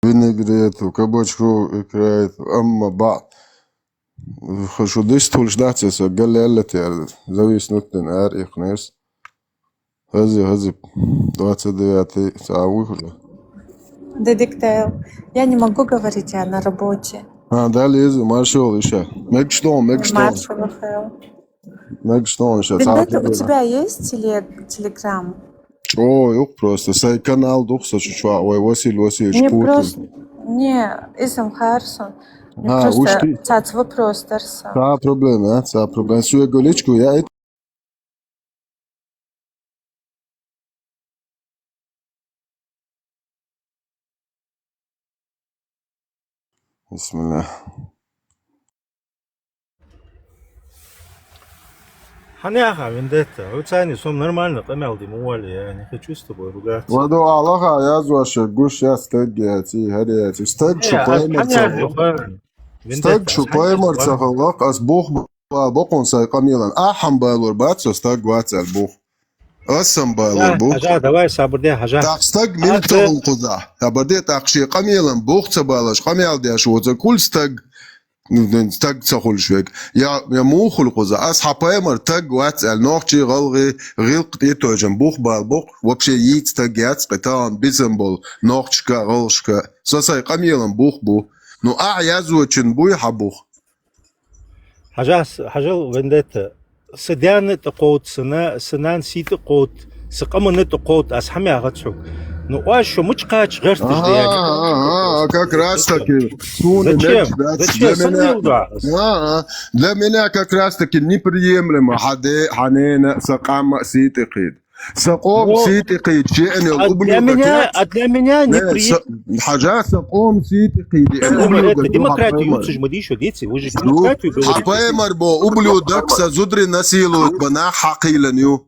Vinegretu, كبشرو إكريت أما بعض خشو ديستول شداتس قال لي التي زوي سنوتن إقنيس هذي двадцать девятый ساوي ولا Детектив. Я не могу говорить, я на работе. да лезу маршал еще мегштон Маршал Михаил. еще Вендетта, у тебя есть телеграм? О, yok просто сай канал духса чучуа ой Василий Васильевич Мне Путин. просто... Не, Исам Харсон. Мне просто цац вопрос дарса. Та проблема, та проблема. Суя голичку, я Бисмилlah. Ханяха, Вендетта, у тебя не сом нормально, камел димуали, я не хочу с тобой ругаться. Ваду Аллаха, я зваша гуш я стеггети, харияти. Стег шупай марцах Аллах, ас Бог бокон сай камилан. Ахам байлор бацо стег вацал Бог. Асам байлор Бог. Хажа, давай сабрде, хажа. Так стег мин тогул куза. Абарде такши камилан Бог цабалаш, камил дяш воза кул стег. تاج تقول شويك يا مو خلقوزا أصحابي مر تاج واتسال نوختي غلغي غلق يتو جنبوخ بالبوخ وبشي يت تاجات قطان بيزنبول نوختشكا غلشكا ساساي قميلن بوخ بو نو أعيازو تشنبوي حبوخ حاجة فنديتا سدان تقوت سنان سيت قوت سقمن تقوت أصحابي أغتشوك Ну, а что, мучкач, герстыш, как раз таки. Зачем? Для меня как раз таки неприемлемо ханена сакама ситикид. Саком ситикид, для меня неприемлемо. Хаджа саком ситикид. Это демократию, ты же модишь, дети, вы же демократию говорите. Хапаемар бо ублюдок сазудри насилуют бана хакиленю.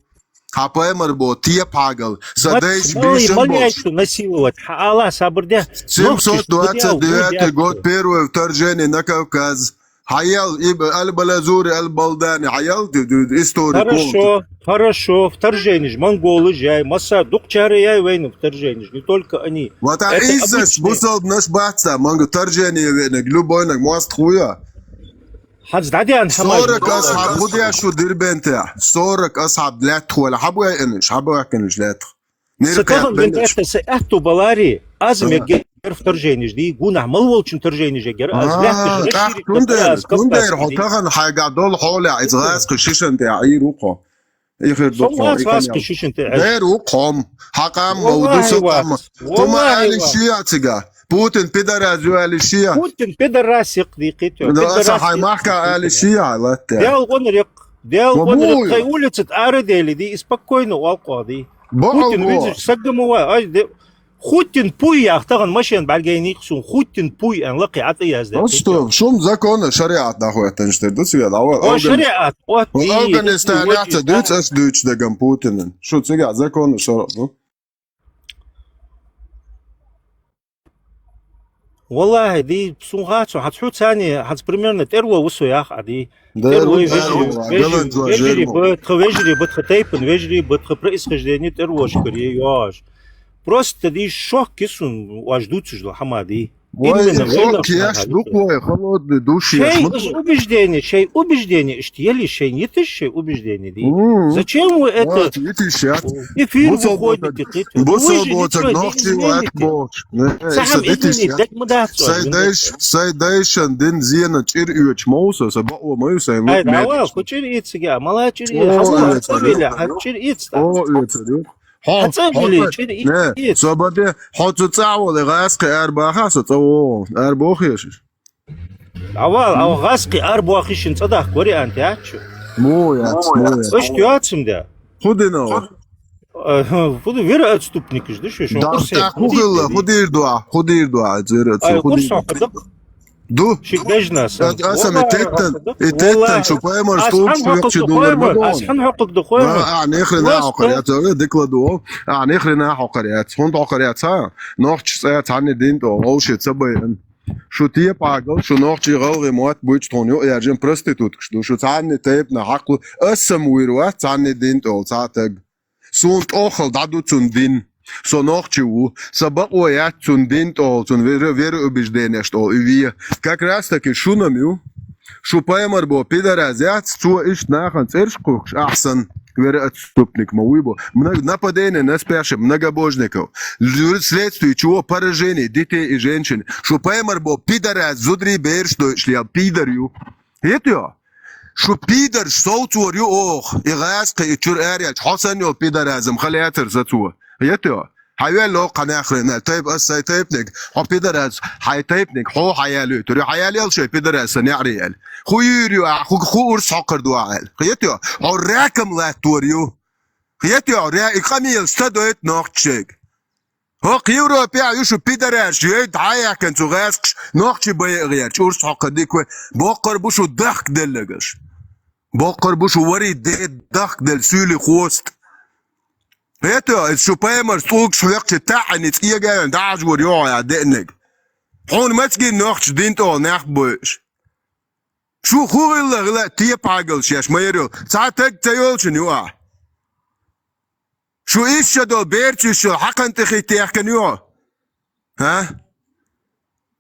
Хапай марбо, тия пагал, садейш бишен бош. Насиловать, Аллах сабрде. 729 год, первое вторжение на Кавказ. Хаял, аль-Балазури, аль-Балдани, хаял, история. Хорошо, вторжение, монголы, жай, масса, дукчары, я войну вторжение, не только они. Вот а из-за способ наш баца, манго вторжение, любой наг мост хуя. 40 أصحاب خذ شو دير بنتها 40 أصحاب لا تخول حبوا ينش لا تخ نركب بنتها سأحتو بلاري أزم يجير вторжение دي قونا ملولشن вторжение جير كندر حطها حاجة دول حولي إزغاز قشيشن تعير وقا يخير دول غير وقام حقام موضوع سقام ثم آل الشيعة تجا Путин пидорас آل الشيعة Путин пидорас يقديقيتو هاي محكا آل الشيعة لا ديال غنرق خي улицы أردالي دي спокойно والقاضي Путин видишь سقموا Хутин пуй ахтаган машин балгайник сун Хутин пуй анлaqi атиязда Что шум закона шариат нахуй тенштер дуцга о шариат о Афганистан яхта дуц ас дуц даган Путин шо цга закон шариат والله دي سونغاتسو هتحط ثاني هت примерно تروى وسو يا اخ دي تروى ويجري بتخطيبن ويجري بتخبرئس خجدني تروى شكري ياش просто دي شوك كسون واجدوتش دو حمادي именно шок я штукой холодный душ шей убеждение штели шей не ты шей убеждение ди зачем вы это эфир выходите сайдайшан ден зена чир үч моуса саба о мою сай ай давай хочер ицга мала чир نه صباده حتی تعوض غاسق أربعة صتوه أربعخيش أو غاسق أربعخيش صدق كوري أنت أشو مو يا إيش تياتسم ده خدنا خد وير أتستوبنيك إيش ده شو خدير دعاء زيرت دو شكدجناس أسمع تيتن شو بايمر ستوب شو دو أسحن حقوق دخوة نخرنا عقريات ديكلا دو نخرنا عقريات هون عقريات ها نوختش ساعات عني دين دو أوش تسبين شو تيه باقل شو نوختش غلغي موات بوش تونيو يرجم برستيتوت شو تعني تيبنا حقل أسم ويروات عني دين دو ساعتك سونت أخل دادو تون دين So noch чего. Собак оят цун дент ол, цун веру убеждение, что и как раз таки шунамю, шупаймар бо пидоразят, цу иш нахан цершкуш, ахсан. Веры отступник Мауибо. Нападение на спящих многобожников. Вследствие чего поражение детей и женщин. Шупаймар бо пидораз, зудри бер, что шли пидорю. Это شو بيدر صوت وريو اوخ اغاز قيتشور اريال حسن يو بيدر ازم خلياتر زتو يتو حيوان لو قناخرنا طيب اساي تايبنك هو بيدر از حي تايبنك هو حيالو تري حيالي شي بيدر از نعريال خو يوريو خو ورس حقر دوال يتو هو راكم لا توريو يتو را اقامي استدوت نوختشيك هو قيورو بيع يشو بيدراش يد عايا كان تغاسقش نوختشي بايغير ورس حقر ديك بوقر بوشو ضحك دلقش بوقر بوشو وري دي ضحك دل سولي خوست هيتو الشوبايمر سوق شويقش تاعني تيجا داعج وريو يا دقنك حون ما تجي نوختش دينتو ناخ بوش شو خو غلا تي باغل شاش ما يرو ساعتك تيولش نيوا شو ايش دول بيرتش شو حقن تخي تيخنيو ها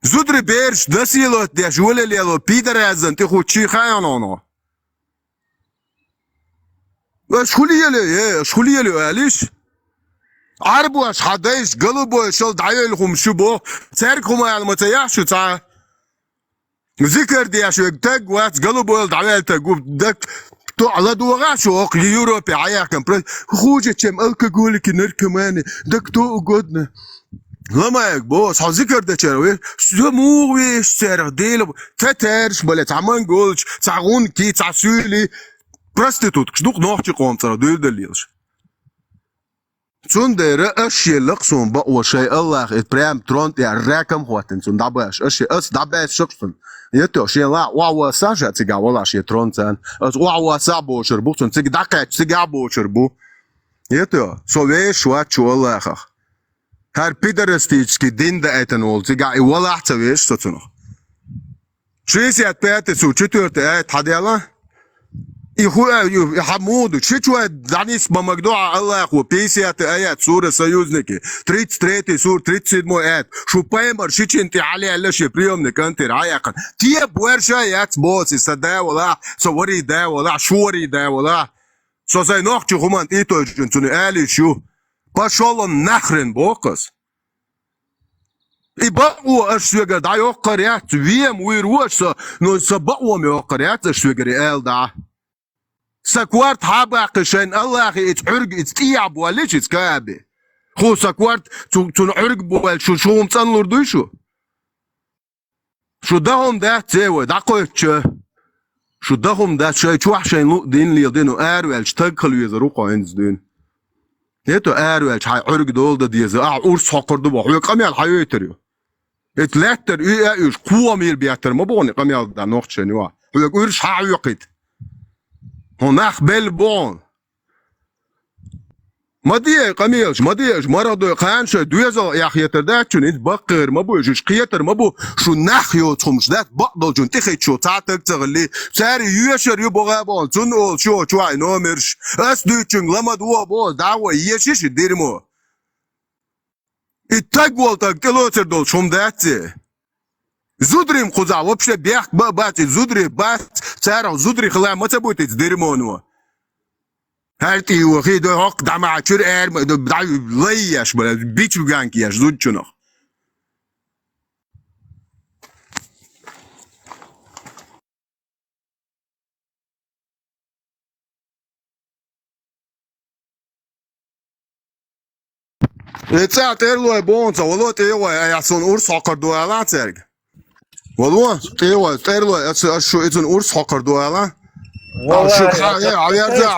زودري بيرش دسيلو دي جولي ليلو بيدرازن تخو تشي خاينونو شخوليه لي ليش عربو اش حدايش قلبو شل دعيلهم شبو تاركهم على متياحشو تا ذكر دي شو تاج وات قلبو دعيل تاجو دك تو على دوغاشو يوروبي عياكم خوجه تشم الكحولك نركمان دك تو قدنا لما يكبوس ذكر ده شروي سمو ويش سر ديل تترش بلا تعمان قولش تعون كي تعسولي Проститут, кшдук ногти концера, дөлдөлилш. Цундere أشي لقصون بقوى شيء الله إتبرام ترونت يا راكم خواتن цун داباش أشي أس داباش شخصن يتو شيء لا وعوا ساجا تيجا ولا شيء ترونتان أس وعوا سابو شربو цун تيجي دقة تيجا بو شربو يتو سويش واتشو الله خخ هر بيدرستيجكي دين دا أتنول تيجا ولا أحتويش ستنو شيسيات بياتسو چطورت آيت حديالا يا حمود شو دانيس بمقدوع الله اخو بيسيات ايات سوره سيوزنكي 33 سور 37 ايات شو بايمر شيء انت علي على شي بريومنك انت رايقا تيب ورشا يات بوس سدا ولا سوري دا ولا شوري دا ولا سو زي نوختي خمان ايتو جنتوني الي شو باشول نخرن بوكس يبقوا اشوغا دا يوقريات ويم ويروش نو سبقوا يوقريات اشوغا ريال دا سكوارت حابق شين الله يتحرق يتيعب وليش يتكابي خو سكوارت تنحرق بوال شو مصنلور دوشو شو دهم ده تسوي دقويتش شو دهم ده شي شو حشين لو دين لي دينو اروال تقلو يزرو قاينز دين يتو اروال حي حرق دول ده ديز اورس حقردو بو قميال حيوتريو اتلاتر ايش قوه ميل بياتر ما بوني قميال ده نوختشنوا هو اورش حيوقيت هناك بالبون ما دي قميلش ما ديش مرضو قانش دويزو يا خيتر داك شو انت بقر ما بو جوش خيتر ما بو شو نخيو تخمش دات بقدل جون تخيت شو تعتك تغلي ساري يشر يبغابون تنقل شو عي نومرش اس دوتشن لما دوا بو دعوة يشيش ديرمو التقوال تقلوتر دول شوم داتي زودريم خزع وبشه بيحك بات زودري بات سارع زودري خلا ما تبوت تديرمونو هالتي وخيدو هوك دمع شر اير بدعي ليش بلا بيتشو جانكي ياش زودشنو اتساعة ايرلو بونسا ولو تيوا ياسون اورس حقر دوالات سيرج والله تيوا تيرلو اشو اتن اورس حقر دوالات شو عيارزا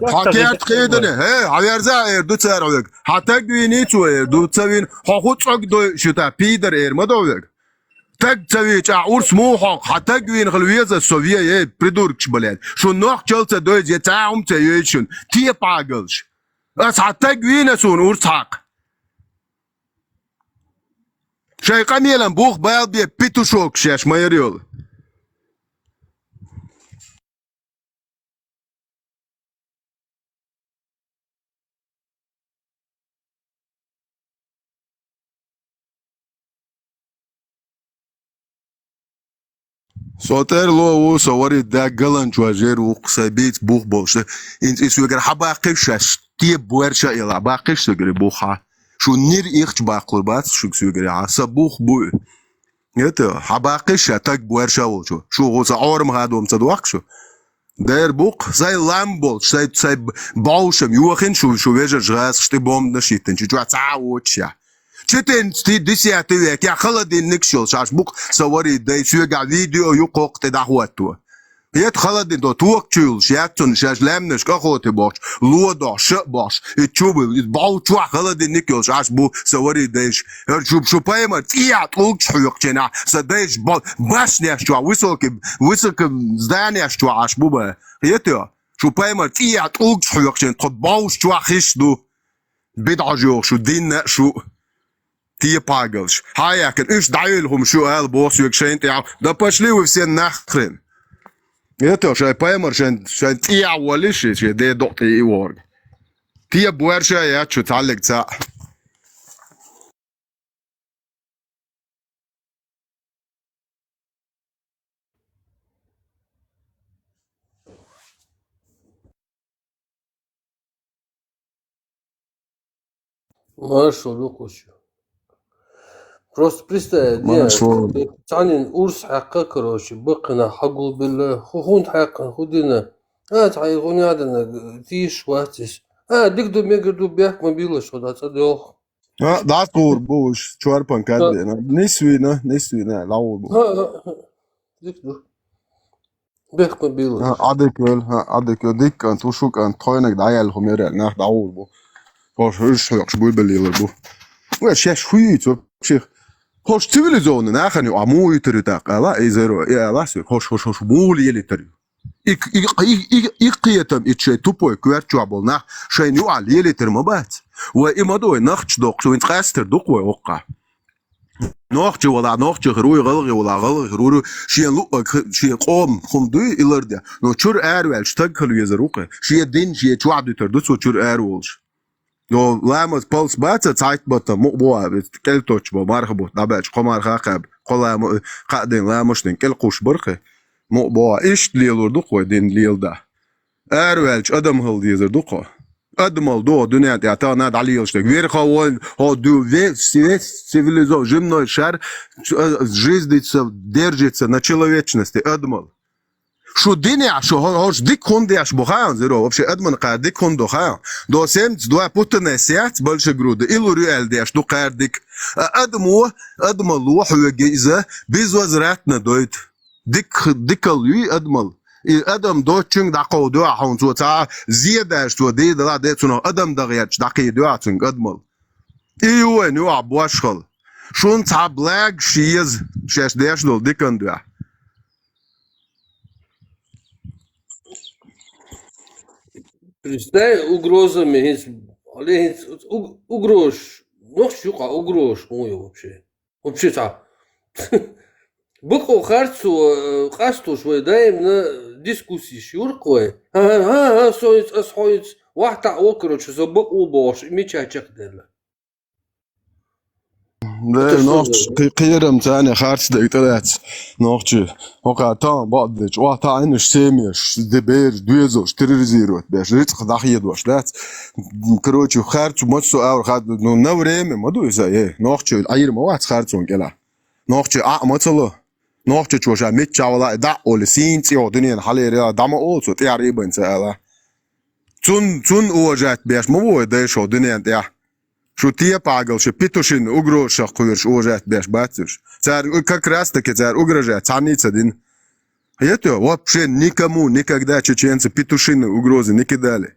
حكيت قيدني هي عيارزا دو تسارعك حتى جويني تو دو تسوين حقوق دو شتا بيدر اير ما دوك تك تسوي اورس مو حق حتى جوين خلويزا السوفيه اي بريدوركش بلاد شو نوخ جلسه دو يتاعم تيشن تي باغلش اس حتى جوين سون اورس حق شي قميلا بوخ بيض بي بيتوشوك شاش ما يريول صوتر لو صوري دا قلن جواجير وقصبيت بوخ بوش انت اسوغر حباقش تيب ورشا يلا باقش تغري بوخا شو نير اخش باقل بات شو سوغري عصبوخ بو يتا حباقش تاك بورشا وشو شو غوص عورم هادوم صدوق شو داير بوق زي لامبول زي باوشم يوخن شو ويجر جراس شتي بوم نشيتن شو تعاوتشا شتين تي ديسياتي يا خلدي نكشل شاش بوق صوري داي سوغا فيديو يقوق تدعوتو يت خلدي دو توكشل شاتون شاش لامنش كخوتي باش لودا شباش تشوب باو تشوا خلدي نكشل شاش بو صوري دايش شو بايما تيا توكش حيقتنا سدايش باش نشوا وصلك здание شو عاش بوبا يتو شو بايما تيا توكش حيقتنا تخد باوش تشوا خش دو بدعجو شو دين شو تي باغلش هاي كان ايش دايلهم شو قال بوس يكشين تاع ده باشلي وفسين ناخرين يتو شاي بايمر شان تي اولش شي دي دوتي ايورغ تي بورشا يا شو تعلق تاع Хорошо, Лукуш. Просто представь, не, تعني أورس حقا كروشي بقنا حقل بالله خون حقا خدنا تعي غني عدنا تيش واتس ديك دو ميجر بيحك ما بيلاش خدا تصدق دا قور بوش چوارپن کردی نسوی نه لاول بو ديك دو بيحك ما بيلاش ادك ديك كان توشو كان توينك دايلهم يرل نه داول بو باش هش يقش بو بليل بو وش خويت شيخ hoş civilizasyonu ne hani amu yitiriyor ala izero ya lası hoş bul yelitiriyor ik qiyatam içe tupoy kverçu bolna şey nu al yelitirme bat ve imado naxç doq şu intqaster doq ve oqa naxç wala naxç gıruy gılgı wala gılgı şey qom xumdu ileride no çur ervel ştag kalı yazar oqa şey din şey çuad yitirdi so çur erwolş No, lamos pols bata tight bata muqboa kel toch bo marxbo dabach qomar khaqab qolam qadin lamos din kel qush burqi muqboa ish lilurdu qoydin lilda ervelch adam hal dizerdu qo admal do dünya ta nad ali yilshtek ver xawon ho du ve civilizo jimno shar жизнится держится на человечности admal شو الدنيا شو هوش ديك كوندي اش بوخان زيرو вообще ادمن قاعد كوندو خا دو سنت دو بوتنا سيات بلش جرود الو ريال ديش دو قاردك ادم لوح وجيزه بيز وزراتنا دويت ديك لوي ادمل ادم دو تشنج دقو دو حون تو تا زياده شو دي دا دي تنو ادم دغياتش دقي دو تشنج ادمل ايو نو ابواشخل شون تا بلاك شيز شاش ديش دول ديكن دو Представь, угрозами, угроз, ну щука, угроз, ой, вообще. Вообще-то, быку харцу, хасту швой, даем на дискуссии шуркой, соец, асхоец, вахта окорочу, за быку бош, меча чакдерла. ده نوش قيرم تاني خارج ده طلعت نوشي وقع تام بعدش وقع عينش ساميش دبير دويزوش تريزيروت باش ريتخ ضحيد واش لات كروتشو خارج ماتسو اور خاد نو نوريم ما دو زي نوشي اير ما وات خارجون كلا نوشي ماتلو نوشي چوشا ميتشا ولا دا اول سينتي او دنيا حالي داما اولسو تقريبا سالا تون اوجات باش مو ده شو دنيا ده شو تيه باغل شو بيتوشين угроз шахкуверш уважать беш батюш царь как раз таки царь угрожает цаница дин это вообще никому никогда чеченцы петушиные угрозы не кидали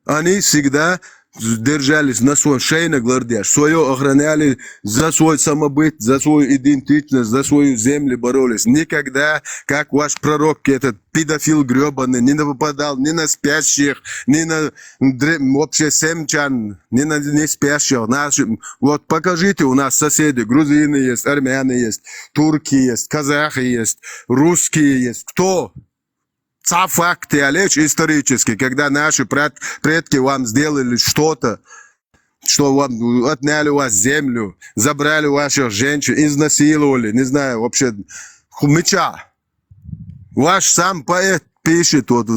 они всегда держались на свой шейный гвардияж свое охраняли за свой самобыт за свою идентичность за свою землю боролись никогда как ваш пророк этот педофил гребаный не нападал ни на спящих ни на вообще семчан ни на не спящих наши вот покажите у нас соседи грузины есть армяне есть турки есть казахи есть русские есть кто факты, Олег, исторические, когда наши предки вам сделали что-то, что вам отняли у вас землю, забрали ваших женщин, изнасиловали, не знаю, вообще, меча. Ваш сам поэт пишет, вот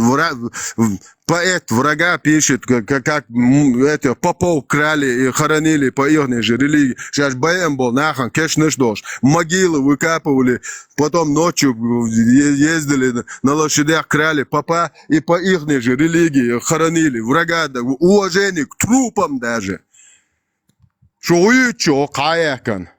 поэт врага пишет, как это, попов крали и хоронили по их же религии. Сейчас БМ был, нахуй, кешнеш дождь. Могилы выкапывали, потом ночью ездили на лошадях, крали попа и по их же религии хоронили. Врага, уважение к трупам даже. Шо каякан.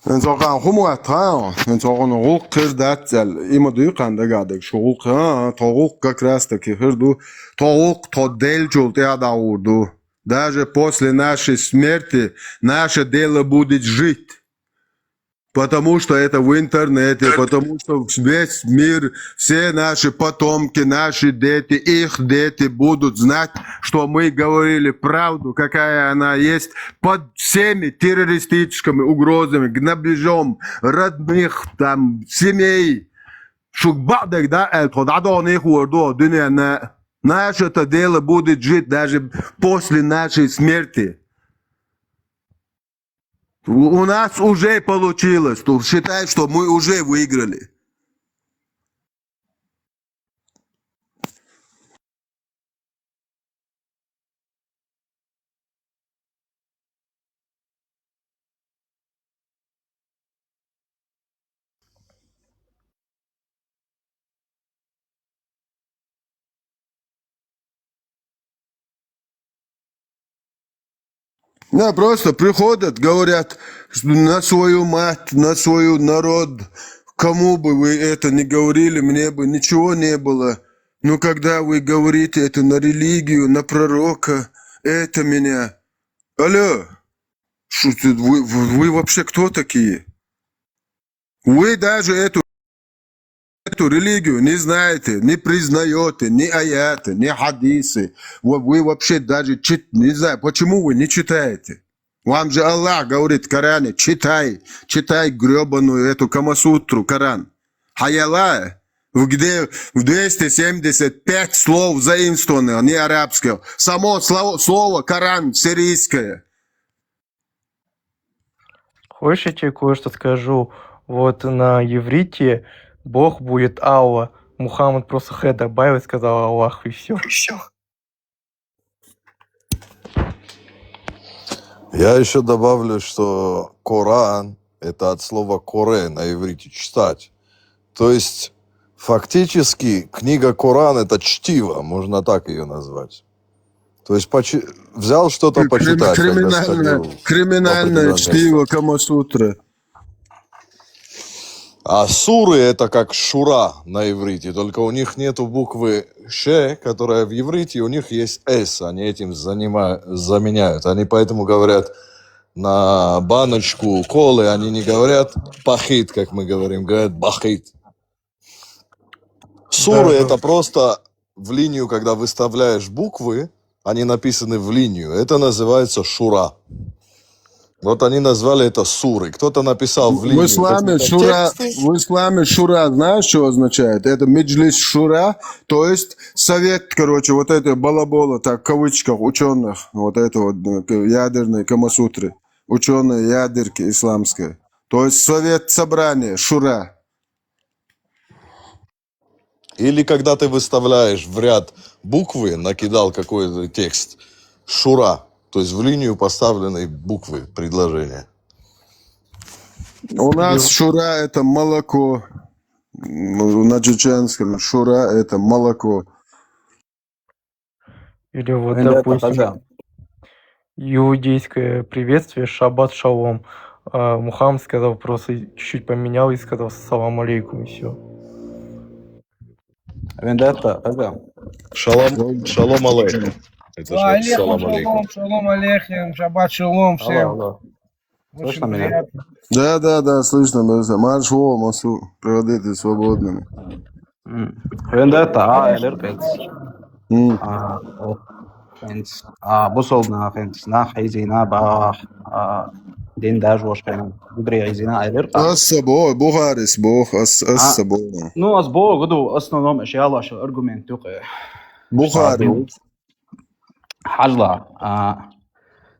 انتقام خموات ها انتقام حقوق تردات زل إما دوی قنده گادک حقوق ها حقوق как раз таки херду حقوق то дель чултя даурду даже после нашей смерти наше дело будет жить. Потому что это в интернете, потому что весь мир, все наши потомки, наши дети, их дети будут знать, что мы говорили правду, какая она есть, под всеми террористическими угрозами, гнобежом родных, там, семей. Шукбадек, да, это дадоних урду, дунья, наше это дело будет жить даже после нашей смерти. У нас уже получилось, то считай, что мы уже выиграли. Да, просто приходят, говорят на свою мать, на свой народ, кому бы вы это ни говорили, мне бы ничего не было. Но когда вы говорите это на религию, на пророка, это меня. Алло, вы вообще кто такие? Вы даже эту религию не знаете, не признаете, ни аяты, ни хадисы. Вы вообще даже не знаю, почему вы не читаете. Вам же Аллах говорит в Коране, читай гребаную эту Камасутру, Коран. Хаяла, где в 275 слов заимствованы, не арабского. Само слово Коран сирийское. Хочешь, я тебе кое-что скажу? Вот на иврите Бог будет Аллах. Мухаммад просто хэ добавил и сказал Аллах, и все. Я еще добавлю, что Коран – это от слова «коре» на иврите «читать». То есть, фактически, книга Коран – это чтиво, можно так ее назвать. То есть, взял что-то почитать. Криминальное чтиво Камасутры. А суры – это как шура на иврите, только у них нету буквы «ше», которая в иврите, у них есть «с», они этим заменяют. Они поэтому говорят на баночку колы, они не говорят «пахит», как мы говорим, говорят «бахит». Суры – это просто в линию, когда выставляешь буквы, они написаны в линию, это называется шура. Вот они назвали это сурой. Кто-то написал в линию. В исламе шура, знаешь, что означает? Это меджлис шура, то есть совет, короче, вот это балабола, так в кавычках, ученых, вот это вот ядерные камасутры, ученые ядерки исламские. То есть совет собрания, шура. Или когда ты выставляешь в ряд буквы, накидал какой-то текст, шура. То есть в линию поставленной буквы предложения. У нас шура – это молоко. На чеченском шура – это молоко. Или вот, допустим, иудейское приветствие «Шаббат шалом». Мухаммад сказал, просто чуть-чуть поменял и сказал «Салам алейкум» и все. Шалом алейкум. Это же Алейкум салам шалом, алейкум. шалом алейхим, шаббат шалом всем. Алло. Очень Слышно меня? приятно. Да, слышно, марш во масу, проводите свободными. Vendetta, eller pēc. М. Hens, busolna hens, nach izina ba, din dažošana, gudrija izina, eller. As-sabor, Buharis, as-sabor. Ну, аз буду основном اشياء аргумент только. Бухари. Хажла,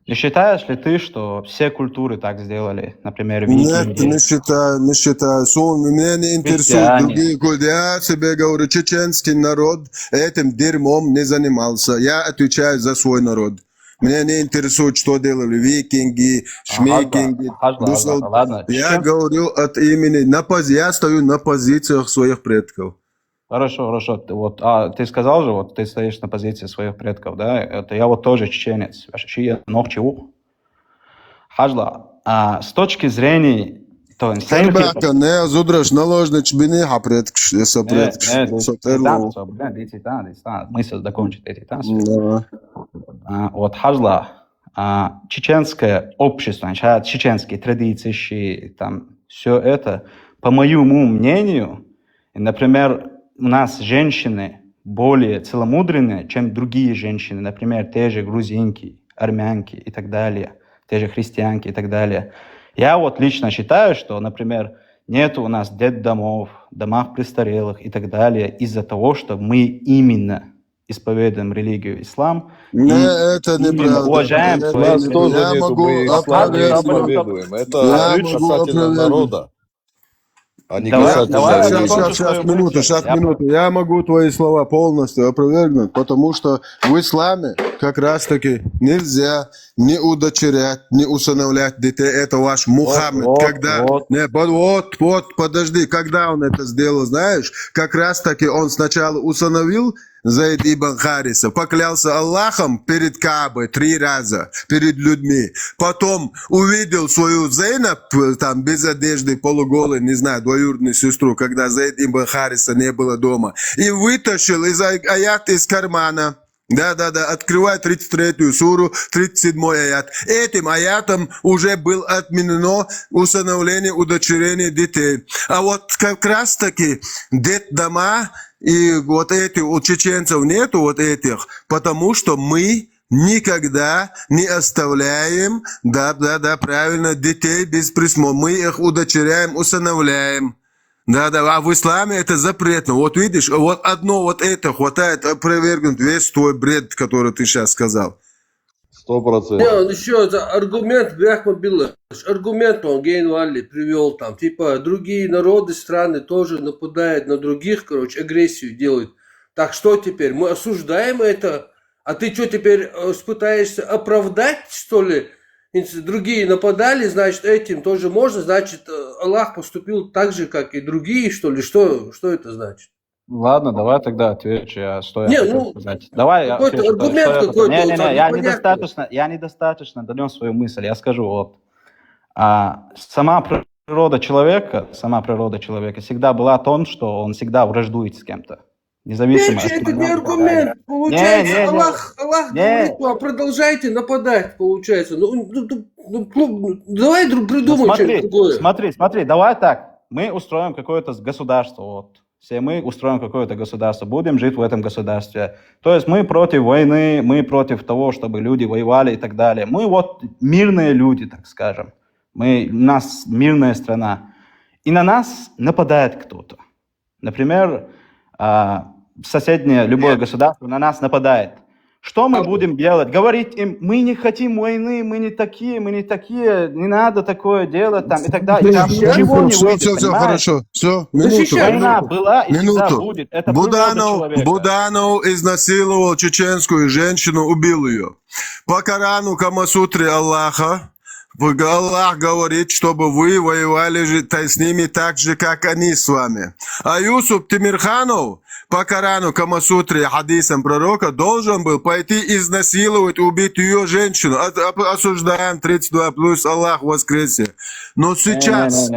не считаешь ли ты, что все культуры так сделали? Например, Нет, викинги. не считаю. Меня не интересуют Христиане. другие культуры. Я тебе говорю, чеченский народ этим дерьмом не занимался. Я отвечаю за свой народ. Меня не интересует, что делали викинги, шмекинги, бусал. Ладно. Я говорю от имени, я стою на позициях своих предков. Хорошо. Вот, ты сказал же, вот ты стоишь на позиции своих предков, да? Это я вот тоже чеченец. Хажла, с точки зрения... Тербака, не зудраш наложнич бинеха предк, мысль закончить эти Да. Вот хажла, чеченское общество, чеченские традиции, там, все это, по моему мнению, например, у нас женщины более целомудренные, чем другие женщины, например, те же грузинки, армянки и так далее, те же христианки и так далее. Я вот лично считаю, что, например, нет у нас детдомов, домов престарелых и так далее из-за того, что мы именно исповедуем религию ислам. Не, это неправда. Уважаем У своих нас тоже Я нету, могу мы ислам не опровергнуть. исповедуем. Я Это могу касательно опровергнуть. народа, а не Давай, касательно давай, религии. закончу свою мысль. Сейчас, минуту. Я могу твои слова полностью опровергнуть, потому что в исламе как раз-таки нельзя не удочерять, не усыновлять детей. Это ваш Мухаммед. Подожди, когда он это сделал, знаешь? Как раз-таки он сначала усыновил Зайд ибн Хариса, поклялся Аллахом перед Каабой 3 раза, перед людьми. Потом увидел свою Зейнаб, там, без одежды, полуголой, не знаю, двоюродную сестру, когда Зайд ибн Хариса не было дома. И вытащил аят из кармана. Да, открывай 33-ю суру, 37-й аят. Этим аятом уже было отменено усыновление, удочерение детей. А вот как раз-таки детдома, и вот эти у чеченцев нету вот этих, потому что мы никогда не оставляем, правильно, детей без присмотра. Мы их удочеряем, усыновляем. Да, а в исламе это запретно. Вот видишь, вот одно вот это хватает опровергнуть весь твой бред, который ты сейчас сказал. 100%. Не, он еще аргумент, аргумент он Гейнвалли привел там, типа другие народы, страны тоже нападают на других, агрессию делают. Так что теперь? Мы осуждаем это, а ты что теперь пытаешься оправдать, что ли? Если другие нападали, значит, этим тоже можно, значит, Аллах поступил так же, как и другие, что ли? Что это значит? Ладно, давай тогда отвечу, что Не, я хочу сказать. Давай я какой-то отвечу, аргумент что я какой-то, хотел. вот, я недостаточно донес свою мысль. Я скажу, вот, сама природа человека всегда была о том, что он всегда враждует с кем-то. Независимо от это не аргумент. Получается, Аллах говорит вам, продолжайте нападать, получается. Давай придумай что-то другое. Смотри, давай так. Мы устроим какое-то государство, вот. Все мы устроим какое-то государство, будем жить в этом государстве. То есть мы против войны, мы против того, чтобы люди воевали и так далее. Мы вот мирные люди, так скажем. У нас мирная страна. И на нас нападает кто-то. Например, соседнее любое государство на нас нападает. Что мы будем делать? Говорить им, мы не хотим войны, мы не такие, не надо такое делать, там, и так далее. Там ничего не выйдет, Все, хорошо. Все, минуту. Война была и всегда будет. Это Буданов изнасиловал чеченскую женщину, убил ее. По Корану Камасутре Аллаха, Аллах говорит, чтобы вы воевали с ними так же, как они с вами. А Юсуп Тимирханов по Корану, Камасутре, хадисам пророка должен был пойти изнасиловать, убить ее женщину. Осуждаем 32+, Аллах воскресе. Но сейчас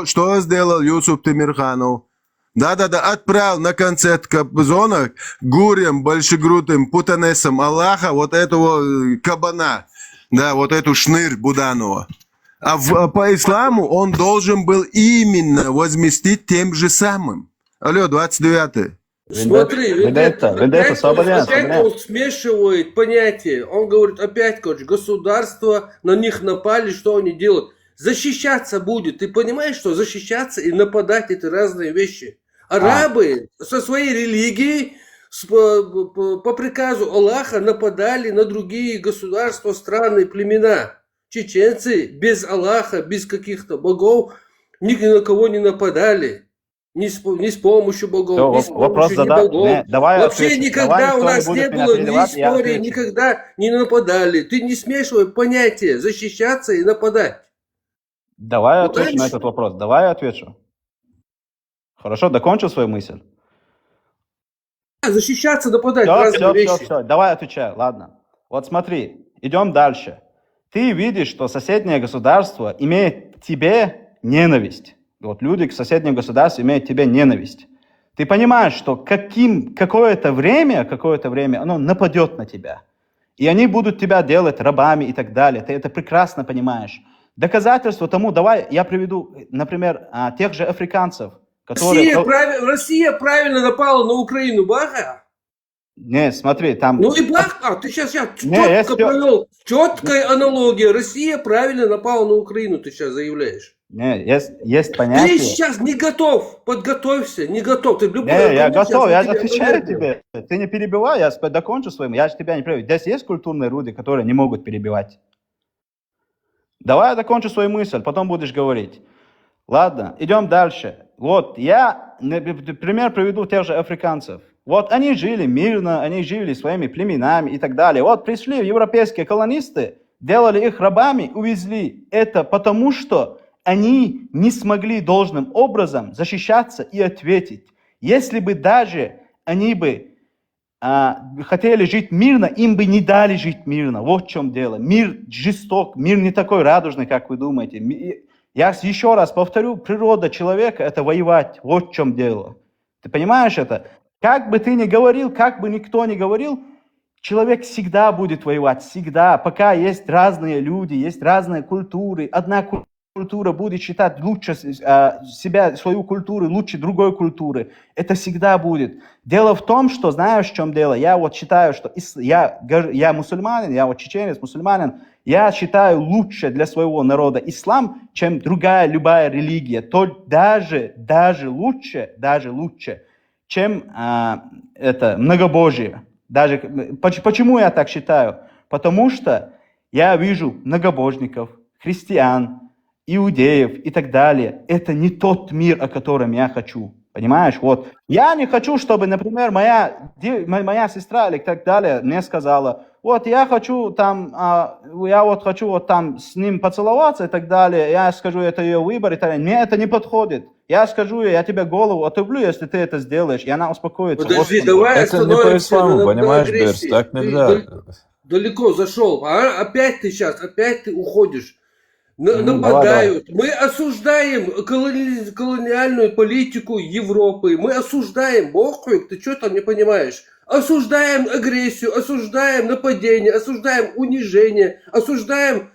что сделал Юсуп Тимирханов? Да-да-да, отправил на концерт Кобзона Гурьем, Большегрудым, Путанесом Аллаха вот этого кабана, да, вот эту шнырь Буданова. По исламу он должен был именно возместить тем же самым. Алло, 29-й. Смотри, Ведетта, опять он смешивает понятия. Он говорит, опять, государство, на них напали, что они делают? Защищаться будет. Ты понимаешь, что защищаться и нападать это разные вещи? Арабы со своей религией по приказу Аллаха нападали на другие государства, страны, племена. Чеченцы без Аллаха, без каких-то богов ни на кого не нападали. Ни с помощью богов, ни с помощью не богов. Вообще никогда у нас не было ни истории, никогда не нападали. Ты не смешивай понятия защищаться и нападать. Давай я отвечу на этот вопрос. Давай я отвечу. Хорошо, докончил свою мысль? Защищаться, нападать, разные вещи. Все. Давай отвечаю, ладно. Вот смотри, идем дальше. Ты видишь, что соседнее государство имеет к тебе ненависть. Вот люди к соседнему государству имеют к тебе ненависть. Ты понимаешь, что какое-то время оно нападет на тебя. И они будут тебя делать рабами и так далее. Ты это прекрасно понимаешь. Доказательство тому, давай я приведу, например, тех же африканцев, которые... Россия правильно напала на Украину, Бага? Не, смотри, там... Ну и Бага, ты сейчас четко провел. Четкая аналогия. Россия правильно напала на Украину, ты сейчас заявляешь. Не, есть понятие... Ты сейчас не готов, подготовься, не готов. Ты я готов, я отвечаю тебе. Ты не перебивай, я докончу своим, я же тебя не перебиваю. Здесь есть культурные люди, которые не могут перебивать. Давай я докончу свою мысль, потом будешь говорить. Ладно, идем дальше. Вот, я пример приведу тех же африканцев. Вот они жили мирно, они жили своими племенами и так далее. Вот пришли европейские колонисты, делали их рабами, увезли. Это потому, что они не смогли должным образом защищаться и ответить. Если бы даже они бы хотели жить мирно, им бы не дали жить мирно. Вот в чем дело. Мир жесток, мир не такой радужный, как вы думаете. Я еще раз повторю, природа человека – это воевать. Вот в чем дело. Ты понимаешь это? Как бы ты ни говорил, как бы никто ни говорил, человек всегда будет воевать, всегда. Пока есть разные люди, есть разные культуры. Одна культура будет считать лучше себя, свою культуру, лучше другой культуры. Это всегда будет. Дело в том, что, знаешь, в чем дело? Я вот считаю, что я мусульманин, я вот чеченец, мусульманин, я считаю лучше для своего народа ислам, чем другая любая религия. То даже лучше, чем многобожие. Почему я так считаю? Потому что я вижу многобожников, христиан, иудеев и так далее. Это не тот мир, о котором я хочу. Понимаешь? Вот. Я не хочу, чтобы, например, моя сестра или так далее мне сказала, вот я хочу там, хочу там с ним поцеловаться и так далее. Я скажу, это ее выбор и так далее. Мне это не подходит. Я скажу ей, я тебе голову отрублю, если ты это сделаешь, и она успокоится. Подожди, давай это не по исламу, понимаешь, Берс, так нельзя. Далеко зашел. Опять ты уходишь. Нападают. Давай. Мы осуждаем колониальную политику Европы. Мы осуждаем. Бог, ты что там не понимаешь? Осуждаем агрессию, осуждаем нападение, осуждаем унижение, осуждаем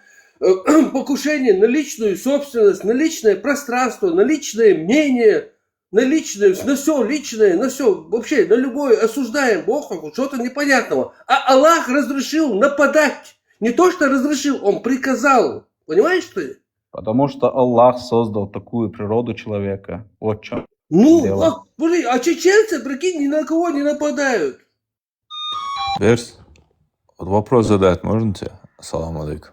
покушение на личную собственность, на личное пространство, на личное мнение, на все личное, на все, вообще, на любое осуждаем. Бог, что-то непонятного. А Аллах разрешил нападать. Не то, что разрешил, Он приказал. Понимаешь ты? Потому что Аллах создал такую природу человека. Вот в чем дело. А чеченцы, прикинь, ни на кого не нападают. Берс, вот вопрос задать можно тебе? Ассаламу алейкум.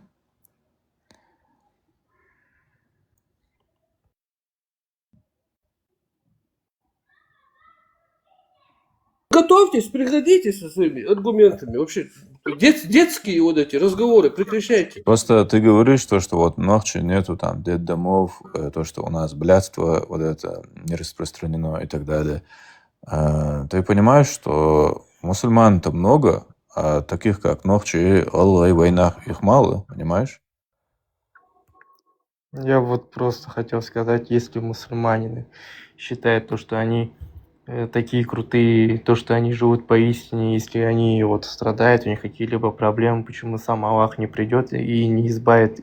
Готовьтесь, приходите со своими аргументами. Вообще, детские вот эти разговоры прекращайте. Просто ты говоришь, что вот в Нохче нету там детдомов, то, что у нас блядство вот это не распространено и так далее. Ты понимаешь, что мусульман-то много, а таких, как Нохче, Аллах и война, их мало, понимаешь? Я вот просто хотел сказать, если мусульмане считают то, что они такие крутые, то, что они живут поистине, если они вот страдают, у них какие-либо проблемы, почему сам Аллах не придет и не избавит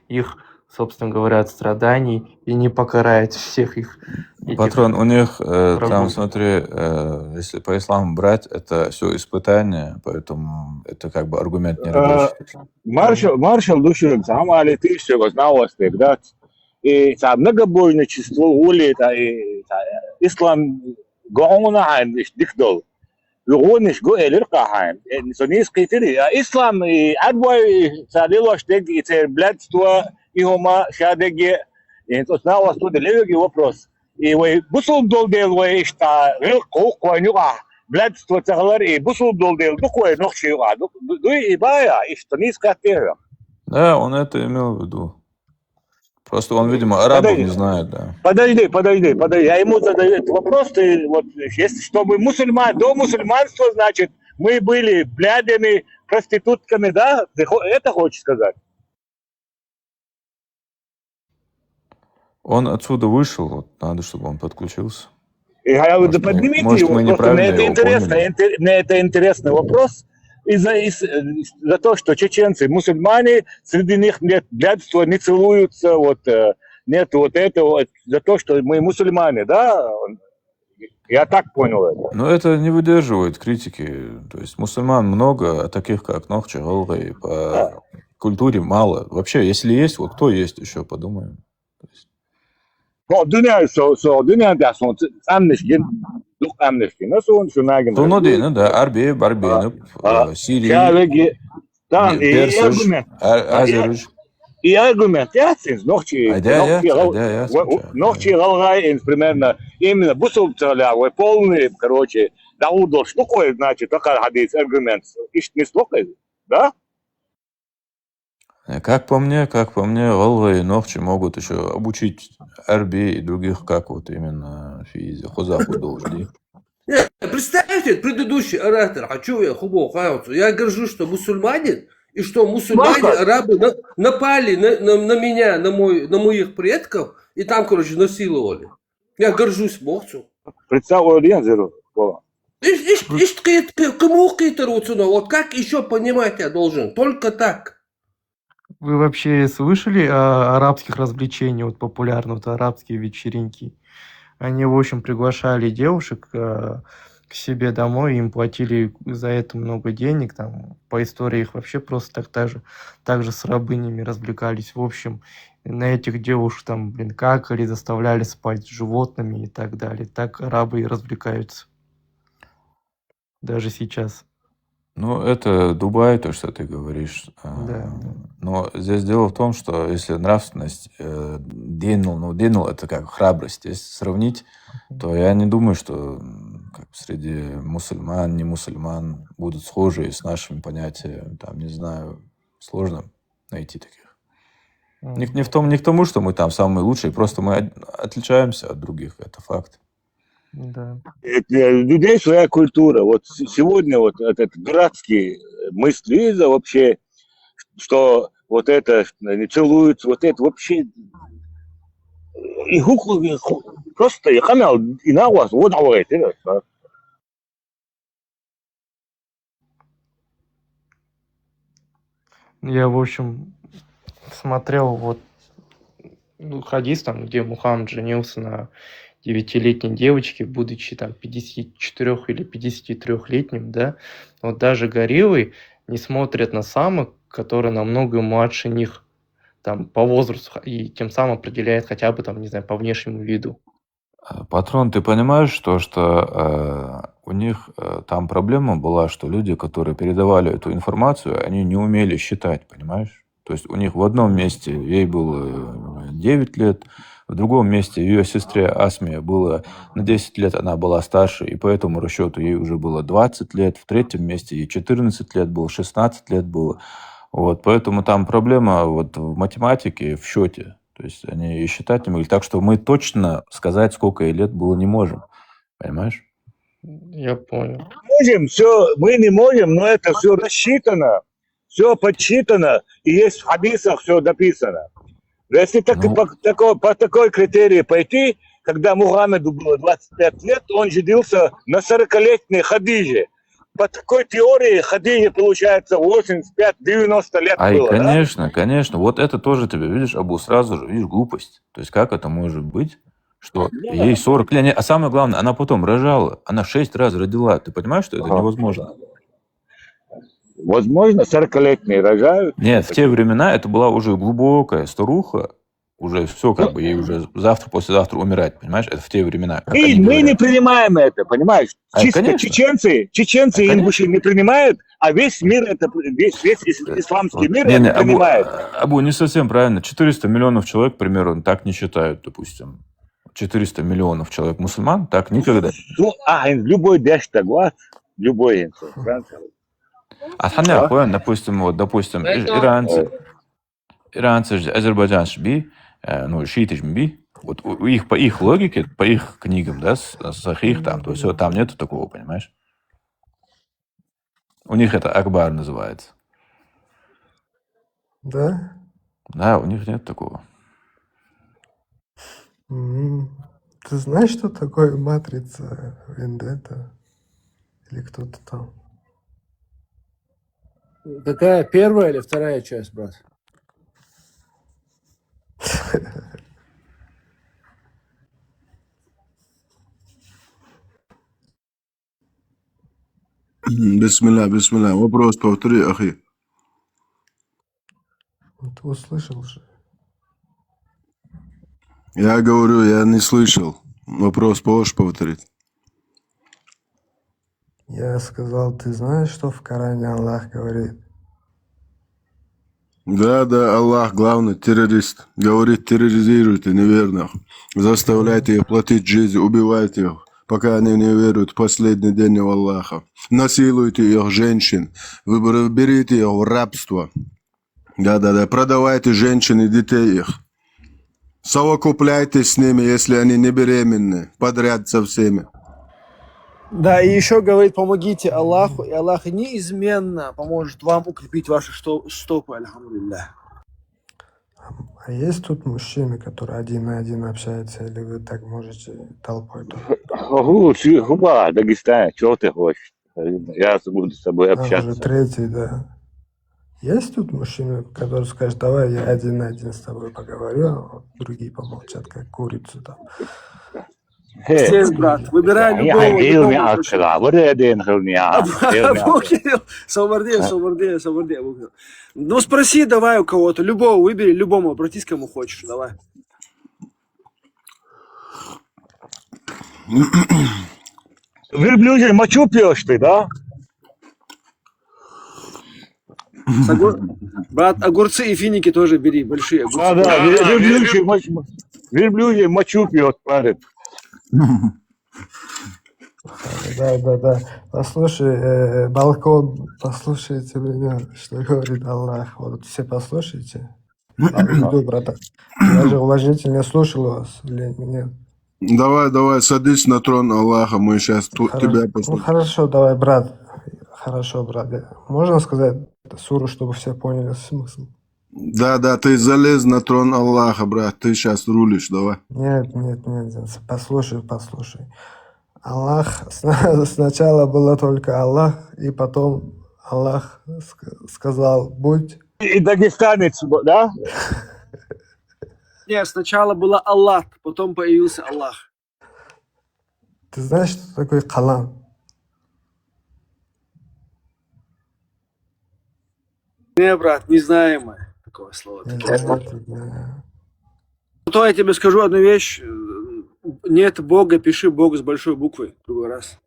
их, собственно говоря, от страданий и не покарает всех их этих Патрон, у них там, врагов. смотри, если по исламу брать, это все испытание, поэтому это как бы аргумент не рабочий. Маршал душевник, сама ли ты все знал, да? И там многобойничество, ули, ислам, гоуна, дикдол. Лугониш го элиркахайн. Сонис китери. Ислам и адвой салилош дег и блядство и хома шадеги. И то знал, что делеги вопрос. И вы бусул долдел вы что рылку конюга. Блядство цаглар и бусул долдел дукой нохшига. Дуй и бая и что не скатера. Да, он это имел в виду. Просто он, видимо, арабов не знает, да. Подожди. Я ему задаю этот вопрос. Ты, вот, если, чтобы до мусульманства, значит, мы были блядями, проститутками, да? Ты это хочешь сказать? Он отсюда вышел, вот надо, чтобы он подключился. Я говорю, да поднимите может, его, мы просто неправильно его поняли. мне это интересный вопрос. За то, что чеченцы, мусульмане, среди них нет блядства, не целуются, вот, нет вот этого, за то, что мы мусульмане, да? Я так понял это. Но это не выдерживает критики. То есть мусульман много, а таких как Нохчи, Голгай, по культуре мало. Вообще, если есть, вот кто есть еще, подумаем. Dünya dersin, amnişkin, duk amnişkin. Nasıl onu şuna gönderdi? Ну, değil, да, Арбия, Барбенов, Сирия, Tamam, Персиш, argument. Азербайджан. И аргумент ясен, ногчи Галгай, примерно, именно бусул целявый, полный, короче, Даудов, что такое, значит, такой хадис, аргумент, ищет не столько, да? Как по мне, Голгай и Нохчи могут еще обучить Арби и других, как вот именно физи, хузаху должны. Представьте, предыдущий оратор, хочу я хубо хаосу. Я горжусь, что мусульманин, и что мусульмане, арабы напали на меня, на моих предков, и там, короче, насиловали. Я горжусь Богцу. Представляю, Зеру. Вот как еще понимать я должен? Только так. Вы вообще слышали о арабских развлечениях, вот популярные вот арабские вечеринки? Они, в общем, приглашали девушек к себе домой, им платили за это много денег, там, по истории их вообще просто так же с рабынями развлекались. В общем, на этих девушек там, какали, заставляли спать с животными и так далее. Так арабы и развлекаются. Даже сейчас. Ну, это Дубай, то, что ты говоришь. Да. Но здесь дело в том, что если нравственность денул это как храбрость, если сравнить, то я не думаю, что среди мусульман, не мусульман будут схожие с нашими понятиями. Там, не знаю, сложно найти таких. Не к тому, что мы там самые лучшие, просто мы отличаемся от других, это факт. Да. Людей своя культура. Вот сегодня вот этот дурацкий мысли вообще, что вот это не целуются, вот это вообще и просто я хамял и на вас вот это. Я, в общем, смотрел вот хадис там, где Мухаммад женился на 9-летней девочке, будучи там 54 или 53-летним, да, вот даже гориллы не смотрят на самок, которые намного младше них, там, по возрасту, и тем самым определяет хотя бы, там, не знаю, по внешнему виду. Патрон, ты понимаешь, что у них там проблема была, что люди, которые передавали эту информацию, они не умели считать, понимаешь? То есть у них в одном месте ей было 9 лет, в другом месте ее сестре Асме было на 10 лет, она была старше, и по этому расчету ей уже было 20 лет, в третьем месте ей 14 лет было, 16 лет было. Вот, поэтому там проблема вот в математике, в счете. То есть они и считать не могли. Так что мы точно сказать, сколько ей лет было, не можем. Понимаешь? Я понял. Мы не можем, но это все рассчитано, все подсчитано, и есть в хадисах все написано. Если Ну, по такой критерии пойти, когда Мухаммеду было 25 лет, он женился на 40-летней Хадиже. По такой теории Хадиже, получается, 85-90 лет ай, было, да? конечно. Вот это тоже тебе, видишь, Абу, сразу же, видишь, глупость. То есть как это может быть, что Да. ей 40 лет, а самое главное, она потом рожала, она 6 раз родила. Ты понимаешь, что это Ага. невозможно? Возможно, 40-летние рожают. Нет, в те времена это была уже глубокая старуха, уже все, как бы, ей уже завтра, послезавтра умирать, понимаешь? Это в те времена, как они Мы не говорят. принимаем это, понимаешь? Чисто Конечно. чеченцы Конечно. ингуши не принимают, а весь мир, весь исламский мир Не, это принимает. Абу, не совсем правильно. 400 миллионов человек, примерно, так не считают, допустим. 400 миллионов человек мусульман, так никогда. Любой дешта глаз, любой инсан. А ханна ахуян, допустим, иранцы, азербайджанцы би, ну, шииты би, вот по их логике, по их книгам, да, сахих там, то есть вот там нету такого, понимаешь? У них это Акбар называется. Да? Да, у них нет такого. Ты знаешь, что такое матрица Вендетта? Или кто-то там? Какая, первая или вторая часть, брат? Бисмилля. Вопрос повтори, ахи. Ты услышал же. Я говорю, я не слышал. Вопрос можешь повторить? Я сказал, ты знаешь, что в Коране Аллах говорит? Да, Аллах главный террорист. Говорит, терроризируйте неверных. Заставляйте их платить жизнь, убивайте их, пока они не веруют в последний день в Аллаха. Насилуйте их женщин, берите их в рабство. Да, продавайте женщин и детей их. Совокупляйтесь с ними, если они не беременны, подряд со всеми. Да, и еще говорит, помогите Аллаху, и Аллах неизменно поможет вам укрепить ваши стопы, альхамдулилля. А есть тут мужчины, которые один на один общаются, или вы так можете толпой? Хуба, Дагестан, чего ты хочешь? Я буду с тобой общаться. Уже третий, да. Есть тут мужчины, которые скажут, давай я один на один с тобой поговорю, а вот другие помолчат, как курицы там. Здесь, брат, выбирай любого. Салвардия. Ну, спроси давай у кого-то, любого выбери, любому, обратись к кому хочешь, давай. Верблюжий мочу пьешь ты, да? Брат, огурцы и финики тоже бери, большие огурцы. Да, верблюжий мочу пьет, парень. Да. Послушай, балкон, послушайте меня, что говорит Аллах. Вот все послушайте. Иду, брата. Я же уважительно слушал вас, или нет? Давай, садись на трон Аллаха, мы сейчас тебя послушаем. Ну, хорошо, давай, брат. Хорошо, брат. Можно сказать суру, чтобы все поняли смысл? Да, ты залез на трон Аллаха, брат, ты сейчас рулишь, давай. Нет, послушай. Аллах, сначала было только Аллах, и потом Аллах сказал, будь. И дагестанец, да? Нет, сначала было Аллах, потом появился Аллах. Ты знаешь, что такое калам? Не, брат, не знаем мы такого слова. То я тебе скажу одну вещь. Нет Бога, пиши Бог с большой буквы. Другой раз.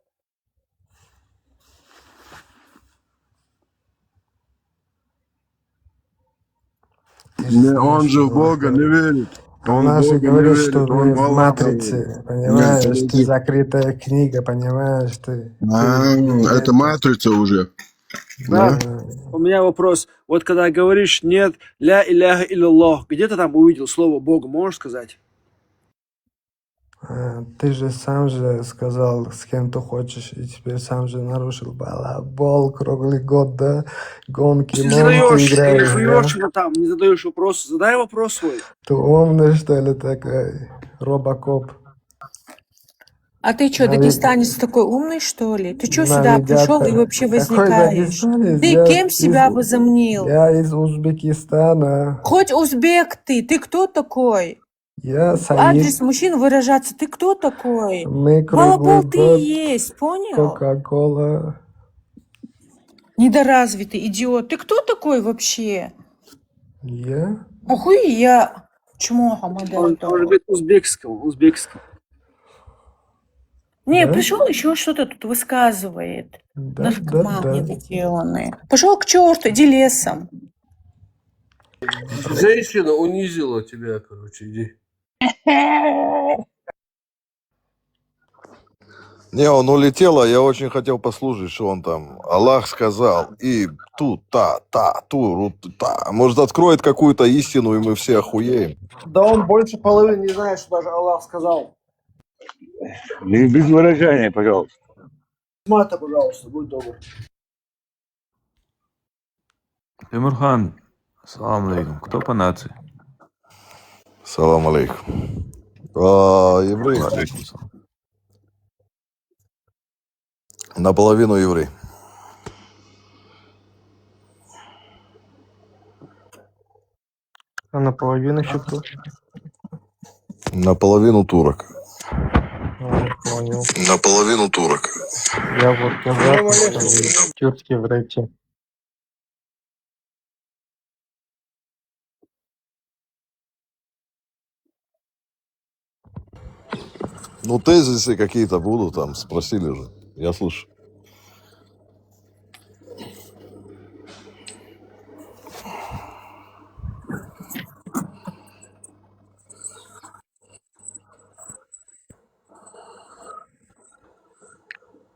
Он же в Бога не верит. Она же говорит, что мы в матрице, понимаешь, ты закрытая книга, понимаешь, ты. Это матрица уже. Да. У меня вопрос. Вот когда говоришь нет ля иляха илляллах, где ты там увидел слово Бога, можешь сказать? Ты же сам же сказал, с кем ты хочешь, и теперь сам же нарушил балабол круглый год, да? Гонки, Не монки задаешь, играешь, жуешь да? его там, не задаешь вопросы. Задай вопрос свой. Ты умный, что ли, такой? Робокоп. А ты что, дагестанец такой умный, что ли? Ты что сюда пришел и вообще Какой возникаешь? дагестанец? Ты кем себя возомнил? Я из Узбекистана. Хоть узбек ты кто такой? Я В адрес Саид. мужчин выражаться, ты кто такой? Мы Балабол круглый ты и год. есть, понял? Кока-кола. Недоразвитый идиот. Ты кто такой вообще? Я? Охуя. Чмо, хамада. Может быть, узбекском. Не, Да? пришел еще что-то тут высказывает. Да, Наркоман да. недоделанный. Пошел к черту, иди лесом. Женщина унизила тебя, короче, иди. Не, он улетел, а я очень хотел послушать, что он там. Аллах сказал, и та. Может, откроет какую-то истину, и мы все охуеем. Да он больше половины не знает, что даже Аллах сказал. Без выражения, пожалуйста. Мата, пожалуйста, будь добр. Тимурхан, салам алейкум. Кто по нации? Салам алейкум. Еврей. Алейкум салам. Наполовину еврей. А наполовину еще кто? Наполовину турок. Понял. Наполовину турок. Я вот казах, тюркские братья. Ну, тезисы какие-то будут там, спросили же. Я слушаю.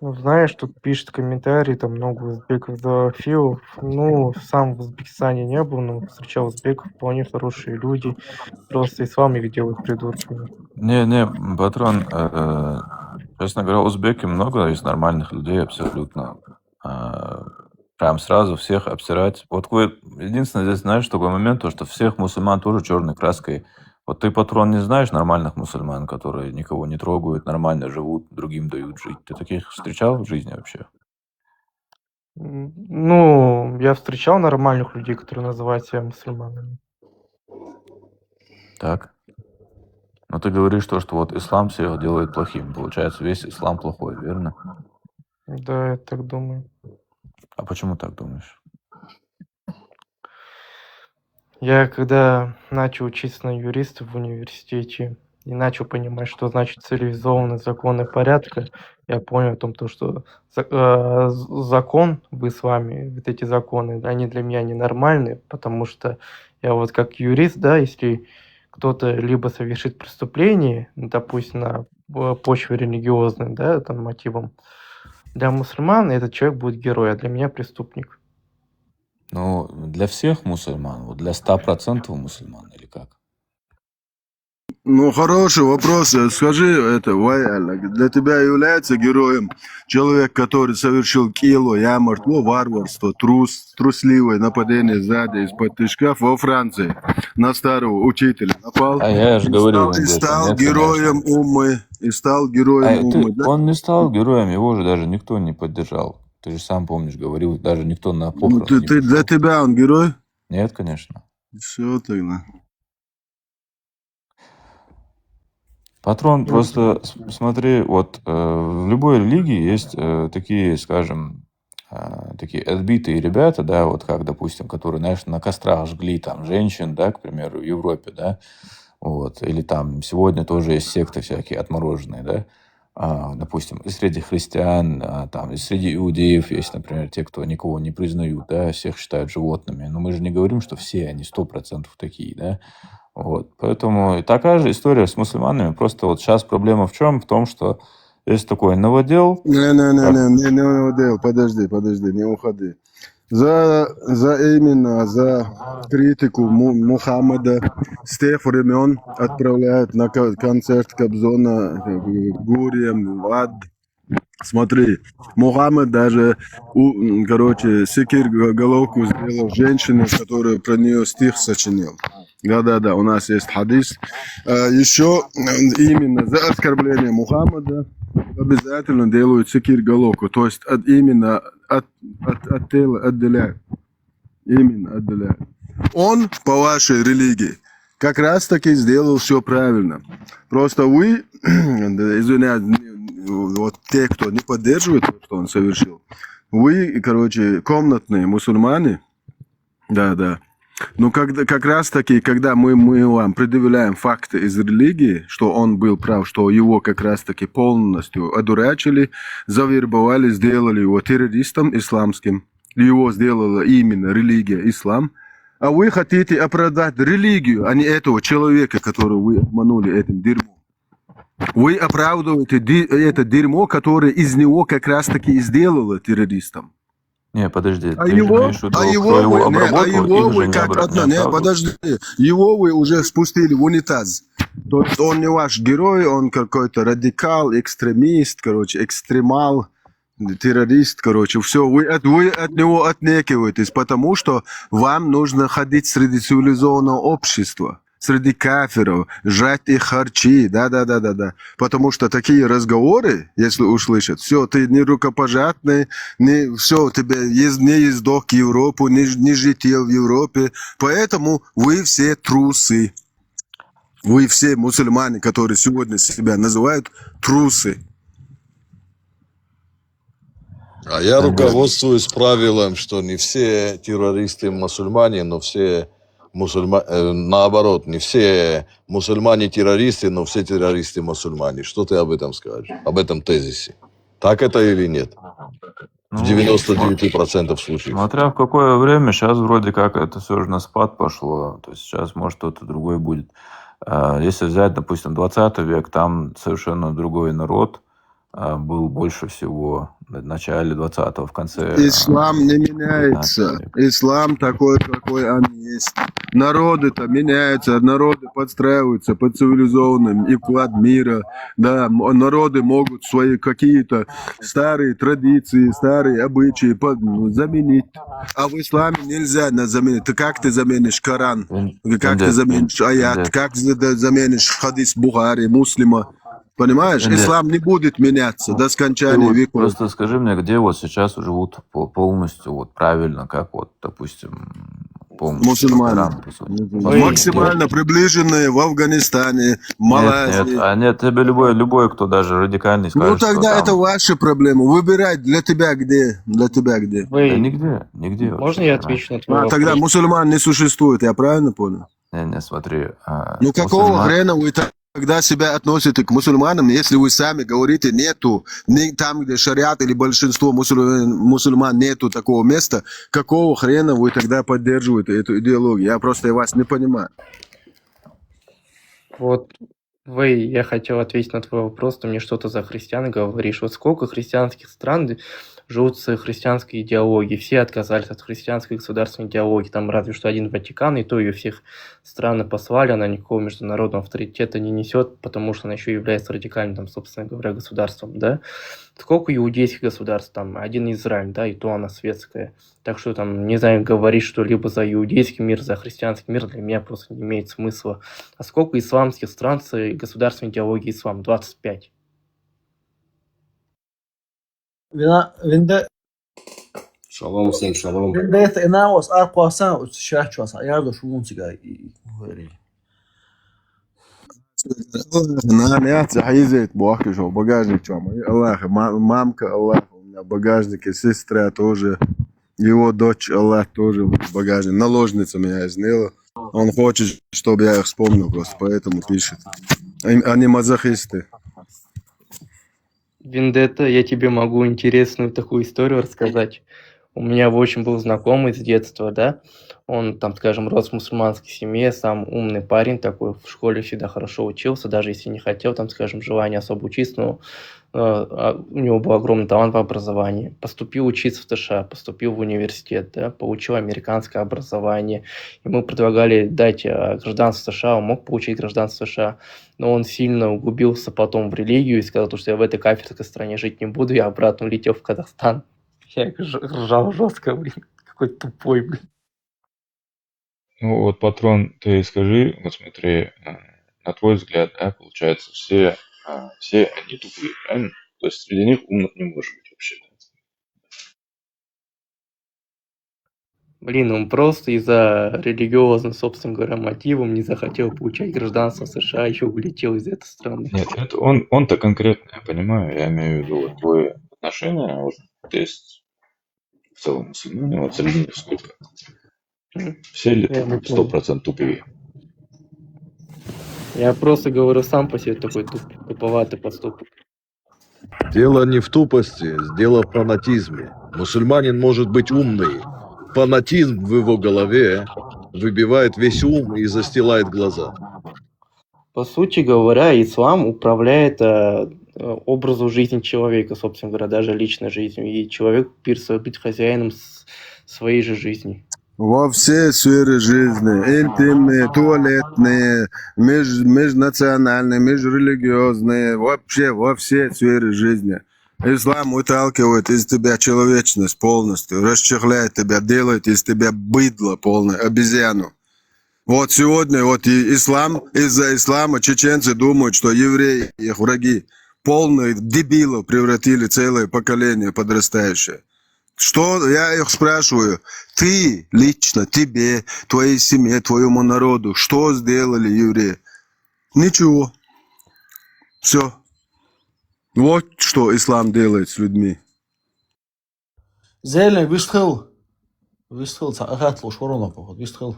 Ну, знаешь, тут пишет комментарии, там много узбеков-зоофилов. Ну, сам в Узбекистане не был, но встречал узбеков, вполне хорошие люди. Просто ислам их делают придурками. Не, патрон, честно говоря, узбеки много из нормальных людей абсолютно. Прям сразу всех обсирать. Вот единственное здесь, знаешь, такой момент, то, что всех мусульман тоже черной краской. Вот ты, патрон, не знаешь нормальных мусульман, которые никого не трогают, нормально живут, другим дают жить. Ты таких встречал в жизни вообще? Ну, я встречал нормальных людей, которые называют себя мусульманами. Так. Но ты говоришь то, что вот ислам всех делает плохим. Получается, весь ислам плохой, верно? Да, я так думаю. А почему так думаешь? Я когда начал учиться на юриста в университете и начал понимать, что значит цивилизованный закон и порядка, я понял о том, что закон в исламе, вот эти законы, они для меня ненормальные, потому что я вот как юрист, да, если кто-то либо совершит преступление, допустим, на почве религиозной, да, там мотивом, для мусульман этот человек будет герой, а для меня преступник. Ну, для всех мусульман, вот для 100% мусульман или как? Ну, хороший вопрос. Скажи, для тебя является героем человек, который совершил кило, ямарство, варварство, трусливое нападение сзади из-под тишка во Франции на старого учителя напал? А я же говорил, И стал нет, героем уммы. И стал героем уммы, да? Он не стал героем, его же даже никто не поддержал. Ты же сам помнишь, говорил, даже никто на похороны не Ты для пришел. тебя он герой? Нет, конечно. Все тогда. Патрон, просто смотри, вот в любой религии есть такие, скажем, такие отбитые ребята, да, вот как, допустим, которые, знаешь, на кострах жгли там женщин, да, к примеру, в Европе, да, вот, или там сегодня тоже есть секты всякие отмороженные, да, допустим, и среди христиан, там, и среди иудеев есть, например, те, кто никого не признают, да, всех считают животными, но мы же не говорим, что все они 100% такие, да, вот, поэтому и такая же история с мусульманами, просто вот сейчас проблема в чем? В том, что есть такой новодел. Не, подожди, не уходи. именно за критику Мухаммада с тех времен отправляют на концерт Кобзона Гурием в ад. Смотри, Мухаммад даже, секир головку сделал женщине, которая про нее стих сочинил. Да, у нас есть хадис. Еще именно за оскорбление Мухаммада обязательно делают секир головку, то есть именно от тела отделяют. Именно отделяют. Он по вашей религии как раз таки сделал все правильно. Просто вы, извиняюсь, вот те, кто не поддерживает то, что он совершил, вы, комнатные мусульмане, да. Но как раз таки, когда мы вам предъявляем факты из религии, что он был прав, что его как раз таки полностью одурачили, завербовали, сделали его террористом исламским, его сделала именно религия ислам, а вы хотите оправдать религию, а не этого человека, которого вы обманули этим дерьмом. Вы оправдываете это дерьмо, которое из него как раз таки и сделало террористом. Не, подожди, его вы уже спустили в унитаз. То есть он не ваш герой, он какой-то радикал, экстремист, экстремал, террорист, все. Вы от него отнекиваетесь, потому что вам нужно ходить среди цивилизованного общества, среди кафиров, жать их харчи, да. Потому что такие разговоры, если услышат, все, ты не рукопожатный, все, тебе не ездок в Европу, не житье в Европе, поэтому вы все трусы. Вы все мусульмане, которые сегодня себя называют трусы. А я руководствуюсь правилом, что не все террористы мусульмане, но все наоборот, не все мусульмане террористы, но все террористы мусульмане. Что ты об этом скажешь? Об этом тезисе? Так это или нет? В 99% случаев. Смотря в какое время, сейчас вроде как это все же на спад пошло. То есть сейчас, может, что-то другое будет. Если взять, допустим, 20 век, там совершенно другой народ был больше всего в начале 20-го, в конце. Ислам не меняется. Ислам такой, какой он есть. Народы-то меняются, народы подстраиваются под цивилизованный уклад мира. Да, народы могут свои какие-то старые традиции, старые обычаи заменить. А в исламе нельзя заменить. Как ты заменишь Коран? Как ты заменишь аят? Как ты заменишь хадис Бухари, Муслима? Понимаешь, ислам не будет меняться до скончания веков. Просто скажи мне, где вот сейчас живут полностью вот правильно, как вот, допустим, мусульмане. Максимально приближенные в Афганистане, Малайзии. Нет, тебе любой, кто даже радикальный скажет. Ну тогда это ваши проблемы. Выбирай, для тебя где? Нигде. Можно я отвечу на твой вопрос? Тогда мусульман не существует, я правильно понял? Не, смотри. Какого хрена вы тогда себя относите к мусульманам, если вы сами говорите, нету, там, где шариат или большинство мусульман нету такого места, какого хрена вы тогда поддерживаете эту идеологию? Я вас не понимаю. Вот, я хотел ответить на твой вопрос, ты мне что-то за христиан говоришь. Вот сколько христианских стран живут с христианской идеологией. Все отказались от христианской государственной идеологии. Там разве что один Ватикан, и то ее всех страны послали. Она никакого международного авторитета не несет, потому что она еще является радикальным, там, собственно говоря, государством. Да? Сколько иудейских государств? Там один Израиль, да, и то она светская. Так что там, не знаю, говорить что-либо за иудейский мир, за христианский мир для меня просто не имеет смысла. А сколько исламских стран с государственной идеологией ислам? 25. Shalom, всем shalom. Багажник, Аллах, мамка, Аллах, у меня багажник, и сестра тоже, его дочь, Аллах, тоже багажник. Наложница меня изняла. Он хочет, чтобы я их вспомнил просто, поэтому пишет. Они мазохисты. Вендетта, я тебе могу интересную такую историю рассказать. У меня, в общем, был знакомый с детства, да, он там, скажем, рос в мусульманской семье, сам умный парень такой, в школе всегда хорошо учился, даже если не хотел, там, скажем, желания особо учиться, но у него был огромный талант в образовании. Поступил учиться в США, поступил в университет, да, получил американское образование. Ему предлагали дать гражданство США, он мог получить гражданство США, но он сильно углубился потом в религию и сказал, что я в этой кафирской стране жить не буду, я обратно улетел в Казахстан. Я ржал жестко, блин, какой тупой, блин. Ну вот, патрон, ты скажи, вот смотри, на твой взгляд, да, получается, все они тупые, правильно? То есть среди них умных не может быть вообще. Блин, он просто из-за религиозных, собственно говоря, мотивов не захотел получать гражданство США, еще улетел из этой страны. Нет, это он-то конкретно, я понимаю, я имею в виду вот твое отношение, вот, то есть в целом мусульмане, вот среди них сколько? Все ли Я не 100% тупые? Я просто говорю сам по себе такой туповатый поступок. Дело не в тупости, дело в фанатизме. Мусульманин может быть умный. Фанатизм в его голове выбивает весь ум и застилает глаза. По сути говоря, ислам управляет образу жизни человека, собственно говоря, даже личной жизнью. И человек перестает быть хозяином своей же жизни. Во все сферы жизни, интимные, туалетные, межнациональные, межрелигиозные, вообще во все сферы жизни. Ислам выталкивает из тебя человечность полностью, расчехляет тебя, делает из тебя быдло полное, обезьяну. Вот сегодня вот и ислам, из-за ислама чеченцы думают, что евреи их враги. Полные дебилов превратили целое поколение подрастающее. Что, я их спрашиваю, ты лично, тебе, твоей семье, твоему народу, что сделали евреи? Ничего. Все. Вот что ислам делает с людьми. Зелень, выстрел. Выстрел, цахатлу, шворона, поход, выстрел.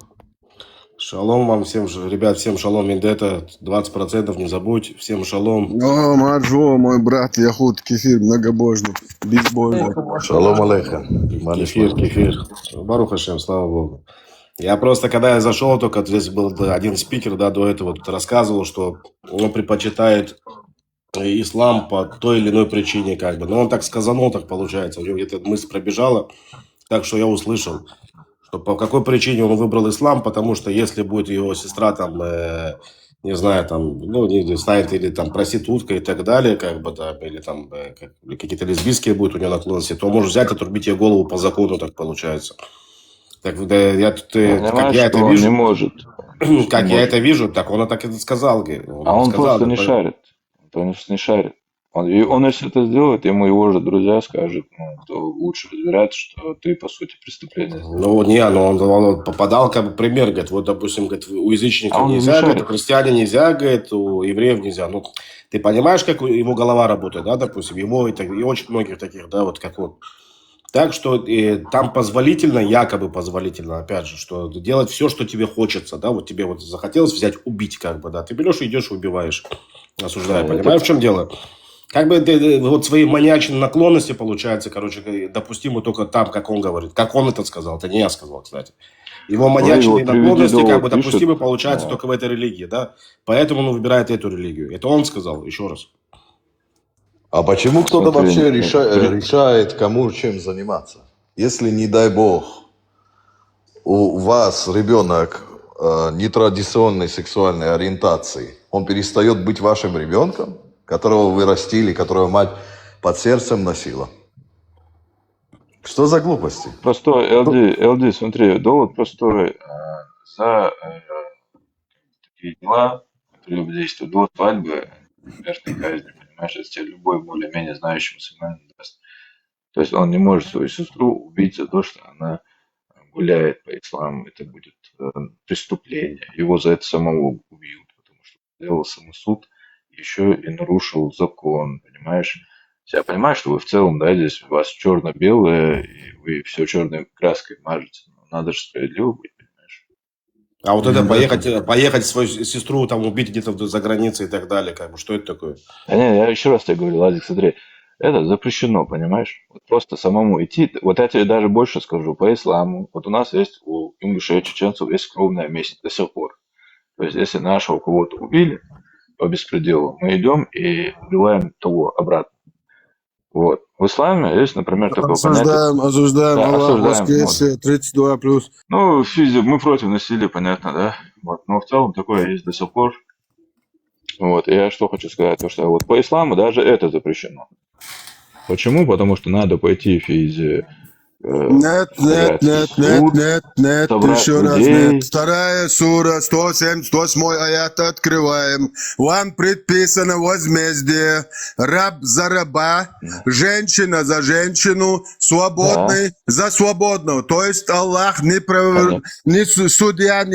Шалом вам всем, ребят, всем шалом, Вендетта, 20% не забудь, всем шалом. О, Маржо, мой брат, Яхуд, кефир, многобожный, безбожный. Шалом алейхам. Кефир. Барух Ашем, слава Богу. Я просто, когда я зашел, только здесь был один спикер, да, до этого рассказывал, что он предпочитает ислам по той или иной причине, как бы. Но он так сказанул, так получается, у него где-то мысль пробежала, так что я услышал, что по какой причине он выбрал ислам, потому что если будет его сестра там, не знаю, там, ну, не станет или там проституткой и так далее, как бы, да, или там какие-то лесбийские будут у нее наклонности, то может взять, отрубить ей голову по закону, так получается. Так, да, я тут, как я это вижу, не может. как я это вижу, так он так и сказал. Он просто не шарит. Он не шарит. Он если это сделает, ему его же друзья скажут, ну, кто лучше разбирается, что ты, по сути, преступление сделал. Ну, не, но он попадал как бы пример, говорит, вот, допустим, говорит, у язычников нельзя, говорит, у христиан нельзя, говорит, у евреев нельзя. Ну, ты понимаешь, как его голова работает, да, допустим, его и очень многих таких, да, вот как вот. Так что там позволительно, якобы позволительно, опять же, что делать все, что тебе хочется, да, вот тебе вот захотелось взять, убить, как бы, да, ты берешь и идешь и убиваешь, осуждая, понимаешь, в чем дело? Как бы вот свои маньячные наклонности, получается, короче, допустимы только там, как он говорит. Как он это сказал, это не я сказал, кстати. Его маньячные наклонности, как бы, допустимы, получается, только в этой религии, да. Поэтому он выбирает эту религию. Это он сказал, еще раз. А почему кто-то вообще решает, кому чем заниматься? Если, не дай бог, у вас ребенок нетрадиционной сексуальной ориентации, он перестает быть вашим ребенком, которого вы растили, которого мать под сердцем носила. Что за глупости? Простой, LD, смотри, довод простой. За такие дела, прелюбодейство до свадьбы, смертной казни, понимаешь, если тебе любой более-менее знающий мусульманин даст. То есть он не может свою сестру убить за то, что она гуляет по исламу. Это будет преступление. Его за это самого убьют, потому что сделал самосуд, еще и нарушил закон, понимаешь? Я понимаю, что вы в целом, да, здесь у вас черно-белое, и вы все черной краской мажете. Но надо же справедливо быть, понимаешь? А вот это поехать свою сестру там убить где-то за границей и так далее, как бы, что это такое? Не, я еще раз тебе говорю, Ладик, смотри, Это запрещено, понимаешь? Вот просто самому идти. Вот я тебе даже больше скажу, по исламу. Вот у нас есть, у ингушей, чеченцев есть кровная месть до сих пор. То есть, если нашего кого-то убили по беспределу, мы идем и убиваем того обратно. Вот. В исламе есть, например, такое понятие... Осуждаем, Да, Аллах, осуждаем. воскресе, 32+. Ну, мы против насилия, понятно, да? Вот. Но в целом такое есть до сих пор. Вот. И я что хочу сказать, то что вот по исламу даже это запрещено. Почему? Потому что надо пойти в Нет, суд, еще раз людей. нет. Вторая сура, 178 аят открываем. Вам предписано возмездие, раб за раба, женщина за женщину, свободный за свободного. То есть Аллах не судья,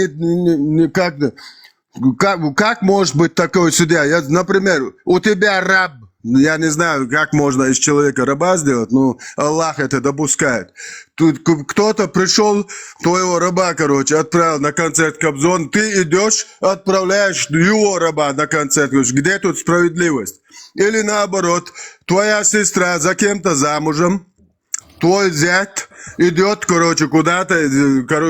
как может быть такой судья? Например, у тебя раб. Я не знаю, как можно из человека раба сделать, но Аллах это допускает. Тут кто-то пришел, твоего раба, отправил на концерт Кобзон, ты идешь, отправляешь его раба на концерт. Где тут справедливость? Или наоборот, твоя сестра за кем-то замужем, твой зять идет, куда-то,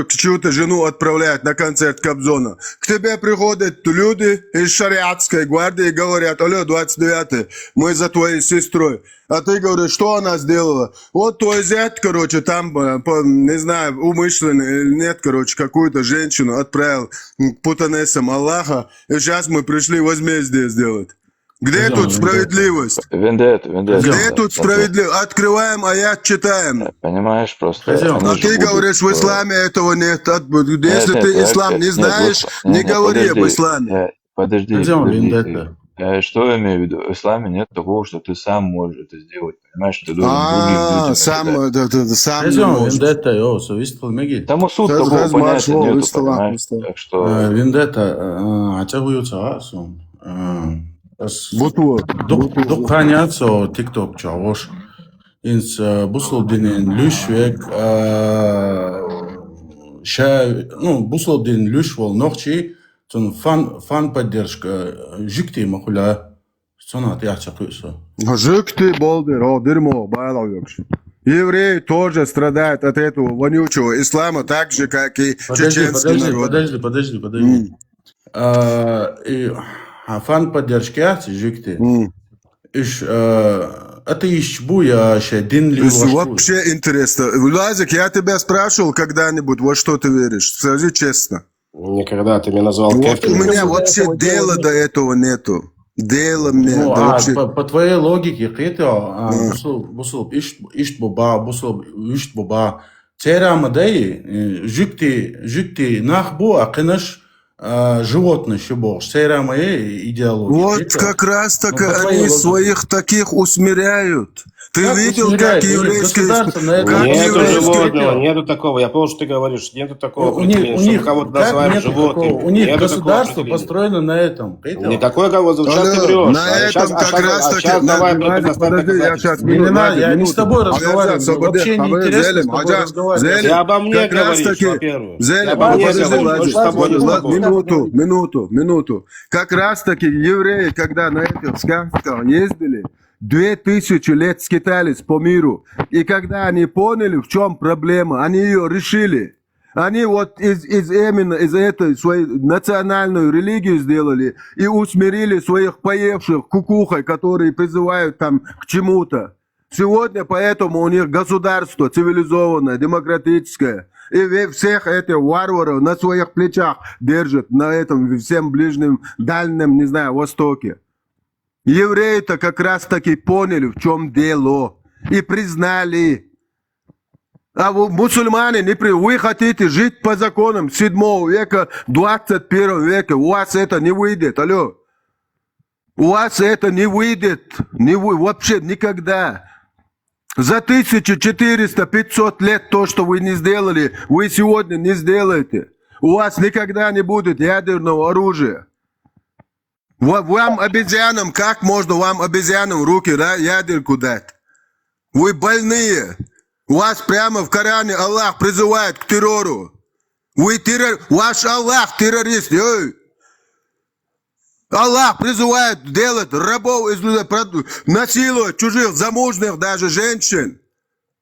чью-то жену отправляет на концерт Кобзона. К тебе приходят люди из шариатской гвардии и говорят: алло, 29-й, мы за твоей сестрой. А ты говоришь, что она сделала? Вот твой зять, там, не знаю, умышленно или нет, какую-то женщину отправил к путанесам Аллаха, и сейчас мы пришли возмездие сделать. Где тут справедливость? Вендетта. Где тут справедливость? Открываем аят, читаем. Понимаешь, просто... А ты говоришь, в исламе этого нет. Если ты ислам не знаешь, не говори об исламе. Подожди. Что я имею в виду? В исламе нет такого, что ты сам можешь это сделать. Понимаешь, ты должен сам не можешь. Там суд такого понятия нету, понимаешь? Так что... Вендетта, Дук паняцо TikTok чавош. Инс бусловдинен люшвек бусловдин люшвол нохчи тон фан поддержка жикти махуля сонат яхчакуйсо. Жикти болдер, дерьмо, байловёкш. Евреи тоже страдают от этого вонючего ислама, так же, как и чеченский народ. Подожди. Фан поддержки жикти. Это буя дин ли вообще интересно. Лазик, я тебя спрашивал когда-нибудь, во что ты веришь? Скажи честно. Никогда ты меня назвал кефтем. У меня вообще дела до этого нету. Дела мне. По твоей логике, это бусул ишт боба. Цера мадей жикти нахбу акинаш животное еще сейра моей идеологии. Вот как раз так они своих таких усмиряют. Ты видел, как еврейское... Нету животного, нету такого. Я помню, что ты говоришь, нету такого. У них кого-то назвали животным. У них государство построено на этом. Не такое кого-то. Сейчас ты врешь. На этом как раз таки... Подожди, я сейчас... Я не с тобой разговариваю. Вообще не интересно с тобой разговаривать. Ты обо мне говоришь, во-первых. Минуту. Как раз таки евреи, когда на этих сказках ездили, 2000 лет скитались по миру. И когда они поняли, в чем проблема, они ее решили. Они вот именно из этой своей национальную религию сделали и усмирили своих поевших кукухой, которые призывают там к чему-то. Сегодня поэтому у них государство цивилизованное, демократическое. И всех этих варваров на своих плечах держат на этом всем ближнем, дальнем, не знаю, востоке. Евреи-то как раз таки поняли, в чем дело, и признали. А мусульмане, вы хотите жить по законам 7 века, 21 века, у вас это не выйдет, алло. У вас это не выйдет, вообще никогда. За 1400-500 лет то, что вы не сделали, вы сегодня не сделаете. У вас никогда не будет ядерного оружия. Вам, обезьянам, как можно вам, обезьянам, руки ядерку дать? Вы больные. Вас прямо в Коране Аллах призывает к террору. Ваш Аллах террорист. Аллах призывает делать рабов из людей, насиловать чужих замужних даже женщин.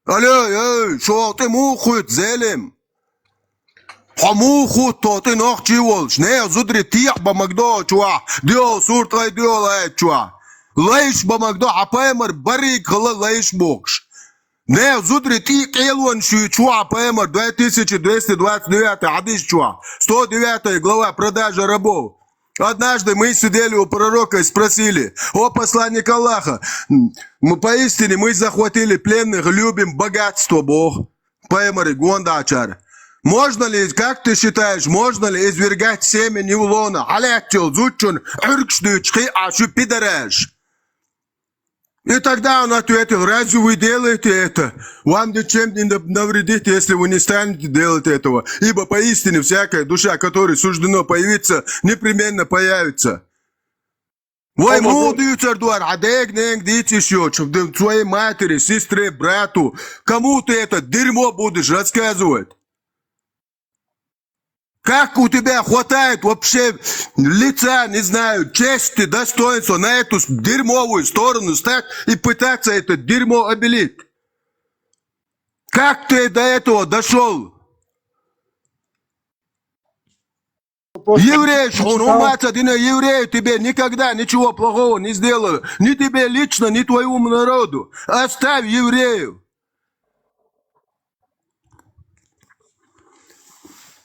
Алло, что ты мухут зелем? Хамухут то ты нохчи волш. Не, зудри тих бамагдо чуа. Диол суртай диол чуа. Лайш бамагдо апаймар барик хала лайш бокш. Не, зудри тих элван чуа апаймар 2229 адиш чуа. 109 глава продажа рабов. Однажды мы сидели у пророка и спросили: о посланник Аллаха, поистине мы захватили пленных, любим богатство, Бог. Паймари Гондачар. Можно ли, как ты считаешь, можно ли извергать семя невлона? Алятил, зучун, уркшдучхи, ашу пидораш. И тогда он ответил: разве вы делаете это? Вам ничем не навредит, если вы не станете делать этого. Ибо поистине всякая душа, которой суждено появиться, непременно появится. Вы мудите, Ардуар, адегненг дите еще, своей матери, сестре, брату. Кому ты это дерьмо будешь рассказывать? Как у тебя хватает вообще лица, не знаю, чести, достоинства на эту дерьмовую сторону стать и пытаться это дерьмо обелить? Как ты до этого дошел? Еврей, еврею тебе никогда ничего плохого не сделал. Ни тебе лично, ни твоему народу. Оставь евреев.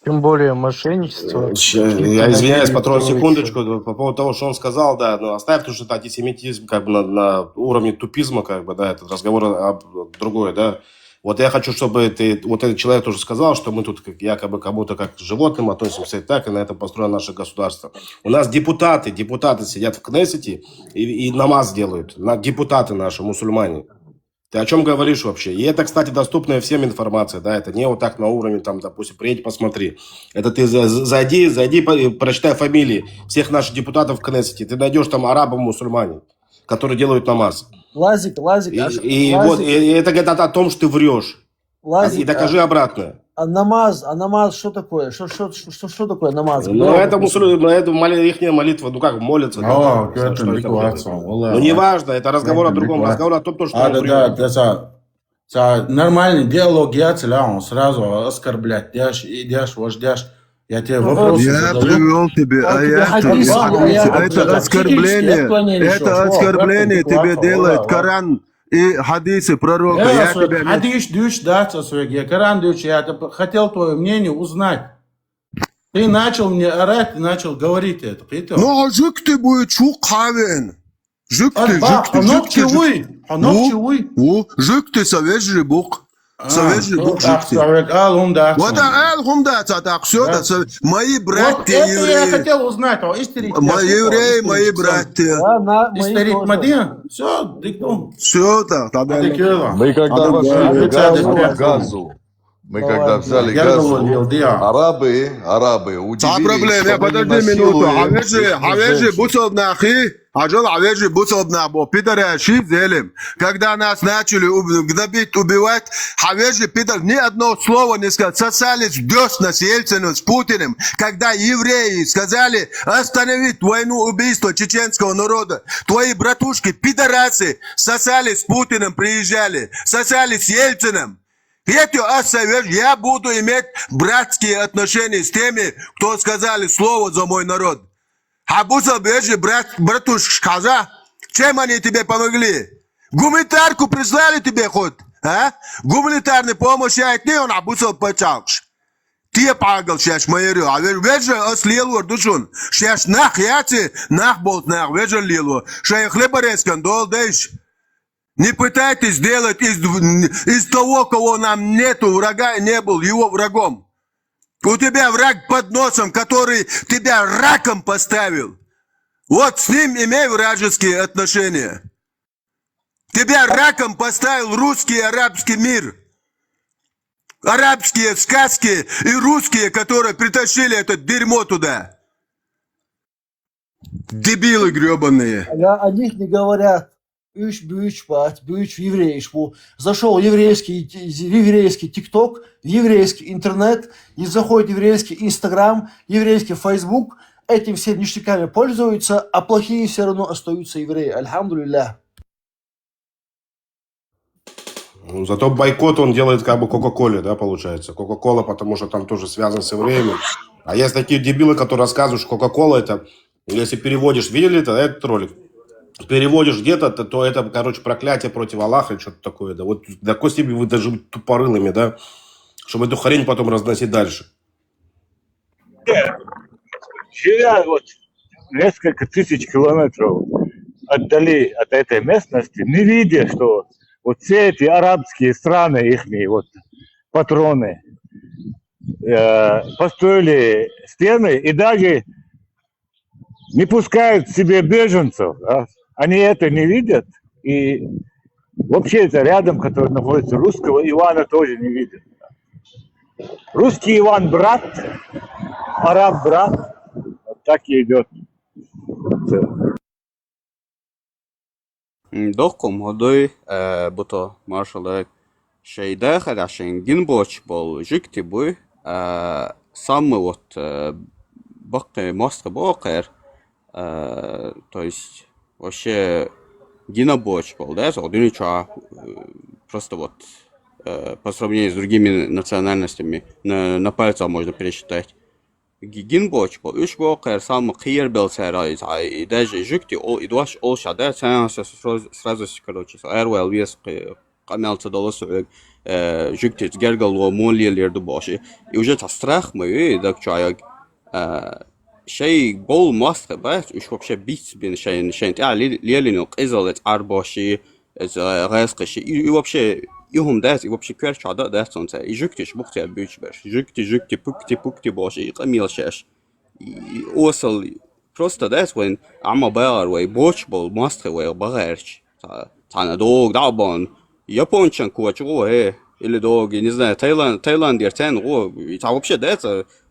Тем более мошенничество. Я извиняюсь, патрон, секундочку, по поводу того, что он сказал, да, но оставь, потому что это антисемитизм как бы на уровне тупизма, как бы, да, этот разговор другой, да. Вот я хочу, чтобы ты, вот этот человек тоже сказал, что мы тут якобы кому-то как к животным относимся и так, и на этом построено наше государство. У нас депутаты сидят в Кнессете и намаз делают, депутаты наши, мусульмане. Ты о чем говоришь вообще? И это, кстати, доступная всем информация, да, это не вот так на уровне, там, допустим, приедь, посмотри. Это ты зайди, прочитай фамилии всех наших депутатов в Кнессете, ты найдешь там арабы-мусульмане, которые делают намаз. Лазик. И это говорит о том, что ты врешь. Лазик, и докажи обратное. А намаз что такое? Что такое намаз? Ну, это их молитва, ну как, молятся. Ну, неважно, это разговор о другом, разговор о том, что он врет. Нормальный диалог, он сразу оскорблять, идешь, вождешь. Я тебе вопрос задаю. Привел тебе это оскорбление тебе делает Коран и хадисы пророка. Хадис даться свой, Коран я хотел твое мнение узнать. Ты начал мне орать, ты начал говорить это. Ну, а жик ты будет чукавен. Жик ты. Жик ты совежи Бог. Совежи Бог жик ты. Вот алхумда, так все, мои братья евреи. Я хотел узнать, евреи, мои братья. Историк Мадин, все, диктум. Все так. Мы когда взяли газу, арабы удивились. Проблема, подожди минуту. Хавежи буцобна ахи, ажал хавежи буцобна або. Пидораши зелем. Когда нас начали гнобить, убивать, хавежи пидор ни одно слово не сказал. Сосались в десна с Ельциным, с Путиным. Когда евреи сказали остановить войну, убийство чеченского народа, твои братушки, пидорасы, сосались с Путиным, приезжали, сосались с Ельциным. Я буду иметь братские отношения с теми, кто сказали слово за мой народ. Братушка, чем они тебе помогли? Гуманитарку прислали тебе хоть? А? Гуманитарной помощи от них он абусал почалш. Ты пагал сейчас майорю, а ведь ослил душун. Сейчас нах яти, нах болт нах, ведь лилу. Шай хлеборезкан дол дэш. Не пытайтесь сделать из того, кого нам нету, врага не был, его врагом. У тебя враг под носом, который тебя раком поставил. Вот с ним имей вражеские отношения. Тебя раком поставил русский и арабский мир. Арабские сказки и русские, которые притащили это дерьмо туда. Дебилы гребаные. О них не говорят. Евреиш. Зашел еврейский ТикТок, еврейский интернет, и заходит еврейский Инстаграм, еврейский Фейсбук, этим все ништяками пользуются, а плохие все равно остаются евреи. Альхамдулиллах. Ну, зато бойкот он делает как бы Кока-Коле, да, получается. Кока-Кола, потому что там тоже связан с евреями. А есть такие дебилы, которые рассказывают, что Кока-Кола это, если переводишь, видели это, этот ролик? Переводишь где-то, то это, короче, проклятие против Аллаха или что-то такое. Да. Вот до какой степени вы даже тупорылыми, да, чтобы эту хрень потом разносить дальше. Живя вот несколько тысяч километров отдали от этой местности, не видя, что вот все эти арабские страны, их вот патроны, построили стены и даже не пускают к себе беженцев. Да? Они это не видят. И вообще это рядом, который находится, русского Ивана тоже не видят. Русский Иван брат, араб брат. Вот так и идет. Доққым одой бұто маршалай шейда харашин гинбоч бол жикти бу самый вот бақы мастер бақыр, то есть вообще гинобоч был, да, просто вот по сравнению с другими национальностями на пальцах можно пересчитать. Гинбоч был, уж бақыр самый қиер был сарайз, и даже жикти и дуаш ол шада, сразу короче, аэруэл вес камелца долосу жикти сгергал моллиелерду баши, и уже страх мой, так чаяк شيء بول مصر بس وش вообще бить بين شيء تعال ليلينو قزلت أربعة غاسق شيء и вообще يهم داس и вообще كل شيء داس он سا يجكتش بقتي بيش باش جكتي بوكتي باش يقميل شاش وصل просто داس وين عم بار وي بوش بول مصر وي بغيرش تانا دوغ دعبان يابونشان كوچو هي или دوغ не знаю Таиланд يرتين غو تا вообще داس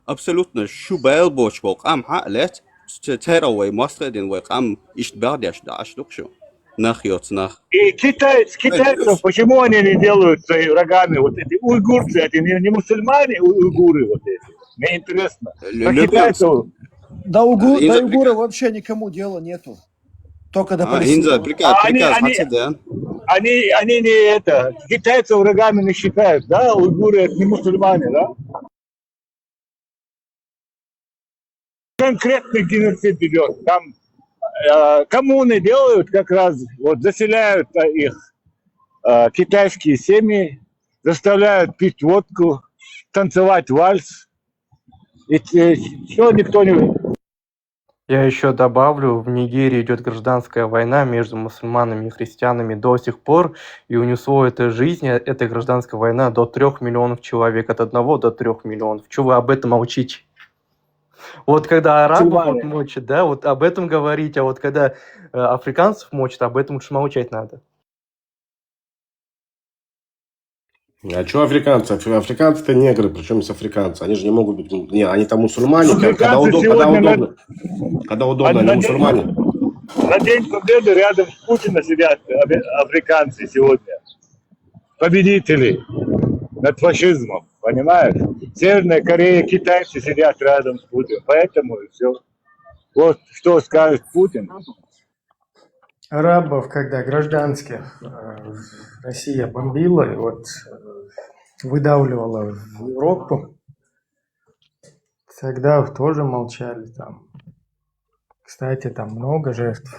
абсолютно шубел боч бол ам халет теровой масредин век ам ишт бардяш да аштукшу нахьёц нах. И китайцев, почему они не делают своими врагами вот эти уйгурцы, это не мусульмане, уйгуры вот эти. Мне интересно. Про китайцев. Да уйгуров вообще никому дела нету. Только до Палестины. Они не это, китайцев врагами не считают, да? Уйгуры это не мусульмане, да? Конкретный геноцид идет. Там коммуны делают как раз, вот заселяют их китайские семьи, заставляют пить водку, танцевать вальс. И все никто не... Я еще добавлю, в Нигерии идет гражданская война между мусульманами и христианами до сих пор, и унесло этой жизни, эта гражданская война, до 3 миллионов человек, от 1 до 3 миллионов. Чего вы об этом молчите? Вот когда арабов вот мочат, да, вот об этом говорить, а вот когда африканцев мочат, об этом лучше молчать надо. А что африканцы? Африканцы-то негры, причем с африканцы. Они же не могут быть... Не, они там мусульмане, когда удобно. Когда удобно, они мусульмане. На День Победы рядом с Путиным сидят африканцы сегодня. Победители над фашизмом. Понимаешь? Северная Корея, китайцы сидят рядом с Путиным. Поэтому и все. Вот что скажет Путин. Арабов, когда гражданских Россия бомбила и вот выдавливала в Европу, тогда тоже молчали там. Кстати, там много жертв.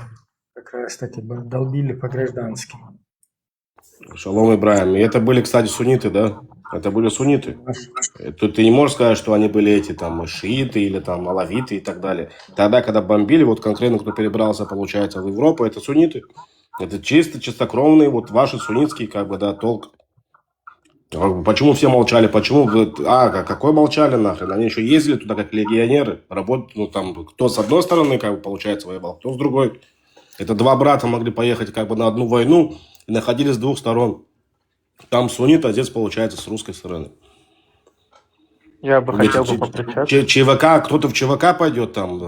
Как раз таки долбили по гражданским. Шалом, Ибраим. И это были, кстати, сунниты, да? Это были сунниты. Тут ты не можешь сказать, что они были эти там шииты или там алавиты и так далее. Тогда, когда бомбили, вот конкретно кто перебрался, получается, в Европу, это сунниты. Это чистокровные, вот ваши суннитские, как бы, да, толк. Почему все молчали? Почему? Какой молчали нахрен? Они еще ездили туда как легионеры, работали, ну там, кто с одной стороны, как бы, получается, воевал, кто с другой. Это два брата могли поехать как бы на одну войну и находились с двух сторон. Там сунниты, а здесь, получается, с русской стороны. Я бы хотел бы попричаться. ЧВК, кто-то в ЧВК пойдет, там,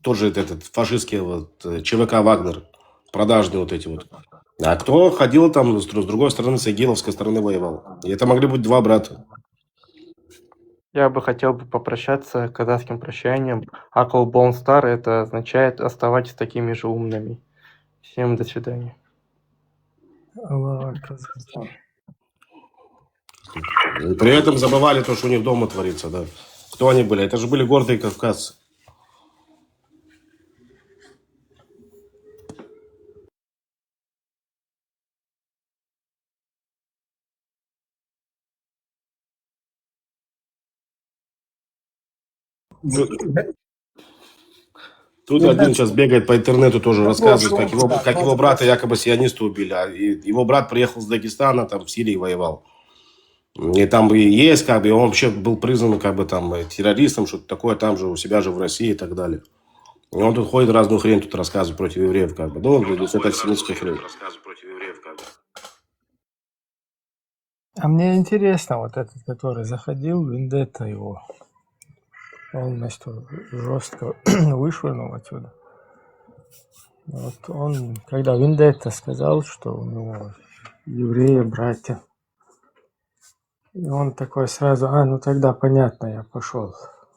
тоже этот фашистский вот, ЧВК Вагнер, продажные вот эти вот. А кто ходил там с другой стороны, с игиловской стороны воевал. И это могли быть два брата. Я бы хотел попрощаться казахским прощанием. Акл Бон Стар — это означает оставайтесь такими же умными. Всем до свидания. И при этом забывали то, что у них дома творится, да. Кто они были? Это же были гордые кавказцы. Тут один сейчас бегает по интернету, тоже рассказывает, как его брата якобы сионисты убили. А его брат приехал с Дагестана, там в Сирии воевал. И там и есть, как бы, он вообще был признан, как бы, там, террористом, что-то такое, там же, у себя же в России и так далее. И он тут ходит, разную хрень тут рассказывает против евреев, как бы. Ну, это семитская хрень. А мне интересно, вот этот, который заходил, Вендетта его полностью жестко вышвырнул отсюда. Вот он, когда Вендетта сказал, что у него евреи, братья, и он такой сразу, ну тогда понятно, я пошел.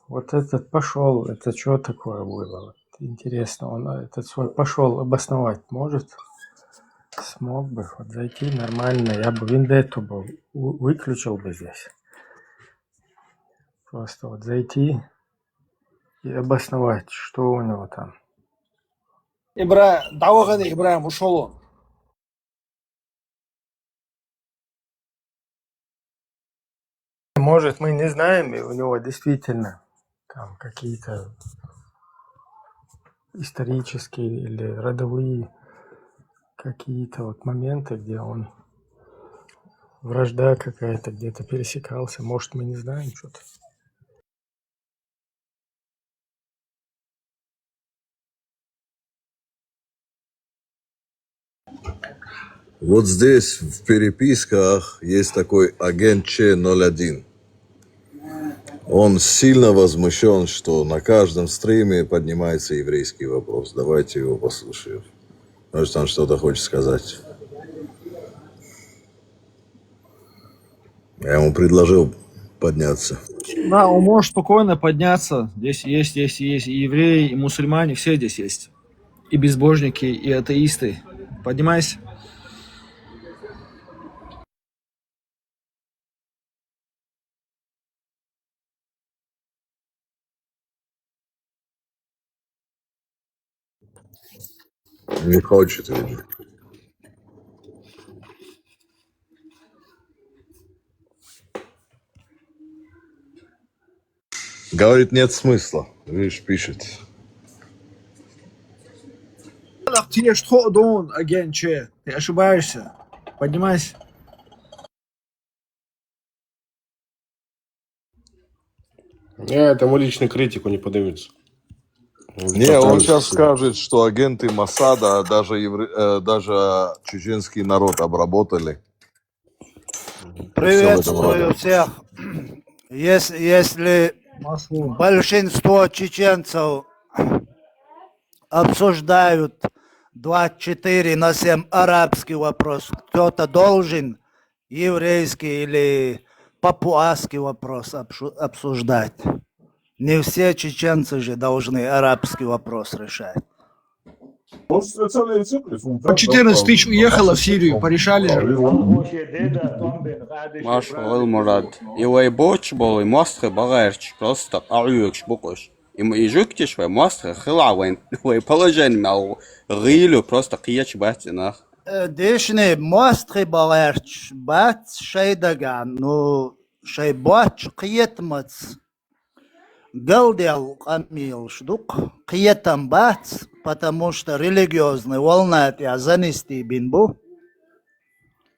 Вот этот пошел, это что такое было? Вот интересно, он этот свой пошел обосновать может? Смог бы вот зайти нормально, я бы Вендетту бы выключил бы здесь. Просто вот зайти и обосновать, что у него там. Ибраим, ушел он. Может, мы не знаем, и у него действительно там какие-то исторические или родовые какие-то вот моменты, где он вражда какая-то где-то пересекался. Может, мы не знаем что-то. Вот здесь в переписках есть такой агент Ч-01. Он сильно возмущен, что на каждом стриме поднимается еврейский вопрос. Давайте его послушаем. Может, он что-то хочет сказать. Я ему предложил подняться. Да, он может спокойно подняться. Здесь есть и евреи, и мусульмане, все здесь есть. И безбожники, и атеисты. Поднимайся. Не хочет, видно. Говорит, нет смысла. Видишь, пишет. Тебе что, Дон, агент Че? Ты ошибаешься. Поднимайся. Этому личный критику не поднимется. Не, он сейчас скажет, что агенты Моссада даже чеченский народ обработали. Приветствую всех. Если большинство чеченцев обсуждают 24/7 арабский вопрос, кто-то должен еврейский или папуасский вопрос обсуждать. Не все чеченцы же должны арабский вопрос решать. По 14 тысяч уехало в Сирию, порешали же. Маршал Мурад. И вайбоч был, и мастер багарч, просто аюкш букуш. И жуктиш, вай мастер хилавайн, вай положен мау, гилю просто кияч батинах. Дешне мастер багарч, бат шейдаган, ну шейбач киетмац. Галдел Камил Шдук, Киетам Бац, потому что религиозный волна я занести бинбу.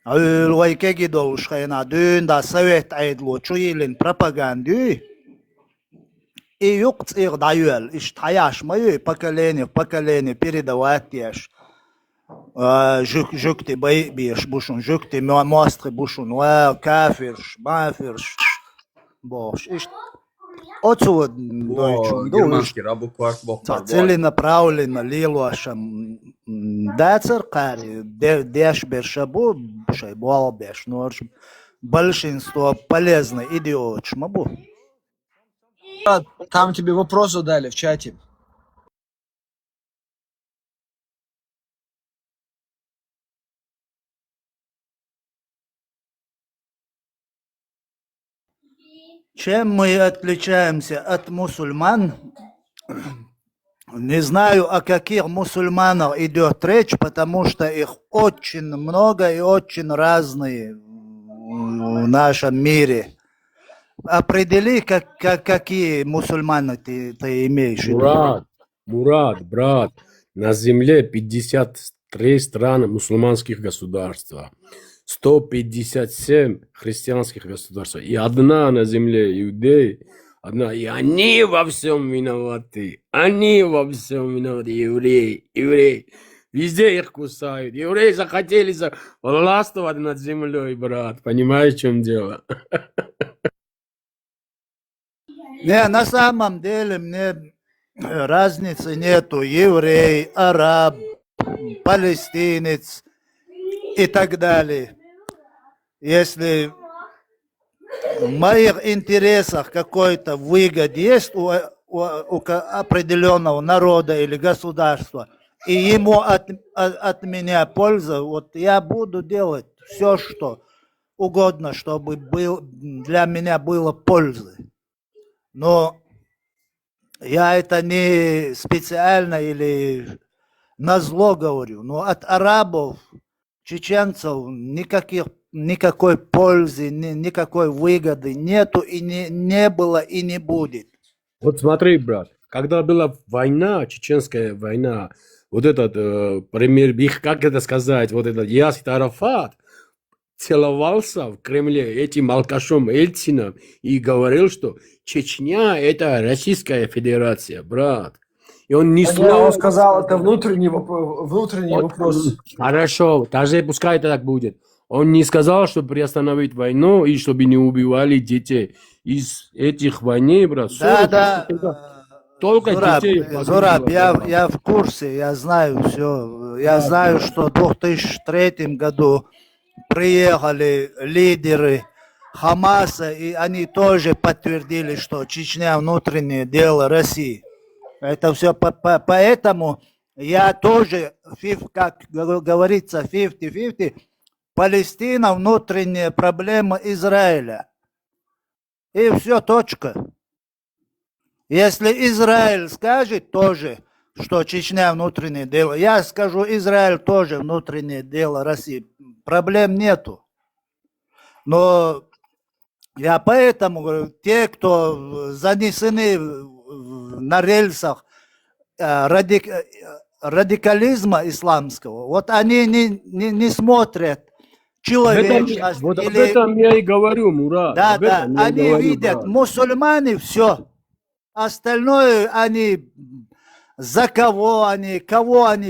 Вайкеги долшайна дюн да совет айдло чуилин пропаганду. И юкт их даюэл, иштаяш мою поколение передавать еш. Жукти байбиш бушун, жукти мастри бушун, кафирш, мафирш, бош. Отсюда германский рабу кварт бог. Целенаправленно лилуашам дацер кари деш бершабу шайбуал беш норш большинство полезно идиот шмабу. Там тебе вопрос задали в чате. Чем мы отличаемся от мусульман? Не знаю, о каких мусульманах идет речь, потому что их очень много и очень разные в нашем мире. Определи, какие мусульмане ты имеешь в виду. Мурат, брат, на земле 53 страны мусульманских государств, 157 христианских государств, и одна на земле иудеи, одна, и они во всем виноваты, евреи, везде их кусают, евреи захотели властвовать над землей, брат, понимаешь, в чем дело? Не, на самом деле мне разницы нету, еврей, араб, палестинец и так далее. Если в моих интересах какой-то выгод есть у определенного народа или государства, и ему от меня польза, вот я буду делать все, что угодно, чтобы для меня было пользы. Но я это не специально или назло говорю, но от арабов, чеченцев никакой пользы, никакой выгоды нету и не было и не будет. Вот смотри, брат, когда была война, чеченская война, вот этот пример, как это сказать, вот этот Ясир Арафат целовался в Кремле этим алкашом Ельцином и говорил, что Чечня это Российская Федерация, брат. И он ни слова... Он сказал, это внутренний вопрос. Хорошо, даже пускай это так будет. Он не сказал, чтобы приостановить войну и чтобы не убивали детей. Из этих войн, брат, Да. только Зураб, детей. Зураб, я в курсе, я знаю все. Я знаю, что в 2003 году приехали лидеры Хамаса, и они тоже подтвердили, что Чечня внутреннее дело России. Это все поэтому я тоже, как говорится, 50-50, Палестина внутренняя проблема Израиля. И все, точка. Если Израиль скажет тоже, что Чечня внутреннее дело, я скажу, Израиль тоже внутреннее дело России. Проблем нету. Но я поэтому говорю, те, кто занесены на рельсах радикализма исламского, вот они не смотрят человечность. Вот об этом я и говорю, Мурат. Да, они видят, брат. Мусульмане, все. Остальное они за кого они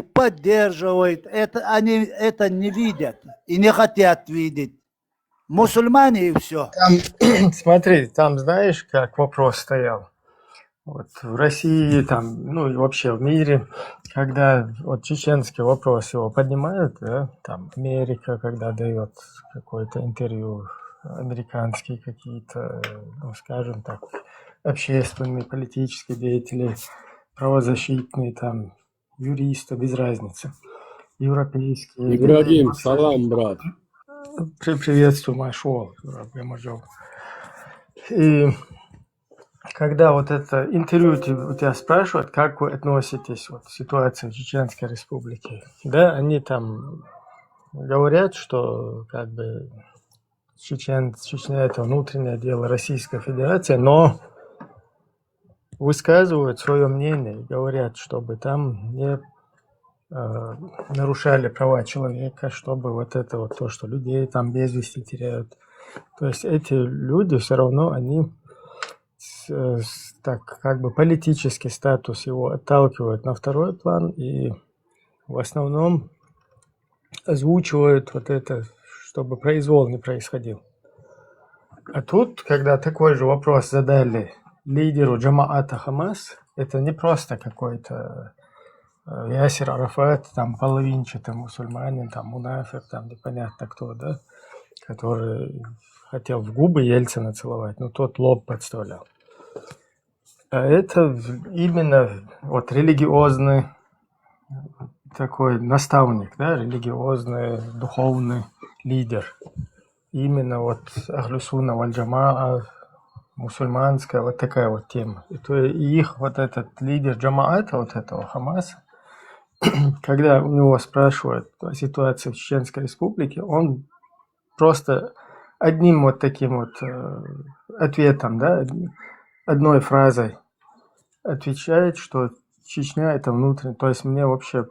поддерживают, они это не видят и не хотят видеть. Мусульмане и все. Смотри, там знаешь, как вопрос стоял? Вот в России, там, ну и вообще в мире, когда вот чеченский вопрос его поднимают, да, там Америка, когда дает какое-то интервью, американские какие-то, ну, скажем так, общественные, политические деятели, правозащитные, там, юристы, без разницы, европейские. Ибрагим, салам, брат. Приветствую, Машол. И когда вот это интервью у тебя спрашивают, как вы относитесь вот, к ситуации в Чеченской Республике, да, они там говорят, что как бы Чечня это внутреннее дело Российской Федерации, но высказывают свое мнение и говорят, чтобы там не нарушали права человека, чтобы вот это вот то, что людей там без вести теряют. То есть эти люди все равно, они так как бы политический статус его отталкивают на второй план и в основном озвучивают вот это, чтобы произвол не происходил. А тут, когда такой же вопрос задали лидеру Джамаата Хамас, это не просто какой-то Ясир Арафат, там половинчатый мусульманин, там мунафик, там непонятно кто, да, который хотел в губы Ельцина целовать, но тот лоб подставлял. Это именно вот религиозный такой наставник, да, религиозный, духовный лидер. Именно вот Ахлю-Сунна валь-Джамаа, мусульманская, вот такая вот тема. И то их вот этот лидер Джамаата, вот этого Хамаса, когда у него спрашивают о ситуации в Чеченской Республике, он просто одним вот таким вот ответом, да, одной фразой отвечает, что Чечня это внутренне, то есть мне вообще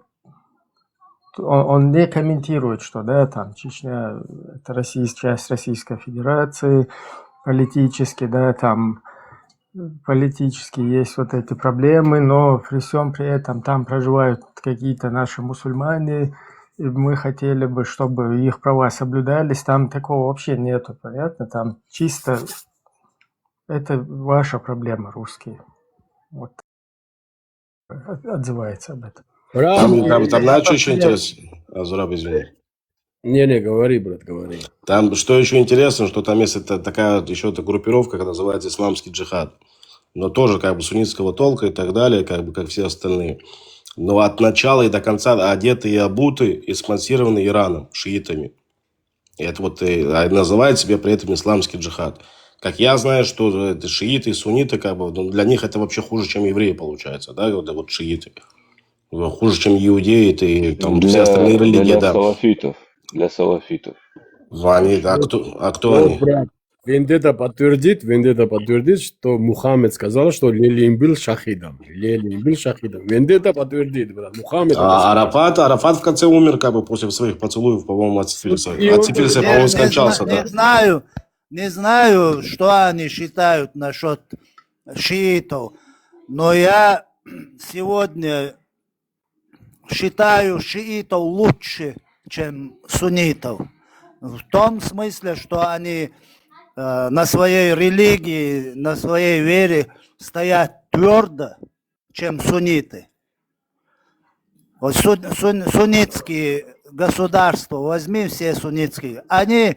он не комментирует, что да, там Чечня это часть Российской Федерации, политически, да, там политически есть вот эти проблемы, но при всем при этом там проживают какие-то наши мусульмане, и мы хотели бы, чтобы их права соблюдались, там такого вообще нету, понятно, там чисто это ваша проблема, русские, вот отзывается об этом. Там знаешь, еще интересно. Зураб, извини. Не, говори, брат, говори. Там, что еще интересно, что там есть такая еще группировка, которая называется исламский джихад. Но тоже как бы суннитского толка и так далее, как бы как все остальные. Но от начала и до конца одеты и обуты и спонсированы Ираном, шиитами. И это вот и называют себя при этом исламский джихад. Как я знаю, что это шииты и сунниты, как бы, для них это вообще хуже, чем евреи, получается, да, вот шииты. Хуже, чем иудеи и там все остальные религии, да. Для салафитов. Они, кто они? Брат, Вендетта подтвердит, что Мухаммед сказал, что Ленин был шахидом. Вендетта подтвердит, брат. Мухаммед. Арафат в конце умер, как бы, после своих поцелуев, по-моему, от сифилиса. По-моему, скончался, да. Не знаю, что они считают насчет шиитов, но я сегодня считаю шиитов лучше, чем суннитов. В том смысле, что они на своей религии, на своей вере стоят твердо, чем сунниты. Вот суннитские государства, возьми все суннитские, они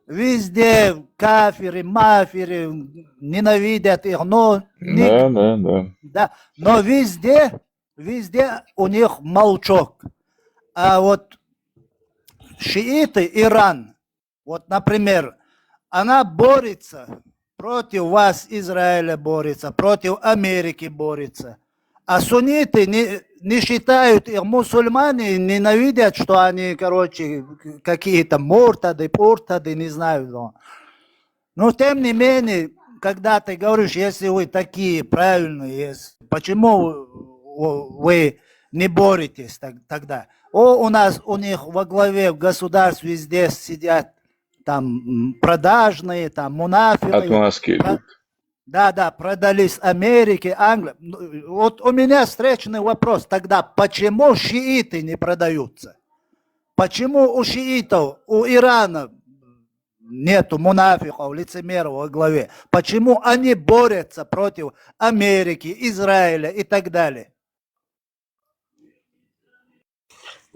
везде кафиры, мафиры, ненавидят их, но... Да, но везде у них молчок. А вот шииты, Иран, вот, например, она борется против вас, Израиля борется, против Америки борется. А сунниты не считают, их мусульмане ненавидят, что они, короче, какие-то муртады, не знаю. Но тем не менее, когда ты говоришь, если вы такие правильные, почему вы не боретесь тогда? У них во главе в государстве везде сидят там продажные, там мунафики. Отмазки идут. Да, продались Америке, Англии. Вот у меня встречный вопрос тогда, почему шииты не продаются? Почему у шиитов, у Ирана нету мунафиков, лицемеров во главе? Почему они борются против Америки, Израиля и так далее?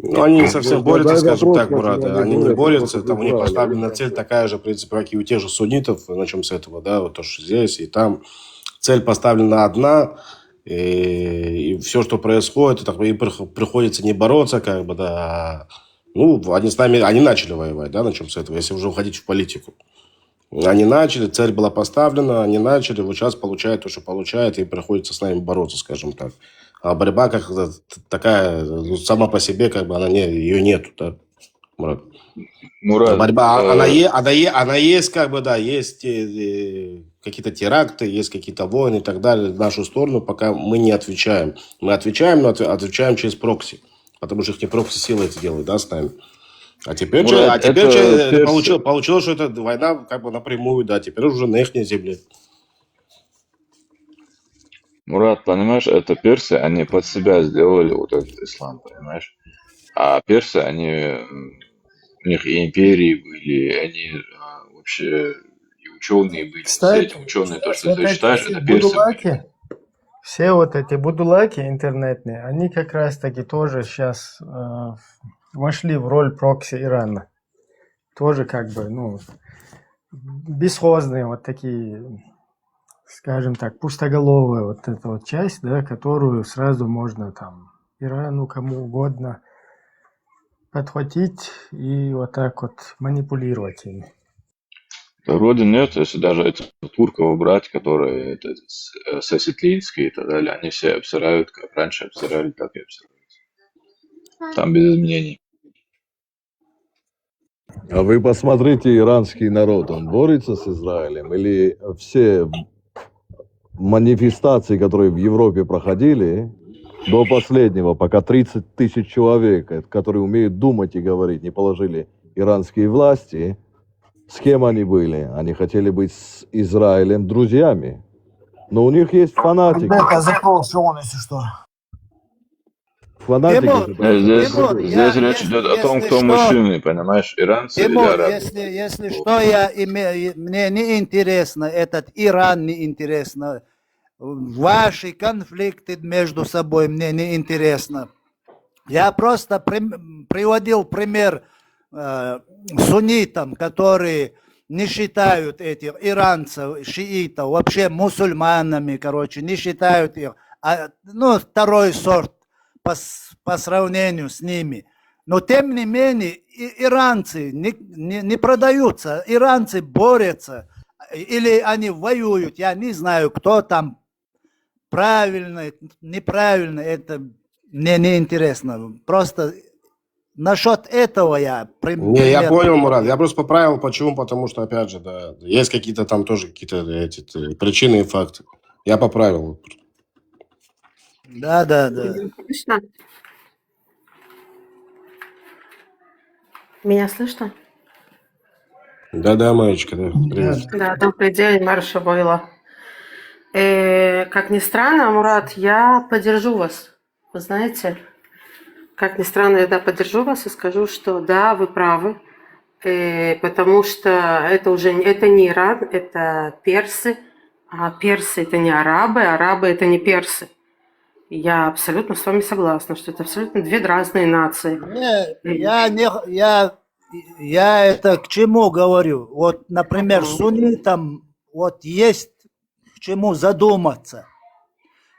Ну, они не совсем борются, скажем так, Мурат. Они не борются, там у них поставлена цель такая же, в принципе, как и у тех же суннитов. Начнем с этого, да, вот то, что здесь и там. Цель поставлена одна, и все, что происходит, это им приходится не бороться, как бы, да. Ну, они начали воевать, да, начнем с этого, если уже уходить в политику. Они начали, цель была поставлена, они начали, вот сейчас получают то, что получают, и приходится с нами бороться, скажем так. А борьба как такая, сама по себе, как бы, ее нету, да, Мурат? Борьба, она есть, как бы, да, есть какие-то теракты, есть какие-то войны и так далее в нашу сторону, пока мы не отвечаем. Мы отвечаем, но отвечаем через прокси, потому что их не прокси силы это делают, да, с нами. А теперь получилось, что это война как бы напрямую, да, теперь уже на их земле. Мурат, понимаешь, это персы, они под себя сделали вот этот ислам, понимаешь? А персы, у них и империи были, они вообще и ученые были. Кстати, все эти ученые, то, что вот ты считаешь, все это персы будулаки, все вот эти будулаки интернетные, они как раз таки тоже сейчас вошли в роль прокси Ирана. Тоже как бы, бесхозные вот такие скажем так, пустоголовая вот эта вот часть, да, которую сразу можно там Ирану, кому угодно подхватить и вот так вот манипулировать ими. Да вроде нет, если даже этих турков брать, которые сосетлийские и так далее, они все обсирают, как раньше обсирали, так и обсирают. Там без изменений. А вы посмотрите, иранский народ, он борется с Израилем? Или все манифестации, которые в Европе проходили, до последнего, пока 30 тысяч человек, которые умеют думать и говорить, не положили иранские власти, с кем они были? Они хотели быть с Израилем друзьями. Но у них есть фанатики. Ребята, закрылся он, если что. Фанатики. Здесь речь идет о том, кто мужчины, понимаешь, иранцы или арабы. Если что, мне не интересно этот Иран, не интересно. Ваши конфликты между собой мне не интересно. Я просто приводил пример суннитам, которые не считают этих иранцев, шиитов, вообще мусульманами, короче, не считают их, второй сорт по сравнению с ними. Но тем не менее, иранцы не продаются, иранцы борются, или они воюют, я не знаю, кто там правильно, неправильно, это мне не интересно. Просто насчет этого я... Не, я понял, Мурат. Я просто поправил. Почему? Потому что, опять же, да, есть какие-то там тоже какие-то причины и факты. Я поправил. Да. Слышно? Меня слышно? Да, Маечка, да. Привет. Да, добрый день, Марша Бойла. Как ни странно, Мурат, я поддержу вас. Вы знаете, как ни странно, я поддержу вас и скажу, что да, вы правы, потому что это не Иран, это персы, а персы это не арабы, арабы это не персы. Я абсолютно с вами согласна, что это абсолютно две разные нации. Я это к чему говорю? Вот, например, суннитам вот есть к чему задуматься.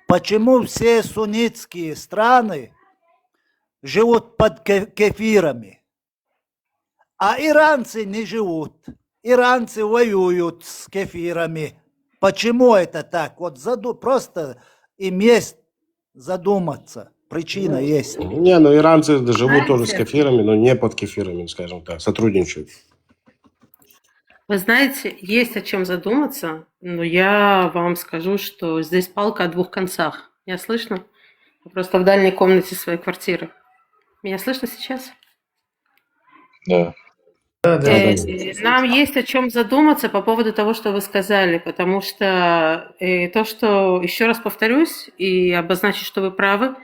Почему все суннитские страны живут под кефирами, а иранцы не живут? Иранцы воюют с кефирами. Почему это так? Вот просто им есть задуматься. Причина есть. Не, иранцы живут тоже с кефирами, но не под кефирами, скажем так, сотрудничают. Вы знаете, есть о чем задуматься, но я вам скажу, что здесь палка о двух концах. Меня слышно? Я просто в дальней комнате своей квартиры. Меня слышно сейчас? Да. Нам есть о чем задуматься по поводу того, что вы сказали, потому что то, что, еще раз повторюсь и обозначу, что вы правы,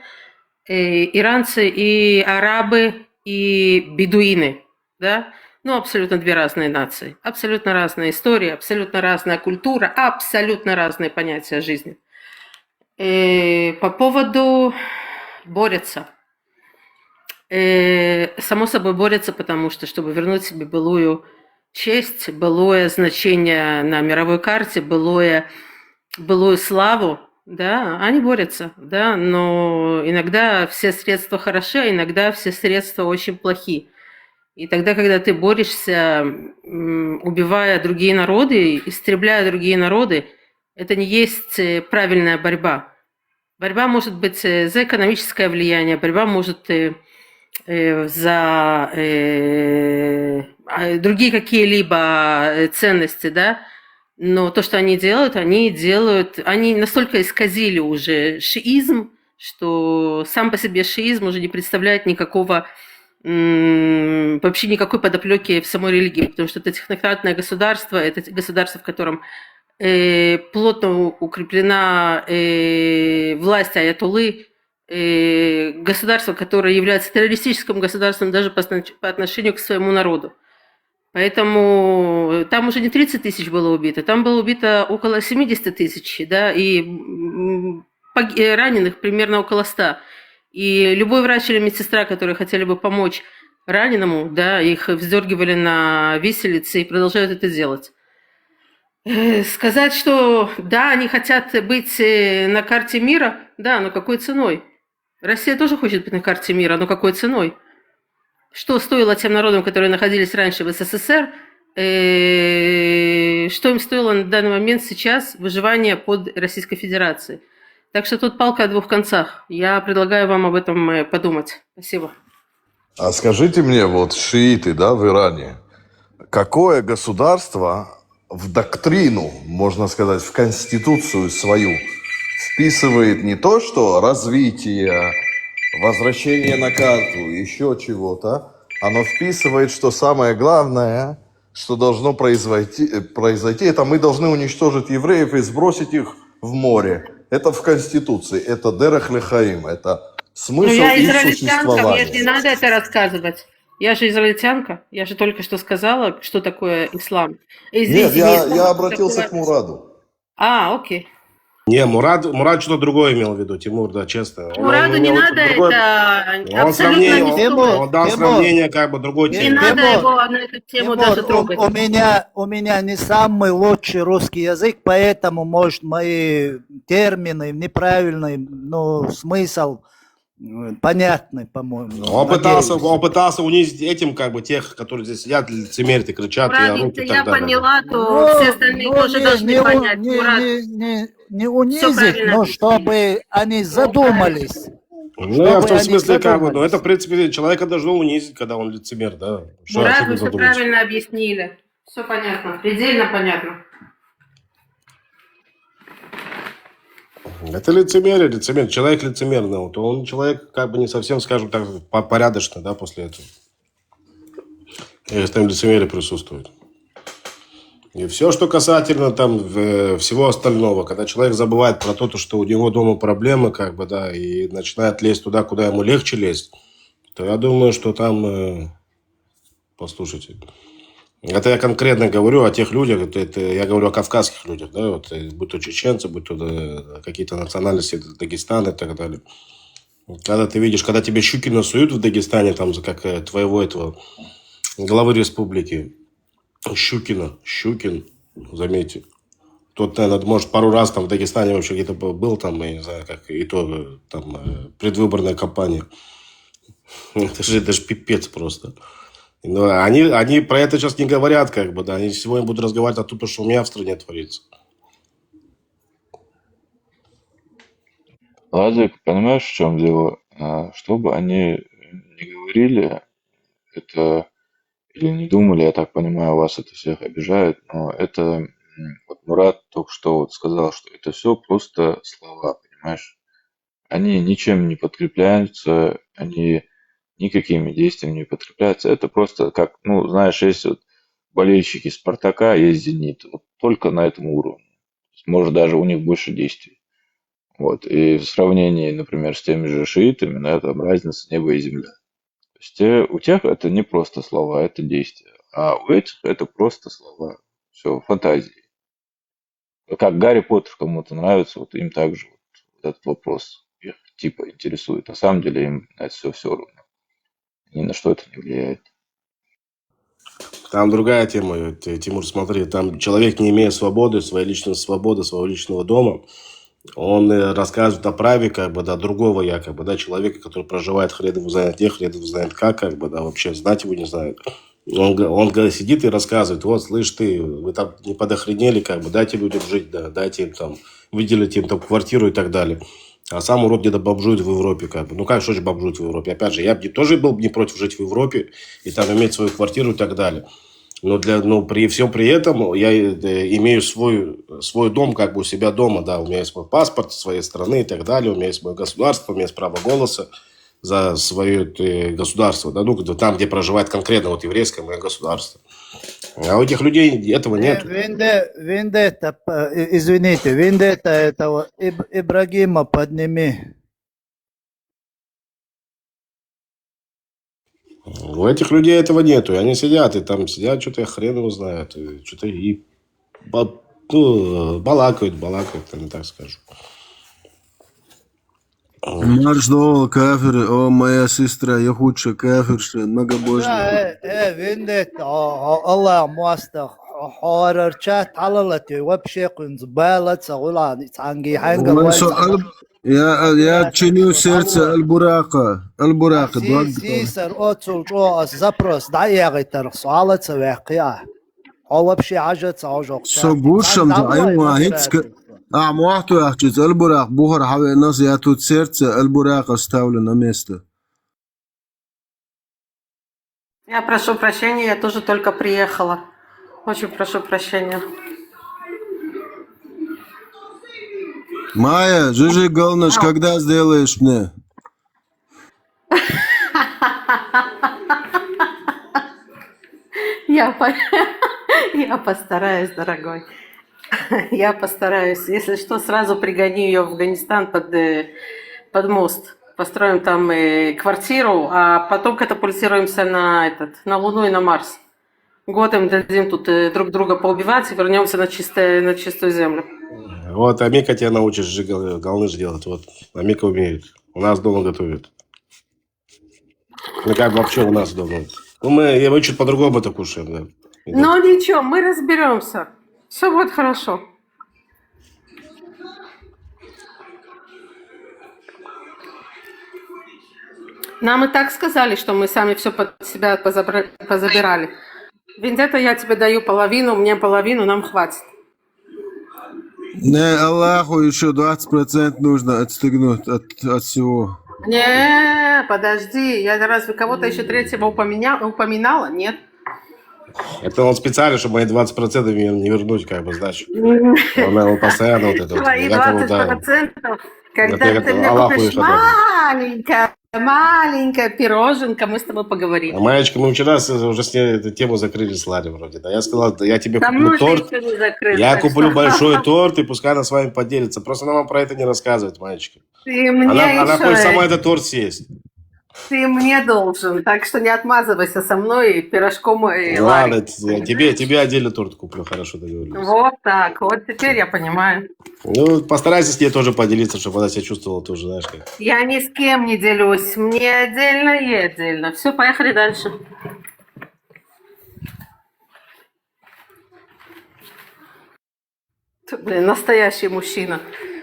иранцы и арабы и бедуины, да, абсолютно две разные нации, абсолютно разная история, абсолютно разная культура, абсолютно разные понятия жизни. По поводу борются. Само собой борются, потому что, чтобы вернуть себе былую честь, былое значение на мировой карте, былую славу, да, они борются, да, но иногда все средства хороши, а иногда все средства очень плохи. И тогда, когда ты борешься, убивая другие народы, истребляя другие народы, это не есть правильная борьба. Борьба может быть за экономическое влияние, борьба может за другие какие-либо ценности, да. Но то, что они делают, они настолько исказили уже шиизм, что сам по себе шиизм уже не представляет вообще никакой подоплеки в самой религии, потому что это технократное государство, это государство, в котором плотно укреплена власть аятоллы, государство, которое является террористическим государством даже по отношению к своему народу. Поэтому там уже не 30 тысяч было убито, там было убито около 70 тысяч, да, и раненых примерно около 100. И любой врач или медсестра, которые хотели бы помочь раненому, да, их вздергивали на виселице и продолжают это делать. Сказать, что да, они хотят быть на карте мира, да, но какой ценой? Россия тоже хочет быть на карте мира, но какой ценой? Что стоило тем народам, которые находились раньше в СССР, что им стоило на данный момент сейчас выживание под Российской Федерацией? Так что тут палка о двух концах. Я предлагаю вам об этом подумать. Спасибо. А скажите мне, вот шииты, да, в Иране, какое государство в доктрину, можно сказать, в конституцию свою вписывает не то, что развитие, возвращение на карту, еще чего-то, оно вписывает, что самое главное, что должно произойти, это мы должны уничтожить евреев и сбросить их в море. Это в Конституции, это Дерех ле-Хаим, это смысл я их израильтянка, мне существования. же не надо это рассказывать. Я же израильтянка, я же только что сказала, что такое ислам. Нет, Извините, я обратился к Мураду. окей. Не, Мурад что-то другое имел в виду, Тимур, да, честно. Мураду не надо, это абсолютно не стоит. Он дал сравнение, как бы, другой Не темы. надо его на эту тему даже трогать. У меня не самый лучший русский язык, поэтому, может, мои термины неправильные, но смысл понятный, по-моему. Он пытался унизить этим, как бы, тех, которые здесь сидят, лицемерят и кричат, и орут, и Если так я далее. поняла, то все остальные тоже должны понять. Мурат, не унизить, но чтобы они задумались. Ну, я в том смысле, как бы, ну, это, в принципе, человека должно унизить, когда он лицемер, да. Мурат, вы все правильно объяснили. Все понятно, предельно понятно. Это лицемер. Человек лицемерный, то он человек, как бы, не совсем, скажем так, порядочный, да, после этого. Если там лицемерие присутствует. И все, что касательно там всего остального, когда человек забывает про то, что у него дома проблемы, как бы, да, и начинает лезть туда, куда ему легче лезть, то я думаю, что там, послушайте, это я конкретно говорю о тех людях, это я говорю о кавказских людях, да, вот, будь то чеченцы, будь то какие-то национальности Дагестана и так далее. Когда ты видишь, когда тебе Щукина суют в Дагестане, там, как твоего этого главы республики, Щукин, заметьте. Тот, наверное, может, пару раз там в Дагестане вообще где-то был, там, я не знаю, как и то, там, предвыборная кампания. Это же пипец просто. Но они про это сейчас не говорят, как бы, да. Они сегодня будут разговаривать о том, что у меня в стране творится. Владик, понимаешь, в чем дело? Что бы они ни говорили, это или не думали, я так понимаю, вас это всех обижает, но это вот Мурат только что вот сказал, что это все просто слова, понимаешь? Они ничем не подкрепляются, они никакими действиями не подкрепляются. Это просто как, ну, знаешь, есть вот болельщики Спартака, есть Зенит, вот только на этом уровне. Может, даже у них больше действий. Вот. И в сравнении, например, с теми же шиитами, да, там разница небо и земля. То есть у тех это не просто слова, это действия. А у этих это просто слова. Все, фантазии. Как Гарри Поттер кому-то нравится, вот им также вот этот вопрос их типа интересует. На самом деле им на это все равно. Ни на что это не влияет. Там другая тема, Тимур, смотри, там человек, не имея свободы, своей личной свободы, своего личного дома, он рассказывает о праве, как бы, да, другого якобы, да, человека, который проживает, хрен его знает где, хрен его знает как бы, да, вообще знать его не знает. Он сидит и рассказывает, вот, слышь, вы там не подохренели, как бы, дайте людям жить, да, дайте им там, выделите им там квартиру и так далее. А сам урод где-то бомжует в Европе, как бы. Ну, как, что же бомжует в Европе? Опять же, я тоже был не против жить в Европе и там иметь свою квартиру и так далее. Но при всем при этом я имею свой дом, как бы у себя дома, да, у меня есть мой паспорт своей страны и так далее, у меня есть мое государство, у меня есть право голоса за свое государство, да, ну, там, где проживает конкретно вот еврейское мое государство. А у этих людей этого нет. Вендетта, извините, вендетта этого Ибрагима подними. У этих людей этого нету. И они сидят, и там сидят, что-то хрен его знает. И что-то и балакают, я не так скажу. Наш дол кафир, о, моя сестра, я худшая кафирша, многобожная. Вендетта, Аллах мастах, حوار على وبشيق زبالة تقول تانجي حنقر Мансо я чиню сердце البراقة سيسر أوتول جوس زبروس دايغي ترسالة واقعة هو بشي عجت عجوق Согушам да айма хицка мохту ахчиц البراق бухар хаве нас я тут сердце البراق оставлю на место. Я прошу прощения, я тоже только приехала. Очень прошу прощения. Майя, Жижи Голнаш, когда сделаешь мне? Я постараюсь, дорогой. Я постараюсь. Если что, сразу пригони ее в Афганистан под мост. Построим там квартиру, а потом катапультируемся на Луну и на Марс. Год им дадим тут друг друга поубивать и вернемся на чистую землю. Вот, Амика тебя научит галныш делать. Вот, Амика умеет. У нас дома готовит. Ну, как вообще у нас дома. Ну, мы чуть по-другому это кушаем, да. Ну, ничего, мы разберемся. Все будет хорошо. Нам и так сказали, что мы сами все под себя позабирали. Вендетта, я тебе даю половину, мне половину, нам хватит. Не, Аллаху еще 20% нужно отстегнуть от всего. Не, подожди, я разве кого-то еще третьего упоминала? Нет. Это он специально, чтобы мои 20% не вернуть, как бы, знаешь. Он постоянно вот это. Твои 20%, когда ты мне купишь маленькое пироженка, мы с тобой поговорим. Маечка, мы вчера уже с ней эту тему закрыли с Ларей вроде. Да, я сказал, я тебе Да куплю мы торт. еще не закрыты, Я так куплю что- большой торт, и пускай она с вами поделится. Просто она вам про это не рассказывает, Маечка. Ты мне Она еще- хочет сама этот торт съесть. Ты мне должен, так что не отмазывайся со мной и пирожком и Ладно, Ларей. тебе отдельно торт куплю, хорошо договорились. Вот так, вот теперь я понимаю. Ну, постарайся с ней тоже поделиться, чтобы она себя чувствовала тоже, знаешь, как. Я ни с кем не делюсь, мне отдельно, ей отдельно. Все, поехали дальше. Ты, блин, настоящий мужчина.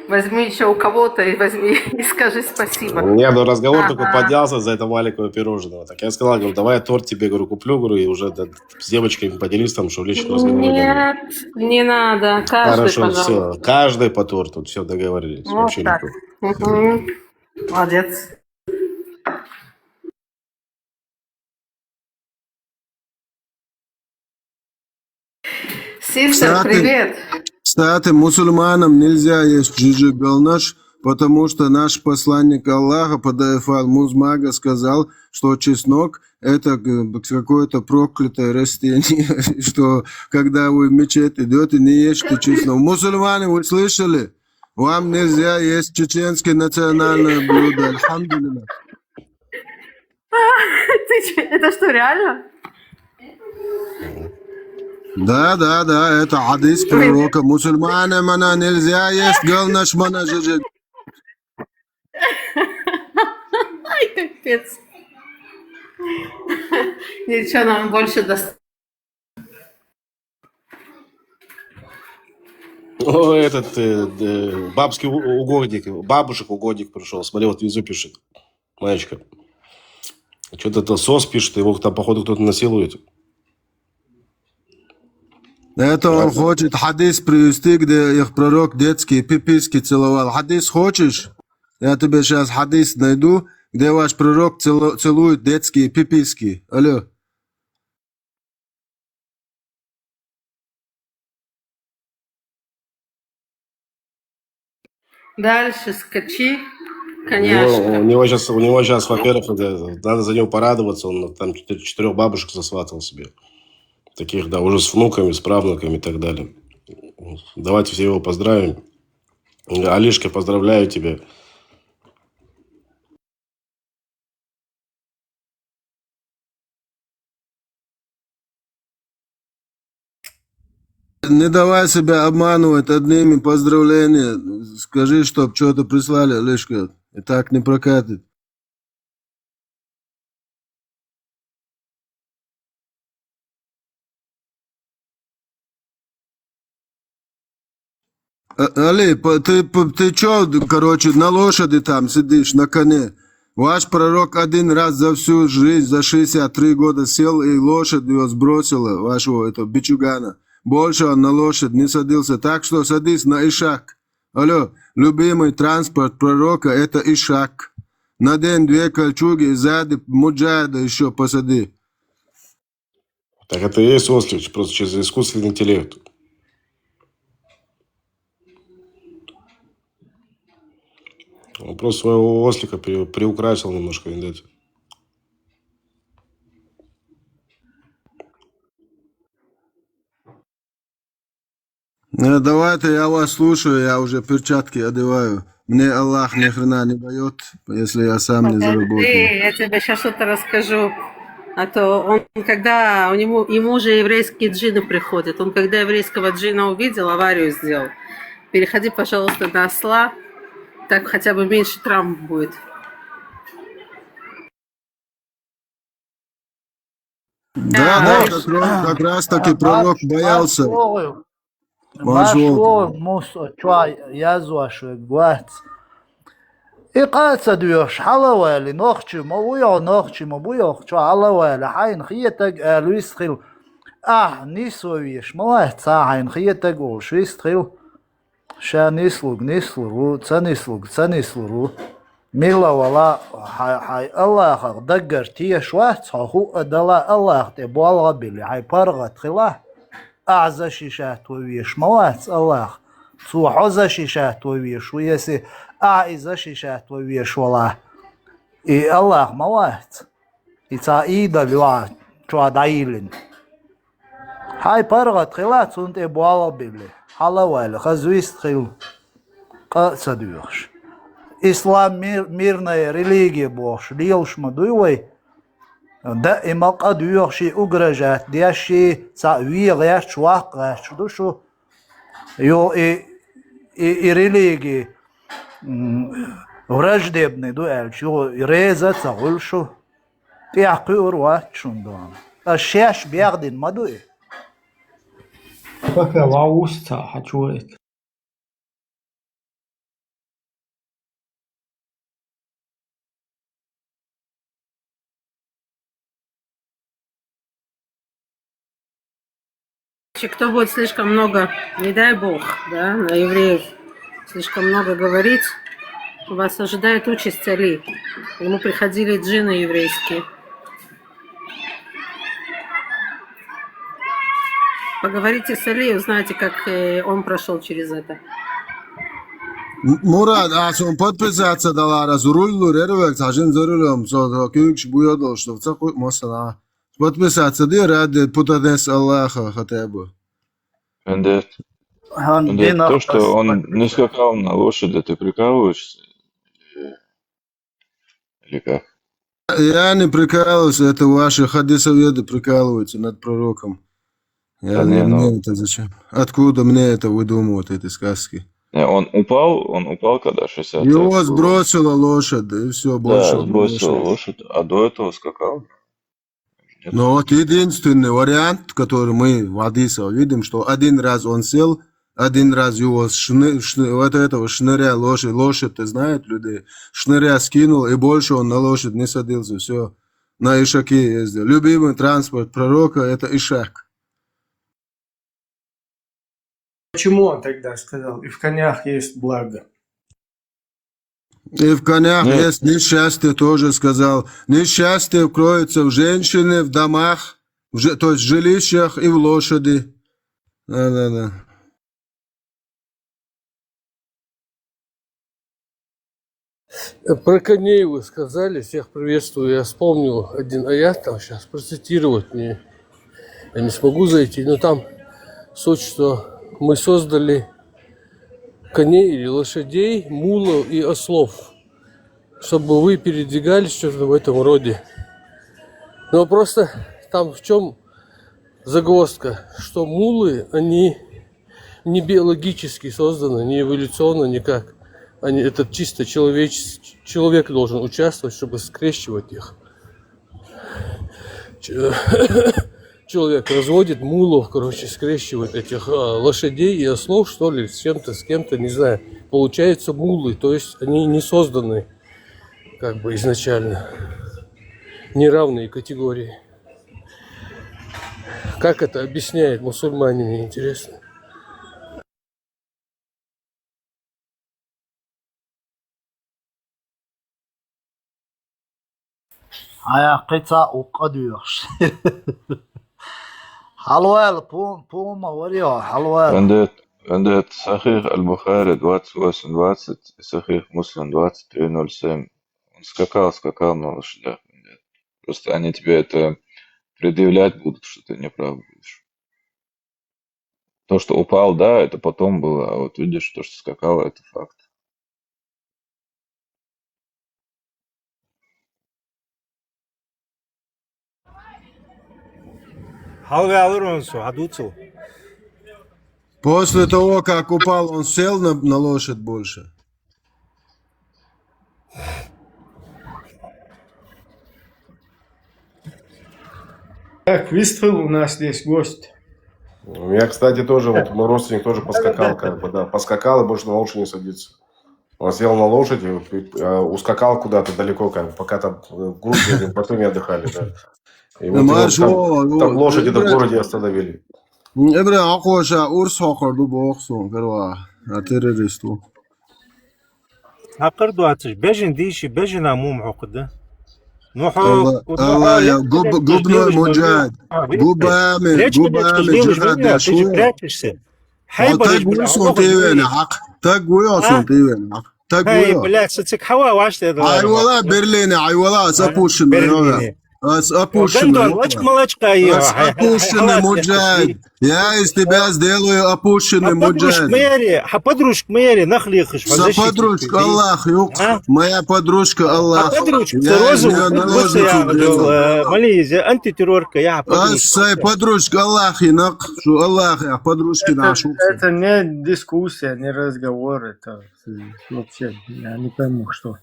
Возьми еще у кого-то и возьми и скажи спасибо. Не, ну разговор Ага. только поднялся за это маленького пирожного. Так я сказал, говорю, давай я торт тебе, говорю, куплю, говорю, и уже с девочками поделись там, что в личных разговорах. Нет, не надо. Каждый, Хорошо, пожалуйста. все. Каждый по торту. Все, договорились. Вот Вообще так. никакого. Мгм. Молодец. Систер, привет. Кстати, мусульманам нельзя есть Жижи Голнаш, потому что наш посланник Аллаха, Падаефал Музмага, сказал, что чеснок – это какое-то проклятое растение, что когда вы в мечеть идете, не ешьте чеснок. Мусульмане, вы слышали? Вам нельзя есть чеченское национальное блюдо. Альхамдулилlah. Это что, реально? Да, это хадис пророка. Мусульманам она нельзя есть Голнаш, мана Жижи. Ай, капец. Ничего, нам больше даст. О, этот бабский угодник, бабушек угодник пришел. Смотри, вот внизу пишет. Маечка. Что-то это сос пишет, его там, походу, кто-то насилует. Это он хочет хадис привести, где их пророк детские пиписки целовал. Хадис хочешь? Я тебе сейчас хадис найду, где ваш пророк целует детские пиписки. Алло. Дальше скачи, У конечно. него сейчас, во-первых, надо за него порадоваться. Он там 4 бабушек засватал себе. Таких, да, уже с внуками, с правнуками и так далее. Давайте все его поздравим. Алишка, поздравляю тебя. Не давай себя обманывать одними поздравлениями. Скажи, чтоб что-то прислали, Алишка. И так не прокатит. Али, ты чё, короче, на лошади там сидишь, на коне? Ваш пророк один раз за всю жизнь, за 63 года сел, и лошадь его сбросила, вашего этого бичугана. Больше он на лошадь не садился, так что садись на ишак. Алло, любимый транспорт пророка – это ишак. Надень 2 кольчуги и сзади муджаида еще посади. Так это и есть ослик, просто через искусственный интеллект. Он просто своего ослика приукрасил немножко, видать. Давайте, я вас слушаю, я уже перчатки одеваю. Мне Аллах ни хрена не дает, если я сам не заработаю. Я тебе сейчас что-то расскажу. А то он, когда ему уже еврейские джинны приходят, он когда еврейского джинна увидел, аварию сделал. Переходи, пожалуйста, на осла, так хотя бы меньше травм будет. Да, как раз таки пророк боялся. Машło muso чуа язуашу гвац. И قاعد ديوش حلوة نخشي مبويا نخشي مبويا شو حلوة حين خيتك لويس خيل نيسويش مواهد حين خيتك وشويس خيل شا نيسلوغ تسنيسلوغ ميلا ولا حي الله خق دقر تيش واحد هو أدلا الله تبوا الله بلي حي برغت خلاه أعزى شيشات ويش موات الله سو حوزة شيشات ويش ويسي أعزى شيشات ويش والله إي الله موات إتا إيدا بيوات شو دايلين هاي برغت خلات سنت إبوالا بيلي حالا ويلي خزويست خيل قاسة ديوش إسلام ميرنا ريليجي بوش ليلش مدوي دا إماق أدويوشي أغرجات دياشي تاوي غيش واقعش دوشو يو إي ريليجي враждебный дуэль, чего реза цагульшу, тяхкур ватшун дон. А шеш бягдин мадуи. Как я лауста хочу это. Кто будет слишком много, не дай бог, да, на евреев слишком много говорить, вас ожидает участь Али. Ему приходили джинны еврейские. Поговорите с Али, узнаете, как он прошел через это. Мурат, а он подписаться дала раз рулю рервек, сажен зарулем, со кюкш буйодол, что в цаху мосана. Подписаться ди ради путанес Аллаха хотя бы. То, что он не скакал на лошади, ты прикалываешься? Или как? Я не прикалываюсь, это ваши хадисоведы прикалываются над пророком. Мне это зачем? Откуда мне это выдумывают, эти сказки? Он упал когда 60. Его сбросила лошадь, и все, больше. Да, сбросила лошадь, а до этого скакал. Но вот единственный вариант, который мы в Хадисах видим, что один раз он сел, один раз его вот этого шныря лошадь знает людей, шныря скинул, и больше он на лошадь не садился, все, на ишаке ездил. Любимый транспорт пророка – это ишак. Почему он тогда сказал, и в конях есть благо? И в конях есть несчастье, тоже сказал. Несчастье кроется в женщине, в домах, то есть в жилищах и в лошади. Да. Про коней вы сказали, всех приветствую. Я вспомнил один аят, там сейчас процитировать я не смогу зайти, но там суть, что мы создали коней или лошадей, мулов и ослов, чтобы вы передвигались что-то в этом роде. Но просто там в чем загвоздка, что мулы, они не биологически созданы, не эволюционно никак. Это чисто человек должен участвовать, чтобы скрещивать их. человек разводит мулов, короче, скрещивает этих лошадей и ослов, что ли, с кем-то, не знаю. Получаются мулы, то есть они не созданы, как бы, изначально. Неравные категории. Как это объясняет мусульмане, мне интересно. قطع وقدوش حلوال بوما وريو حلوال عندك صحيح البخاري 28:20 и صحيح Муслим 23:07. Он скакал на лошадях. Просто они тебе это предъявлять будут, что ты неправ говоришь. То, что упал, да, это потом было, а вот видишь, то, что скакало, это факт. После того, как упал, он сел на лошадь больше. Так, выстрел, у нас здесь гость. У меня, кстати, тоже, вот мой родственник тоже поскакал, как бы, да, поскакал и больше на лошадь не садится. Он сел на лошадь и ускакал куда-то далеко, как бы, пока там в Грузии, потом не отдыхали, да. И вот его там лошади в городе остановили. Эбре, акоша, урс хакарду боксу, перва, террористу. عقردو عتش باجي نديشي باجي نعموم عقده الله يا قبنا مجاهد قبامن جهاد شو تقوي صوتي حق تقوي صوتي حق هاي بالعكس تك حوا واش اي والله برلين اي والله سابوشن Опущенный. Опущенный муджахид. Я из тебя сделаю опущенный муджахид. Подружка Мэри, нахлихаш. Подружка Аллах, моя подружка Аллах. Подружка розовая. Малайзия, антитеррорка, я подружка Аллах, что Аллах, я подружки нашу. Это не дискуссия, не разговор, это вообще, я не пойму, что.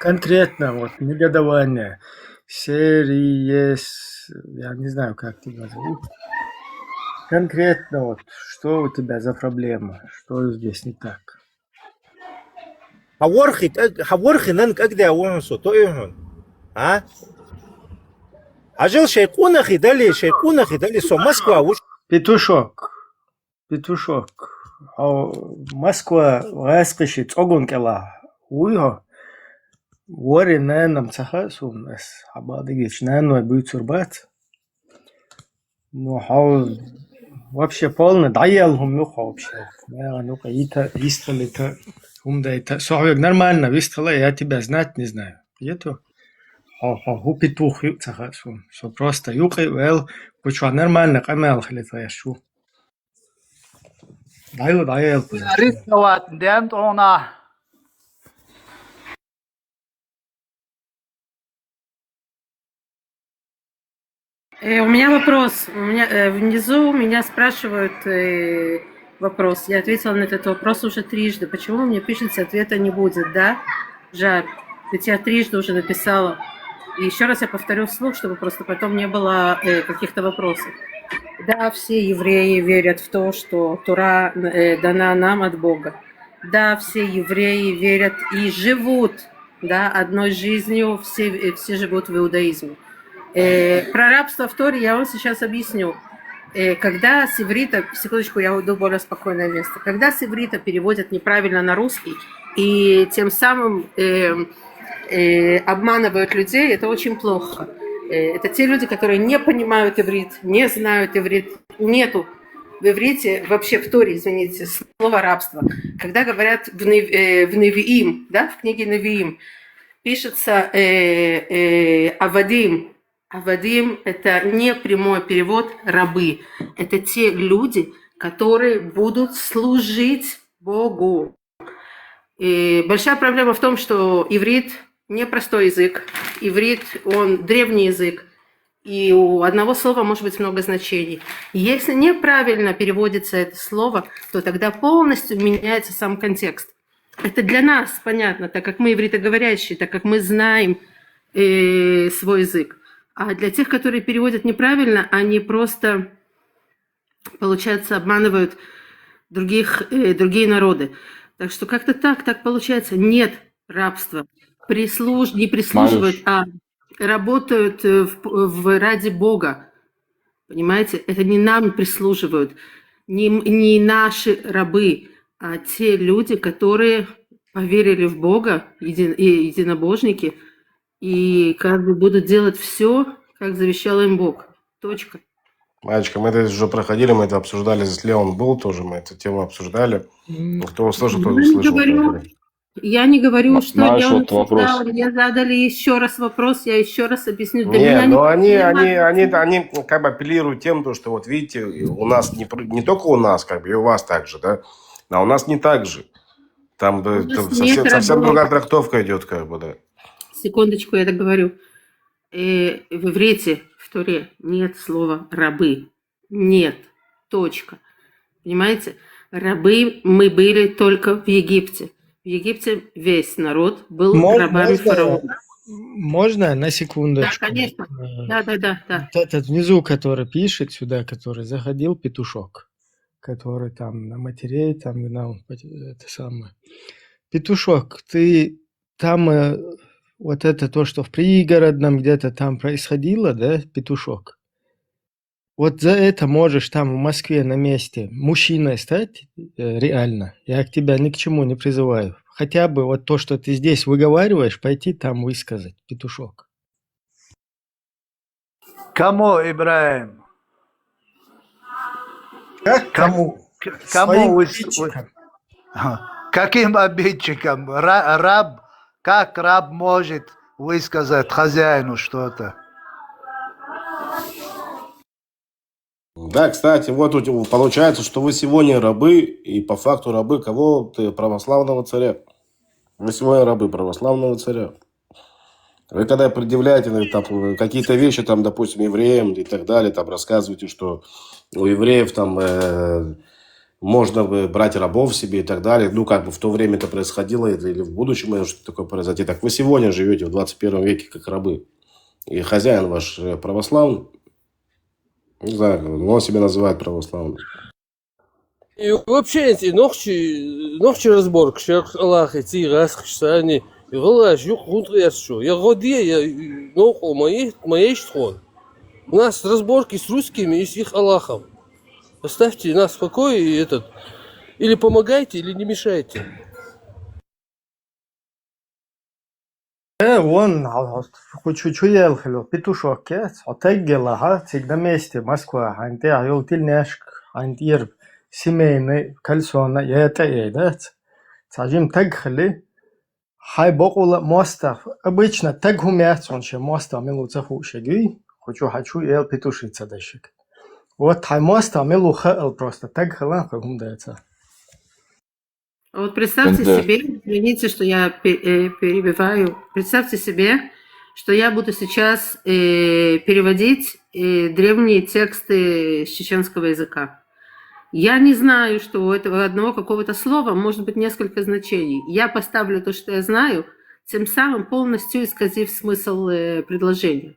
Конкретно, вот, негодование. Сериес, я не знаю, как тебя зовут. Конкретно, вот, что у тебя за проблема? Что здесь не так? حورخي ننك أقدر أونسو تويهون ها أجل شيكون خدالي سو Москва وش Петушок. Москва раскрышит огонь кела. Уйо. Воры нам цахасум нас абадыгич наной будет сурбат. Ну хау вообще полно даялхум нуха вообще. Я нуха истрелита умдайта. Сохвек нормально выстрела, я тебя знать не знаю. Ето. Хау петух цахасум. Со просто юкай вел почва нормально камел хлета шу. Даял. Рисковать дент она. У меня вопрос. Внизу меня спрашивают вопрос. Я ответила на этот вопрос уже трижды. Почему мне пишется, ответа не будет, да? Жар. Ведь я трижды уже написала. И еще раз я повторю вслух, чтобы просто потом не было каких-то вопросов. Да, все евреи верят в то, что Тора дана нам от Бога. Да, все евреи верят и живут, да, одной жизнью, все живут в иудаизме. Про рабство в Торе я вам сейчас объясню. Когда с иврита, секундочку, я уйду в более спокойное место, когда с иврита переводят неправильно на русский и тем самым обманывают людей, это очень плохо. Это те люди, которые не понимают иврит, не знают иврит. Нету в иврите, вообще в Торе, извините, слова рабства. Когда говорят в Невиим, да, в книге Невиим, пишется Авадим. Авадим – это не прямой перевод рабы. Это те люди, которые будут служить Богу. И большая проблема в том, что иврит непростой язык. Иврит, он древний язык. И у одного слова может быть много значений. Если неправильно переводится это слово, то тогда полностью меняется сам контекст. Это для нас понятно, так как мы ивритоговорящие, так как мы знаем свой язык. А для тех, которые переводят неправильно, они просто, получается, обманывают другие народы. Так что как-то так получается. Нет рабства. Не прислуживают, а работают ради Бога. Понимаете? Это не нам прислуживают, не наши рабы, а те люди, которые поверили в Бога, единобожники, и как бы будут делать все, как завещал им Бог. Точка. Мальчика, мы это уже проходили, мы это обсуждали, здесь Леон был тоже, мы эту тему обсуждали. Кто услышал, тот услышал. Я не говорю, что Маш, я вот вопрос. мне задали еще раз вопрос, я еще раз объясню. Нет, но они как бы апеллируют тем, что вот видите, у нас не только у нас, как бы и у вас так же, да, а у нас не так же. Там совсем другая трактовка идет, как бы, да. Секундочку, я договорю. В иврите, в Торе нет слова «рабы». Нет. Точка. Понимаете? Рабы мы были только в Египте. В Египте весь народ был рабами фараона. Можно на секундочку? Да, конечно. Да. Этот внизу, который пишет сюда, который заходил петушок, который там на матерей, там это самое. Петушок, ты там вот это то, что в пригородном где-то там происходило, да, петушок? Вот за это можешь там в Москве на месте мужчиной стать реально. Я к тебя ни к чему не призываю. Хотя бы вот то, что ты здесь выговариваешь, пойти там высказать, петушок. Кому, Ибраим? Кому? Каким обидчикам? Раб? Как раб может высказать хозяину что-то? Да, кстати, вот получается, что вы сегодня рабы, и по факту рабы кого? Православного царя. Вы сегодня рабы православного царя. Вы когда предъявляете там, какие-то вещи, там, допустим, евреям и так далее, там рассказываете, что у евреев там можно брать рабов себе и так далее. Ну, как бы в то время это происходило, или в будущем может что-то такое произойти. Так вы сегодня живете в 21 веке как рабы. И хозяин ваш православный. Не знаю, он себя называет православным. И вообще эти ногчи разборки, шерх Аллах, эти раскшани, и голаш, юг хунтряшо. Я годи, я ногу моей штрон. У нас разборки с русскими и с их Аллахом. Оставьте нас в покое и или помогайте, или не мешайте. Вон, чуть-чуть ехал, петушок, отегела, всегда вместе, Москва, анте, тильняшк, антир, семейный, кальсона, я это да? Сажим тегхали, хай бокула моста, обычно тегу мяц, он ще моста, милу цеху шеги, хочу, ел петушица дашик. Вот хай моста, милу хэл просто, тегхала, как умдается. Вот представьте себе, извините, что я перебиваю, представьте себе, что я буду сейчас переводить древние тексты с чеченского языка. Я не знаю, что у этого одного какого-то слова может быть несколько значений. Я поставлю то, что я знаю, тем самым полностью исказив смысл предложения.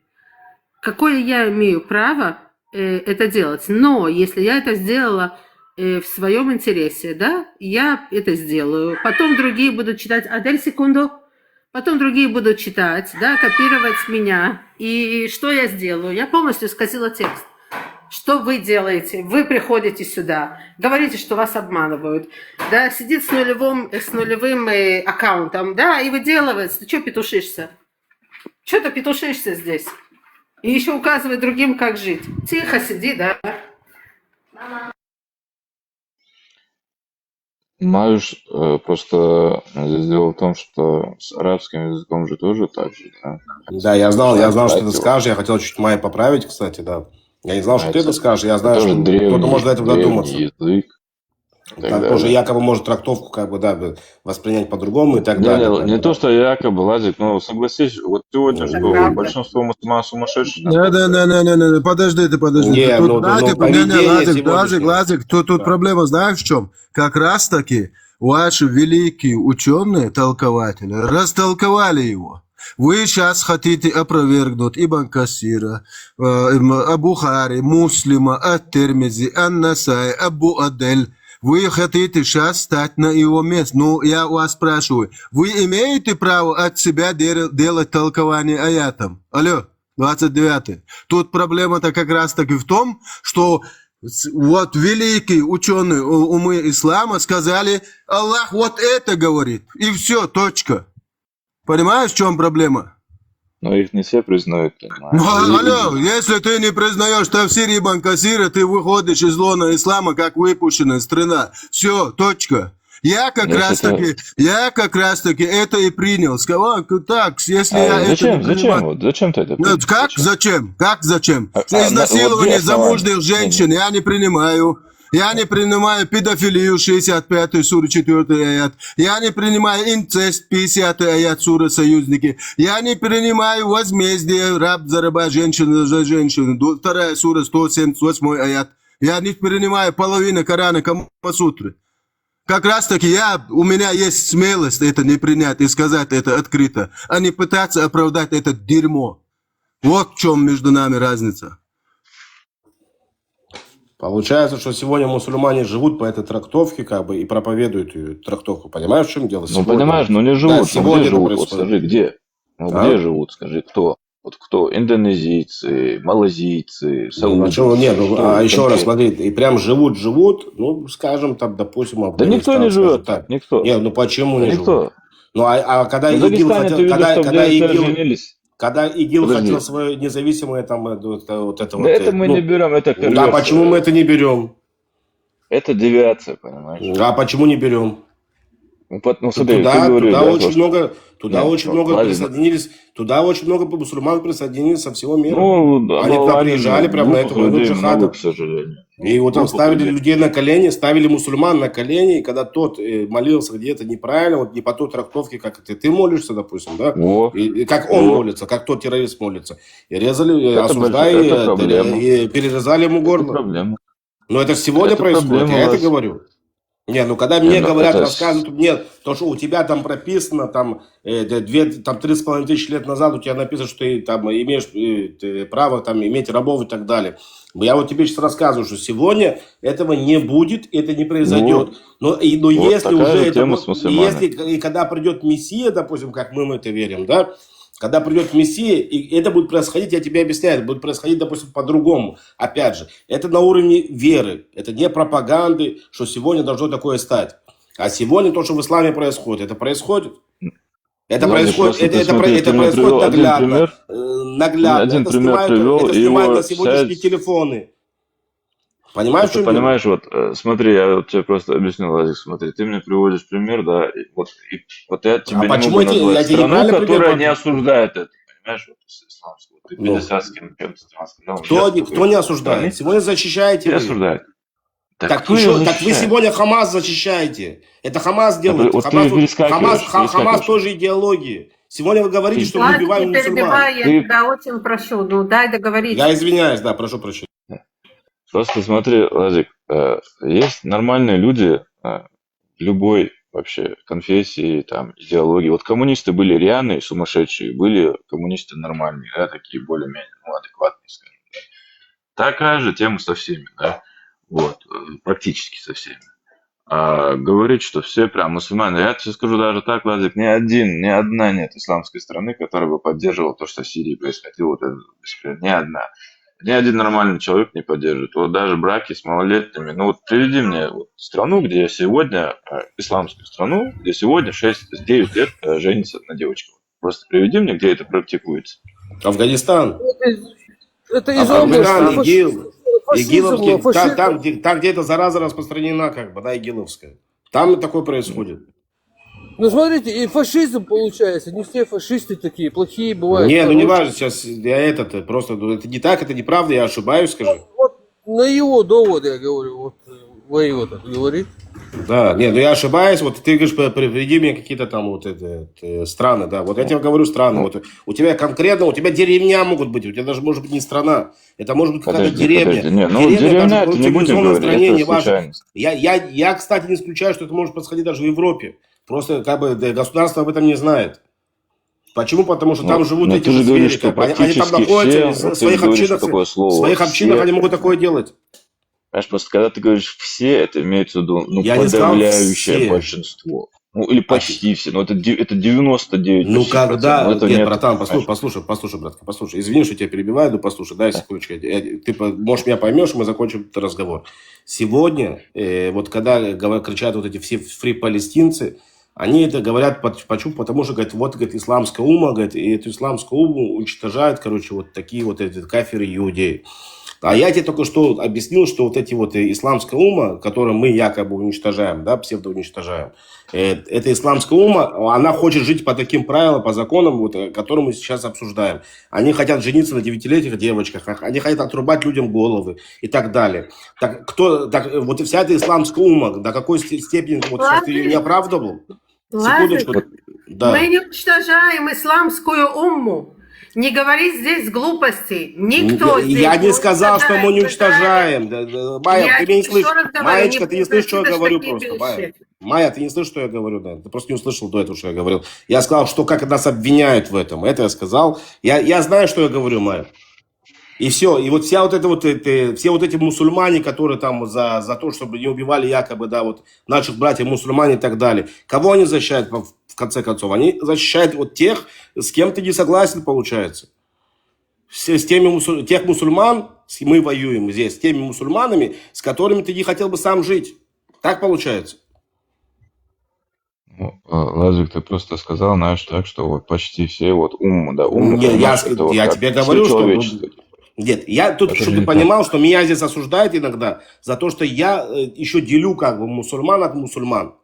Какое я имею право это делать? Но если я это сделала в своем интересе, да, я это сделаю. Потом другие будут читать, секунду, потом другие будут читать, да, копировать меня. И что я сделаю? Я полностью исказила текст. Что вы делаете? Вы приходите сюда, говорите, что вас обманывают, да, сидит с нулевым аккаунтом, да, и выделывается. Ты что петушишься? Что ты петушишься здесь? И еще указывает другим, как жить. Тихо сиди, да. Маешь, просто здесь дело в том, что с арабским языком же тоже так же, да? Да, я знал, что ты скажешь, я хотел чуть Майю поправить, кстати, да. Я не знал, что ты это скажешь, я знаю, что кто-то может до этого додуматься. Язык. Так тоже якобы может трактовку как бы, да, воспринять по-другому и так далее. Не то, что якобы, Ладик, но согласись, вот сегодня что, большинство мусульман сумасшедших. Не, подожди. Ладик, тут проблема, знаешь в чем? Как раз таки ваши великие ученые, толкователи, растолковали его. Вы сейчас хотите опровергнуть Ибн Касира, Абухари, Муслима, Ат-Тирмизи, Ан-Насай, Абу Адель. Вы хотите сейчас стать на его место. Ну, я вас спрашиваю, вы имеете право от себя делать толкование аятам? Алло, 29-й. Тут проблема-то как раз-таки в том, что вот великие ученые умы ислама сказали, Аллах вот это говорит, и все, точка. Понимаешь, в чем проблема? Но их не все признают. Ну, алло, если ты не признаешь тафсир Ибн Касира, ты выходишь из лона ислама, как выпущенная страна. Все, точка. Я как раз таки это и принял. Сказал, так, если я зачем, это не зачем? Вот, зачем ты это принял? Как зачем? Как зачем? Изнасилование замужних женщин я не принимаю. Я не принимаю педофилию, 65 сура 4 аят. Я не принимаю инцест, 50 аят сура Союзники. Я не принимаю возмездие, раб за раба, женщина за женщину, 2 сура 178 аят. Я не принимаю половину Корана Камасутры. Как раз таки у меня есть смелость это не принять и сказать это открыто, а не пытаться оправдать это дерьмо. Вот в чем между нами разница. Получается, что сегодня мусульмане живут по этой трактовке, как бы, и проповедуют ее трактовку. Понимаешь, в чем дело? Ну, понимаешь, ну не живут. Да, сегодня где живут? происходит. Вот скажи, где? Ну, где живут, скажи, кто? Вот кто? Индонезийцы, малазийцы, саудовцы. Еще раз, смотри, и прям живут, ну, скажем, там, допустим, да никто не живет так, никто. Нет, ну почему да не никто. живут? Ну, когда ИГИЛ хотел свое независимое там вот это вот. Это мы не берем, это перверсия. Да, почему мы это не берем? Это девиация, понимаешь? А почему не берем? Ну, смотри, туда очень много мусульман присоединились со всего мира. Ну, они туда приезжали прямо на эту войну джихада. К сожалению. И вот там ставили людей на колени, ставили мусульман на колени, и когда тот молился где-то неправильно, вот не по той трактовке, как ты молишься, допустим, да? И как он молится, как тот террорист молится. И резали, осуждали, и перерезали ему горло. Но это сегодня происходит, я это говорю. Не, ну когда мне говорят, рассказывают, нет, то, что у тебя там прописано, там 3,5 тысячи лет назад у тебя написано, что ты там имеешь право там иметь рабов и так далее. Я вот тебе сейчас рассказываю, что сегодня этого не будет, это не произойдет. Но если уже это, если и когда придет Мессия, допустим, как мы в это верим, да, когда придет Мессия, и это будет происходить, я тебе объясняю, это будет происходить, допустим, по-другому. Опять же, это на уровне веры, это не пропаганды, что сегодня должно такое стать. А сегодня то, что в исламе происходит, это происходит. Это происходит, это происходит наглядно. Один пример привел, это снимают на сегодняшние телефоны. Понимаешь, ты понимаешь, вот смотри, я вот тебе просто объяснил, Лазик, смотри, ты мне приводишь пример, да, и вот я тебе не могу назвать страну, которая не осуждает это, понимаешь, вот исламскую, ты пятидесятским кем-то сказал. Кто не осуждает? Сегодня защищаете вы. Не осуждает. Так вы сегодня Хамас защищаете. Это Хамас делает. Хамас тоже идеологии. Сегодня вы говорите, что мы убиваем мусульман. Я тебя очень прошу, ну дай договорить. Я извиняюсь, да, прошу прощения. Просто смотри, Лазик, есть нормальные люди любой вообще конфессии, там, идеологии. Вот коммунисты были рьяные, сумасшедшие, были коммунисты нормальные, да, такие более-менее, адекватные, скажем. Да. Такая же тема со всеми, да, вот, практически со всеми. Говорить, что все прям мусульмане. Я тебе скажу даже так, Лазик, ни одна нет исламской страны, которая бы поддерживала то, что в Сирии происходило. Вот это, ни одна. Ни один нормальный человек не поддерживает. Вот даже браки с малолетними. Ну вот приведи мне вот страну, где сегодня, исламскую страну, где сегодня 6-9 лет женится на девочках. Просто приведи мне, где это практикуется. Афганистан. Это из ИГИЛовский. Там, где эта зараза распространена, как бы, да, ИГИЛовская. Там такое происходит. Ну, смотрите, и фашизм получается. Не все фашисты такие плохие бывают. Не, ну не важно, сейчас я просто, это не так, это неправда, я ошибаюсь, скажи. Вот на его довод я говорю, вот Ваева так говорит. Да, нет, ну я ошибаюсь, вот ты говоришь, приведи мне какие-то там вот страны, да, вот я тебе говорю страны, вот у тебя конкретно, у тебя деревня могут быть, у тебя даже может быть не страна, это может быть какая-то деревня. Деревня, это не будем говорить, это случайность. Я, кстати, не исключаю, что это может происходить даже в Европе, просто как бы государство об этом не знает. Почему? Потому что там живут Но эти ты же же звери. говоришь, что Они там практически находятся все, в вот ты же своих говоришь, что общинах. такое В слово своих общинах «все». они могут такое делать. Понимаешь, просто когда ты говоришь «все», это имеется в виду, ну, Я не сказал подавляющее все. большинство. Ну, или почти все. Ну, это 99%. Ну, Ну, когда... этого Нет, нет, братан, понимаешь? послушай, братка, послушай. Извини, что я тебя перебиваю, но послушай, дай секундочку. Ты, может, меня поймешь, мы закончим этот разговор. Сегодня, вот когда кричат вот эти все фри-палестинцы, они это говорят, почему? Потому что, говорят, вот, говорит, исламская ума, говорит, и эту исламскую уму уничтожают, короче, вот такие вот эти кафиры иудеи. А я тебе только что объяснил, что вот эти вот исламская ума, которую мы якобы уничтожаем, да, псевдоуничтожаем, эта исламская ума, она хочет жить по таким правилам, по законам, вот, которые мы сейчас обсуждаем. Они хотят жениться на 9-летних девочках, они хотят отрубать людям головы и так далее. Так, вот вся эта исламская ума, до какой степени вот сейчас ты ее не оправдывал? Секундочку. Да. Мы не уничтожаем исламскую умму. Не говори здесь глупостей. Никто здесь Я не сказал, что мы не уничтожаем. Майя, ты меня не слышишь. Маечка, ты не слышишь, что я говорю просто. Майя, ты не слышишь, что я говорю, да? Ты просто не услышал до этого, что я говорил. Я сказал, что как нас обвиняют в этом. Это я сказал. Я знаю, что я говорю, Майя. И все. И вот вся вот это вот, все вот эти мусульмане, которые там за то, чтобы не убивали якобы, да, вот наших братьев мусульмане и так далее. Кого они защищают в конце концов? Они защищают вот тех, с кем ты не согласен, получается. Тех мусульман, мы воюем здесь, с теми мусульманами, с которыми ты не хотел бы сам жить. Так получается. Ну, Лазик, ты просто сказал, знаешь, так, что вот почти все вот да, я тебе говорю, что... Нет, я тут, чтобы ты понимал, что меня здесь осуждают иногда за то, что я еще делю как бы мусульман от мусульман.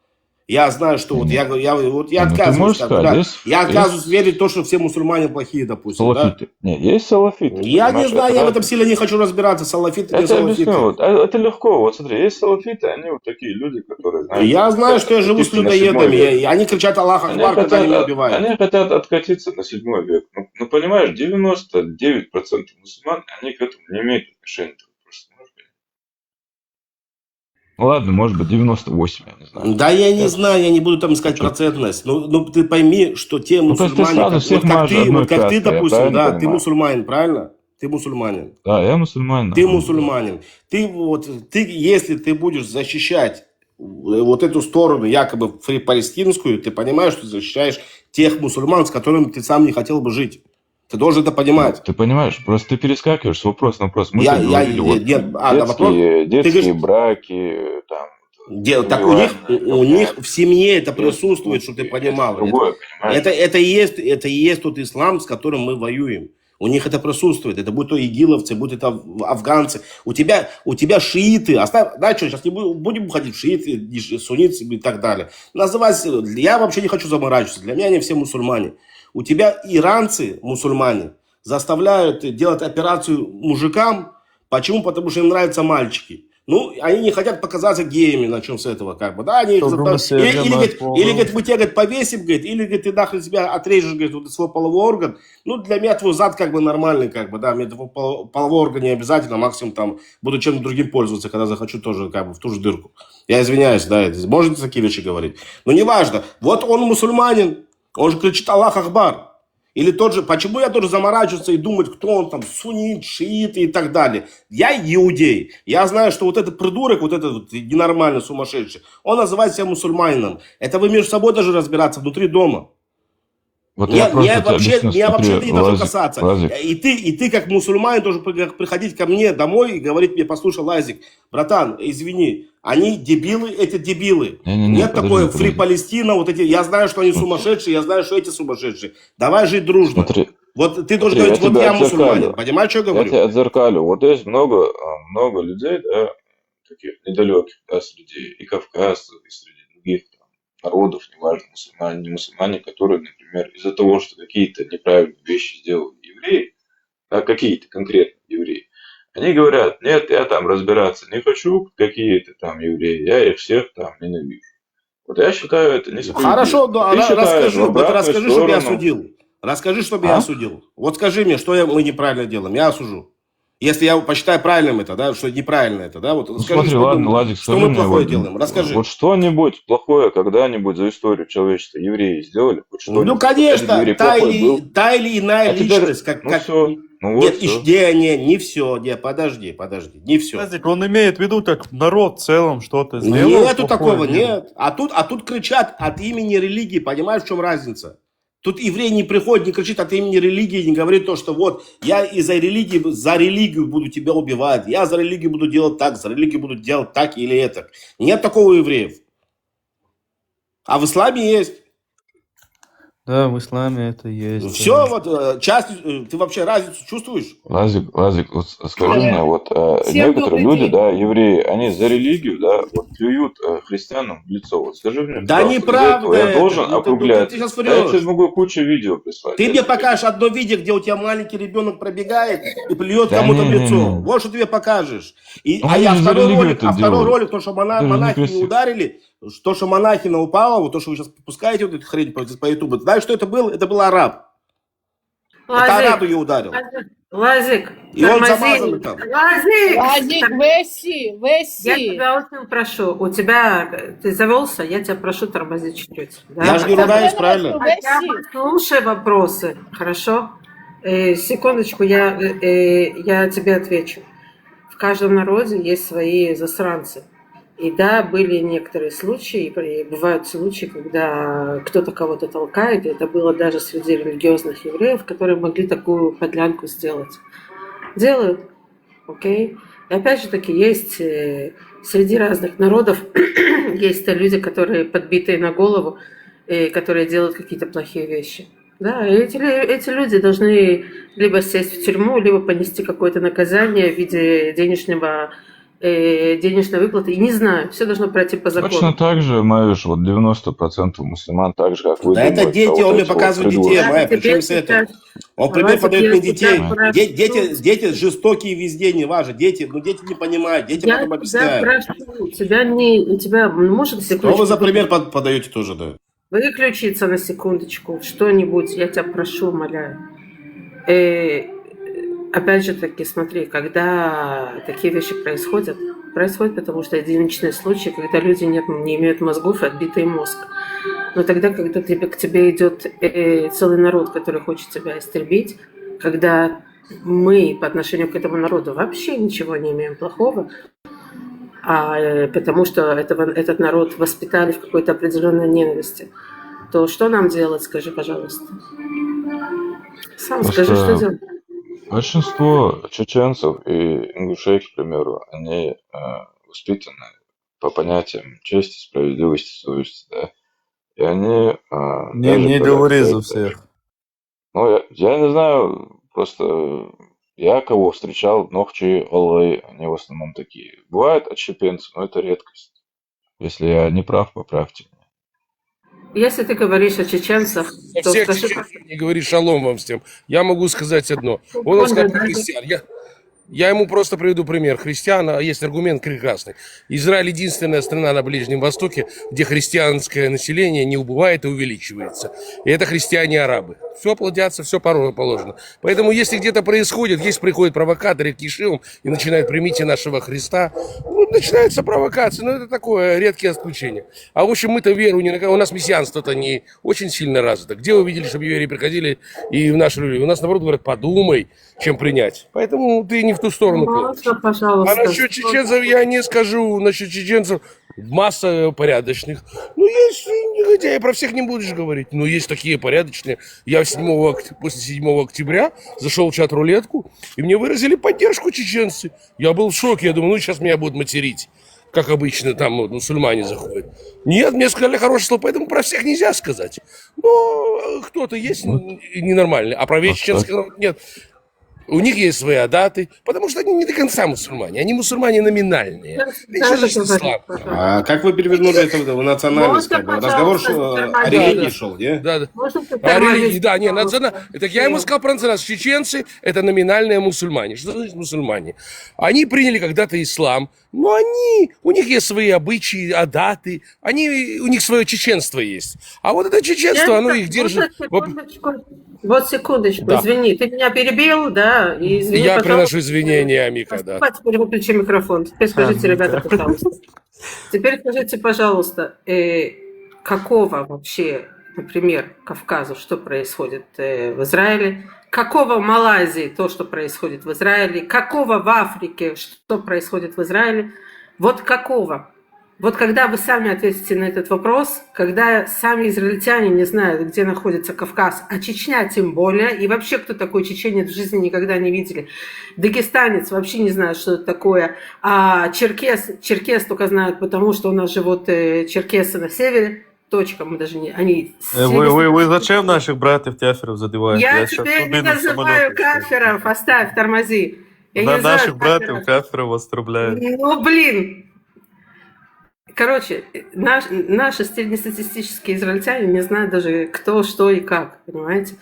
Я знаю, что вот я отказываюсь. Я отказываюсь верить в то, что все мусульмане плохие, допустим. Салафиты. Да? Нет, есть салафиты. Я не знаю, я в этом сильно не хочу разбираться. Салафиты, не салафиты. Это легко. Вот смотри, есть салафиты, они вот такие люди, которые... Знаешь, я знаю, что я живу с людоедами. Они кричат Аллах Акбар, когда они меня убивают. Они хотят откатиться на 7 век. Ну, понимаешь, 99% мусульман, они к этому не имеют отношения. Ладно, может быть, 98, я не знаю. Да, я не знаю, я не буду там искать процентность. Но ты пойми, что те мусульмане, вот как ты, допустим, да, ты мусульманин, правильно? Ты мусульманин. Да, я мусульманин. Ты мусульманин. Ты, если ты будешь защищать вот эту сторону, якобы палестинскую, ты понимаешь, что ты защищаешь тех мусульман, с которыми ты сам не хотел бы жить. Ты должен это понимать. Ты понимаешь, просто ты перескакиваешь с вопроса на вопрос. Мы детские браки, там... Так у них в семье это присутствует, чтобы ты понимал. Это и есть тот ислам, с которым мы воюем. У них это присутствует. Это будут то игиловцы, будут это афганцы. У тебя шииты. Сейчас не будем ходить в шииты, сунниты и так далее. Называйся. Я вообще не хочу заморачиваться. Для меня они все мусульмане. У тебя иранцы, мусульмане, заставляют делать операцию мужикам. Почему? Потому что им нравятся мальчики. Ну, они не хотят показаться геями, начнем с этого, как бы, да, они или говорит, мы тебя, говорит, повесим, говорит, или, говорит, ты нахрен себя отрежешь, говорит, вот свой половой орган. Ну, для меня твой зад, как бы, нормальный, как бы, да, мне твой половой орган не обязательно, максимум, там, буду чем-то другим пользоваться, когда захочу тоже, как бы, в ту же дырку. Я извиняюсь, да, можете такие вещи говорить. Но неважно, вот он мусульманин, он же кричит Аллах Акбар. Или тот же, почему я тоже заморачиваться и думать, кто он там, суннит, шиит и так далее. Я иудей. Я знаю, что вот этот придурок, вот этот вот ненормальный, сумасшедший, он называет себя мусульманином. Это вы между собой даже разбираться внутри дома. Вот меня вообще не должно касаться. И ты как мусульманин должен приходить ко мне домой и говорить мне, послушай, Лазик, братан, извини, они дебилы, эти дебилы. Нет такой фри Палестина, вот эти, я знаю, что они сумасшедшие, я знаю, что эти сумасшедшие. Давай жить дружно. Вот ты должен говорить, вот я мусульманин. Понимаешь, что я говорю? Я тебя отзеркалю. Вот есть много людей, да, таких недалеких, да, среди и Кавказа, и среди других народов, неважно, мусульмане, не мусульмане, которые, например, из-за того, что какие-то неправильные вещи сделали евреи, да, какие-то конкретно евреи, они говорят, нет, я там разбираться не хочу, какие-то там евреи, я их всех там ненавижу. Вот я считаю, это несправедливо. Хорошо, да, расскажи, чтобы я осудил. Расскажи, чтобы я осудил. Вот скажи мне, что мы неправильно делаем, я осужу. Если я посчитаю правильным это, да, что неправильно это, да, вот Ну скажи, смотри, что, ладно, Владик, что скажи мы мне, плохое вот, делаем, расскажи. вот что-нибудь плохое когда-нибудь за историю человечества евреи сделали? Хоть Ну, что-нибудь? конечно, Один еврей плохой был? та или иная А теперь, личность, как... ну все, ну вот Нет, все. не все, не, подожди, не все. Владик, он имеет в виду, как народ в целом что-то сделал. Нету такого, плохое. нет. А тут кричат от имени религии, понимаешь, в чем разница? Тут еврей не приходит, не кричит от имени религии, не говорит то, что вот, я из-за религии, за религию буду тебя убивать, я за религию буду делать так, за религию буду делать так или это. Нет такого у евреев. А в исламе есть. Да, в исламе это есть. Все, вот, часть, ты вообще разницу чувствуешь? Лазик, вот скажи Всем мне, вот всем некоторые добрый люди, день. да, евреи, они за религию, да, вот плюют христианам в лицо. Вот скажи мне, Да пожалуйста, из-за неправда этого я это. должен Ну, округлять. ты сейчас Да я тебе врешь. могу кучу видео прислать. Ты Я мне тебе- покажешь одно видео, где у тебя маленький ребенок пробегает и плюет Да кому-то в не-не-не. лицо. Вот что тебе покажешь. Ну, они же за религию это Второй делают. ролик, то, что Это же монахи не некрасиво. ударили, то, что монахина упала, вот то, что вы сейчас пускаете вот эту хрень по ютубу. Знаешь, что это был? Это был араб. Это араб Лазик, ее ударил. Лазик, И он тормози. замазанный там. Лазик, Веси, я тебя очень прошу, ты завелся, я тебя прошу тормозить чуть-чуть. Да? Я же не ругаюсь, правильно? Слушай вопросы, хорошо? Секундочку, я тебе отвечу. В каждом народе есть свои засранцы. И да, были некоторые случаи, и бывают случаи, когда кто-то кого-то толкает, и это было даже среди религиозных евреев, которые могли такую подлянку сделать. Делают, окей? И опять же таки, есть среди разных народов, есть люди, которые подбитые на голову, которые делают какие-то плохие вещи. Да, и эти люди должны либо сесть в тюрьму, либо понести какое-то наказание в виде денежной выплаты. И не знаю, все должно пройти по закону. Точно так же, Маюш, вот 90% мусульман так же, как вы Да это думаете, дети, а вот он мне эти вот показывает детей, придурки. Майя, причем с этим. Он пример подает мне детей. Дети жестокие везде, не важно. Дети не понимают, детям Я потом тебя объясняют. прошу, тебя может Что вы за пример подаете тоже, да? выключиться на секундочку, что-нибудь, я тебя прошу, умоляю. Опять же таки, смотри, когда такие вещи происходят потому что единичные случаи, когда люди не имеют мозгов и отбитый мозг. Но тогда, когда к тебе идет целый народ, который хочет тебя истребить, когда мы по отношению к этому народу вообще ничего не имеем плохого, потому что этот народ воспитали в какой-то определенной ненависти, то что нам делать, скажи, пожалуйста. Сам скажи, что делать. Большинство чеченцев и ингушей, к примеру, они воспитаны по понятиям чести, справедливости, совести, да. И они... Не говори за всех. Ну, я не знаю, просто я кого встречал, нохчи, оллы, они в основном такие. Бывают отщепенцы, но это редкость. Если я не прав, поправьте меня. Если ты говоришь о чеченцах, то Всех скажи... чеченцев не говори шалом вам всем. Я могу сказать одно. Он сказал про христиан. Я ему просто приведу пример. Христиан, есть аргумент прекрасный. Израиль единственная страна на Ближнем Востоке, где христианское население не убывает и увеличивается. И это христиане-арабы. Все плодятся, все положено. Поэтому, если где-то происходит, если приходят провокаторы к Ешивам и начинают «примите нашего Христа», начинается провокация. Но это такое редкие исключения. А в общем, мы-то веру не... У нас мессианство-то не очень сильно развито. Где вы видели, чтобы евреи приходили и в нашу религию? У нас, наоборот, говорят, подумай, чем принять. Поэтому ты не в ту сторону. Можно, пожалуйста. А насчет чеченцев я не скажу. Насчет чеченцев масса порядочных. Есть негодяи, про всех не будешь говорить. Но есть такие порядочные. Я после 7 октября зашел в чат-рулетку, и мне выразили поддержку чеченцы. Я был в шоке. Я думаю, сейчас меня будут материть. Как обычно, там мусульмане заходят. Нет, мне сказали хорошее слово, поэтому про всех нельзя сказать. Но кто-то есть ненормальный, а про весь чеченский народ нет. У них есть свои адаты, потому что они не до конца мусульмане. Они мусульмане номинальные. Что значит ислам? А как вы перевернули это в национальность? Разговор о религии шел, не? Да. О религии, да, не, так я ему сказал про национальность. Чеченцы – это номинальные мусульмане. Что значит мусульмане? Они приняли когда-то ислам, но у них есть свои обычаи, адаты, у них свое чеченство есть. А вот это чеченство, оно их держит... Вот секундочку, Да. извини, ты меня перебил, да? да, и извини, Я пожалуйста. приношу извинения, Амика, да. Теперь выключи микрофон. Теперь скажите, ребята, пожалуйста. Теперь скажите, пожалуйста, какого вообще, например, Кавказу, что происходит в Израиле? Какого Малайзии то, что происходит в Израиле? Какого в Африке, что происходит в Израиле? Вот какого? Вот когда вы сами ответите на этот вопрос, когда сами израильтяне не знают, где находится Кавказ, а Чечня тем более, и вообще кто такой чеченец в жизни никогда не видели, дагестанец вообще не знает, что это такое, а черкес только знают, потому что у нас живут черкесы на севере, точка, мы даже не... Они Вы зачем наших братьев-каферов задеваете? Я тебя не называю каферов, оставь, тормози. Я не называю Наших братьев-каферов оскорбляют. Ну, блин. Короче, наши среднестатистические израильтяне не знают даже кто, что и как, понимаете?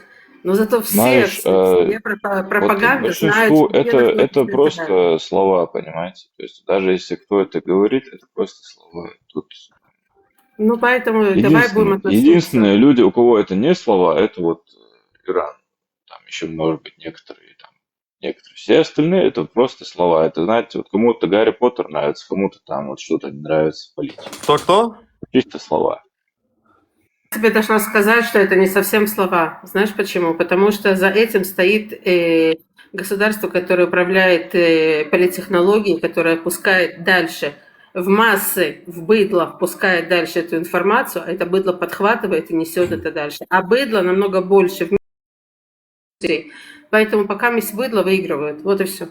Но зато все пропаганда вот знают. Это просто слова, понимаете? То есть даже если кто это говорит, это просто слова. Тут ну, поэтому давай будем относиться. Единственные люди, у кого это не слова, это вот Иран. Там еще, может быть, некоторые. Все остальные это просто слова. Это, знаете, вот кому-то Гарри Поттер нравится, кому-то там вот что-то не нравится в политике. Кто? Чисто слова. Я тебе должна сказать, что это не совсем слова. Знаешь почему? Потому что за этим стоит государство, которое управляет политтехнологией, которое пускает дальше в массы, в быдло, пускает дальше эту информацию, а это быдло подхватывает и несет это дальше. А быдло намного больше в мире. Поэтому пока месть быдло выигрывают. Вот и все.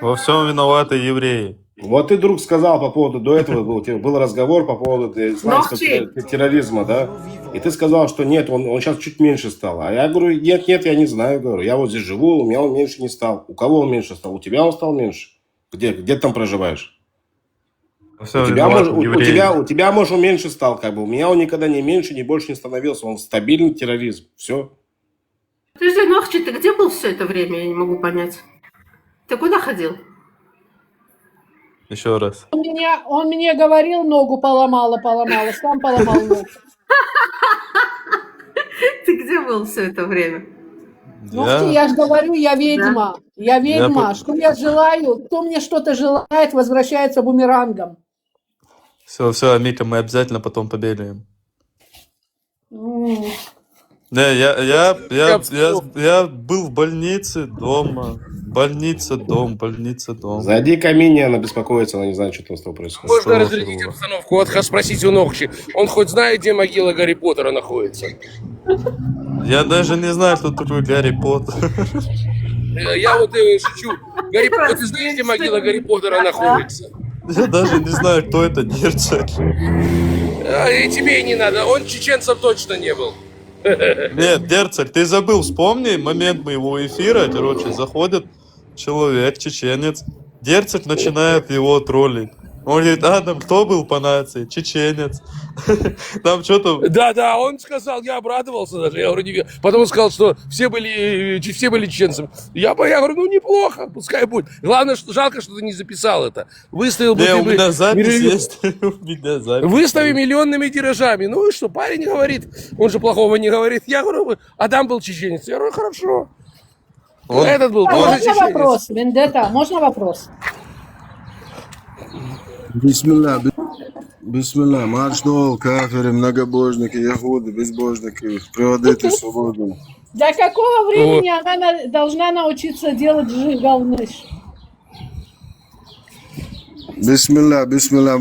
Во всем виноваты евреи. Вот ты, друг, сказал по поводу, до этого был разговор по поводу исламского терроризма, да? И ты сказал, что нет, он сейчас чуть меньше стал. А я говорю, нет, я не знаю, говорю. Я вот здесь живу, у меня он меньше не стал. У кого он меньше стал? У тебя он стал меньше? Где ты там проживаешь? У тебя, может, он меньше стал, как бы. У меня он никогда не меньше, ни больше не становился. Он стабильный терроризм. Все. Подожди, Нохчи, ты где был все это время? Я не могу понять. Ты куда ходил? Еще раз. Он мне говорил, ногу поломала, сам поломал ногу. Ты где был все это время? Я же говорю, я ведьма. Да. Я ведьма. Что я желаю, кто мне что-то желает, возвращается бумерангом. Все, Амика, мы обязательно потом побегаем. Не, я был в больнице, дома. Больница, дом. Зайди к Амине, она беспокоится, она не знает, что там с тобой происходит. Можно разрядить обстановку, спросить у Нохчи. Он хоть знает, где могила Гарри Поттера находится? Я даже не знаю, кто такой Гарри Поттер. Я вот шучу. Гарри Поттер, ты знаешь, где могила Гарри Поттера находится? Я даже не знаю, кто это Дерцель. И тебе и не надо, он чеченцем точно не был. Нет, Дерцель, ты забыл, вспомни момент моего эфира, короче, заходит человек, чеченец, Дерцель начинает его троллить. Он говорит, там кто был по нации? Чеченец. Там что-то... Да, он сказал, я обрадовался даже, я говорю, потом сказал, что все были чеченцами. Я говорю, ну неплохо, пускай будет. Главное, что жалко, что ты не записал это. Выставил бы у меня запись есть. Выстави миллионными тиражами. Ну и что, парень говорит, он же плохого не говорит. Я говорю, Адам был чеченец. Я говорю, хорошо. Этот был тоже чеченец. Можно вопрос, Вендетта, можно вопрос? Бисмилlah, маршнул, каферы, многобожники, ягуды, безбожники, приводите свободу. До какого времени она должна научиться делать галныш? Бисмилlah,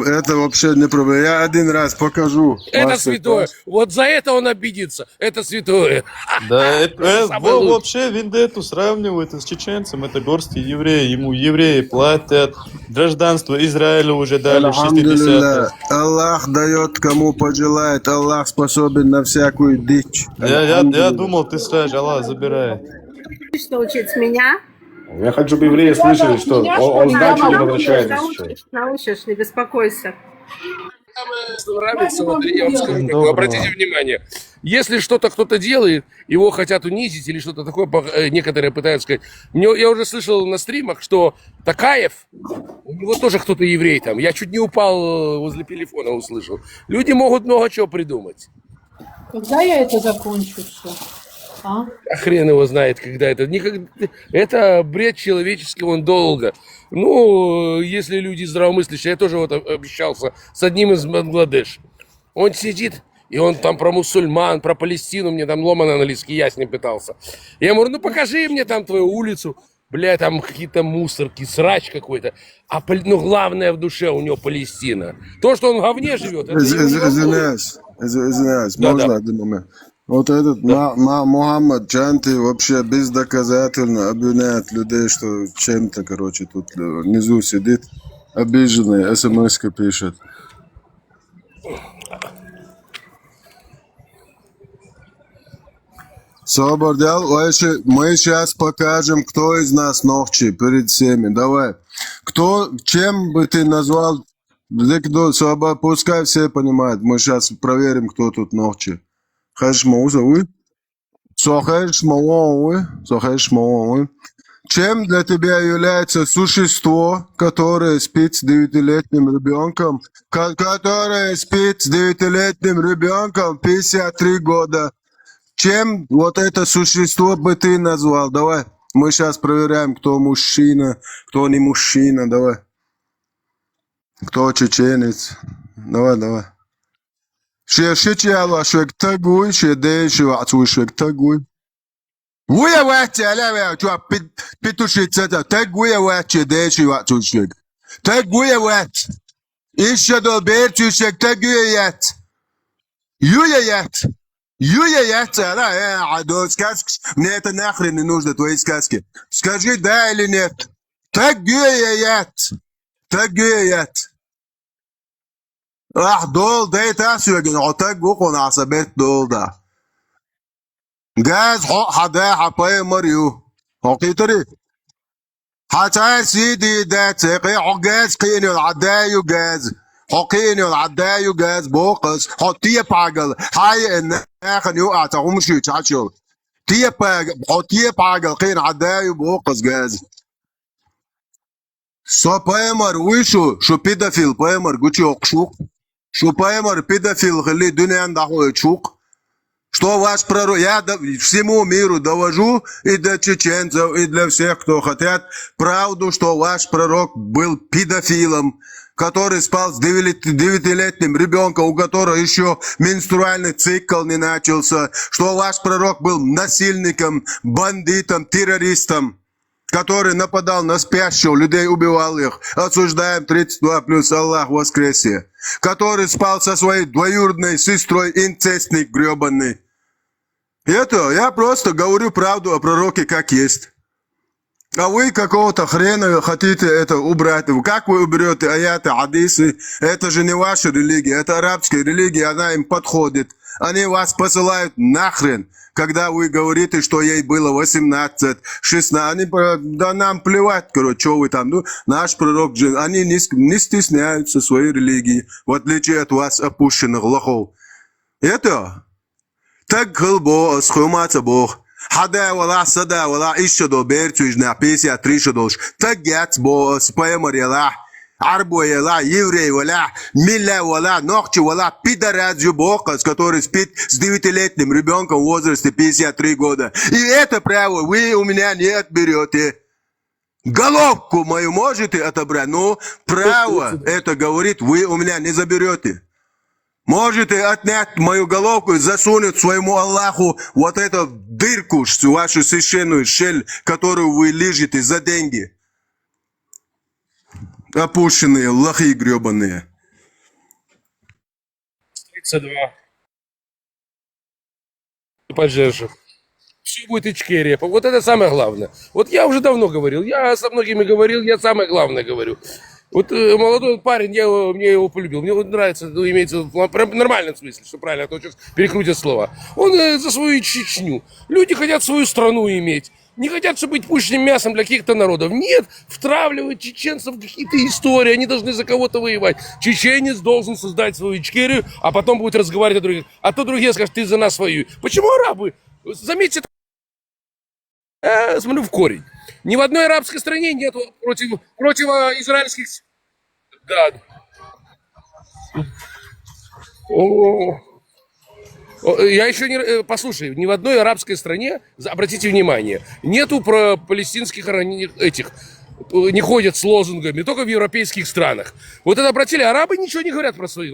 это вообще не проблема. Я один раз покажу. Это святое. Вот за это он обидится. Это святое. Да, вообще Вендетту сравнивают с чеченцем. Это горстки евреи. Ему евреи платят. Гражданство Израиля уже дали в 60-х. Аллах дает, кому пожелает. Аллах способен на всякую дичь. Я думал, ты скажешь, Аллах забирает. Что учить меня? Я хочу, чтобы евреи слышали, что он сдачу не возвращает. Научишь, не беспокойся. Что нравится, вот, я вам скажу, обратите внимание, если что-то кто-то делает, его хотят унизить или что-то такое, некоторые пытаются сказать. Я уже слышал на стримах, что Такаев, у него тоже кто-то еврей там. Я чуть не упал возле телефона, услышал. Люди могут много чего придумать. Когда я это закончу все? А? Хрен его знает, когда это. Это бред человеческий, он долго. Ну, если люди здравомыслящие, я тоже вот общался с одним из Бангладеш. Он сидит, и он там про мусульман, про Палестину, мне там ломано английский, я с ним пытался. Я ему говорю, ну покажи мне там твою улицу. Бля, там какие-то мусорки, срач какой-то. Ну, главное в душе у него Палестина. То, что он в говне живет, это Извиняюсь, можно один момент? Вот этот Мухаммад Джанти вообще бездоказательно обвиняет людей, что чем-то, короче, тут внизу сидит, обиженный, смс-ка пишет. Собордял, мы сейчас покажем, кто из нас ногчи перед всеми. Давай. Чем бы ты назвал? Пускай все понимают. Мы сейчас проверим, кто тут ногчи. Чем для тебя является существо, которое спит с 9-летним ребенком, 53 года? Чем вот это существо бы ты назвал? Давай. Мы сейчас проверяем, кто мужчина, кто не мужчина. Давай. Кто чеченец. Давай. Шечиало шек тагуй, шедейши вацуй шек тагуй. Вуя вати, аля, чуа петушица, тагуя вати, дейши вацуй шек. Тагуя вати. Еще долберчу шек тагуя ят. Юя ят. Адо, сказки. Мне это нахрен не нужно, твои сказки. Скажи да или нет. Тагуя ят. دول ده تاسو يجن عتاق وقون عصبات دول ده جاز حدا حباي مريو حقيقتري حتى سيدي ده تقي عجاز قيني العدايو جاز حقيني العدايو جاز بوقس حطيه بعجل هاي ان اخن يقع تقوم شي تشاشو تيه حطيه بعجل قين عدايو بوقس جاز سو بايمر ويشو شو بيدافيل بايمر جوتشي окшук Что поймар педофил хали дунян дахует чук. Что ваш пророк, я всему миру довожу и для чеченцев, и для всех, кто хотят, правду, что ваш пророк был педофилом, который спал с 9-летним ребенком, у которого еще менструальный цикл не начался, что ваш пророк был насильником, бандитом, террористом, который нападал на спящих, людей убивал их. Осуждаем 32 плюс Аллах воскресе. Который спал со своей двоюродной сестрой, инцестник гребаный. Это я просто говорю правду о пророке как есть. А вы какого-то хрена хотите это убрать. Как вы уберете аяты, хадисы? Это же не ваша религия, это арабская религия, она им подходит. Они вас посылают нахрен, когда вы говорите, что ей было 18, 16. Да нам плевать, короче, что вы там. Ну, наш пророк, они не стесняются своей религии, в отличие от вас, опущенных лохов. Это так глубоко схуматься Бог. Хада вала сада вала еще до берчуж на 53 шадош. Так гяц бо споемарила. Арбо ела, еврей вала, милля вала, ногчи вала, пидорадзю бокас, который спит с 9-летним ребенком в возрасте 53 года. И это право вы у меня не отберете. Головку мою можете отобрать, но право это говорит, вы у меня не заберете. Можете отнять мою головку и засунуть своему Аллаху вот эту дырку, вашу священную щель, которую вы лежите за деньги. Опущенные, лохи гребаные. 32. Поддержу. Все будет Ичкерия. Вот это самое главное. Вот я уже давно говорил, я со многими говорил, я самое главное говорю. Вот молодой парень, мне его полюбил, мне вот нравится, ну, имеется в нормальном смысле, что правильно, а то сейчас перекрутят слова. Он за свою Чечню. Люди хотят свою страну иметь. Не хотят, чтобы быть пушечным мясом для каких-то народов. Нет, втравливают чеченцев в какие-то истории, они должны за кого-то воевать. Чеченец должен создать свою Ичкерию, а потом будет разговаривать о других. А то другие скажут, ты за нас воюй. Почему арабы? Заметьте, смотрю в корень. Ни в одной арабской стране нет против израильских... Да. Я еще не... Послушай, ни в одной арабской стране, обратите внимание, нету про палестинских этих... не ходят с лозунгами, только в европейских странах. Вот это обратили, арабы ничего не говорят про свои...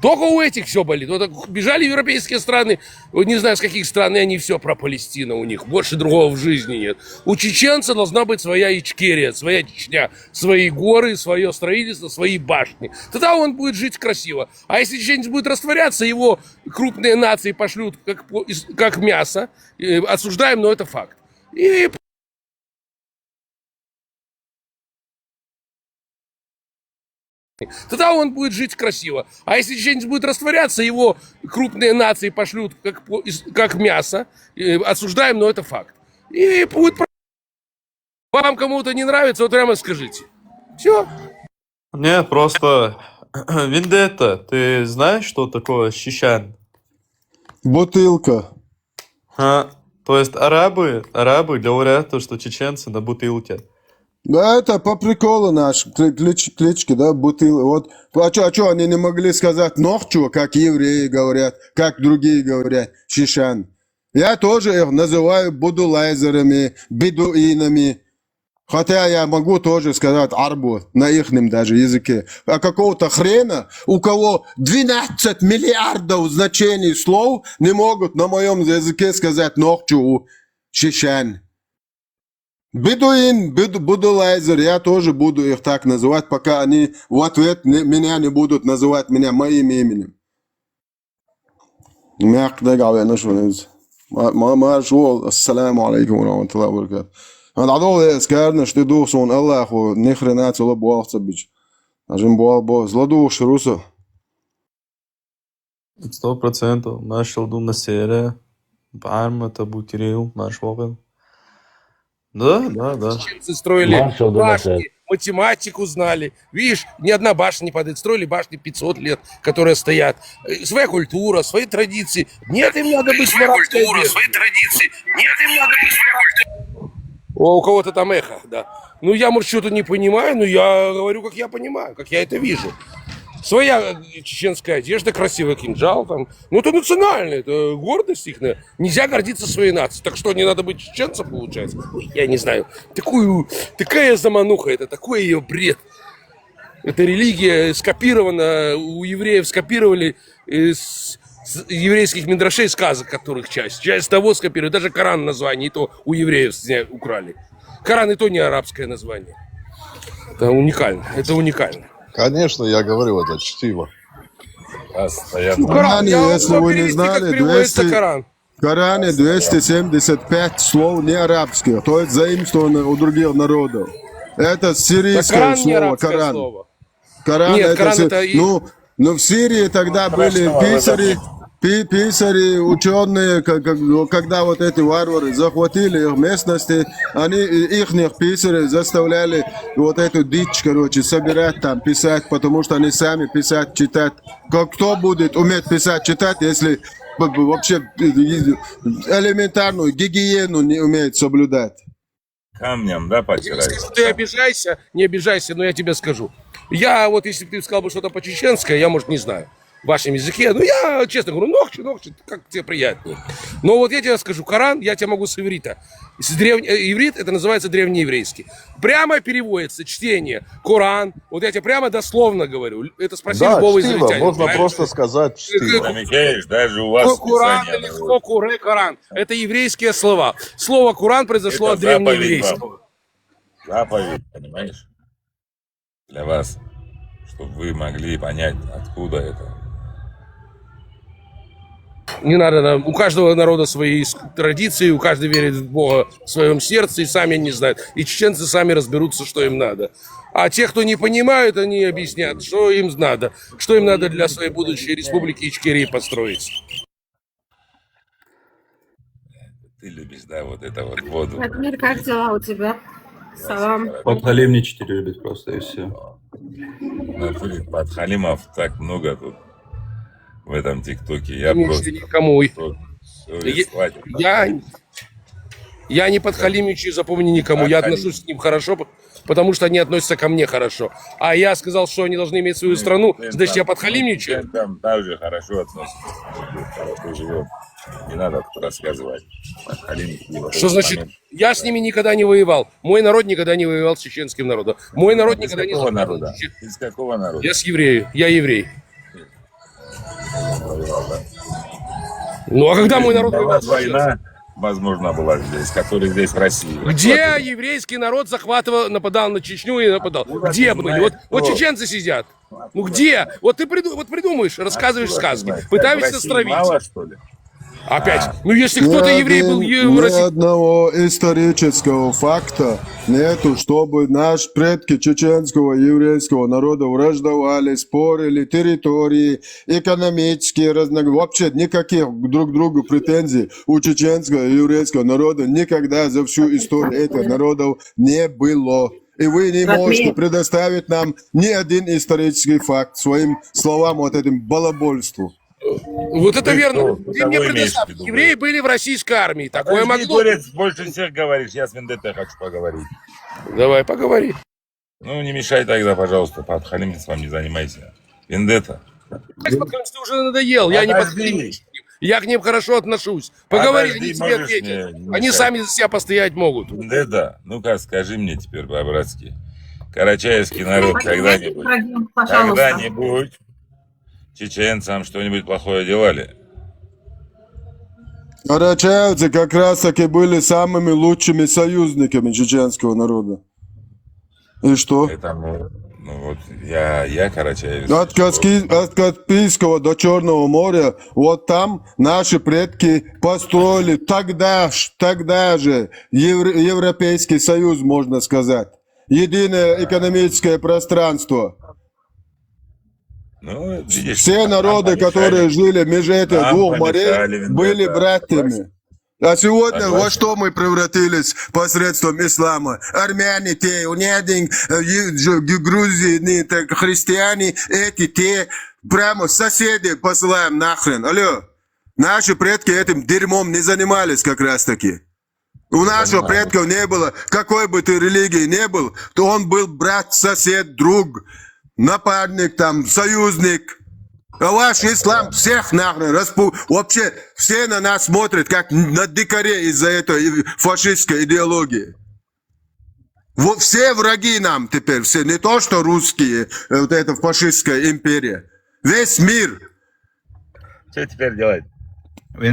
Только у этих все болит. Вот бежали в европейские страны, не знаю, с каких стран, и они все про Палестину у них. Больше другого в жизни нет. У чеченца должна быть своя Ичкерия, своя Чечня, свои горы, свое строительство, свои башни. Тогда он будет жить красиво. А если чеченец будет растворяться, его крупные нации пошлют как мясо. Осуждаем, но это факт. И тогда он будет жить красиво. А если чеченец будет растворяться, его крупные нации пошлют как мясо. Осуждаем, но это факт. И будет... Вам кому-то не нравится, вот прямо скажите. Все. Не, просто... Вендетта, ты знаешь, что такое шишан? Бутылка. То есть арабы говорят, то, что чеченцы на бутылке. Да, это по приколу наш, клички, да, бутылка. Вот, а что, они не могли сказать нохчу, как евреи говорят, как другие говорят, шишан. Я тоже их называю будулайзерами, бедуинами. Хотя я могу тоже сказать арбу на ихнем даже языке. А какого-то хрена, у кого 12 миллиардов значений слов, не могут на моем языке сказать нохчу, шишан. Бедуин, будулайзер, я тоже буду их так называть, пока они в ответ меня не будут называть меня моим именем. Ассаламу алейкум ва рахматуллахи ва баракатуху. Надо сказать, что дух сон Аллаху ни хрена цело буахца бич. Ажим буах злодух шруса. 100%. Начал думать серия. Парма, табу Кирилл, наш вогон. Да. Чеченцы строили башни, математику знали. Видишь, ни одна башня не падает. Строили башни 500 лет, которые стоят. Своя культура, свои традиции. Нет, им надо быть в арабской одежде. О, у кого-то там эхо, да. Ну, я, может, что-то не понимаю, но я говорю, как я понимаю, как я это вижу. Своя чеченская одежда, красивый кинжал там. Ну, это национально, это гордость их. Нельзя гордиться своей нацией. Так что, не надо быть чеченцем, получается? Ой, я не знаю. Такая замануха, это такой ее бред. Эта религия скопирована, у евреев скопировали из еврейских мидрашей, сказок, которых часть того скопировали. Даже Коран название, и то у евреев украли. Коран и то не арабское название. Это уникально. Конечно, я говорю, это чтиво. В Коране, если вы не знали, в Коране 275 слов не арабских, то есть заимствованы у других народов. Это сирийское слово, Коран. Коран. Нет, это... Ну, в Сирии тогда были писари, ученые, когда вот эти варвары захватили их местности, они ихних писарей заставляли вот эту дичь, собирать там, писать, потому что они сами писать, читать. Кто будет уметь писать, читать, если вообще элементарную гигиену не умеет соблюдать? Камнем, да, потирать? Ты обижайся, не обижайся, но я тебе скажу. Я вот, если бы ты сказал бы что-то по-чеченски, я, может, не знаю, в вашем языке, ну, я честно говорю, ногчи, как тебе приятнее. Но вот я тебе скажу, Коран, я тебе могу с иврита. Иврит, это называется древнееврейский. Прямо переводится чтение, Коран, вот я тебе прямо дословно говорю. Это спроси любого израильтянина. Можно просто сказать чтиво. Замечаешь, даже у вас Коран или Коран, это еврейские слова. Слово Коран произошло от древнееврейского. Заповедь, понимаешь? Для вас, чтобы вы могли понять, откуда это. Не надо, у каждого народа свои традиции, у каждого верит в Бога в своем сердце и сами не знают. И чеченцы сами разберутся, что им надо. А те, кто не понимают, они объяснят, что им надо для своей будущей республики Ичкерии построить. Ты любишь, да, вот это вот воду. Владимир, как дела у тебя? Салам. Подхалимничать любит просто, и все. Подхалимов так много тут в этом ТикТоке. Я просто... Никому. Я не подхалимничаю, запомни, никому. Я отношусь с ним хорошо, потому что они относятся ко мне хорошо. А я сказал, что они должны иметь свою страну, значит, я подхалимничаю? Там также хорошо относится. Хорошо живет. Не надо рассказывать. Что значит? Я с ними никогда не воевал. Мой народ никогда не воевал с чеченским народом. Мой народ никогда не... народа? Из какого народа? Я с евреев. Я еврей. Ну а когда мой народ воевал? Война, возможно, была здесь, которая здесь в России. Где еврейский народ захватывал, нападал на Чечню и нападал? Где были? Вот чеченцы сидят. Ну где? Вот ты придумаешь, рассказываешь сказки, пытаешься стравить. Мало, что ли? Опять. Ну если кто-то еврей был в России... Ни одного исторического факта нету, чтобы наши предки чеченского и еврейского народа враждовали, спорили, территории, экономические разногласия. Вообще никаких друг к другу претензий у чеченского и еврейского народа никогда за всю историю этих народов не было. И вы не можете предоставить нам ни один исторический факт своим словам, вот этим балабольству. Вот это верно. Ты мне предоставь. Евреи были в российской армии. Такое могло. Ты больше всех говоришь. Я с Вендеттой хочу поговорить. Давай, поговори. Ну, не мешай тогда, пожалуйста, подхалимством не занимайся. Вендетта. Подхалимство уже надоел. Я не подхалимствую. Я к ним хорошо отношусь. Поговори, они тебе ответят. Они сами за себя постоять могут. Вендетта, ну-ка скажи мне теперь по-братски. Карачаевский народ когда-нибудь чеченцам что-нибудь плохое делали? Карачаевцы как раз таки были самыми лучшими союзниками чеченского народа. И что? Это, ну вот я карачаевец. От Каспийского до Черного моря, вот там наши предки построили тогда же Европейский Союз, можно сказать. Единое экономическое пространство. Ну, видишь, все народы, которые жили между этих двух морей, были братьями. А сегодня во что мы превратились посредством ислама? Армяне те, грузины, христиане эти те, прямо соседи посылаем нахрен. Алло, наши предки этим дерьмом не занимались как раз таки. У наших предков не было, какой бы ты религии не был, то он был брат, сосед, друг, напарник, там, союзник. А ваш ислам всех нахрен вообще все на нас смотрят, как на дикаре из-за этой фашистской идеологии. Вот все враги нам теперь, все, не то что русские, вот эта фашистская империя. Весь мир. Что теперь делать?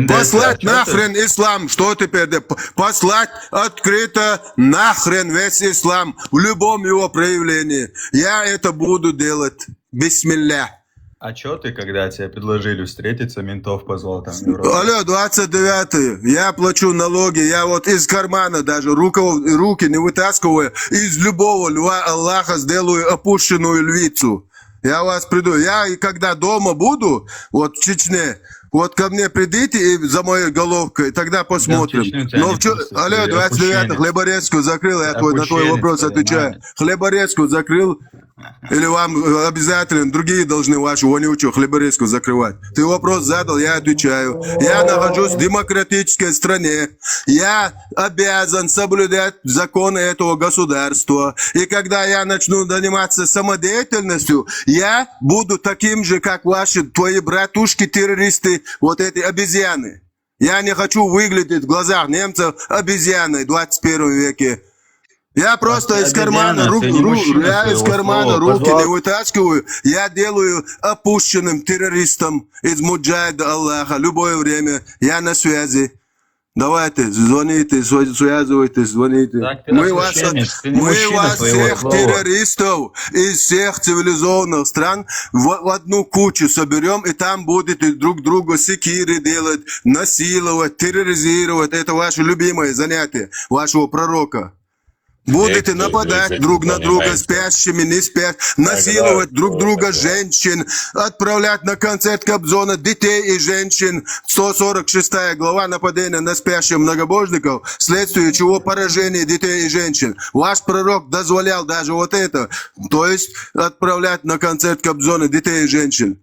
Послать нахрен ислам. Что теперь? Послать открыто нахрен весь ислам в любом его проявлении. Я это буду делать. Бисмилля. А чё ты, когда тебе предложили встретиться, ментов позвал там? Алло, 29-й, я плачу налоги, я вот из кармана даже руки не вытаскиваю, из любого льва Аллаха сделаю опущенную львицу. Я вас приду, я и когда дома буду, вот в Чечне, вот ко мне придите и за моей головкой, тогда посмотрим. Но алло, 29-й, Хлеборецкую закрыл, я на твой вопрос отвечаю. Хлеборецкую закрыл, или вам обязательно другие должны вашу вонючую Хлеборецкую закрывать? Ты вопрос задал, я отвечаю. Я нахожусь в демократической стране. Я обязан соблюдать законы этого государства. И когда я начну заниматься самодеятельностью, я буду таким же, как ваши, твои братушки-террористы, вот эти обезьяны. Я не хочу выглядеть в глазах немцев обезьяной в 21 веке. Я просто из кармана руки не вытаскиваю. Я делаю опущенным террористом из муджахида Аллаха. Любое время я на связи. Давайте, звоните, связывайтесь, звоните. Мы вас всех террористов из всех цивилизованных стран в одну кучу соберем, и там будете друг другу секиры делать, насиловать, терроризировать. Это ваше любимое занятие, вашего пророка. Будете нападать друг на друга, спящими, не спящими, насиловать друг друга, женщин, отправлять на концерт Кобзона детей и женщин. 146 глава нападения на спящих многобожников, вследствие чего поражение детей и женщин. Ваш пророк дозволял даже вот это, то есть отправлять на концерт Кобзона детей и женщин.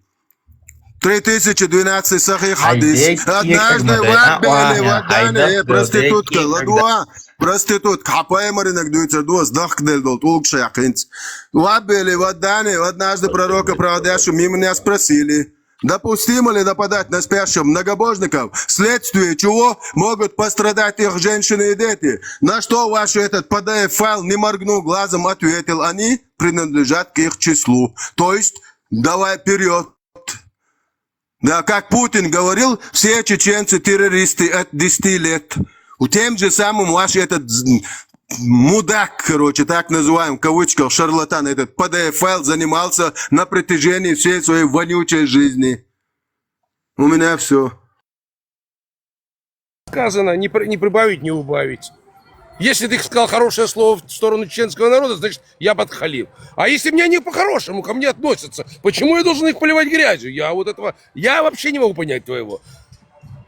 3012 сахих хадис. Однажды в Арбеле, в Адане, проститутка, Ладуа, Проститутка, хапаем рынок дуется дуос, дохкнел дол, улкша якинц. Вабели, водане, однажды пророка проводящего мимо меня спросили, допустимо ли нападать на спящих многобожников, вследствие чего могут пострадать их женщины и дети? На что ваш этот PDF-файл, не моргнув глазом, ответил, они принадлежат к их числу. То есть, давай вперед. Да, как Путин говорил, все чеченцы террористы от 10 лет. У тем же самым ваш этот мудак, короче, так называемый, в кавычках, шарлатан, этот PDF-файл занимался на протяжении всей своей вонючей жизни. У меня все. Сказано, не прибавить, не убавить. Если ты сказал хорошее слово в сторону чеченского народа, значит, я подхалим. А если меня не по-хорошему ко мне относятся, почему я должен их поливать грязью? Я вообще не могу понять твоего.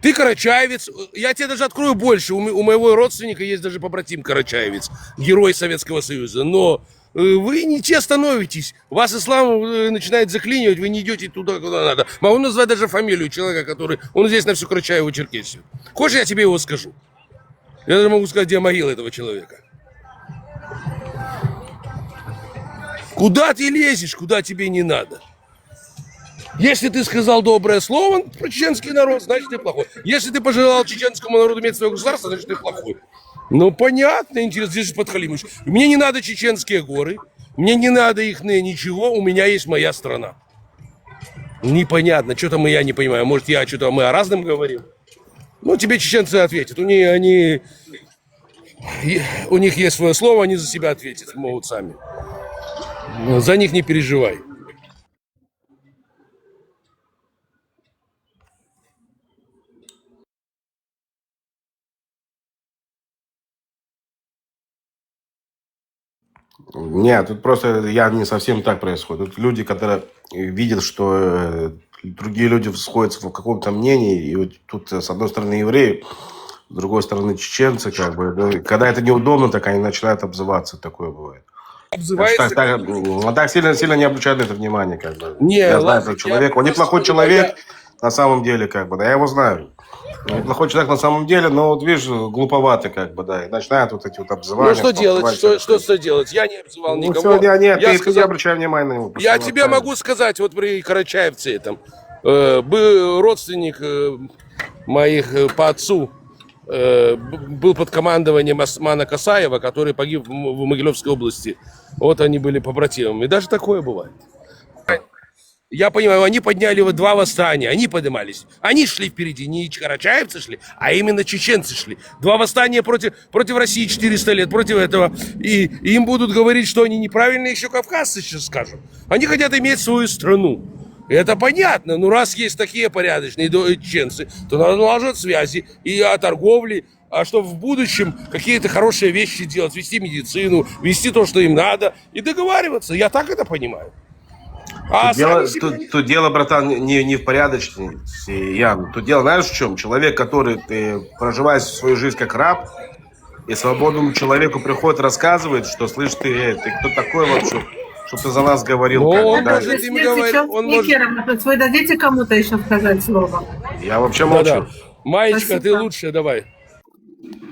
Ты карачаевец, я тебе даже открою больше. У моего родственника есть даже побратим карачаевец, герой Советского Союза. Но вы не те становитесь. Вас ислам начинает заклинивать, вы не идете туда, куда надо. Могу назвать даже фамилию человека, который... Он здесь на всю Карачаево-Черкесию. Хочешь, я тебе его скажу? Я даже могу сказать, где могила этого человека. Куда ты лезешь, куда тебе не надо? Если ты сказал доброе слово про чеченский народ, значит ты плохой. Если ты пожелал чеченскому народу иметь свое государство, значит ты плохой. Ну понятно, интересно, здесь же подхалимыш. Мне не надо чеченские горы, мне не надо их ничего, у меня есть моя страна. Непонятно, что-то я не понимаю. Может, мы о разном говорим? Ну, тебе чеченцы ответят. У них есть свое слово, они за себя ответят, могут сами. За них не переживай. Нет, тут просто не совсем так происходит. Тут люди, которые видят, что другие люди сходятся в каком-то мнении, и вот тут с одной стороны евреи, с другой стороны чеченцы, как бы, да, когда это неудобно, так они начинают обзываться, такое бывает. Обзывается? Так сильно не обращают на это внимание, как бы. Не, я знаю этого человека, он неплохой человек на самом деле, как бы, да, я его знаю. Неплохой человек на самом деле, но вот видишь, глуповатый, как бы, да, и начинают вот эти вот обзывания. Ну что делать? Что делать? Я не обзывал никого. Нет, ты не обращай внимания на него. Я тебе могу сказать, вот при карачаевце этом, был родственник моих по отцу, был под командованием Османа Касаева, который погиб в Могилевской области. Вот они были побратимами. И даже такое бывает. Я понимаю, они подняли вот 2 восстания, они поднимались. Они шли впереди, не карачаевцы шли, а именно чеченцы шли. 2 восстания против России 400 лет, против этого. И им будут говорить, что они неправильные, еще кавказцы сейчас скажут. Они хотят иметь свою страну. И это понятно, но раз есть такие порядочные чеченцы, то надо налаживать связи и о торговле, а чтобы в будущем какие-то хорошие вещи делать, вести медицину, вести то, что им надо, и договариваться. Я так это понимаю. Тут дело, братан, не в порядочности, Ян. Тут дело, знаешь, в чем? Человек, который проживает свою жизнь как раб, и свободному человеку приходит, рассказывает, что, слышь, ты кто такой вообще, чтобы ты за нас говорил. Ну, как, он да. может им говорить. Вы дадите кому-то еще сказать слово? Я вообще молчу. Да. Маечка, спасибо. Ты лучшая, давай.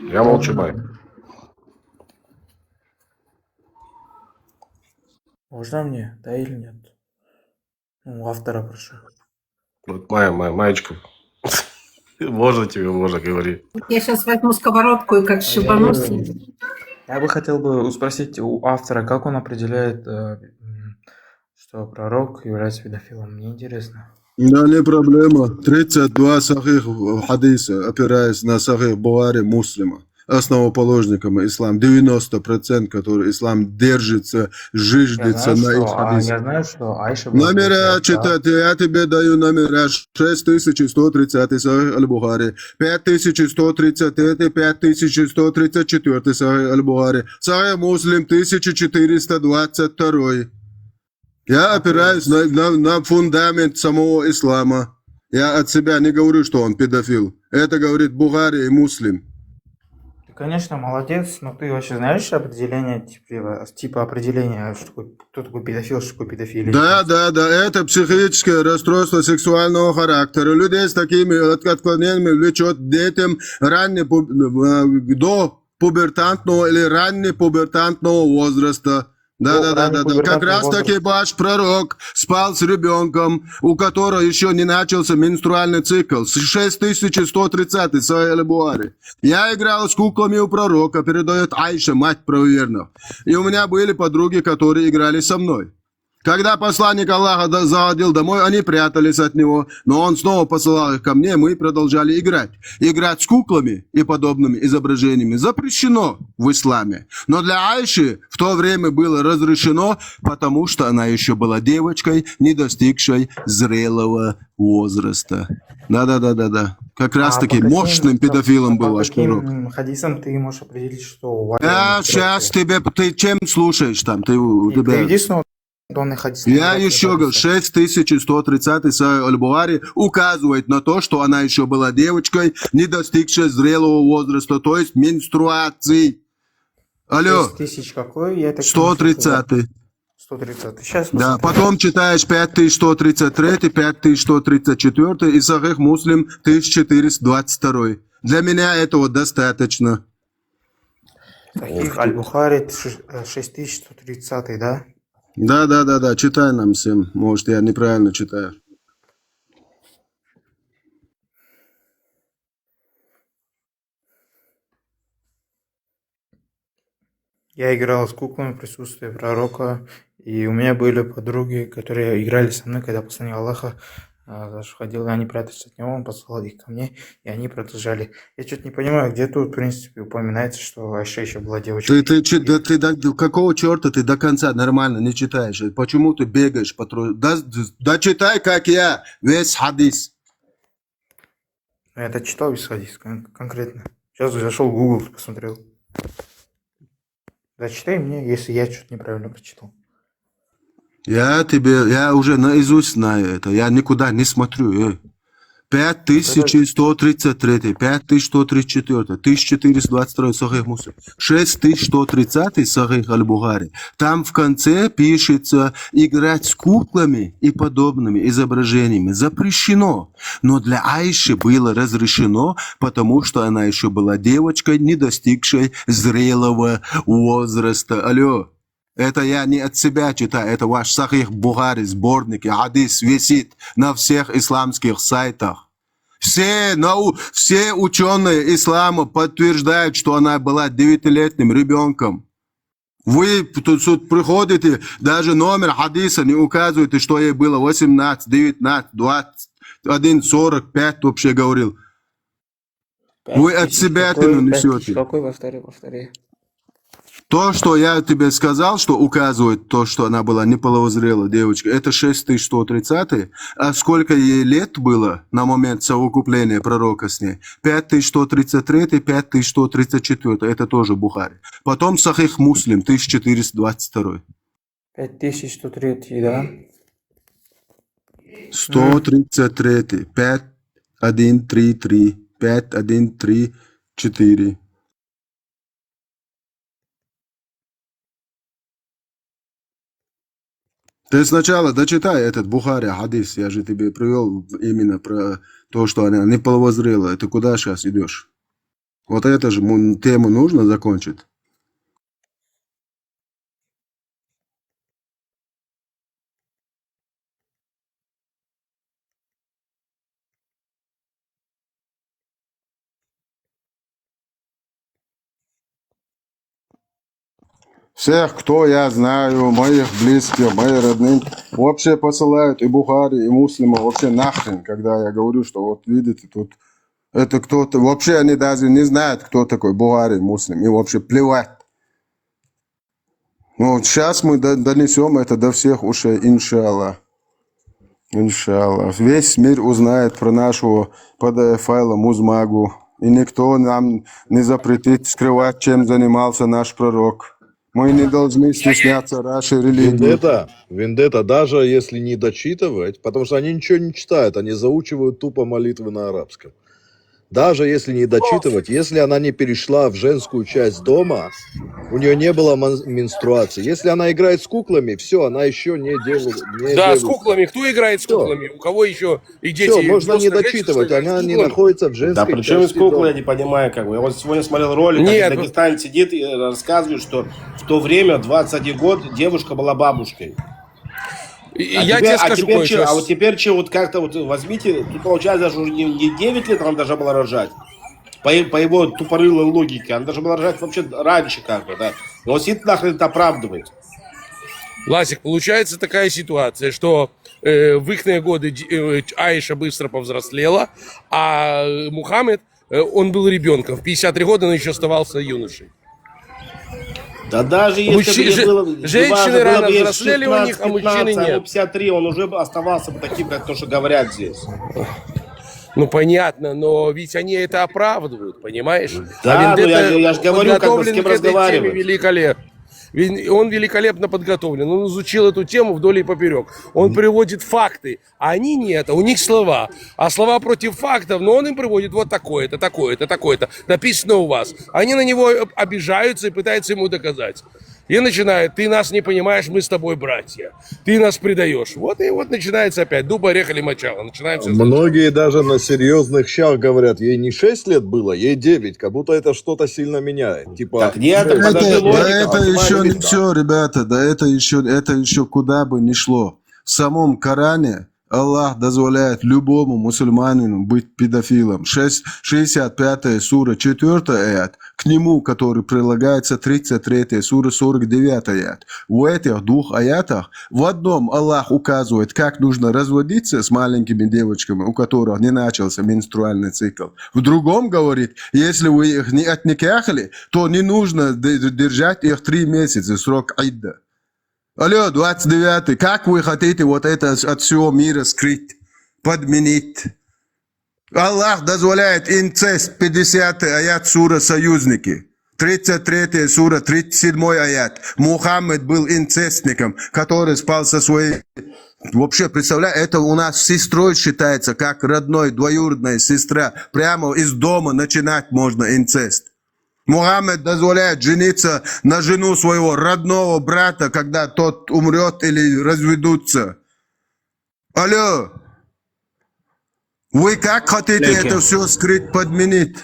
Я молчу, Май. Можно мне, да или нет? Ну, автора прошу. Вот Маечка. Можно тебе, можно, говори. Я сейчас возьму сковородку и как шибанусь. Я бы хотел спросить у автора, как он определяет, что пророк является педофилом. Мне интересно. Да, не проблема. 32 сахих хадиса, опираясь на сахих Бухари Муслима, основоположниками ислам. 90%, который ислам держится, жиждется на их хадисах. Я знаю, что Айша... Номера читать, я тебе даю номера 6130 сахих Аль-Бухари, 5133, 5134 сахих Аль-Бухари, сахих Муслим 1422. Я опираюсь на фундамент самого ислама. Я от себя не говорю, что он педофил. Это говорит Бухари и Муслим. Ты, конечно, молодец, но ты вообще знаешь определение, типа определения, кто такой педофил, что такое педофилия? Да, это психическое расстройство сексуального характера. Людей с такими отклонениями влечет детям до пубертантного или раннепубертантного возраста. Да. Как раз таки ваш пророк спал с ребенком, у которого еще не начался менструальный цикл. 6130 Сахих аль-Бухари. Я играл с куклами у пророка, передает Айша, мать правоверных. И у меня были подруги, которые играли со мной. Когда посланник Аллаха заходил домой, они прятались от него, но он снова посылал их ко мне, мы продолжали играть. Играть с куклами и подобными изображениями запрещено в исламе. Но для Айши в то время было разрешено, потому что она еще была девочкой, не достигшей зрелого возраста. Да. Как раз таки мощным педофилом был ваш пророк. Хадисом ты можешь определить, что... Сейчас ты чем слушаешь там? Приведи снова. Я еще говорю, 6130 Сахих аль-Бухари указывает на то, что она еще была девочкой, не достигшей зрелого возраста, то есть менструации. Алло. 6000 какой? Я 130. 130. Сейчас да, потом читаешь 5133, 5134 и Сахих Муслим 1422. Для меня этого достаточно. Сахих аль-Бухари 6130, да? Да, читай нам всем. Может, я неправильно читаю. Я играл с куклами в присутствии пророка, и у меня были подруги, которые играли со мной, когда посланник Аллаха ходил, и они прятались от него, он послал их ко мне, и они продолжали. Я что-то не понимаю, где тут, в принципе, упоминается, что Айша еще была девочкой. Ты какого черта ты до конца нормально не читаешь? Почему ты бегаешь по трое? Да читай, как я, весь хадис. Я это читал весь хадис, конкретно. Сейчас зашел в Google, посмотрел. Да читай мне, если я что-то неправильно прочитал. Я уже наизусть знаю это. Я никуда не смотрю. 5133, 5134, 1422 Сахих Муслим, 6130 Сахих аль-Бухари. Там в конце пишется: играть с куклами и подобными изображениями запрещено. Но для Айши было разрешено, потому что она еще была девочкой, не достигшей зрелого возраста. Алло. Это я не от себя читаю, это ваш Сахих Бухари, сборник, хадис висит на всех исламских сайтах. Все ученые ислама подтверждают, что она была 9-летним ребенком. Вы тут приходите, даже номер хадиса не указываете, что ей было 18, 19, 21, 45, вообще говорил. Вы от себя это несете. Какой повтори? То, что я тебе сказал, что указывает то, что она была неполовозрелой девочкой, это 6130, а сколько ей лет было на момент совокупления пророка с ней? 5133, 5134, это тоже Бухари. Потом Сахих Муслим, 1422. 5103, да? 133, 5133, 5134. Ты сначала дочитай этот Бухари, хадис. Я же тебе привел именно про то, что она не половозрела. Ты куда сейчас идешь? Вот эту же тему нужно закончить. Всех, кто я знаю, моих близких, моих родных, вообще посылают и Бухари, и Муслима вообще нахрен, когда я говорю, что вот видите, тут это кто-то, вообще они даже не знают, кто такой Бухари, Муслим, им вообще плевать. Ну, сейчас мы донесем это до всех ушей, иншаллах. Иншаллах. Весь мир узнает про нашего PDF-файла Музмагу, и никто нам не запретит скрывать, чем занимался наш пророк. Мы не должны стесняться нашей религии. Вендетта, даже если не дочитывать, потому что они ничего не читают, они заучивают тупо молитвы на арабском. Даже если не дочитывать, если она не перешла в женскую часть дома, у нее не было менструации. Если она играет с куклами, все, она еще не делает. Да, с куклами. Кто играет с куклами? У кого еще и дети? Все, можно не дочитывать, она не находится в женской Да части причем из куклы дома. я не понимаю, как бы. Я вот сегодня смотрел ролик, Нет, как Дагестан сидит и рассказывает, что в то время, 21 год, девушка была бабушкой. Я тебе скажу кое-что. А вот теперь вот как-то вот возьмите, тут получается даже уже не 9 лет она должна была рожать. По его тупорылой логике, она должна была рожать вообще раньше как бы, да. Но он сидит нахрен это оправдывает. Ласик, получается такая ситуация, что в их годы Аиша быстро повзрослела, а Мухаммед, он был ребенком. В 53 года он еще оставался юношей. Да даже если было, женщины рано взрослели 16, у них, а мужчины 15, нет. 53, он уже оставался бы таким, как то, что говорят здесь. Ну понятно, но ведь они это оправдывают, понимаешь? Да, ну я же говорю, как бы с кем разговаривать. Он великолепно подготовлен, он изучил эту тему вдоль и поперек. Он приводит факты, а они нет, а у них слова. А слова против фактов, но он им приводит вот такое-то, такое-то, такое-то. Написано у вас. Они на него обижаются и пытаются ему доказать. И начинают: ты нас не понимаешь, мы с тобой братья. Ты нас предаешь. Вот и вот начинается опять дуба, орех или мочало. Начинается. Многие даже на серьезных щах говорят, ей не 6 лет было, ей 9, как будто это что-то сильно меняет. Типа, так нет, это еще не все, ребята, да это еще куда бы ни шло. В самом Коране Аллах дозволяет любому мусульманину быть педофилом. 65 сура 4 аят, к нему, который прилагается 33 сура 49 аят. В этих двух аятах в одном Аллах указывает, как нужно разводиться с маленькими девочками, у которых не начался менструальный цикл. В другом говорит, если вы их не отникахали, то не нужно держать их 3 месяца, срок айда. Алло, 29-й, как вы хотите вот это от всего мира скрыть, подменить? Аллах дозволяет инцест, 50-й аят сура «Союзники», 33-й сура, 37-й аят. Мухаммед был инцестником, который спал со своей... Вообще, представляю, это у нас сестрой считается, как родной, двоюродная сестра. Прямо из дома начинать можно инцест. Мухаммед дозволяет жениться на жену своего родного брата, когда тот умрет или разведутся. Алло, вы как хотите это все скрыть, подменить?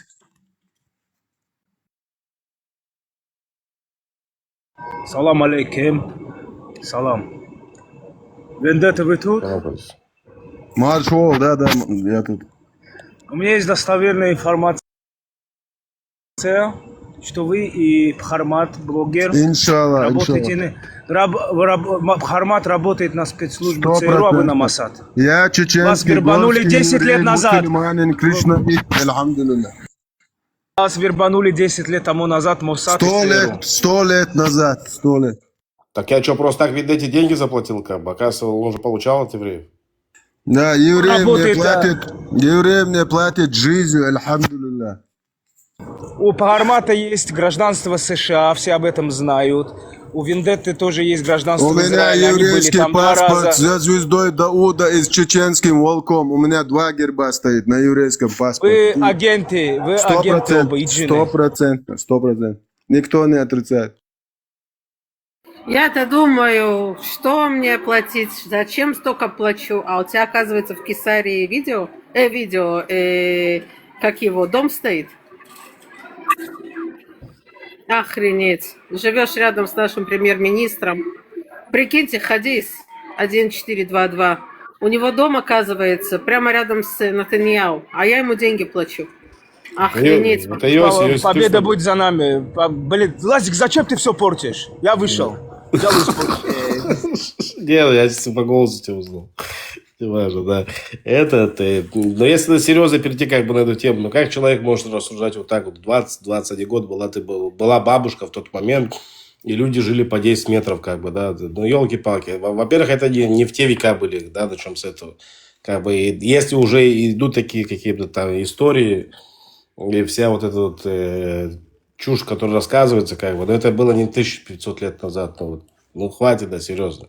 Салам алейкум. Салам. Вендетта, вы тут? Маршал, да, я тут. У меня есть достоверная информация, что вы и Бхармат, блогер, иншалла, работаете. Бхармат работает на спецслужбе ЦРУ, а вы на Масад. Я чеченский, вас вербанули 10 лет назад. Вас вербанули 10 лет тому назад Моссад. 100 лет назад, 100 лет. Так я что, просто так, видно, эти деньги заплатил, как бы? Оказывается, он уже получал от евреев. Да, евреи мне платят жизнью, альхамдулилля. У Бхармата есть гражданство США, все об этом знают. У Вендетты тоже есть гражданство у меня Израиля. еврейский паспорт за звездой Дауда и с чеченским волком. У меня 2 герба стоит на еврейском паспорте. Вы агенты оба, иджины. 100%. Никто не отрицает. Я-то думаю, что мне платить, зачем столько плачу, а у тебя, оказывается, в Кесарии как его, дом стоит? Охренеть. Живешь рядом с нашим премьер-министром. Прикиньте, Хадис 1422. У него дом, оказывается, прямо рядом с Натаньяу, а я ему деньги плачу. Охренеть. Победа будет за нами. Блин, Лазик, зачем ты все портишь? Я вышел. Взял и испортил. Нет, я по голосу тебя узнал. Не важно, да. Но если серьезно перейти как бы на эту тему, ну как человек может рассуждать вот так вот? 20-21 год была бабушка в тот момент, и люди жили по 10 метров, как бы, да. Ну, елки-палки. Во-первых, это не в те века были, да, начнем с этого. Как бы, если уже идут такие какие-то там истории, и вся вот эта вот чушь, которая рассказывается, как бы, но это было не 1500 лет назад, ну хватит, да, серьезно.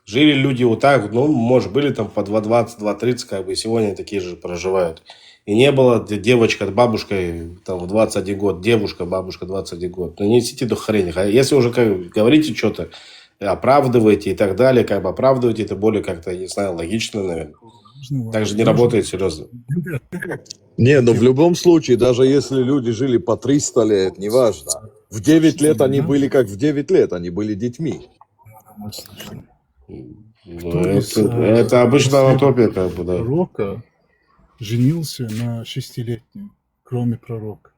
Жили люди вот так, ну, может, были там по 2.20, 2.30, как бы, и сегодня такие же проживают. И не было девочка, бабушкой там, в 21 год, девушка, бабушка 21 год. Ну, несите эту хрень. А если уже говорите что-то, оправдываете и так далее, как бы оправдываете, это более как-то, не знаю, логично, наверное. Так же не работает, серьезно. Не, но в любом случае, даже если люди жили по 300 лет, неважно. В 9 лет они были как в 9 лет, они были детьми. Это обычная анатопия, как бы, да. Пророка женился на 6-летней, кроме пророка.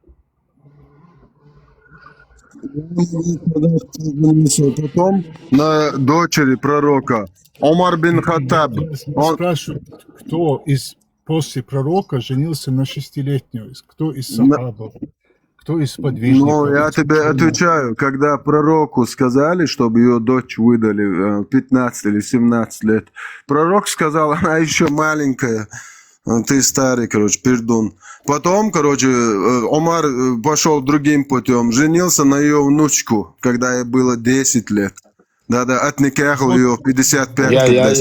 Потом на дочери пророка Омар бин Хаттаб. Я спрашиваю, кто после пророка женился на 6-летней? Кто из сахабов? Кто из подвижников? Ну, я тебе отвечаю, когда пророку сказали, чтобы ее дочь выдали 15 или 17 лет, пророк сказал, она еще маленькая, ты старый, короче, пердун. Потом, короче, Омар пошел другим путем, женился на ее внучку, когда ей было 10 лет. Да-да, отникахал ее в 55. Я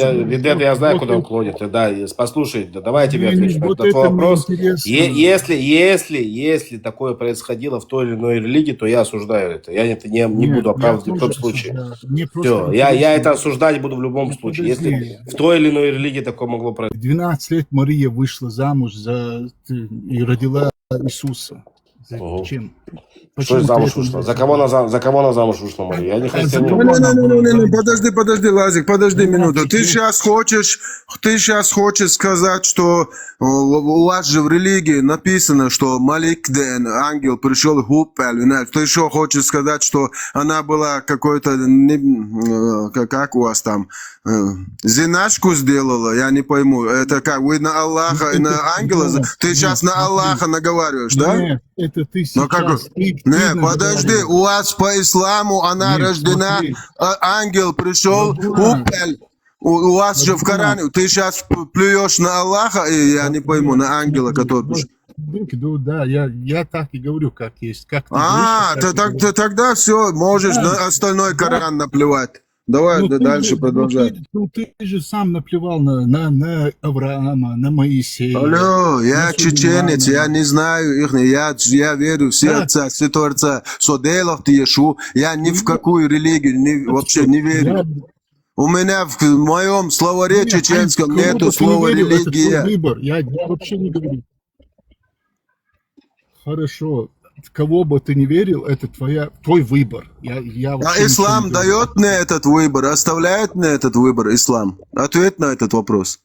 знаю, куда он клонит. Да, послушай, давай я тебе отвечу на этот вопрос. Если такое происходило в той или иной религии, то я осуждаю это. Я это не буду оправдывать ни в том случае. Все, я это осуждать буду в любом случае. Если в той или иной религии такое могло произойти. 12 лет Мария вышла замуж и родила Иисуса. Зачем? Что замуж вышла? За кого она замуж вышла, Мария? Я не христианин. Подожди, Лазик, подожди минуту. Ты сейчас хочешь сказать, что у вас же в религии написано, что Малик Ден, ангел, пришел Гуппель. Ты еще хочешь сказать, что она была какой-то, как у вас там, зиначку сделала? Я не пойму. Это как, вы на Аллаха и на ангела? Ты сейчас на Аллаха наговариваешь, да? Нет, это ты сейчас. Не, подожди, у вас по исламу она рождена, ангел пришел, Гуппель. У вас же в Коране, ты сейчас плюешь на Аллаха, и я не пойму, на ангела, который пришел. Да, я так и говорю, как есть. Как тогда все, можешь на остальной Коран наплевать. Давай дальше продолжай. Ты же сам наплевал на Авраама, на Моисея. Алло, я чеченец, я не знаю их, я верю в сердце, Творца, Соделов ты Ешу, я ни в какую религию вообще не верю. У меня в моем словаре чеченском нету слова религия. Я вообще не говорю. Хорошо. В кого бы ты не верил, это твой выбор. Ислам дает мне этот выбор, оставляет мне этот выбор, ислам? Ответь на этот вопрос.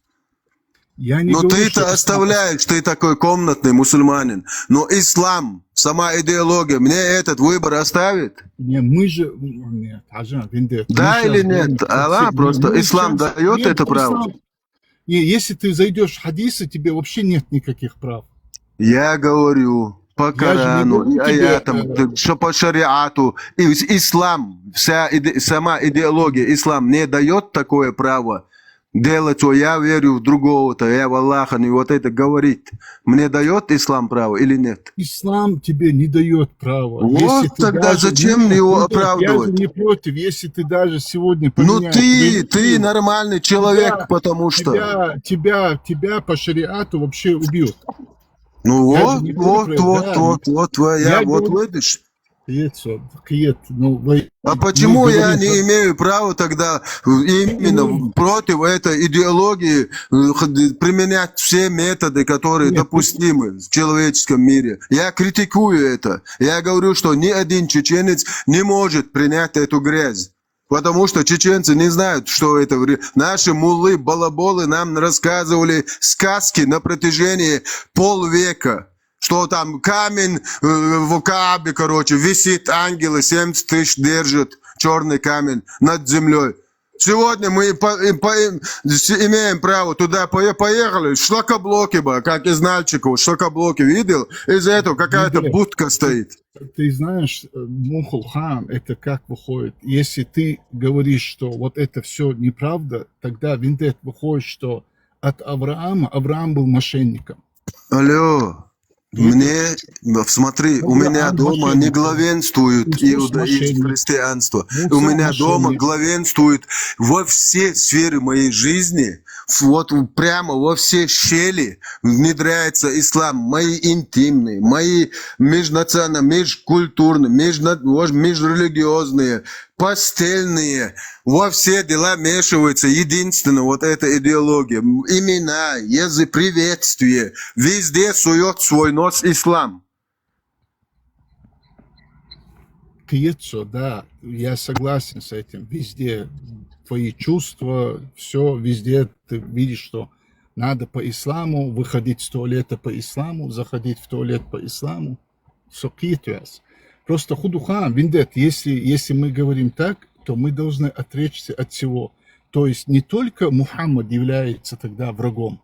Но ты-то оставляешь, ты такой комнатный мусульманин. Но ислам, сама идеология, мне этот выбор оставит? Не, мы же... Нет, Ажан, да или нет? Аллах просто, ислам дает это право? Не, если ты зайдешь в хадисы, тебе вообще нет никаких прав. Я говорю... По Корану, что по шариату. Ислам, сама идеология, ислам не дает такое право делать, что я верю в другого-то, я в Аллаха, не вот это говорит. Мне дает ислам право или нет? Ислам тебе не дает права. Вот тогда зачем его оправдывать? Я же не против, если ты даже сегодня поменяешь... ты нормальный человек, потому что... Тебя по шариату вообще убьют. Ну вот, видишь. А почему я не имею права тогда именно против этой идеологии применять все методы, которые допустимы в человеческом мире? Я критикую это. Я говорю, что ни один чеченец не может принять эту грязь. Потому что чеченцы не знают, что это. Наши муллы, балаболы нам рассказывали сказки на протяжении полвека. Что там камень в Каабе, короче, висит, ангелы 70 тысяч держат, черный камень над землей. Сегодня мы имеем право туда поехали, шлакоблоки, как из Нальчикова, шлакоблоки видел, из-за этого какая-то будка стоит. Ты знаешь, Мухулхан, это как выходит? Если ты говоришь, что вот это все неправда, тогда виндет выходит, что от Авраам был мошенником. Алло. Мне, смотри, у меня дома не главенствует иудаизм, христианство. У меня дома главенствует во все сферы моей жизни, вот прямо во все щели внедряется ислам. Мои интимные, мои межнациональные, межкультурные, межрелигиозные, постельные. Во все дела вмешивается единственно вот эта идеология. Имена, язык, приветствие. Везде сует свой нос ислам. Кьецо, да, я согласен с этим. Везде твои чувства, все, везде ты видишь, что надо по исламу, выходить с туалета по исламу, заходить в туалет по исламу. Сокитвяз. Просто худухан, виндет, если мы говорим так, то мы должны отречься от всего. То есть не только Мухаммад является тогда врагом.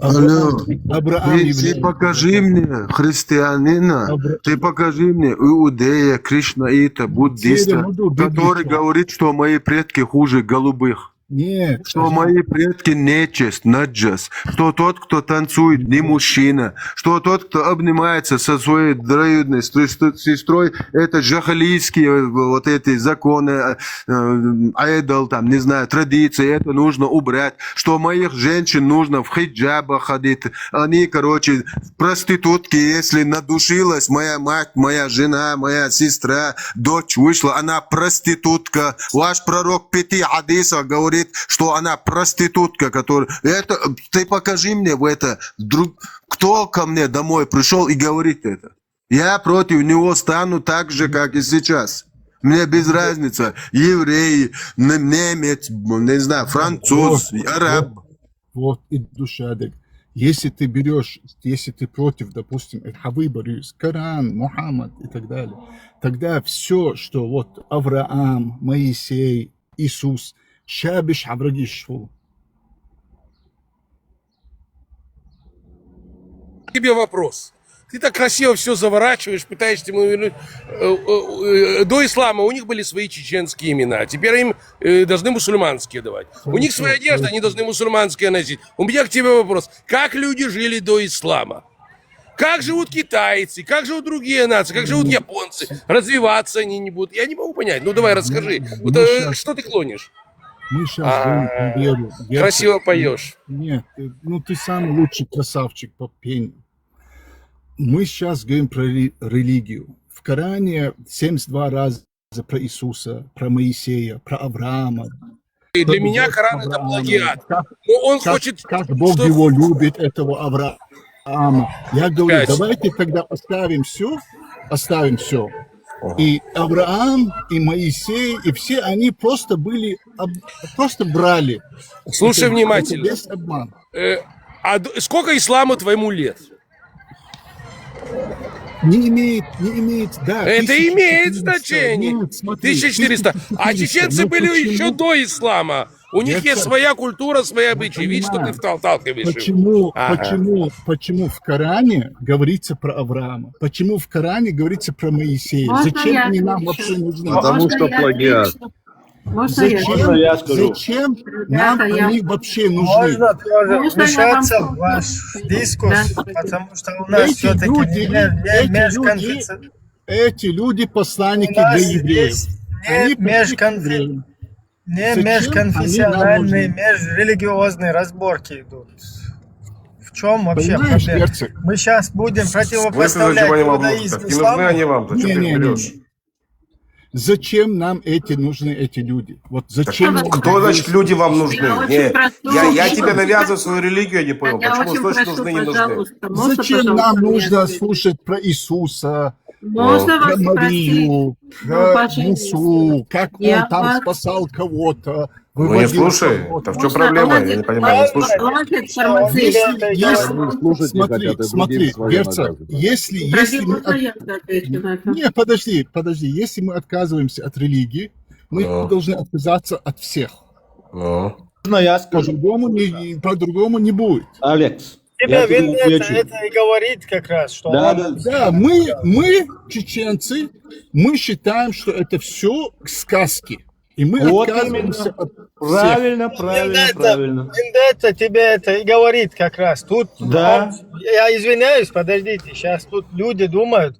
Авраам Ты покажи мне христианина, ты покажи мне иудея, кришнаита, буддиста, который говорит, что мои предки хуже голубых. Нет. Что мои предки нечисть, наджас, что тот, кто танцует, не мужчина, что тот, кто обнимается со своей двоюродной сестрой, это джахалийские вот эти законы, айдол, там, не знаю, традиции, это нужно убрать, что моих женщин нужно в хиджабах ходить, они, короче, проститутки, если надушилась моя мать, моя жена, моя сестра, дочь вышла, она проститутка, ваш пророк 5 хадисах говорит, что она проститутка, которая... Это, ты покажи мне в это, кто ко мне домой пришел и говорит это. Я против него стану так же, как и сейчас. Мне без разницы, еврей, немец, не знаю, француз, араб. Вот и душадек. Если ты берешь, если ты против, допустим, Хавибарюс, Коран, Мухаммад и так далее, тогда все, что вот Авраам, Моисей, Иисус, Шабиш Аврагишву. Тебе вопрос. Ты так красиво все заворачиваешь, пытаешься ему вернуть. До ислама у них были свои чеченские имена, теперь им должны мусульманские давать. У них своя одежда, они должны мусульманские носить. У меня к тебе вопрос. Как люди жили до ислама? Как живут китайцы, как живут другие нации, как живут японцы? Развиваться они не будут. Я не могу понять. Ну давай расскажи. Вот, что ты клонишь? Мы сейчас говорим про веру. Красиво поешь. Нет, ну ты самый лучший красавчик по пению. Мы сейчас говорим про религию. В Коране 72 раза про Иисуса, про Моисея, про Авраама. И для меня Коран это плагиат. Он хочет... Как Бог его любит, этого Авраама. Я говорю, давайте тогда оставим все. И Авраам, и Моисей, и все они просто были, просто брали. Слушай это, внимательно. Это без обмана. А сколько исламу твоему лет? Не имеет, да. Это имеет значение. Нет, смотри, 1400. А чеченцы были еще до ислама. У них есть своя культура, свои обычаи. Видишь, что ты вталкиваешь? Почему в Коране говорится про Авраама? Почему в Коране говорится про Моисея? Зачем они нам вообще нужны? Потому что плагиат. Зачем нам они вообще нужны? Можно тоже вмешаться в ваш дискурс, потому что у нас все-таки эти люди посланники для евреев. Не межконфессиональные, межрелигиозные разборки идут. В чем вообще проблема? Мы сейчас будем противопоставлять иудаизм исламу. Не нужны они вам, зачем ты берешь? Зачем нам нужны эти люди? Вот зачем? Кто, значит, люди вам нужны? Я тебе навязываю свою религию, я не понял. Почему слушать нужны, не нужны? Зачем нам нужно слушать про Иисуса, про Марию, Мусу, как он там спасал кого-то? Ну не слушай, это в чем проблема? Я не понимаю, не слушай. Смотри, Герцог, если мы... Не, подожди, если мы отказываемся от религии, мы должны отказаться от всех. По-другому не будет. Алекс. Тебе это и говорит как раз, что... Да, мы, чеченцы, мы считаем, что это все сказки. И мы отказываемся от всех. Правильно. Вендетта тебе это и говорит как раз. Тут, я извиняюсь, подождите, сейчас тут люди думают,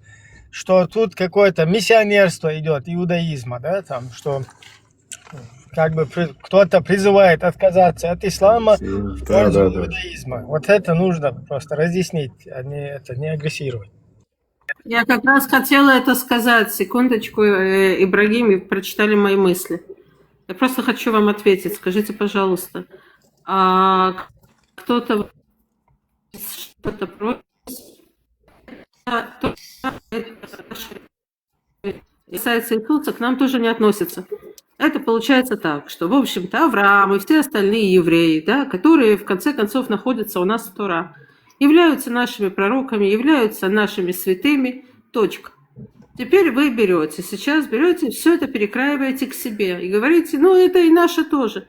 что тут какое-то миссионерство идет, иудаизма, да, там, что как бы кто-то призывает отказаться от ислама в пользу иудаизма. Вот это нужно просто разъяснить, а не агрессировать. Я как раз хотела это сказать. Секундочку, Ибрагим, и прочитали мои мысли. Я просто хочу вам ответить. Скажите, пожалуйста, а кто-то что-то против? Касается Иисуса, к нам тоже не относится. Это получается так, что, в общем-то, Авраам и все остальные евреи, да, которые, в конце концов, находятся у нас в Тора, являются нашими пророками, являются нашими святыми, точка. Теперь вы сейчас берете, все это перекраиваете к себе и говорите, ну, это и наше тоже.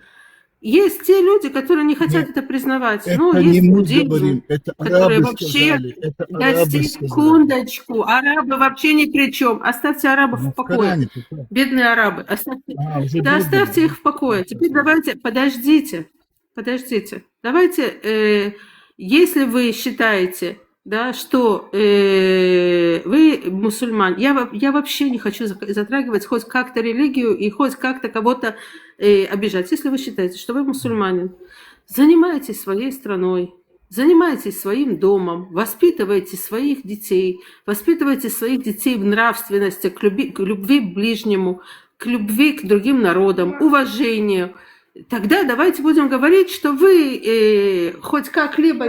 Есть те люди, которые не хотят это признавать. Ну, есть буддизм, которые вообще... Да, секундочку, арабы вообще ни при чем. Оставьте арабов в покое. Бедные арабы. Оставьте их в покое. Теперь давайте, подождите. Давайте, если вы считаете, да, что вы мусульман, я вообще не хочу затрагивать хоть как-то религию и хоть как-то кого-то обижать. Если вы считаете, что вы мусульманин, занимайтесь своей страной, занимайтесь своим домом, воспитывайте своих детей в нравственности, к любви к ближнему, к любви к другим народам, уважению. Тогда давайте будем говорить, что вы хоть как-либо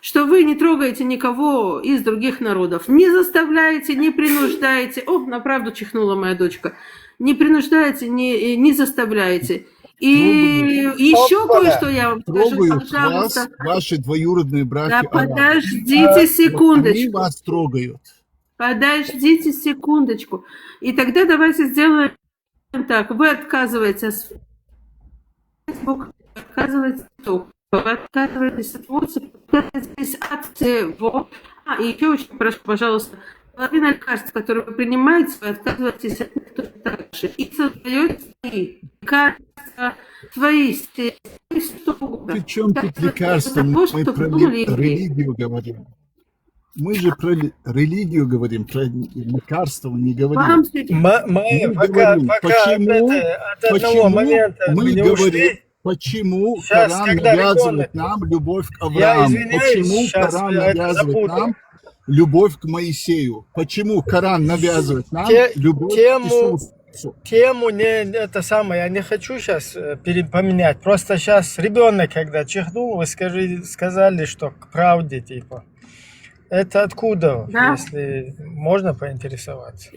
что вы не трогаете никого из других народов, не заставляете, не принуждаете. О, на правду чихнула моя дочка. Не принуждаете, не заставляете. И еще кое-что я вам скажу, пожалуйста. Ваши двоюродные братья. Да, подождите секундочку. Они вас трогают. Подождите секундочку. И тогда давайте сделаем так. Вы отказываетесь от Facebook, отказываетесь от YouTube, вы отказываетесь от WhatsApp, отказываетесь от всего. И еще очень прошу, пожалуйста, половина лекарств, которые вы принимаете, вы отказываетесь от них тоже так же. И создаете лекарства, свои что угодно. При чем тут лекарства? Мы про религию говорим. Мы же про религию говорим, про лекарства не говорим. Почему Коран навязывает нам любовь к Аврааму? Почему Коран навязывает нам любовь к Моисею? Почему Коран навязывает нам любовь к Иисусу? Тему я не хочу сейчас поменять. Просто сейчас ребенок, когда чихнул, вы сказали, что к правде, типа. Это откуда, да. Если можно поинтересоваться?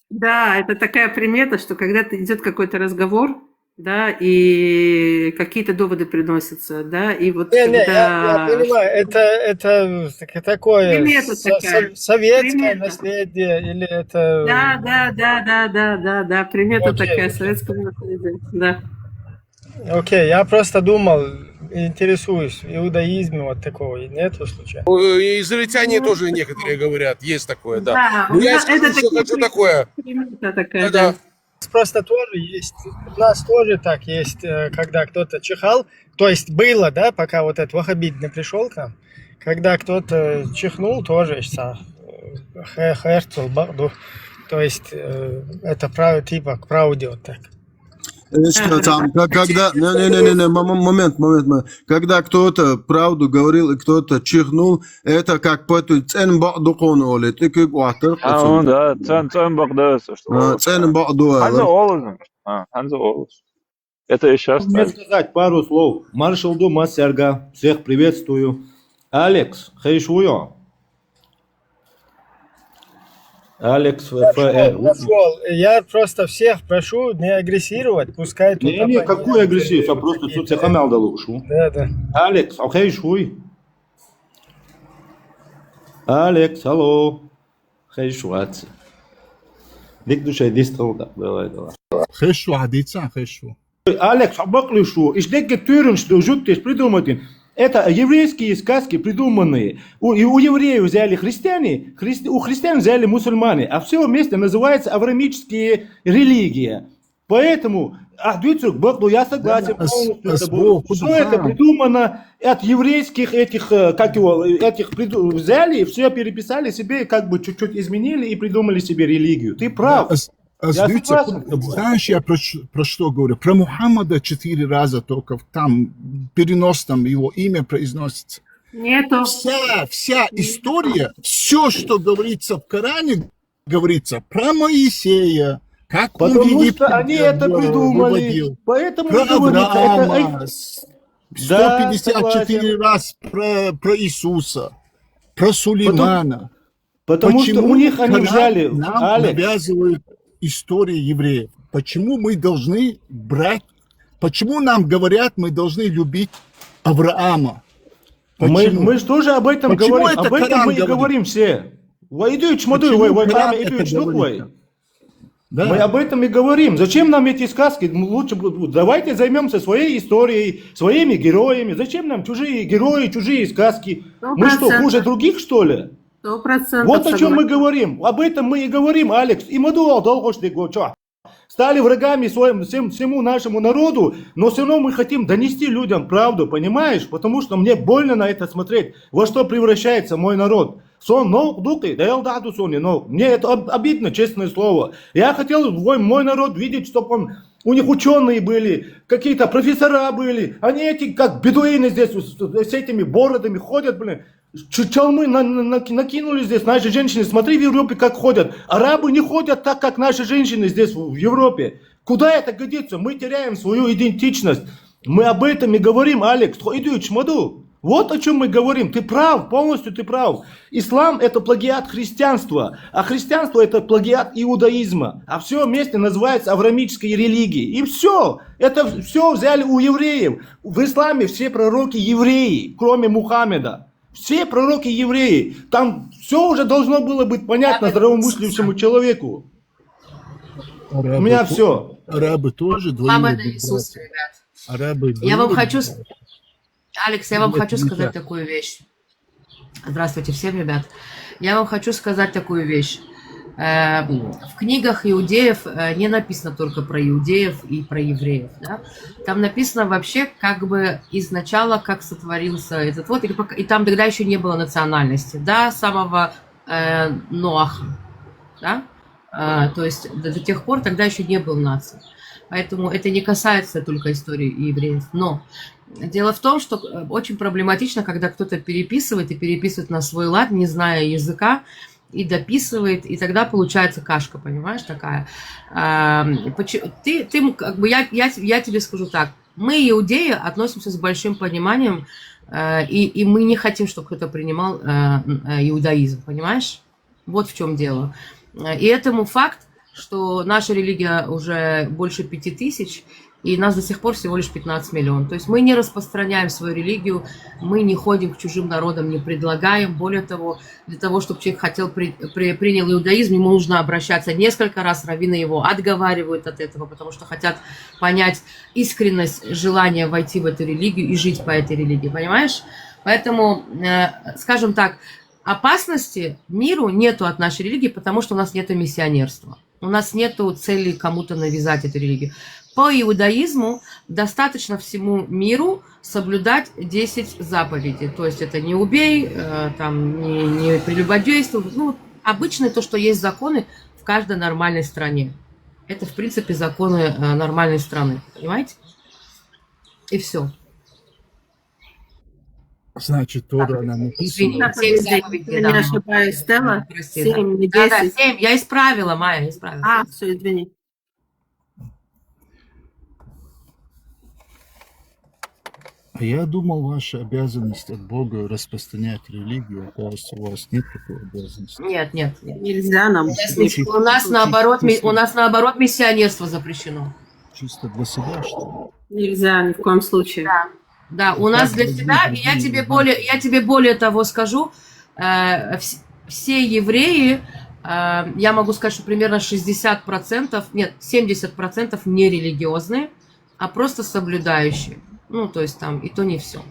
Да, это такая примета, что когда идет какой-то разговор, да, и какие-то доводы приносятся, да, и вот я понимаю, это такое советское наследие или это... Да, примета такая, советское наследие, да. Окей, я просто думал, интересуюсь, иудаизме вот такого нету случайно? Израильтяне тоже некоторые говорят, есть такое, да. Ну, я хочу такое. Да. Просто тоже есть, у нас тоже так есть, когда кто-то чихал, то есть было, да, пока вот этот ваххабит не пришел к нам, когда кто-то чихнул, тоже то есть это типа к правде вот так. Что там, когда, момент, когда кто-то правду говорил и кто-то чихнул, это как потом цен бахдукон оли, ты как уатер. Да, цен бахдуэс. Цен бахдуэс. Ханза Олус. Это и сейчас. Мне сказать пару слов. Маршал Дума Серга, всех приветствую. Алекс, хайшуё. Алекс ФР. Я просто всех прошу не агрессировать, пускай... Не, какую агрессию? Я просто тут всех хамял далушу. Да. Алекс, окей, шуй. Алекс, алло. Хайшу, аци. Дик душа дистрал, да, давай. Хайшу, адица, хайшу. Алекс, обоклюшу. И что тюрен, что жуткие придумать. Это еврейские сказки придуманные. У евреев взяли христиане, у христиан взяли мусульмане, а все вместе называется авраамические религии. Поэтому, я согласен полностью. Все это придумано от еврейских этих взяли, все переписали себе, как бы чуть-чуть изменили и придумали себе религию. Ты прав. Сдаются, знаешь, я про что говорю? Про Мухаммада 4 раза только там переносном его имя произносится. Нету. Вся история, все, что говорится в Коране, говорится про Моисея, как Потому он что они это придумали. выводил, Поэтому про говорится, Авраама, это... 154 раз про Иисуса, про Сулеймана. Потому что у них они взяли, нам Алекс. навязывают истории евреев? Почему мы должны брать, почему нам говорят, мы должны любить Авраама? Мы же тоже об этом Почему говорим. это Об этом Коран мы и говорит? говорим все. Войдут, смотри, Почему вы Коран там это идут, что говорит? такое? Да. Мы об этом и говорим. Зачем нам эти сказки? Лучше давайте займемся своей историей, своими героями. Зачем нам чужие герои, чужие сказки? Мы что, 100%. хуже других, что ли? 100%. Вот о чем мы говорим. Об этом мы и говорим, Алекс. И мы стали врагами всему нашему народу, но все равно мы хотим донести людям правду, понимаешь? Потому что мне больно на это смотреть. Во что превращается мой народ. Мне это обидно, честное слово. Я хотел мой народ видеть, чтобы у них ученые были, какие-то профессора были. Они эти, как бедуины здесь, с этими бородами ходят, блин. Чалмы накинули здесь, наши женщины, смотри в Европе как ходят. Арабы не ходят так, как наши женщины здесь в Европе. Куда это годится? Мы теряем свою идентичность. Мы об этом и говорим, Алекс. Вот о чем мы говорим. Ты прав, полностью ты прав. Ислам это плагиат христианства, а христианство это плагиат иудаизма. А все вместе называется авраамической религией. И все. Это все взяли у евреев. В исламе все пророки евреи, кроме Мухаммеда. Все пророки евреи. Там все уже должно было быть понятно здравомыслящему человеку. У меня все. Арабы тоже Слава двойные Иисус, братья. ребят. Арабы Я вам двойные хочу... братья. Алекс, я вам Нет, хочу не сказать так. такую вещь. Здравствуйте всем, ребят. Я вам хочу сказать такую вещь. В книгах иудеев не написано только про иудеев и про евреев. Да? Там написано вообще как бы изначально, как сотворился этот вот. И там тогда еще не было национальности. До самого Ноаха. Да? То есть до тех пор тогда еще не было нации. Поэтому это не касается только истории евреев. Но дело в том, что очень проблематично, когда кто-то переписывает и переписывает на свой лад, не зная языка, и дописывает, и тогда получается кашка, понимаешь, такая. Ты как бы, я тебе скажу так, мы, иудеи, относимся с большим пониманием, и мы не хотим, чтобы кто-то принимал иудаизм, понимаешь? Вот в чем дело. И этому факт, что наша религия уже больше 5000, и нас до сих пор всего лишь 15 миллионов. То есть мы не распространяем свою религию, мы не ходим к чужим народам, не предлагаем. Более того, для того, чтобы человек принял иудаизм, ему нужно обращаться несколько раз, раввины его отговаривают от этого, потому что хотят понять искренность желания войти в эту религию и жить по этой религии, понимаешь? Поэтому, скажем так, опасности миру нету от нашей религии, потому что у нас нету миссионерства. У нас нету цели кому-то навязать эту религию. По иудаизму достаточно всему миру соблюдать 10 заповедей. То есть это не убей, там, не прелюбодействуй. Ну, обычно то, что есть законы в каждой нормальной стране. Это, в принципе, законы нормальной страны. Понимаете? И все. Значит, Тора нам написано. 7 заповедей, Я не ошибаюсь, Стелла. Прости, 7, не 10. Да, 7. Я исправила, Майя, я исправила. А, все, извини. А я думал, ваша обязанность от Бога распространять религию, оказывается, у вас нет такой обязанности. Нет. Нельзя нам. У нас наоборот миссионерство запрещено. Чисто для себя, что ли? Нельзя ни в коем случае. Да, у нас для себя, и я тебе более того скажу, все евреи, я могу сказать, что примерно 60%, нет, 70% не религиозные, а просто соблюдающие. Ну, то есть там, и то не все.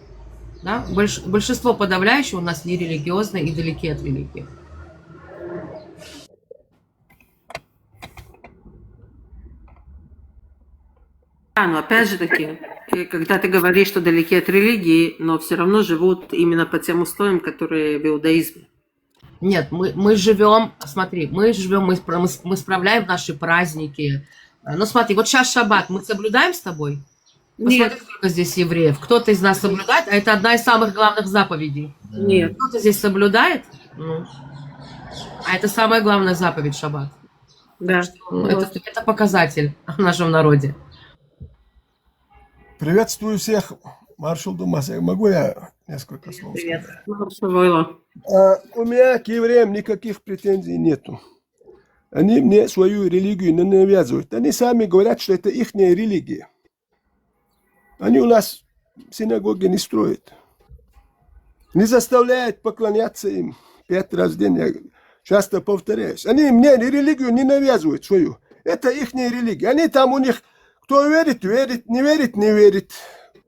Да? Большинство подавляющее у нас не религиозные и далеки от религии. Да, но опять же таки, когда ты говоришь, что далеки от религии, но все равно живут именно по тем устоям, которые в иудаизме. Нет, мы живем, смотри, мы справляем наши праздники. Ну смотри, вот сейчас шаббат, мы соблюдаем с тобой? Посмотри, Нет, сколько здесь евреев. Кто-то из нас соблюдает, а это одна из самых главных заповедей. нет. Кто-то здесь соблюдает? Ну. А это самая главная заповедь шаббат. Да. Это показатель в нашем народе. Приветствую всех. Маршал Думас, могу я несколько слов Привет. сказать? У меня к евреям никаких претензий нету. Они мне свою религию не навязывают. Они сами говорят, что это их религия. Они у нас синагоги не строят. Не заставляют поклоняться им 5 раз в день. Я часто повторяюсь. Они мне религию не навязывают свою. Это их религия. Они там у них, кто верит, верит, не верит, не верит.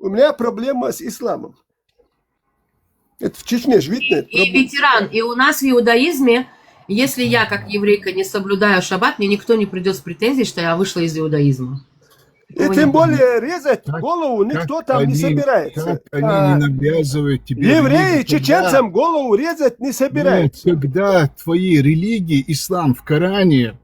У меня проблема с исламом. Это в Чечне же видно. И ветеран, и у нас в иудаизме, если я как еврейка не соблюдаю шаббат, мне никто не придет с претензией, что я вышла из иудаизма. И тем более резать голову никто там не собирается. Как они не навязывают тебе Евреи религию, чеченцам голову резать не собираются. Когда твои религии, ислам в Коране,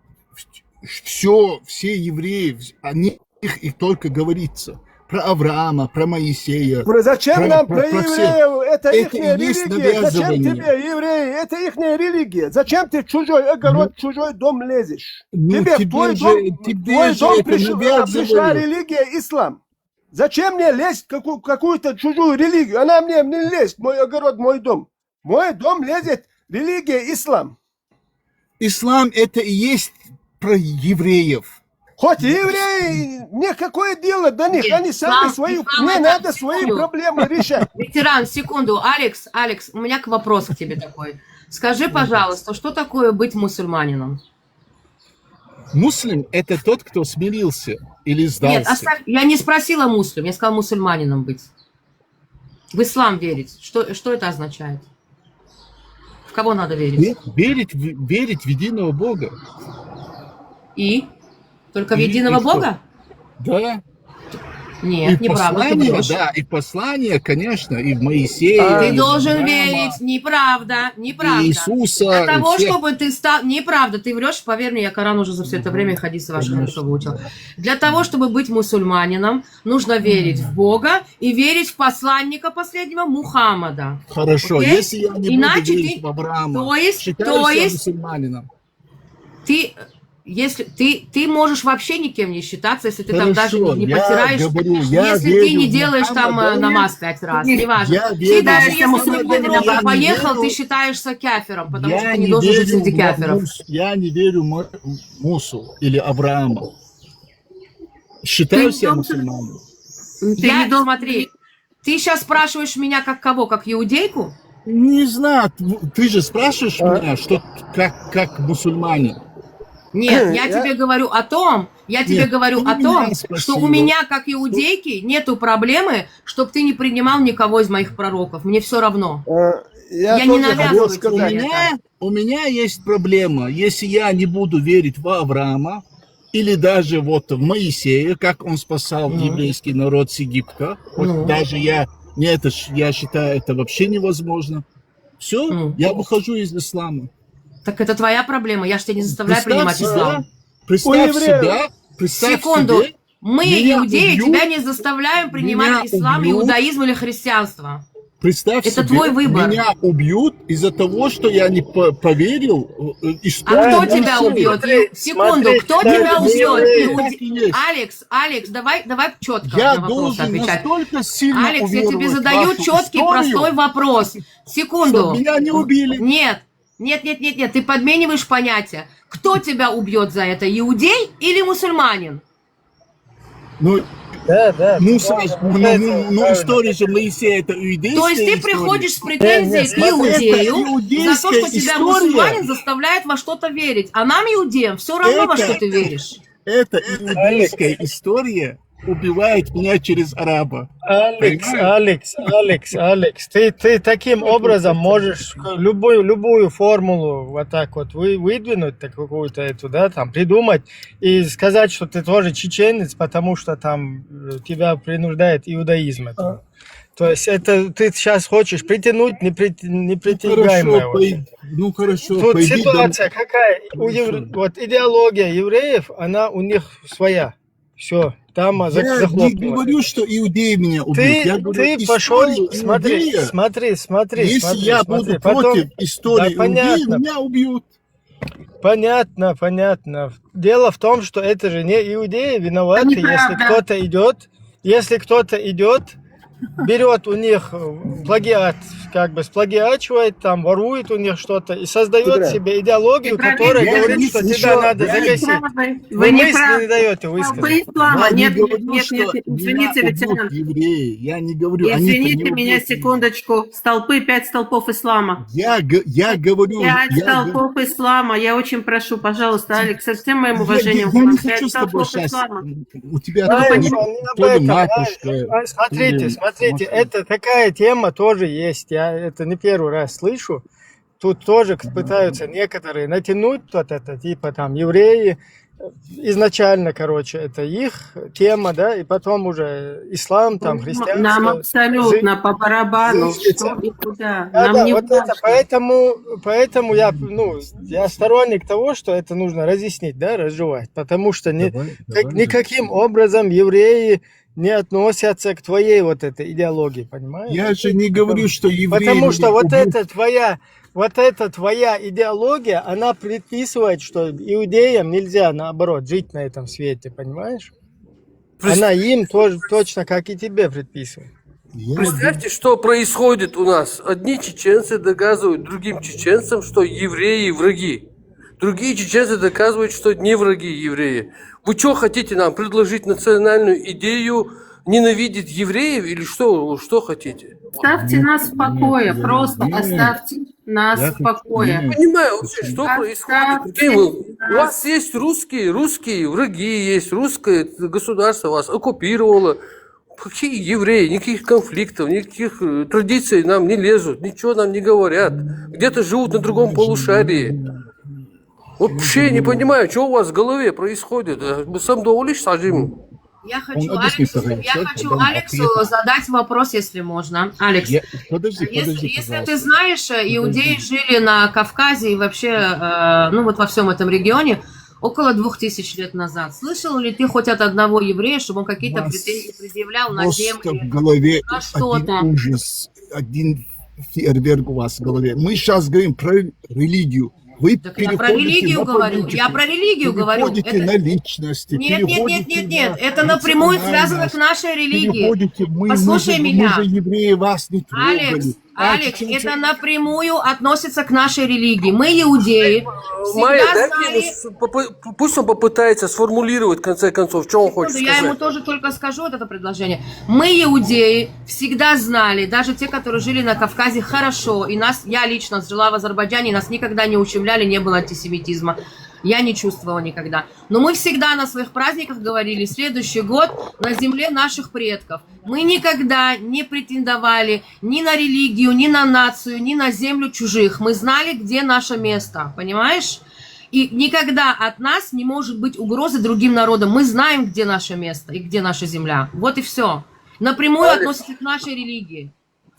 все евреи, о них и только говорится. Про Авраама, про Моисея. Зачем нам про евреев? Это их есть религия. Зачем навязывание. тебе евреи? Это их религия. Зачем ты в чужой огород, в чужой дом лезешь? Тебе в твой дом пришла религия ислам. Зачем мне лезть в какую-то чужую религию? Она мне не лезет, мой огород, мой дом. Мой дом лезет религия ислам. Ислам это и есть про евреев. Хоть евреи, мне какое дело до них, они сами мне надо свои проблемы решать. Ветеран, секунду, Алекс, у меня вопрос к тебе такой. Скажи, пожалуйста, что такое быть мусульманином? Муслим это тот, кто смирился или сдался. Нет, я не спросила муслим, я сказала мусульманином быть. В ислам верить. Что это означает? В кого надо верить? Верить в единого Бога. И? Только в единого Бога? Да. Нет, неправда. Да, и послание, конечно, и в Моисея. Ты должен верить. Неправда. Иисуса. Для того, чтобы ты стал... Неправда, ты врешь, поверь мне, я Коран уже за все это время хадисы ваши хорошо выучил. Для того, чтобы быть мусульманином, нужно верить в Бога и верить в посланника последнего Мухаммада. Хорошо, если я не буду верить в Авраама, то есть мусульманином. Если ты можешь вообще никем не считаться, если ты там даже не я потираешь, говорю, если ты не делаешь там намаз 5 раз, неважно. Ты даже если ты поехал, ты считаешься кафиром, потому что ты не должен жить среди кафиров. Я не верю Мусу или Аврааму. Считаю себя мусульманином. Смотри, ты сейчас спрашиваешь меня как кого, как иудейку? Не знаю, ты же спрашиваешь меня, что как мусульманин. Нет, я тебе говорю о том, что у меня, как иудейки, нету проблемы, чтобы ты не принимал никого из моих пророков. Мне все равно. Я не навязываю тебе. У меня есть проблема. Если я не буду верить в Авраама, или даже вот в Моисея, как он спасал еврейский народ с Египта, вот даже я считаю, это вообще невозможно. Все, я выхожу из ислама. Так это твоя проблема, я же тебя не заставляю принимать ислам. Представь себя. Секунду. Мы, иудеи, тебя не заставляем принимать ислам, иудаизм или христианство. Представь это себе, твой выбор. Меня убьют из-за того, что я не поверил. А кто тебя убьет? Секунду, кто тебя убьет? Алекс, давай четко на вопрос отвечать. Алекс, я тебе задаю четкий, простой вопрос. Секунду. Меня не убили. Нет, ты подмениваешь понятие. Кто тебя убьет за это, иудей или мусульманин? История же Моисея это иудейская. То есть ты приходишь с претензией к иудею за то, что тебя мусульманин заставляет во что-то верить. А нам, иудеям, все равно во что ты веришь. Это иудейская история убивает меня через араба. Алекс, ты таким образом можешь любую формулу вот так вот выдвинуть, какую-то эту, да, там, придумать и сказать, что ты тоже чеченец, потому что там тебя принуждает иудаизм. То есть это ты сейчас хочешь притянуть Ну непритягаемое. хорошо, Очень. ну хорошо, Тут пойди ситуация какая? Хорошо. Вот идеология евреев, она у них своя. Все, там Я не захлопнулась. говорю, что иудеи меня убьют. Я говорю, Ты пошел, история иудея. смотри. Если я буду против истории иудеев, меня убьют. Понятно. Дело в том, что это же не иудеи виноваты, если кто-то идет, берет у них плагиат, как бы сплагиачивает, там ворует у них что-то и создает себе идеологию, которая говорит, что тебя надо загасить. Вы мысли не даете высказать. Нет, извините, ветеран. Я не говорю. Извините меня секундочку. Столпы, 5 столпов ислама. Я говорю. 5 столпов ислама. Я очень прошу, пожалуйста, Алекс, со всем моим уважением. Я не 5 хочу с тобой столпов сейчас. ислама. У тебя Смотрите, это такая тема тоже есть. Я это не первый раз слышу. Тут тоже пытаются некоторые натянуть вот это, типа там евреи. Изначально, короче, это их тема, да, и потом уже ислам, там, христианство. Нам абсолютно по барабану, что и куда. Нам не вот это, поэтому я сторонник того, что это нужно разъяснить, да, разжевать, потому что никаким образом евреи не относятся к твоей вот этой идеологии, понимаешь? Я же не говорю, что евреи... Потому что вот эта твоя идеология, она предписывает, что иудеям нельзя, наоборот, жить на этом свете, понимаешь? Она им тоже точно, как и тебе, предписывает. Представьте, что происходит у нас. Одни чеченцы доказывают другим чеченцам, что евреи враги. Другие чеченцы доказывают, что не враги евреи. Вы что хотите нам предложить национальную идею ненавидеть евреев или что хотите? Оставьте нас в покое, просто оставьте нас в покое. Я не понимаю вообще, что происходит. У вас есть русские враги есть, русское государство вас оккупировало. Какие евреи, никаких конфликтов, никаких традиций нам не лезут, ничего нам не говорят. Где-то живут на другом полушарии. Вообще не понимаю, что у вас в голове происходит. Мы сам доволен сажим. Я хочу Алексу задать вопрос, если можно. Алекс, если ты знаешь, иудеи жили на Кавказе и вообще, вот во всем этом регионе около 2000 лет назад. Слышал ли ты хоть от одного еврея, чтобы он какие-то претензии предъявлял на землю, в голове на что-то? Один ужас, один фейерверк у вас в голове. Мы сейчас говорим про религию. Вы я про религию говорю. Я про религию говорю. Переходите на личности. Нет. Это напрямую связано к нашей религии. Послушай мы меня. же евреи вас не трогали. Алекс, это напрямую относится к нашей религии. Мы, иудеи, пусть он попытается сформулировать, в конце концов, что он хочет сказать. Я ему тоже только скажу вот это предложение. Мы, иудеи, всегда знали, даже те, которые жили на Кавказе, хорошо, и я лично жила в Азербайджане, нас никогда не ущемляли, не было антисемитизма. Я не чувствовала никогда. Но мы всегда на своих праздниках говорили: следующий год на земле наших предков. Мы никогда не претендовали ни на религию, ни на нацию, ни на землю чужих. Мы знали, где наше место, понимаешь? И никогда от нас не может быть угрозы другим народам. Мы знаем, где наше место и где наша земля. Вот и все. Напрямую относится к нашей религии.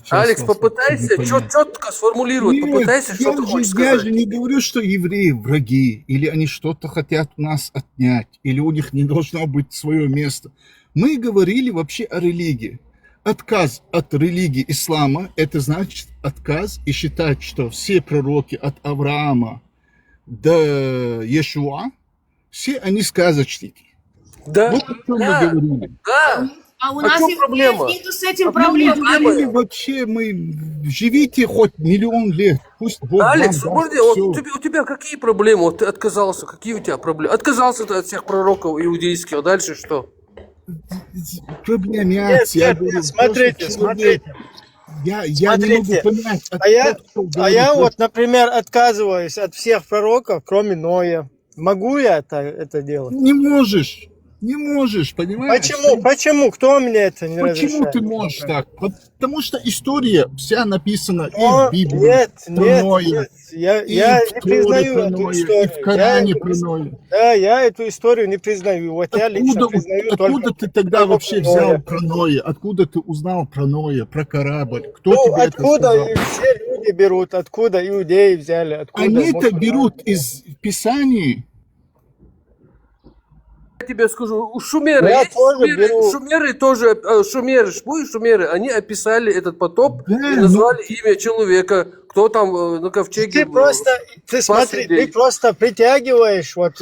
Алекс, попытайся четко сформулировать, попытайся что-то хочешь сказать. Я же не говорю, что евреи враги, или они что-то хотят у нас отнять, или у них не должно быть свое место. Мы говорили вообще о религии. Отказ от религии ислама – это значит отказ и считать, что все пророки от Авраама до Иешуа, все они сказочники. Да, вот о чем мы говорили. Да. А у нас проблема? Нету с этим проблем. Вообще мы живите хоть миллион лет. Пусть Бог Алекс, вам даст у тебя какие проблемы? Вот ты отказался, какие у тебя проблемы? Отказался ты от всех пророков иудейских, а дальше что? Проблем нет, смотрите. Я не могу понять. Я вот, например, отказываюсь от всех пророков, кроме Ноя. Могу я это делать? Не можешь. Не можешь, понимаешь? Почему? Почему? Кто мне это не Почему разрешает? ты можешь так? Потому что история вся написана и Но в Библии, нет, про нет, Ноя, нет. Я и не в Торе признаю про эту Ноя, и историю. в Коране про Ноя. Да, я эту историю не признаю. Вот я лично признаю Откуда только ты тогда только вообще про Ноя. взял про Ноя? Откуда ты узнал про Ноя, про корабль? Кто Ну, тебе это откуда сказал? и все люди берут, откуда иудеи взяли, откуда Они-то мусульмане. берут из Писаний. Я тебе скажу, у шумеры Я есть тоже беру. шумеры тоже, шумеры, шпуи шумеры, они описали этот потоп Да, и назвали имя человека, кто там на ковчеге. Ты просто, ты спас смотри, людей. ты просто притягиваешь вот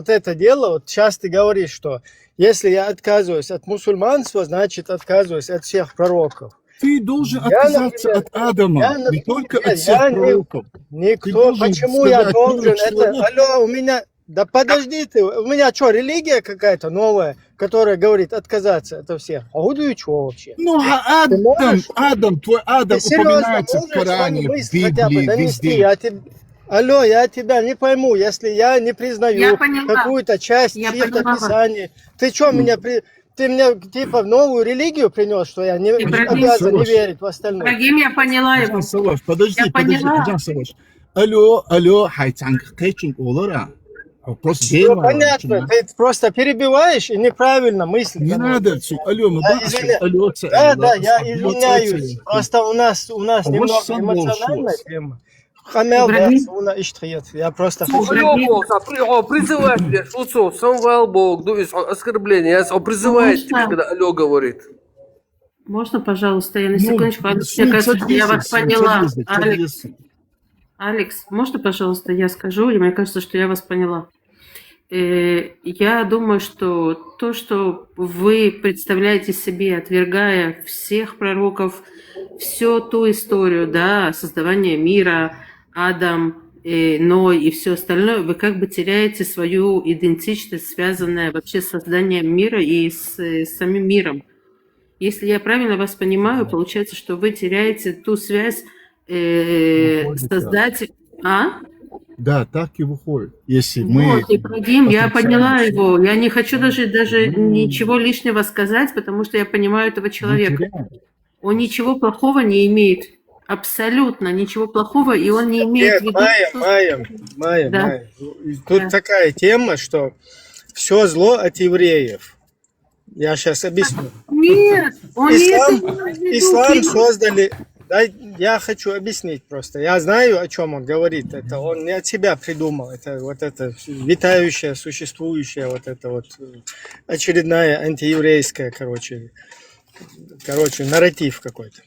это дело. Вот сейчас ты говоришь, что если я отказываюсь от мусульманства, значит отказываюсь от всех пророков. Ты должен Я, отказаться например, от Адама, я, не только например, от всех я пророков. Ты никто, должен почему я сказать, должен первый это? человек. Алло, у меня, да подожди ты, у меня что, религия какая-то новая, которая говорит отказаться от всех? А буду и что вообще? Ну, а Ты можешь? твой Адам Ты серьезно упоминается в можешь свою Коране, в мысль хотя бы Библии, донести? везде. Алло, я тебя не пойму, если я не Я признаю поняла. какую-то часть Я чьих-то поняла вас. писаний. Ты что, ты мне типа новую религию принес, что я не Ибрагим, обязан не Саваш, верить в остальное? Ибрагим, я поняла его. Жан Саваш, подожди, Я поняла. Жан Саваш. Алло, хайцанг кэчинг олара. Просто Все дело. понятно, ты просто перебиваешь и неправильно мыслишь. Не надо, алло, мы Да, да, я извиняюсь. Просто у нас немного эмоциональная тема. Хамел, да, Ибрагим. Суна Иштхиет. Я просто Алло, призывает тебя, Шуцов, самвал Бог, оскорбление, он призывает тебя, когда алло говорит. Можно, пожалуйста, я на Ну, секундочку? Алекс, мне кажется, что я вас поняла. Алекс, можно, пожалуйста, я скажу? И мне кажется, что я вас поняла. Я думаю, что то, что вы представляете себе, отвергая всех пророков, всю ту историю, да, создавания мира, Адам, Ной и все остальное, вы как бы теряете свою идентичность, связанную вообще с созданием мира и с самим миром. Если я правильно вас понимаю, получается, что вы теряете ту связь создать... Да, так и выходит. Если мы... Вот, Ибрагим, я поняла его. Я не хочу даже ничего лишнего сказать, потому что я понимаю этого человека. Он ничего плохого не имеет. Абсолютно ничего плохого, и он не имеет в виду... Майя. Тут такая тема, что все зло от евреев. Я сейчас объясню. Нет, он Ислам создали... Да, я хочу объяснить просто. Я знаю, о чем он говорит. Это он не от себя придумал. Это вот это витающее, существующее, вот это вот очередная антиеврейская, короче, нарратив какой-то.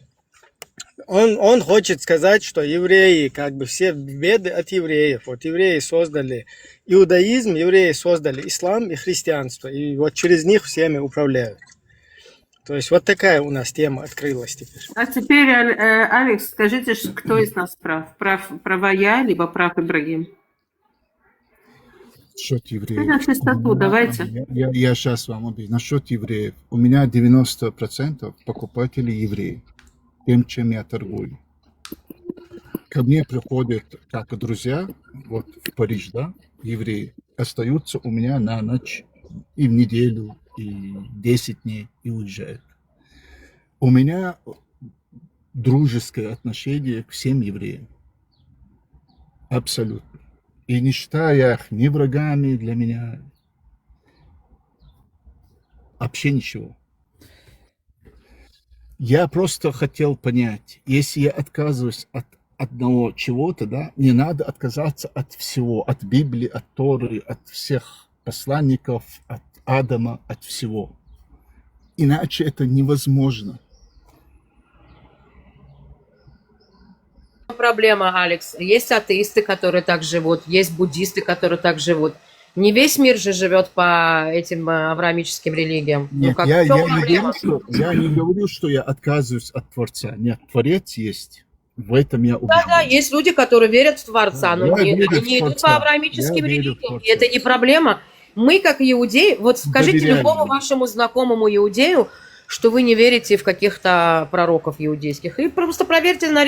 Он хочет сказать, что евреи, как бы все беды от евреев. Вот евреи создали иудаизм, евреи создали ислам и христианство. И вот через них всеми управляют. То есть вот такая у нас тема открылась теперь. А теперь, Алекс, скажите, кто из нас прав? Права я, либо прав Ибрагим? Насчет евреев. На чистоту, давайте. Я сейчас вам объясню. Насчет евреев. У меня 90% покупателей евреи. Тем, чем я торгую. Ко мне приходят как друзья, вот в Париж, да, евреи, остаются у меня на ночь и в неделю, и 10 дней, и уезжают. У меня дружеское отношение к всем евреям. Абсолютно. И не считая их ни врагами для меня, вообще ничего. Я просто хотел понять, если я отказываюсь от одного чего-то, да, не надо отказаться от всего, от Библии, от Торы, от всех посланников, от Адама, от всего. Иначе это невозможно. Проблема, Алекс. Есть атеисты, которые так живут, есть буддисты, которые так живут. Не весь мир же живет по этим авраамическим религиям. Нет, я не говорю, что я отказываюсь от Творца. Нет, Творец есть. В этом я убежден. Да, есть люди, которые верят в Творца, но они не идут по авраамическим Я верю в религиям. Творца. И это не проблема. Мы, как иудеи, вот скажите Доверяю любому ему. вашему знакомому иудею, что вы не верите в каких-то пророков иудейских. И просто проверьте на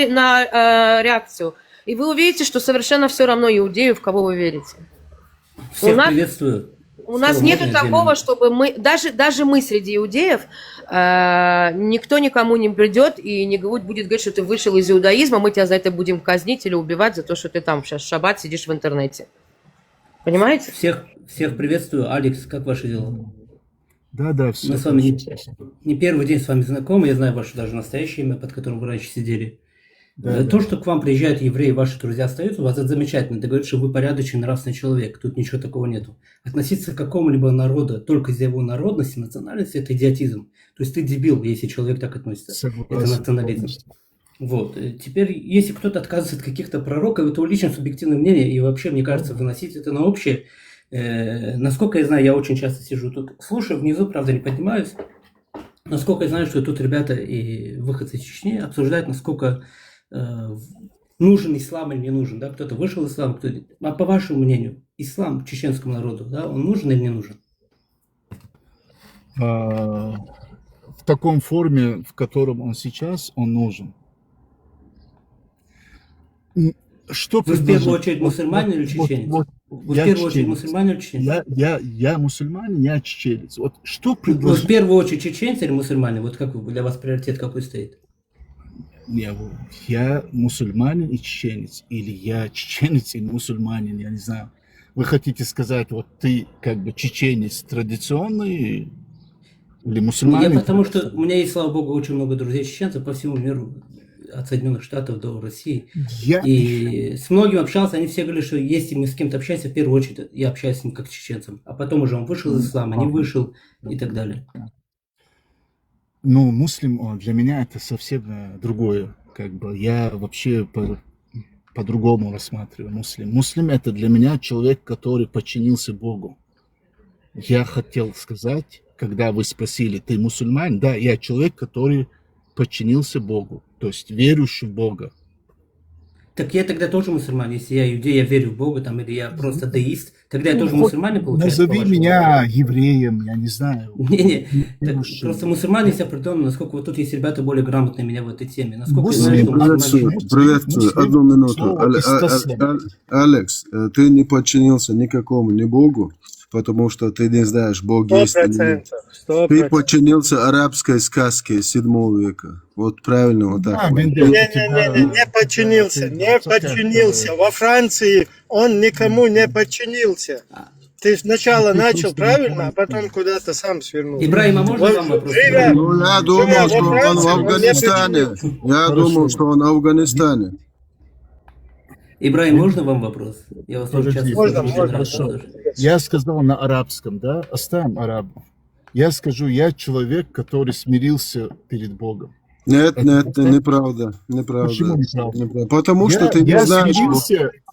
реакцию. И вы увидите, что совершенно все равно иудею, в кого вы верите. Всех приветствую. У нас нету такого, чтобы мы, даже мы среди иудеев, никто никому не придет и не будет говорить, что ты вышел из иудаизма, мы тебя за это будем казнить или убивать за то, что ты там сейчас в шаббат сидишь в интернете. Понимаете? Всех приветствую. Алекс, как ваши дела? Да, все. Мы с вами не первый день с вами знакомы, я знаю ваше даже настоящее имя, под которым вы раньше сидели. То, что к вам приезжают евреи, ваши друзья остаются, у вас это замечательно. Ты говоришь, что вы порядочный, нравственный человек. Тут ничего такого нету. Относиться к какому-либо народу только из-за его народности, национальности – это идиотизм. То есть ты дебил, если человек так относится. Согласен. Это национализм. Вот. Теперь, если кто-то отказывается от каких-то пророков, это лично субъективное мнение, и вообще, мне кажется, выносить это на общее. Насколько я знаю, я очень часто сижу тут, слушаю, внизу, правда, не поднимаюсь. Насколько я знаю, что тут ребята и выходцы из Чечни обсуждают, насколько нужен ислам или не нужен. Да? Кто-то вышел из ислама, кто-то... А по вашему мнению, ислам чеченскому народу, да, он нужен или не нужен? В таком форме, в котором он сейчас, он нужен. Что вы в первую очередь мусульманин или чеченец? Вы в первую очередь мусульманин или чеченец? Я мусульманин, я чеченец. Вот что предложить? Вы в первую очередь чеченец или мусульманин? Вот как для вас приоритет какой стоит? Я мусульманин и чеченец. Или я чеченец и мусульманин, я не знаю. Вы хотите сказать, вот ты как бы чеченец традиционный или мусульманин? Я потому что у меня есть, слава богу, очень много друзей чеченцев по всему миру. От Соединенных Штатов до России. И с многими общался, они все говорили, что если мы с кем-то общаемся, в первую очередь я общаюсь с ним как с чеченцем, а потом уже он вышел из ислама, не вышел и так далее. Ну, муслим, для меня это совсем другое. Как бы я вообще по-другому рассматриваю муслим. Муслим это для меня человек, который подчинился Богу. Я хотел сказать, когда вы спросили, ты мусульманин? Да, я человек, который подчинился Богу, то есть верующий в Бога. Так я тогда тоже мусульманин. Если я иудей, я верю в Бога, там, или я просто атеист, тогда я тоже мусульманин, получается? Назови меня евреем, я не знаю. Просто мусульманин есть определенно, насколько вот тут есть ребята более грамотные меня в этой теме. Насколько Приветствую, одну минуту. Алекс, ты не подчинился никакому, ни Богу, потому что ты не знаешь, Бог есть или нет. Ты подчинился арабской сказке 7 века. Вот правильно, вот так. Не подчинился. Во Франции он никому не подчинился. Ты сначала начал правильно, а потом куда-то сам свернул. Ибраим, а можно вам вопрос? Ну, я думал, что он в Афганистане. Я думал, что он в Афганистане. Ибраим, можно вам вопрос? Я вас тоже часто Можно. Я сказал на арабском, да? Оставим арабов. Я скажу, я человек, который смирился перед Богом. Нет, неправда. Почему неправда? Потому что ты не знаешь.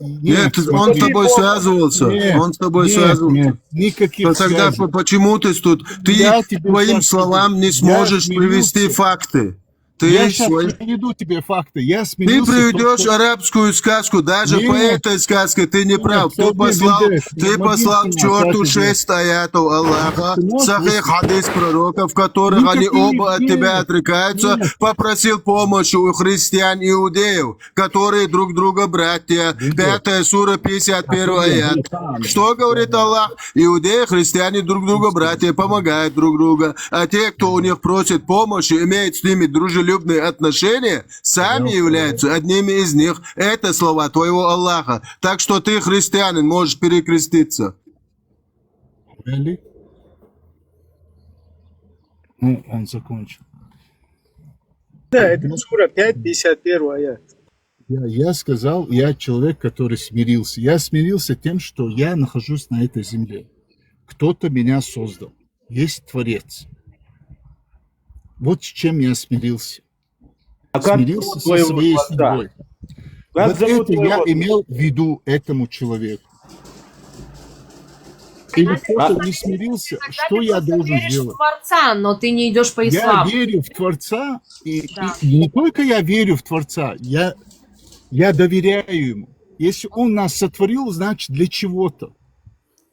Нет, он с тобой связывался. Он с тобой связывался. Никаких тогда почему ты тут? Ты твоим словам не сможешь привести факты. Я сейчас приведу тебе факты. Ты приведешь арабскую сказку, даже по этой сказке ты не прав. Ты послал к черту 6 аятов Аллаха, сахих хадис пророков, в которых они оба от тебя отрекаются, попросил помощи у христиан и иудеев, которые друг друга братья. 5 сура, 51 аят. Что говорит Аллах? Иудеи, христиане друг друга братья, помогают друг другу, а те, кто у них просит помощи, имеют с ними дружелюбие, отношения, сами являются одними из них. Это слова твоего Аллаха. Так что ты, христианин, можешь перекреститься. Ну, он закончил. Да, это сура 5, 51 аят. Я сказал, я человек, который смирился. Я смирился тем, что я нахожусь на этой земле. Кто-то меня создал. Есть Творец. Вот с чем я смирился. Смирился со своей судьбой. Вот это я имел в виду этому человеку. Или кто-то не смирился, что я должен делать? Ты веришь делать? в Творца, но ты не идешь по исламу. Я верю в Творца, и не только я верю в Творца, я доверяю Ему. Если Он нас сотворил, значит для чего-то,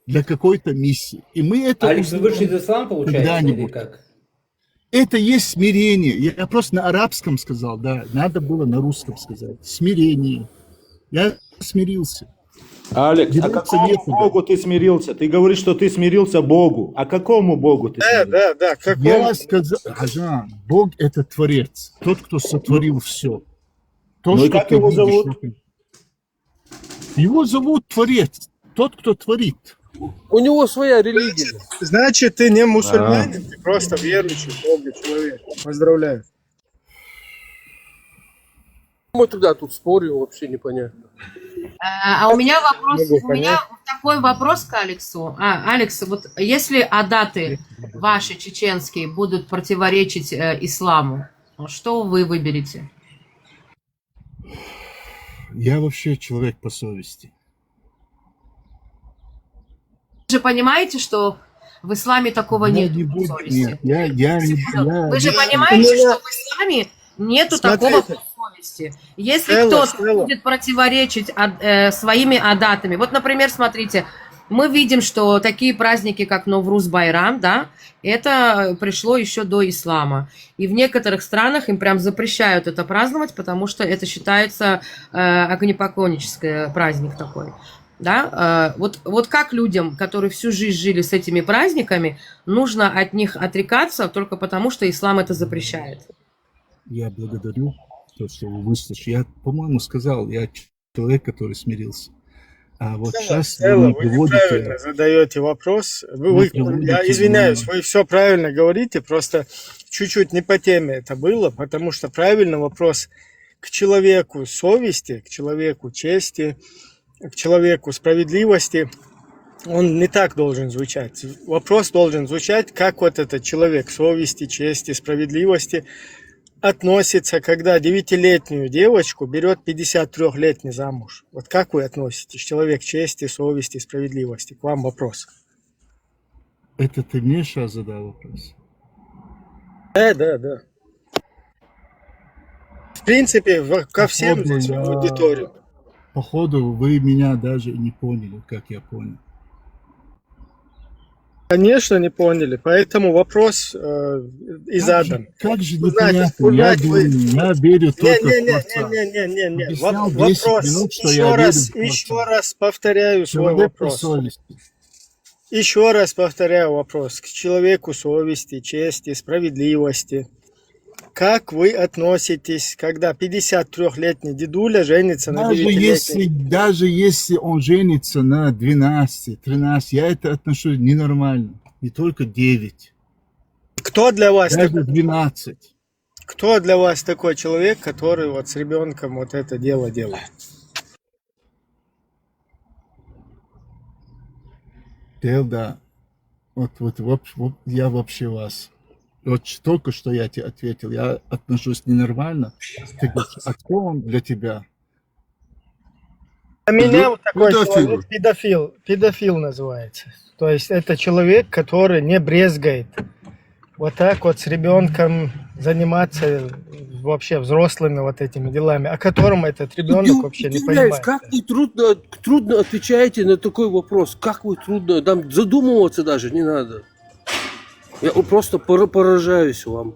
для какой-то миссии. И мы это Алекс, вы вышли из ислама, получается, или как? Это есть смирение. Я просто на арабском сказал, да. Надо было на русском сказать. Смирение. Я смирился. Алекс, А какому Богу ты смирился? Ты говоришь, что ты смирился Богу. А какому Богу ты смирился? Да, Я сказал, Ажан, Бог это Творец, тот, кто сотворил все. То, Ну и что как ты его видишь зовут? вокруг. Его зовут Творец, тот, кто творит. У него своя религия. Значит, ты не мусульманин, ты просто верующий в Бога человек. Поздравляю. Мы тогда тут спорим, вообще непонятно. А у меня вопрос, Могу у меня такой вопрос к Алексу. Алекс, вот если адаты ваши чеченские будут противоречить исламу, что вы выберете? Я вообще человек по совести. Вы же понимаете, что в исламе такого нет совести? Вы же понимаете, что в исламе нету такого совести. Если кто-то будет противоречить своими адатами, вот, например, смотрите, мы видим, что такие праздники, как Новруз Байрам, да, это пришло еще до ислама. И в некоторых странах им прям запрещают это праздновать, потому что это считается огнепоклоннический праздник такой. Да? Вот как людям, которые всю жизнь жили с этими праздниками, нужно от них отрекаться только потому, что ислам это запрещает? Я благодарю то, что вы выслушали. Я, по-моему, сказал, я человек, который смирился. А вот сейчас вы неправильно задаете вопрос. Я извиняюсь, вы все правильно говорите, просто чуть-чуть не по теме это было, потому что правильный вопрос к человеку совести, к человеку чести, к человеку справедливости, он не так должен звучать. Вопрос должен звучать, как вот этот человек совести, чести, справедливости относится, когда 9-летнюю девочку берет 53-летний замуж. Вот как вы относитесь? Человек чести, совести, справедливости. К вам вопрос. Это ты мне сейчас задал вопрос? Да. В принципе, ко всем здесь в аудиторию. Походу, вы меня даже не поняли, как я понял. Конечно, не поняли, поэтому вопрос и задан. Как же непонятно, я верю только в Творца. Вопрос, еще раз повторяю свой вопрос. Еще раз повторяю вопрос к человеку совести, чести, справедливости. Как вы относитесь, когда 53-летний дедуля женится на 9-летней? Даже если он женится на 12-13, я это отношу ненормально. Не только 9. Кто для вас даже такой? 12. Кто для вас такой человек, который вот с ребенком вот это дело делает? Да. Вот я вообще вас... Вот только что я тебе ответил, я отношусь ненормально. Ты говоришь, а кто он для тебя? Для меня вот такой человек педофил называется. То есть это человек, который не брезгает вот так вот с ребенком заниматься вообще взрослыми вот этими делами, о котором этот ребенок вообще не понимает. Как вы трудно отвечаете на такой вопрос? Как вы трудно? Там задумываться даже не надо. Я просто поражаюсь вам.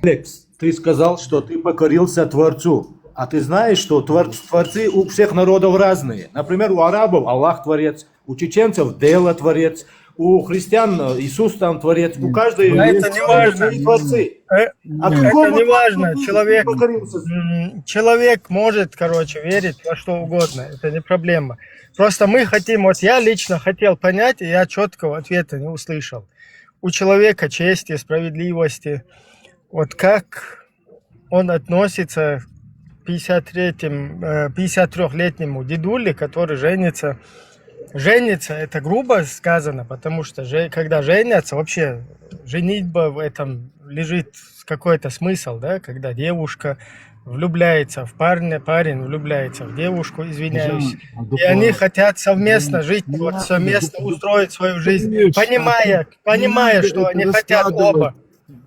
Алекс, ты сказал, что ты покорился Творцу. А ты знаешь, что творцы у всех народов разные. Например, у арабов Аллах Творец, у чеченцев Дела Творец, у христиан Иисус там Творец. У каждой это не важно. Творцы. Это не важно. Человек может, верить во что угодно. Это не проблема. Просто мы хотим, вот я лично хотел понять, и я четкого ответа не услышал. У человека чести, справедливости, вот как он относится к 53-летнему дедуле, который женится. Женится, это грубо сказано, потому что когда женятся, вообще женитьба в этом лежит какой-то смысл, да, когда девушка влюбляется в парня, парень влюбляется в девушку, извиняюсь, и они хотят совместно жить, вот совместно устроить свою жизнь, понимая, что они хотят оба.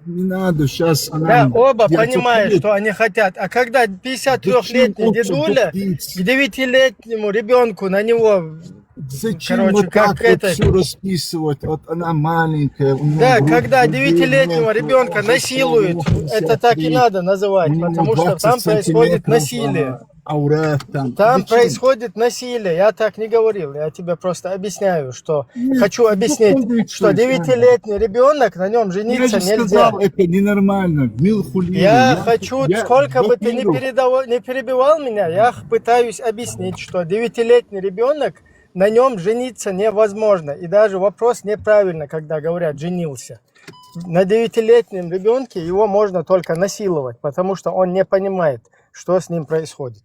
Не надо сейчас... Да, оба понимают, что они хотят. А когда 53-летний дедуля к 9-летнему ребенку на него... Зачем вот так вот все расписывать? Вот она маленькая. Да, когда 9-летнего ребенка насилуют, это так и надо называть, потому что там происходит насилие. аурат там. Там Зачем? происходит насилие. Я так не говорил. Я тебе просто объясняю, что Нет, хочу объяснить, что 9-летний ребенок, на нем Я жениться же нельзя. сказал, это ненормально. Милхулина. Я хочу, сколько бы ты блокирую. не перебивал меня, я пытаюсь объяснить, что 9-летний ребенок, на нем жениться невозможно. И даже вопрос неправильно, когда говорят «женился». На 9-летнем ребенке его можно только насиловать, потому что он не понимает, что с ним происходит.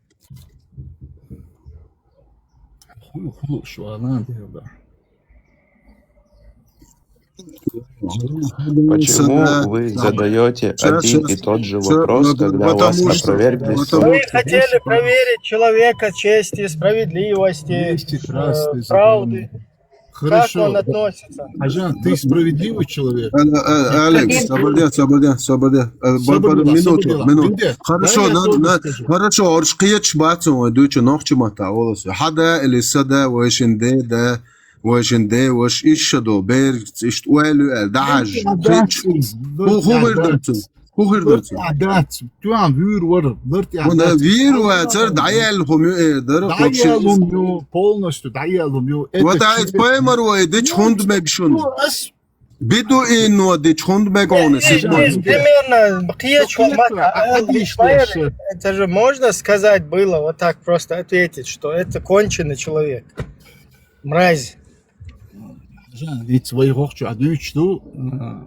Почему вы задаете один и тот же вопрос, когда вас на проверке Мы хотели проверить человека чести, справедливости, правды. Хорошо. Как он относится? Ажан, ты справедливый человек. Алекс, свободен. Минуту. Хорошо, оршкиеч бацу, дучу нохчу мата, волос. Хада или сада, вошинде, وش إيشادو بيرت إيش تقولوا دعج هو هردتو Tuan vuur worden. Onda vir واتر دعيال هم يقدر полностью دعيالهم يو. وتعيد بايمر ويدش خوند مجشون بدو إنه دش خوند مجونه Примерно это же можно сказать было вот так просто ответить, что это конченый человек, мразь. Ведь своего хочу одну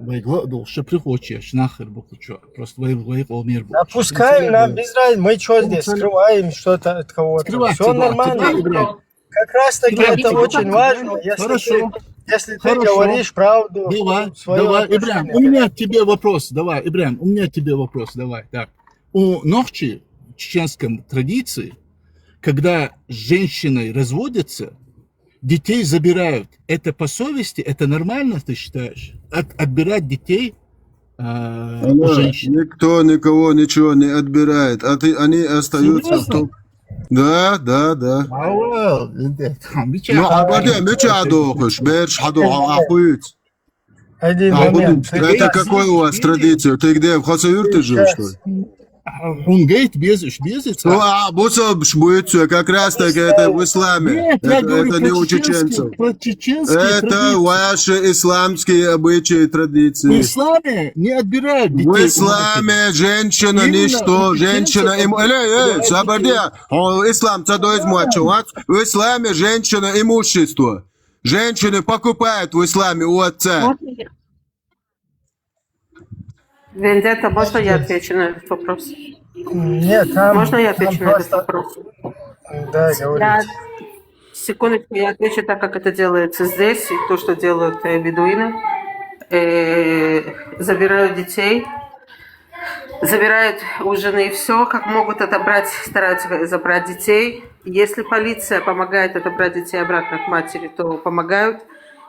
выиграл, что приходишь нахер бухучу, просто выиграл мир. Опускаем нам без разницы, мы что здесь скрываем что-то от кого-то, все нормально. Как раз таки это очень важно, если ты говоришь правду. Давай, Ибрахим, у меня к тебе вопрос, давай, Ибрахим, у меня к тебе вопрос, давай, так. У ногчи в чеченской традиции, когда с женщиной разводятся, детей забирают. Это по совести? Это нормально, ты считаешь? Отбирать детей у женщин? Никто никого ничего не отбирает. Они остаются в том... Да. Ну, а потом, это какой у вас традиция? Ты где, в Хасавюрте жил, что ли? Он говорит без яйца. Ну, а бусо как раз таки это в исламе. Это не у чеченцев. Это ваши исламские обычаи и традиции. В исламе не отбирают детей. В исламе женщина ничто. Женщина им... Ислам в исламе женщина имущество. Женщины покупают в исламе у отца. Вендетта, можно я отвечу на этот вопрос? Нет, там... Можно я отвечу на этот вопрос? Да, говорите. Секундочку, я отвечу так, как это делается здесь, и то, что делают бедуины. Забирают детей, забирают у жены все, как могут отобрать, стараются забрать детей. Если полиция помогает отобрать детей обратно к матери, то помогают.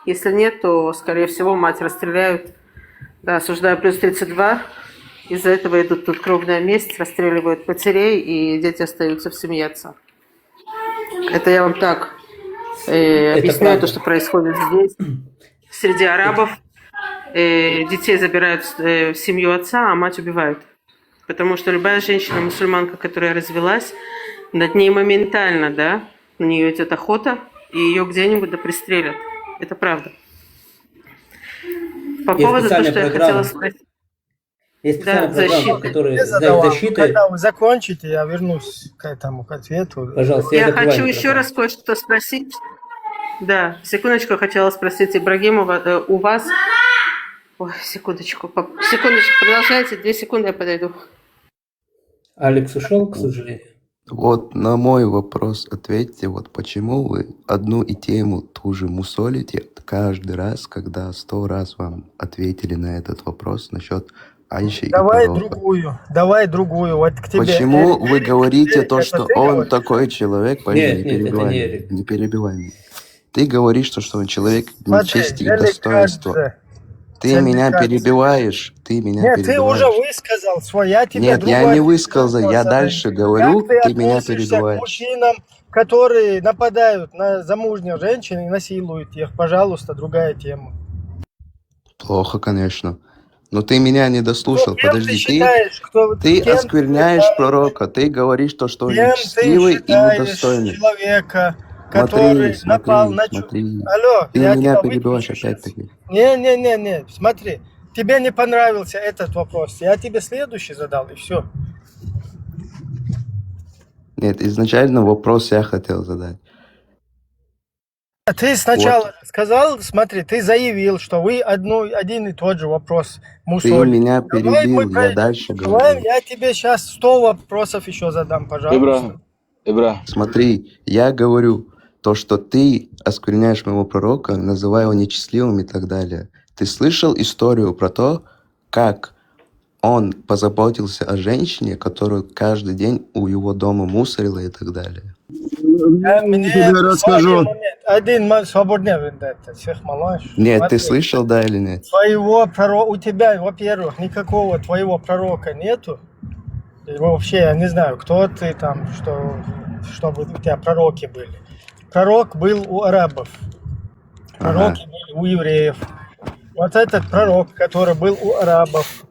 Если нет, то, скорее всего, мать расстреляют. Да, осуждаю плюс 32. Из-за этого идут тут кровная месть, расстреливают матерей, и дети остаются в семье отца. Это я вам так объясняю то, что происходит здесь. Среди арабов детей забирают в семью отца, а мать убивают. Потому что любая женщина-мусульманка, которая развелась, над ней моментально, да, на нее идет охота, и ее где-нибудь пристрелят. Это правда. По поводу того, что я хотела спросить. Есть специальная программа, которая защиты... Когда вы закончите, я вернусь к этому к ответу. Пожалуйста, я хочу еще раз кое-что спросить. Да, секундочку, я хотела спросить Ибрагимова, у вас... Ой, секундочку, продолжайте, 2 секунды, я подойду. Алекс ушел, к сожалению. Вот на мой вопрос ответьте, вот почему вы одну и тему ту же мусолите каждый раз, когда 100 раз вам ответили на этот вопрос насчет Айши и пророка. Давай другую, вот к тебе. Почему вы говорите то, что он такой человек? Пойми, не перебивай меня. Ты говоришь, что он человек чести и достоинства. Ты меня перебиваешь, Нет, ты уже высказал свой, я тебе Нет, я не высказал, я дальше говорю, ты меня перебиваешь. К мужчинам, которые нападают на замужних женщин и насилуют их, пожалуйста, другая тема. Плохо, конечно. Но ты меня не дослушал. Кем ты Подожди, считаешь, ты кем ты оскверняешь считаешь, пророка. Ты говоришь то, что он кем ты нечестивый и считаешь недостойный. человека, который напал на... Смотри. Алло, Ты я меня тебя перебиваешь выключу сейчас. опять-таки. Не, смотри, тебе не понравился этот вопрос, я тебе следующий задал, и все. Нет, изначально вопрос я хотел задать. Ты сначала Вот. сказал, смотри, ты заявил, что вы один и тот же вопрос Ты мусолите. меня Давай мы перебил, я дальше Давай говорю. я тебе сейчас 100 вопросов еще задам, пожалуйста. Смотри, я говорю то, что ты оскверняешь моего пророка, называя его нечестивым и так далее. Ты слышал историю про то, как он позаботился о женщине, которую каждый день у его дома мусорила и так далее? Я тебе расскажу. Один свободный это, всех малыш. Нет, Смотри, ты слышал, да или нет? твоего пророка, у тебя, во-первых, никакого твоего пророка нету. И вообще, я не знаю, кто ты там, чтобы у тебя пророки были. Пророк был у арабов, пророки были у евреев. Вот этот пророк, который был у арабов,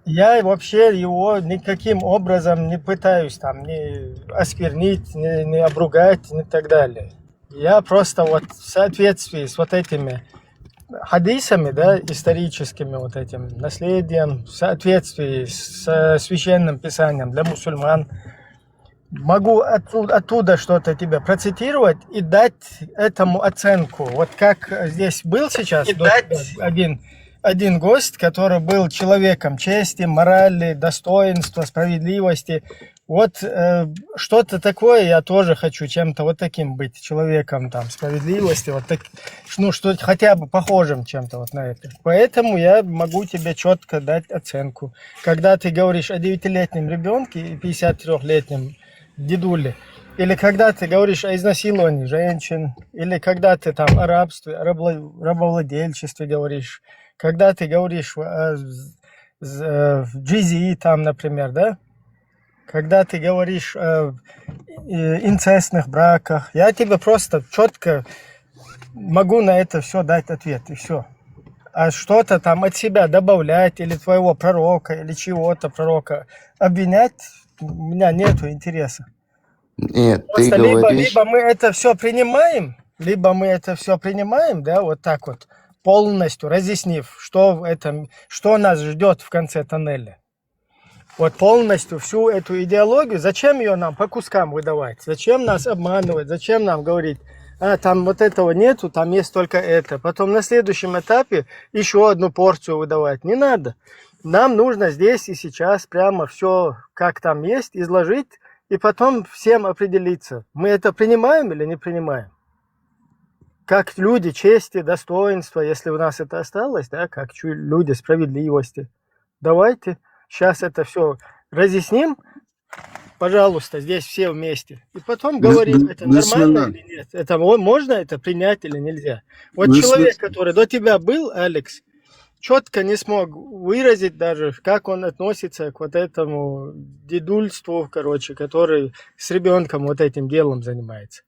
я вообще его никаким образом не пытаюсь там не осквернить, не обругать и так далее. Я просто вот в соответствии с вот этими хадисами, да, историческими вот этим наследием, в соответствии с священным писанием для мусульман, могу оттуда что-то тебе процитировать и дать этому оценку. Вот как здесь был сейчас один гость, который был человеком чести, морали, достоинства, справедливости. Вот что-то такое я тоже хочу чем-то вот таким быть, человеком там справедливости, вот так, ну что хотя бы похожим чем-то вот на это. Поэтому я могу тебе четко дать оценку. Когда ты говоришь о 9-летнем ребенке и 53-летнем дедуле, или когда ты говоришь о изнасиловании женщин, или когда ты там о рабстве, о рабовладельчестве говоришь, когда ты говоришь о джизии там, например, да? Когда ты говоришь о инцестных браках, я тебе просто четко могу на это все дать ответ, и все. А что-то там от себя добавлять, или твоего пророка, или чего-то пророка обвинять, у меня нету интереса. Нет, Просто ты говоришь... либо мы это все принимаем, да, вот так вот, полностью разъяснив, что нас ждет в конце тоннеля. Вот полностью всю эту идеологию, зачем ее нам по кускам выдавать? Зачем нас обманывать? Зачем нам говорить, там вот этого нету, там есть только это. Потом на следующем этапе еще одну порцию выдавать. Не надо. Нам нужно здесь и сейчас прямо все, как там есть, изложить, и потом всем определиться, мы это принимаем или не принимаем. Как люди чести, достоинства, если у нас это осталось, да, как люди справедливости. Давайте сейчас это все разъясним, пожалуйста, здесь все вместе. И потом говорим, это нормально или нет. Это можно это принять или нельзя. Вот человек, который до тебя был, Алекс, четко не смог выразить даже, как он относится к вот этому дедульству, который с ребенком вот этим делом занимается.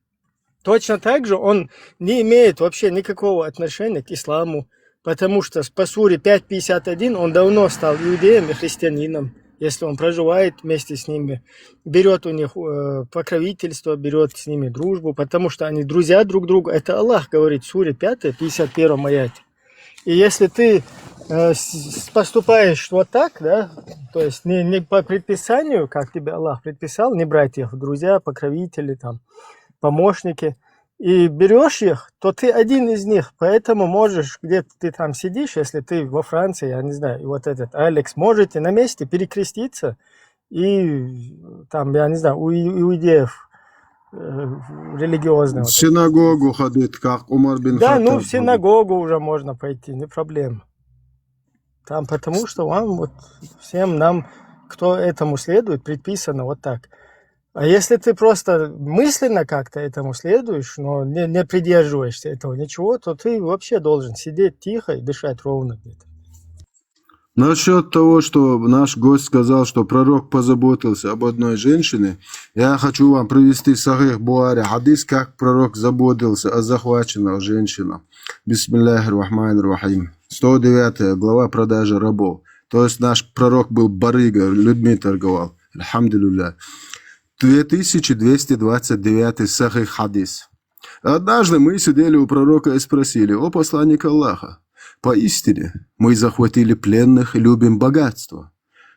Точно так же он не имеет вообще никакого отношения к исламу, потому что по суре 5.51 он давно стал иудеем и христианином, если он проживает вместе с ними, берет у них покровительство, берет с ними дружбу, потому что они друзья друг другу. Это Аллах говорит в суре 5, 51 аяте. И если ты поступаешь вот так, да, то есть не по предписанию, как тебе Аллах предписал, не брать их в друзья, покровители, там, помощники, и берешь их, то ты один из них, поэтому можешь, где-то ты там сидишь, если ты во Франции, я не знаю, и вот этот Алекс, можете на месте перекреститься, и там, я не знаю, у иудеев религиозного. В синагогу ходить, как Умар бин Да, Хаттаб. в синагогу уже можно пойти, не проблема. Там потому что вам, вот, всем нам, кто этому следует, предписано вот так. А если ты просто мысленно как-то этому следуешь, но не придерживаешься этого ничего, то ты вообще должен сидеть тихо и дышать ровно где-то. Насчет того, что наш гость сказал, что пророк позаботился об одной женщине, я хочу вам привести Сахих Буари хадис, как пророк заботился о захваченных женщинах. Бисмиллахи рахмани рахим. 109 глава продажи рабов. То есть наш пророк был барыга, людьми торговал. Альхамдулилля. 2229 Сахих хадис. Однажды мы сидели у пророка и спросили: «О посланник Аллаха, поистине мы захватили пленных и любим богатство.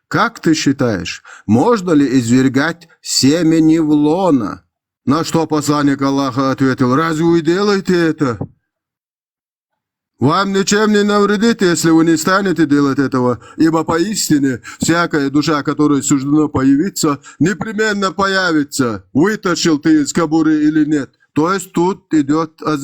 Как ты считаешь, можно ли извергать семени в лона?» На что посланник Аллаха ответил: «Разве вы делаете это? Вам ничем не навредит, если вы не станете делать этого, ибо поистине всякая душа, которой суждено появиться, непременно появится, вытащил ты из кобуры или нет». То есть тут идет о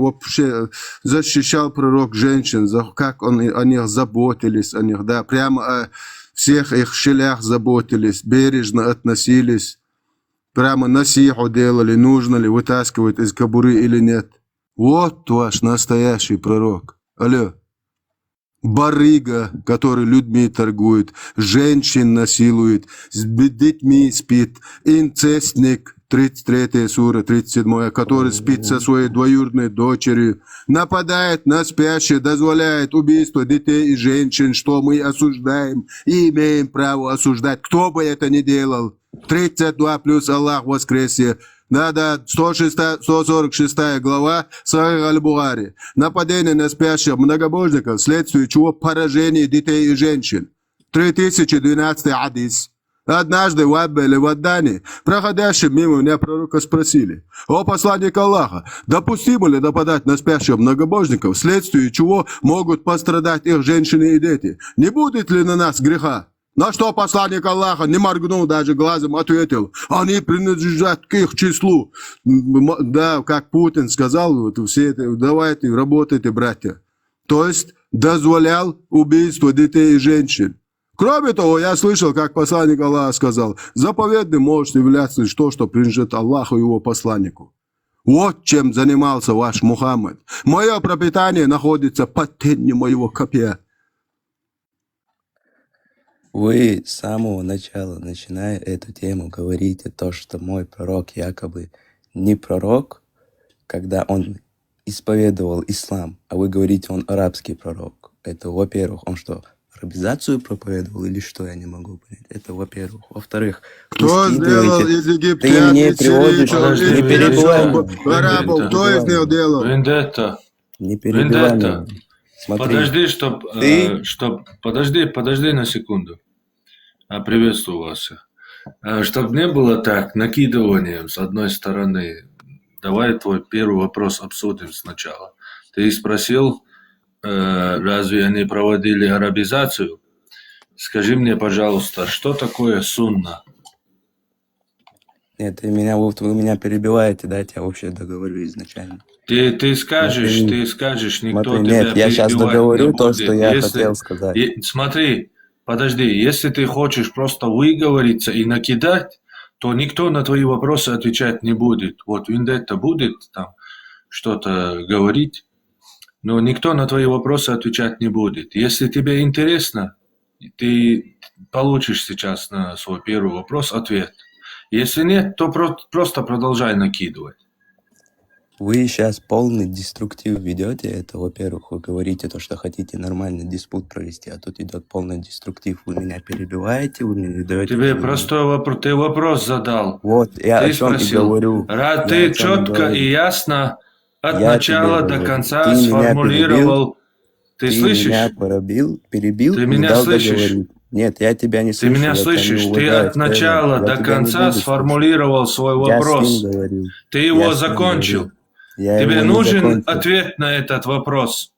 вообще защищал пророк женщин, как о них заботились, о них, да, прямо о всех их щелях заботились, бережно относились, прямо насиху делали, нужно ли вытаскивать из кобуры или нет. Вот ваш настоящий пророк. Алло. Барыга, который людьми торгует, женщин насилует, с детьми спит, инцестник, 33 сура, 37, который спит со своей двоюродной дочерью, нападает на спящих, дозволяет убийство детей и женщин, что мы осуждаем и имеем право осуждать. Кто бы это ни делал. 32 плюс Аллах воскресе. Да, 146 глава Сахих Аль-Бухари. Нападение на спящих многобожников, вследствие чего поражение детей и женщин. 3012 хадис. Однажды в Аббе или в Аддане, проходящим мимо меня пророка, спросили: «О посланник Аллаха, допустимо ли нападать на спящих многобожников, вследствие чего могут пострадать их женщины и дети? Не будет ли на нас греха?» На что посланник Аллаха, не моргнул даже глазом, ответил: «Они принадлежат к их числу». Да, как Путин сказал, вот все это, давайте, работайте, братья. То есть дозволял убийство детей и женщин. Кроме того, я слышал, как посланник Аллаха сказал: заповедным может являться лишь то, что принадлежит Аллаху и его посланнику. Вот чем занимался ваш Мухаммад. Мое пропитание находится под тенью моего копья. Вы с самого начала, начиная эту тему, говорите то, что мой пророк якобы не пророк, когда он исповедовал ислам, а вы говорите, он арабский пророк. Это, во-первых, он что, арабизацию проповедовал или что, я не могу понять. Это, во-первых. Во-вторых, кто сделал из египтян, ты мне приводишь, не перебивай арабов, кто из них делал? Вендетта. Не перебивай меня. Подожди, подожди на секунду. Приветствую вас. Чтобы не было так, накидыванием с одной стороны. Давай твой первый вопрос обсудим сначала. Ты спросил, разве они проводили арабизацию? Скажи мне, пожалуйста, что такое сунна? Нет, вы меня перебиваете, дайте я вообще договорю изначально. Ты скажешь, никто Смотри, тебя нет, я сейчас перебивать договорю не то, будет. что я хотел сказать. Смотри, подожди, если ты хочешь просто выговориться и накидать, то никто на твои вопросы отвечать не будет. Вот Вендетта будет там что-то говорить, но никто на твои вопросы отвечать не будет. Если тебе интересно, ты получишь сейчас на свой первый вопрос ответ. Если нет, то просто продолжай накидывать. Вы сейчас полный деструктив ведете. Это, во-первых, вы говорите то, что хотите нормальный диспут провести, а тут идет полный деструктив. Вы меня перебиваете, вы мне не даете... Тебе простой вопрос, ты вопрос задал. Вот, я ты о чем спросил, и говорю. Ты четко и ясно от начала до конца ты сформулировал. Ты слышишь? Меня перебил, ты не меня дал слышишь? договорить. Нет, я тебя не слышу. Ты меня слышишь? Ты от начала до конца сформулировал свой вопрос. Ты его закончил. Тебе нужен ответ на этот вопрос.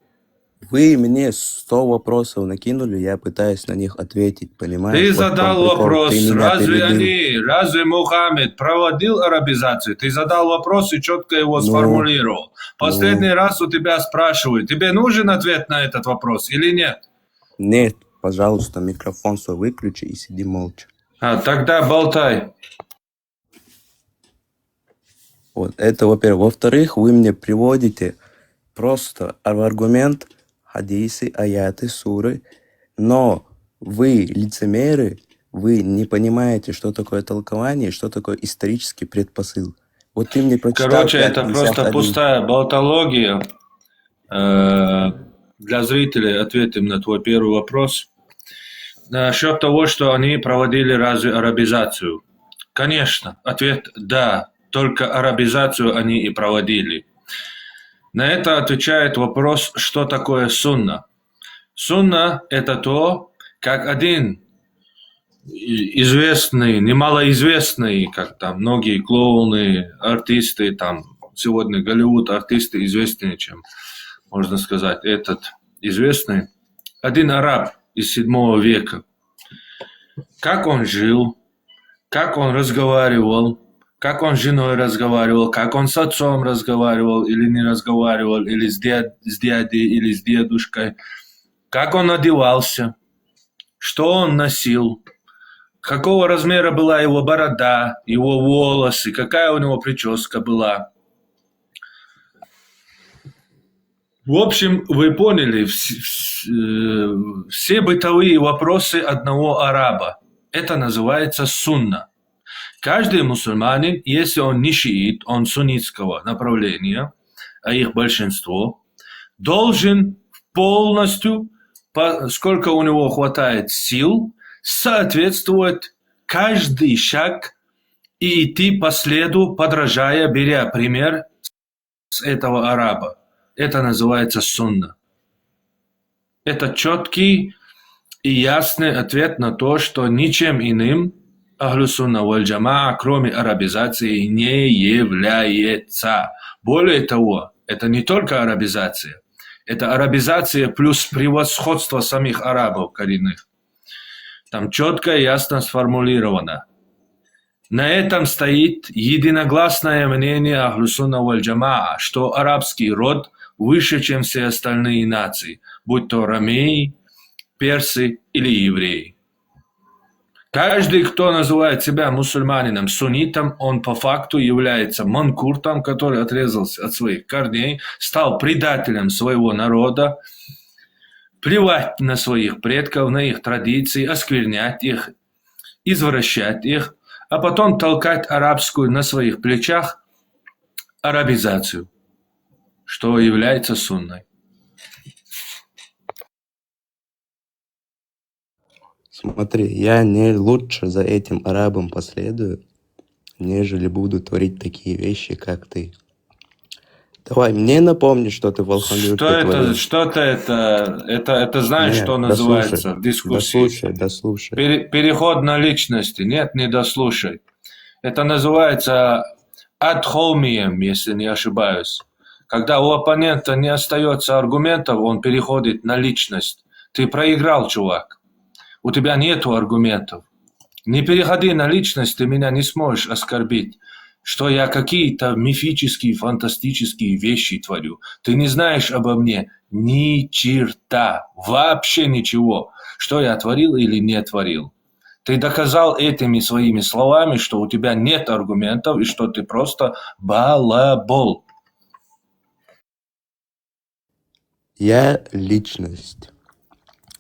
Вы мне 100 вопросов накинули, я пытаюсь на них ответить, понимаешь? Ты задал вопрос, разве Мухаммед проводил арабизацию? Ты задал вопрос и четко его сформулировал. Последний раз у тебя спрашивают, тебе нужен ответ на этот вопрос или нет? Нет, пожалуйста, микрофон свой выключи и сиди молча. Тогда болтай. Вот, это во-первых. Во-вторых, вы мне приводите просто аргумент хадисы, аяты, суры, но вы лицемеры, вы не понимаете, что такое толкование, что такое исторический предпосыл. Вот ты мне прочитал Короче, это 5:51. просто пустая болтология. Для зрителей ответим на твой первый вопрос. Насчет того, что они проводили разве арабизацию. Конечно, ответ да, только арабизацию они и проводили. На это отвечает вопрос, что такое сунна. Сунна – это то, как один известный, немалоизвестный, как там многие клоуны, артисты, там сегодня Голливуд артисты известнее, чем, можно сказать, этот известный. Один араб из 7 века. Как он жил, как он разговаривал, как он с женой разговаривал, как он с отцом разговаривал или не разговаривал, или с дядей, или с дедушкой, как он одевался, что он носил, какого размера была его борода, его волосы, какая у него прическа была. В общем, вы поняли, все бытовые вопросы одного араба. Это называется сунна. Каждый мусульманин, если он не шиит, он суннитского направления, а их большинство, должен полностью, сколько у него хватает сил, соответствовать каждый шаг и идти по следу, подражая, беря пример с этого араба. Это называется сунна. Это четкий и ясный ответ на то, что ничем иным Ахлю сунна валь джамаа, кроме арабизации, не является. Более того, это не только арабизация. Это арабизация плюс превосходство самих арабов коренных. Там четко и ясно сформулировано. На этом стоит единогласное мнение Ахлю сунна валь джамаа, что арабский род выше, чем все остальные нации, будь то ромеи, персы или евреи. Каждый, кто называет себя мусульманином, суннитом, он по факту является манкуртом, который отрезался от своих корней, стал предателем своего народа, плевать на своих предков, на их традиции, осквернять их, извращать их, а потом толкать арабскую на своих плечах арабизацию, что является сунной. Смотри, я не лучше за этим арабом последую, нежели буду творить такие вещи, как ты. Давай, мне напомни, что ты в Алхамдулиллахе творил. Что-то это знаешь, Нет, что называется в дискуссии? Дослушай. Переход на личности. Нет, не дослушай. Это называется адхомием, если не ошибаюсь. Когда у оппонента не остается аргументов, он переходит на личность. Ты проиграл, чувак. У тебя нету аргументов. Не переходи на личность, ты меня не сможешь оскорбить, что я какие-то мифические, фантастические вещи творю. Ты не знаешь обо мне ни черта, вообще ничего, что я творил или не творил. Ты доказал этими своими словами, что у тебя нет аргументов и что ты просто балабол. Я личность.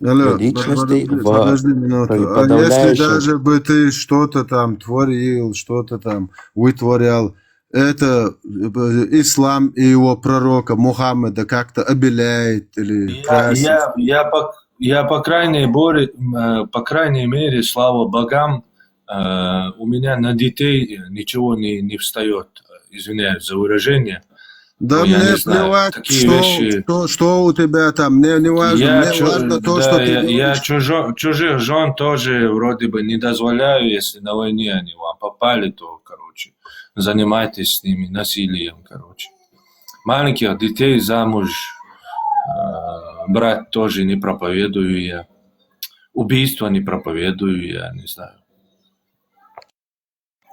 Алло, Личностей подожди минуту. А если даже бы ты что-то там творил, что-то там вытворял, это ислам и его пророка Мухаммеда как-то обеляет или красит? Я по крайней мере, слава богам, у меня на детей ничего не встает. Извиняюсь за выражение. Да мне плевать, что у тебя там, мне не важно, важно то, что ты делаешь. Я чужих жен тоже вроде бы не дозволяю, если на войне они вам попали, то, короче, занимайтесь с ними насилием, короче. Маленьких детей замуж брать тоже не проповедую я. Убийство не проповедую я, не знаю.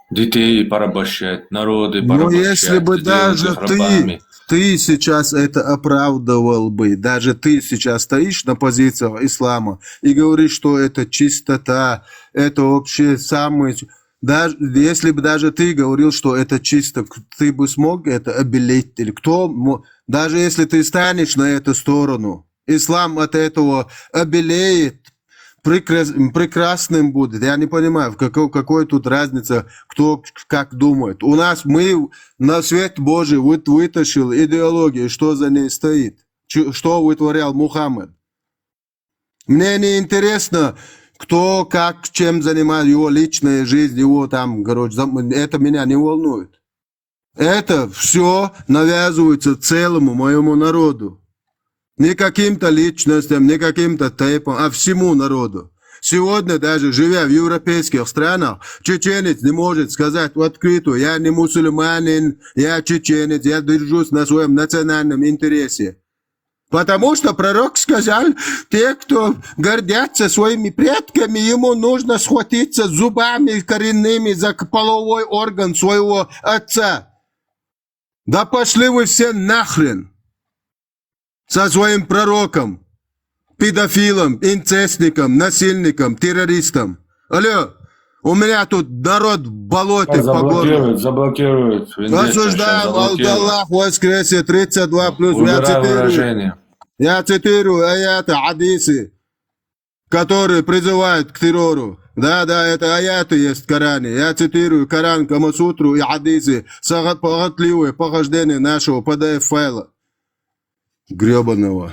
Детей порабощать, народы порабощать. Ну, если бы даже ты сейчас это оправдывал бы, даже ты сейчас стоишь на позициях ислама и говоришь, что это чистота, это вообще самый... Даже, если бы даже ты говорил, что это чисто, ты бы смог это обелить? Или кто... Даже если ты станешь на эту сторону, ислам от этого обелеет, прекрасным будет. Я не понимаю, какой тут разница, кто как думает. У нас мы на свет Божий вытащил идеологию, что за ней стоит, что вытворял Мухаммед. Мне не интересно, кто как, чем занимает его личная жизнь, его там, короче, это меня не волнует. Это все навязывается целому моему народу. Не каким-то личностям, не каким-то типам, а всему народу. Сегодня даже живя в европейских странах, чеченец не может сказать в открытую: я не мусульманин, я чеченец, я держусь на своем национальном интересе. Потому что пророк сказал, те, кто гордятся своими предками, ему нужно схватиться зубами коренными за половой орган своего отца. Да пошли вы все нахрен со своим пророком, педофилом, инцестником, насильником, террористом. Алло, у меня тут народ в болоте по горлу. Заблокируют. Осуждаем, Аллах воскресе, 32 плюс. Я цитирую аяты, хадисы, которые призывают к террору. Да, это аяты есть в Коране. Я цитирую Коран, Камасутру и хадисы, похотливые похождения нашего PDF-файла. Гребаного.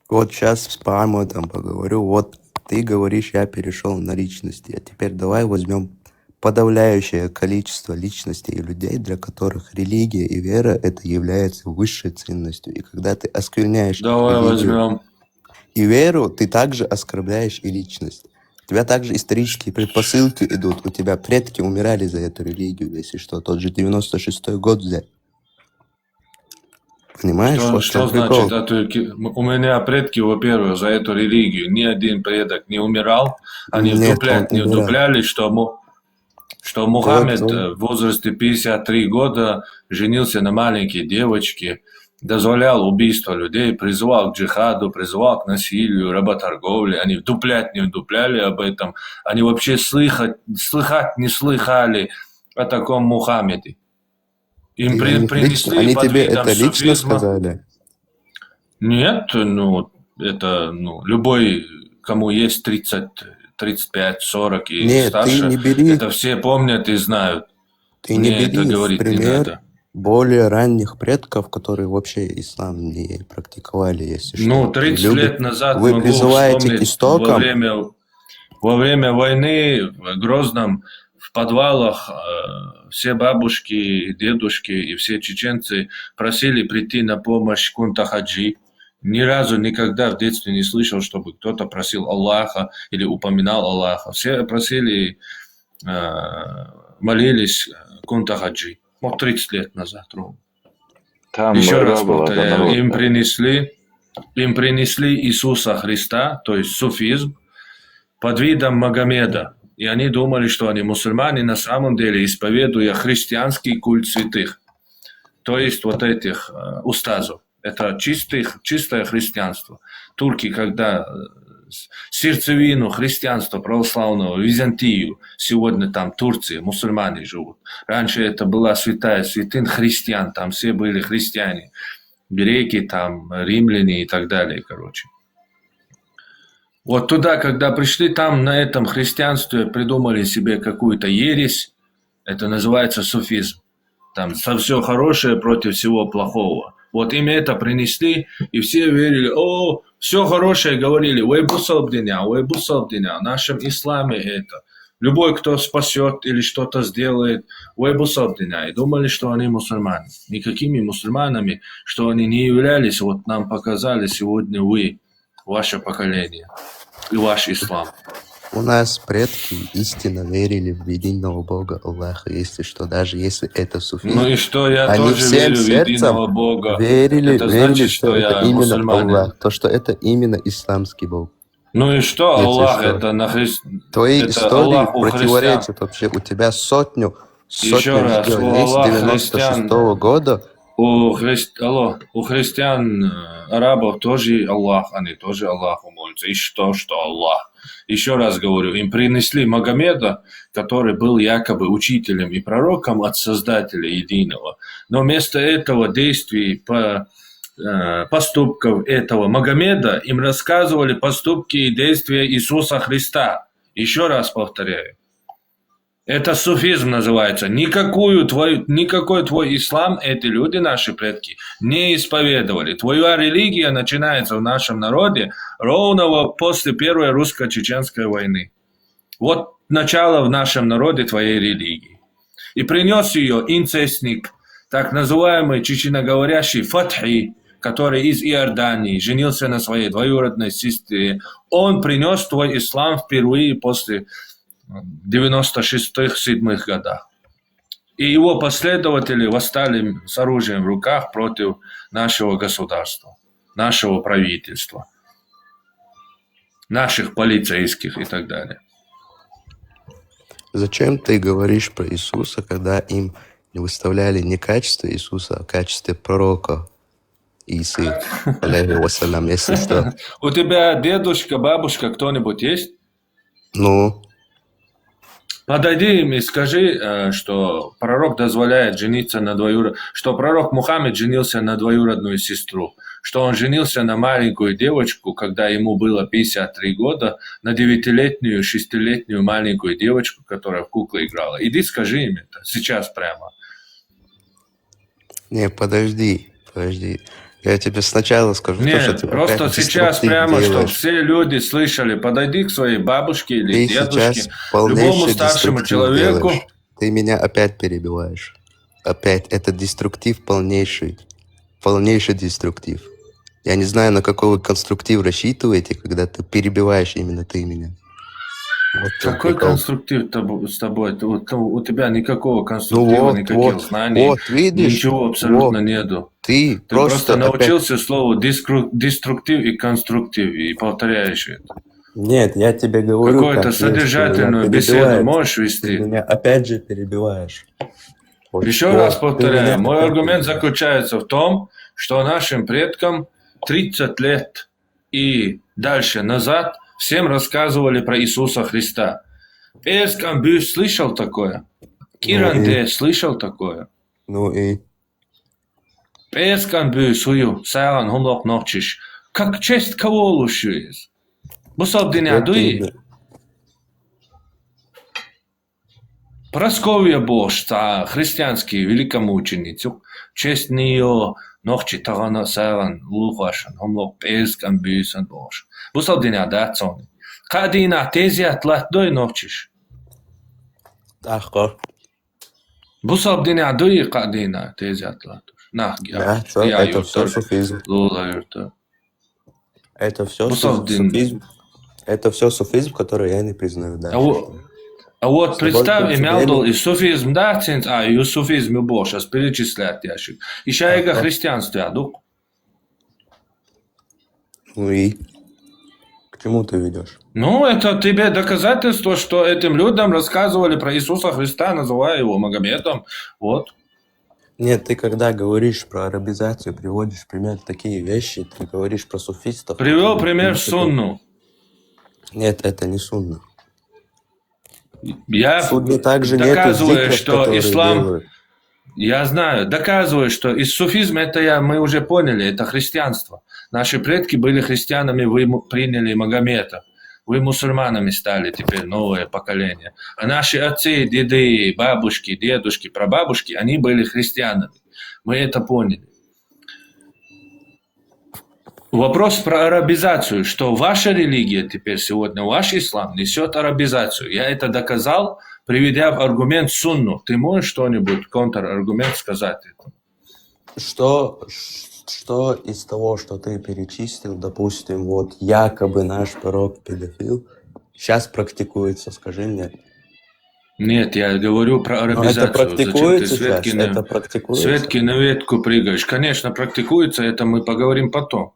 Вот сейчас с Памотом поговорю. Вот ты говоришь, я перешел на личности. А теперь давай возьмем подавляющее количество личностей и людей, для которых религия и вера это является высшей ценностью. И когда ты оскверняешь религию и веру, ты также оскорбляешь и личность. У тебя также исторические предпосылки идут. У тебя предки умирали за эту религию, если что. Тот же 96-й год взять. Понимаешь? Что значит? У меня предки, во-первых, за эту религию ни один предок не умирал. Они не вдупляли, что Мухаммед в возрасте 53 года женился на маленькой девочке, дозволял убийство людей, призывал к джихаду, призывал к насилию, работорговле. Они вдуплять не вдупляли об этом. Они вообще слыхать не слыхали о таком Мухаммеде. Им принесли Они под тебе видом это лично суфизма. сказали? Нет, это любой, кому есть 30, 35, 40 и Нет, старше, ты не бери, это все помнят и знают. ты не Мне это бери в говорить не пример надо. более ранних предков, которые вообще ислам не практиковали, если что. 30 лет назад Вы могу призываете к вспомнить истокам. во время войны в Грозном в подвалах все бабушки и дедушки и все чеченцы просили прийти на помощь Кунта-Хаджи. Ни разу никогда в детстве не слышал, чтобы кто-то просил Аллаха или упоминал Аллаха. Все просили, молились Кунта-Хаджи. 30 лет назад ровно. Там Еще война раз была, повторяю, народ, им да. принесли Иисуса Христа, то есть суфизм, под видом Магомеда. И они думали, что они мусульмане, на самом деле исповедуя христианский культ святых. То есть вот этих устазов. Это чистое христианство. Турки, когда сердцевину христианства православного, Византию, сегодня там Турции, мусульмане живут. Раньше это была святая святынь христиан, там все были христиане. Греки, там, римляне и так далее, короче. Вот туда, когда пришли, там на этом христианстве придумали себе какую-то ересь. Это называется суфизм. Там все хорошее против всего плохого. Вот им это принесли, и все верили, все хорошее говорили, в нашем исламе это. Любой, кто спасет или что-то сделает, и думали, что они мусульмане. Никакими мусульманами, что они не являлись, вот нам показали сегодня вы, ваше поколение и ваш ислам. У нас предки истинно верили в единого Бога Аллаха, если что, даже если это суфизм. Ну и что, я они тоже всем верю в сердцем единого Бога. верили, Это значит, что это я именно мусульманин. Аллах, то, что это именно исламский Бог. Ну и что, Если Аллах что. это на Твои это истории Аллах у противоречат вообще. У тебя сотню Еще раз, видео у есть Аллаха 96-го года. У христиан, арабов тоже Аллах, они тоже Аллаху молятся. пользуются. И что Аллах? Еще раз говорю, им принесли Магомеда, который был якобы учителем и пророком от Создателя Единого. Но вместо этого действий, поступков этого Магомеда им рассказывали поступки и действия Иисуса Христа. Еще раз повторяю. Это суфизм называется. Никакой твой ислам эти люди, наши предки, не исповедовали. Твоя религия начинается в нашем народе ровно после Первой русско-чеченской войны. Вот начало в нашем народе твоей религии. И принес ее инцестник, так называемый чеченоговорящий Фатхи, который из Иордании женился на своей двоюродной сестре. Он принес твой ислам впервые после 96-97 годах. И его последователи восстали с оружием в руках против нашего государства, нашего правительства, наших полицейских и так далее. Зачем ты говоришь про Иисуса, когда им выставляли не качество Иисуса, а качество пророка Исы, алейхи вассалям, если что? У тебя дедушка, бабушка, кто-нибудь есть? Ну? Подойди им и скажи, что пророк дозволяет жениться на что пророк Мухаммед женился на двоюродную сестру, что он женился на маленькую девочку, когда ему было 53 года, на 9-летнюю, 6-летнюю маленькую девочку, которая в куклы играла. Иди скажи им это сейчас прямо. Не, подожди. Я тебе сначала скажу, Нет, что ты просто сейчас прямо, чтобы все люди слышали. Подойди к своей бабушке или ты дедушке, сейчас любому старшему человеку. Делаешь. Ты меня опять перебиваешь. Опять. Это деструктив полнейший. Полнейший деструктив. Я не знаю, на какой вы конструктив рассчитываете, когда ты перебиваешь именно ты меня. Вот какой конструктив с тобой? У тебя никакого конструктива, никаких знаний, вот, видишь, ничего абсолютно нету. Ты просто научился слову деструктив и конструктив, и повторяешь это. Нет, я тебе говорю, какую-то содержательную беседу можешь вести. Ты меня опять же перебиваешь. Еще раз повторяю, мой аргумент заключается в том, что нашим предкам 30 лет и дальше назад всем рассказывали про Иисуса Христа. Эскамбю слышал такое? Киранде слышал такое? Ну и? Эскамбю сую, сайлан хумлок ночиш. Как честь кого лучше есть? Бусал дня дуи? Прасковья Божца, христианский великомученицу, честь нее ночи тагана сайлан лухашан, хумлок эскамбю сан Бож. Бусал дня да цони. Кадина тезия тлатдой ночиш. Ахко. Бусал дня дуи кадина тезия тлатдой. Да, это все суфизм. Это все суфизм. Это все суфизм, который я не признаю. Да. А вот представь, имел и суфизм, да, и суфизм и Бог, сейчас перечислять ящик. И шайга христианство, дух. Ну и? К чему ты ведешь? Ну, это тебе доказательство, что этим людям рассказывали про Иисуса Христа, называя его Магомедом. Вот. Нет, ты когда говоришь про арабизацию, приводишь пример такие вещи, ты говоришь про суфистов. Привел пример сунну. Нет, это не сунна. Я доказываю, что ислам... Я знаю, доказываю, что из суфизма мы уже поняли, это христианство. Наши предки были христианами, вы приняли Магомета. Вы мусульманами стали теперь, новое поколение. А наши отцы, деды, бабушки, дедушки, прабабушки, они были христианами. Мы это поняли. Вопрос про арабизацию, что ваша религия теперь сегодня, ваш ислам несет арабизацию. Я это доказал, приведя в аргумент сунну. Ты можешь что-нибудь, контраргумент сказать этому? Что из того, что ты перечислил, допустим, вот якобы наш пророк педофил, сейчас практикуется, скажи мне. Нет, я говорю про арабизацию. Это практикуется сейчас? Это практикуется? Светки на ветку прыгаешь. Конечно, практикуется, это мы поговорим потом.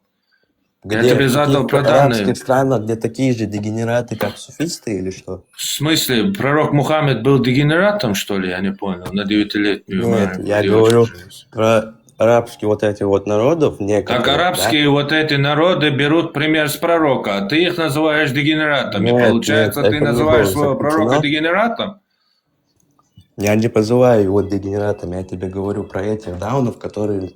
Где? Я тебе задал про данные. В арабских странах, где такие же дегенераты, как суфисты, или что? В смысле, пророк Мухаммед был дегенератом, что ли? Я не понял. На 9-летнюю. Нет, я говорю про арабские вот эти вот народов, некоторые, Так арабские вот эти народы берут пример с пророка, а ты их называешь дегенератами. Нет, Получается, нет, ты это не называешь было своего пророка запрещено. дегенератом? Я не называю его дегенератом, я тебе говорю про этих даунов, которые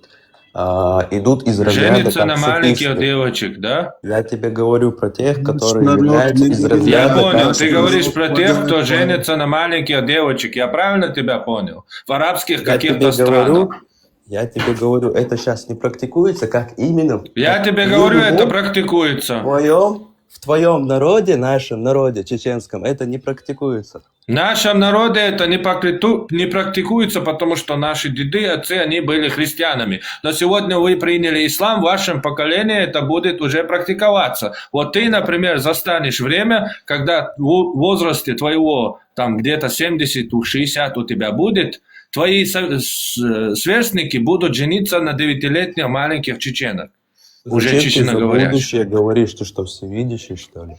идут из разряда Женится на как маленьких сефисты. девочек, да? Я тебе говорю про тех, которые народ являются не из дегенерат. Я разряда понял, как ты говоришь про тех, кто Подавай. женится на маленьких девочек. Я правильно тебя понял? В арабских Я тебе каких-то говорю, странах. это сейчас не практикуется, как именно Я как тебе говорю, это минимум практикуется. в твоем народе, нашем народе, чеченском, это не практикуется. В нашем народе это не практикуется, потому что наши деды, отцы, они были христианами. Но сегодня вы приняли ислам, в вашем поколении это будет уже практиковаться. Вот ты, например, застанешь время, когда в возрасте твоего, там где-то 70-60 у тебя будет, твои сверстники будут жениться на 9-летних маленьких чеченок. Уже Зачем ты за чеченоговорящих. будущее говоришь? Ты что, всевидящий, что ли?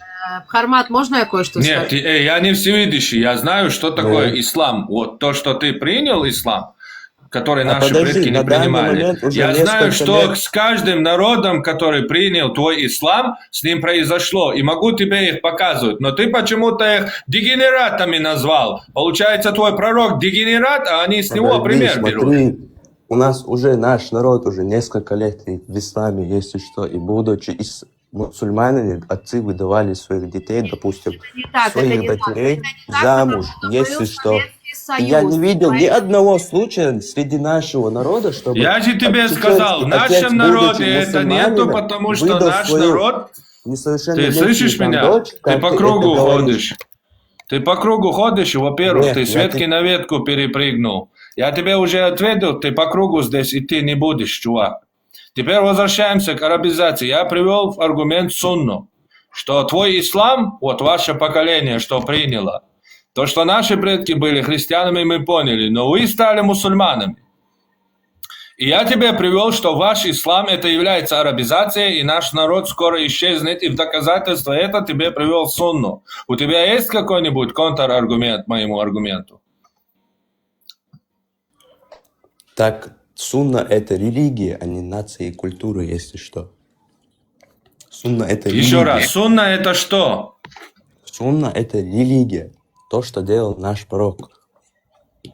Хармат, можно я кое-что Нет, скажу? я не всевидящий, я знаю, что такое ислам. Вот то, что ты принял ислам, который наши подожди, предки не на данный принимали. момент уже Я знаю, несколько что лет- с каждым народом, который принял твой ислам, с ним произошло. И могу тебе их показывать. Но ты почему-то их дегенератами назвал. Получается, твой пророк дегенерат, а они с него Подожди, пример берут. смотри, у нас уже наш народ уже несколько лет и в исламе, если что, и будучи мусульманами, отцы выдавали своих детей, допустим, так, это своих не так, дочерей это не так, замуж, потому что если был что. Советский И я Союз, не видел ни поэтому- одного случая среди нашего народа, чтобы... Я же тебе чеченский сказал, в отец, нашем народе будучи это нету, мусульманином, потому что выдал наш свою народ... Ты несовершеннолетнюю слышишь там меня? дочь, Ты как по это кругу говоришь. ходишь. Ты по кругу ходишь, и, во-первых, Нет, ты я с ветки тебе- на ветку перепрыгнул. Я тебе уже ответил, ты по кругу здесь идти не будешь, чувак. Теперь возвращаемся к арабизации. Я привел аргумент сунну, что твой ислам, вот ваше поколение, что приняло, то, что наши предки были христианами, мы поняли, но вы стали мусульманами. И я тебе привел, что ваш ислам это является арабизацией, и наш народ скоро исчезнет, и в доказательство это тебе привел сунну. У тебя есть какой-нибудь контраргумент моему аргументу? Так, сунна — это религия, а не нация и культура, если что. Сунна — это религия. Еще раз, сунна это что? Сунна — это религия. То, что делал наш пророк.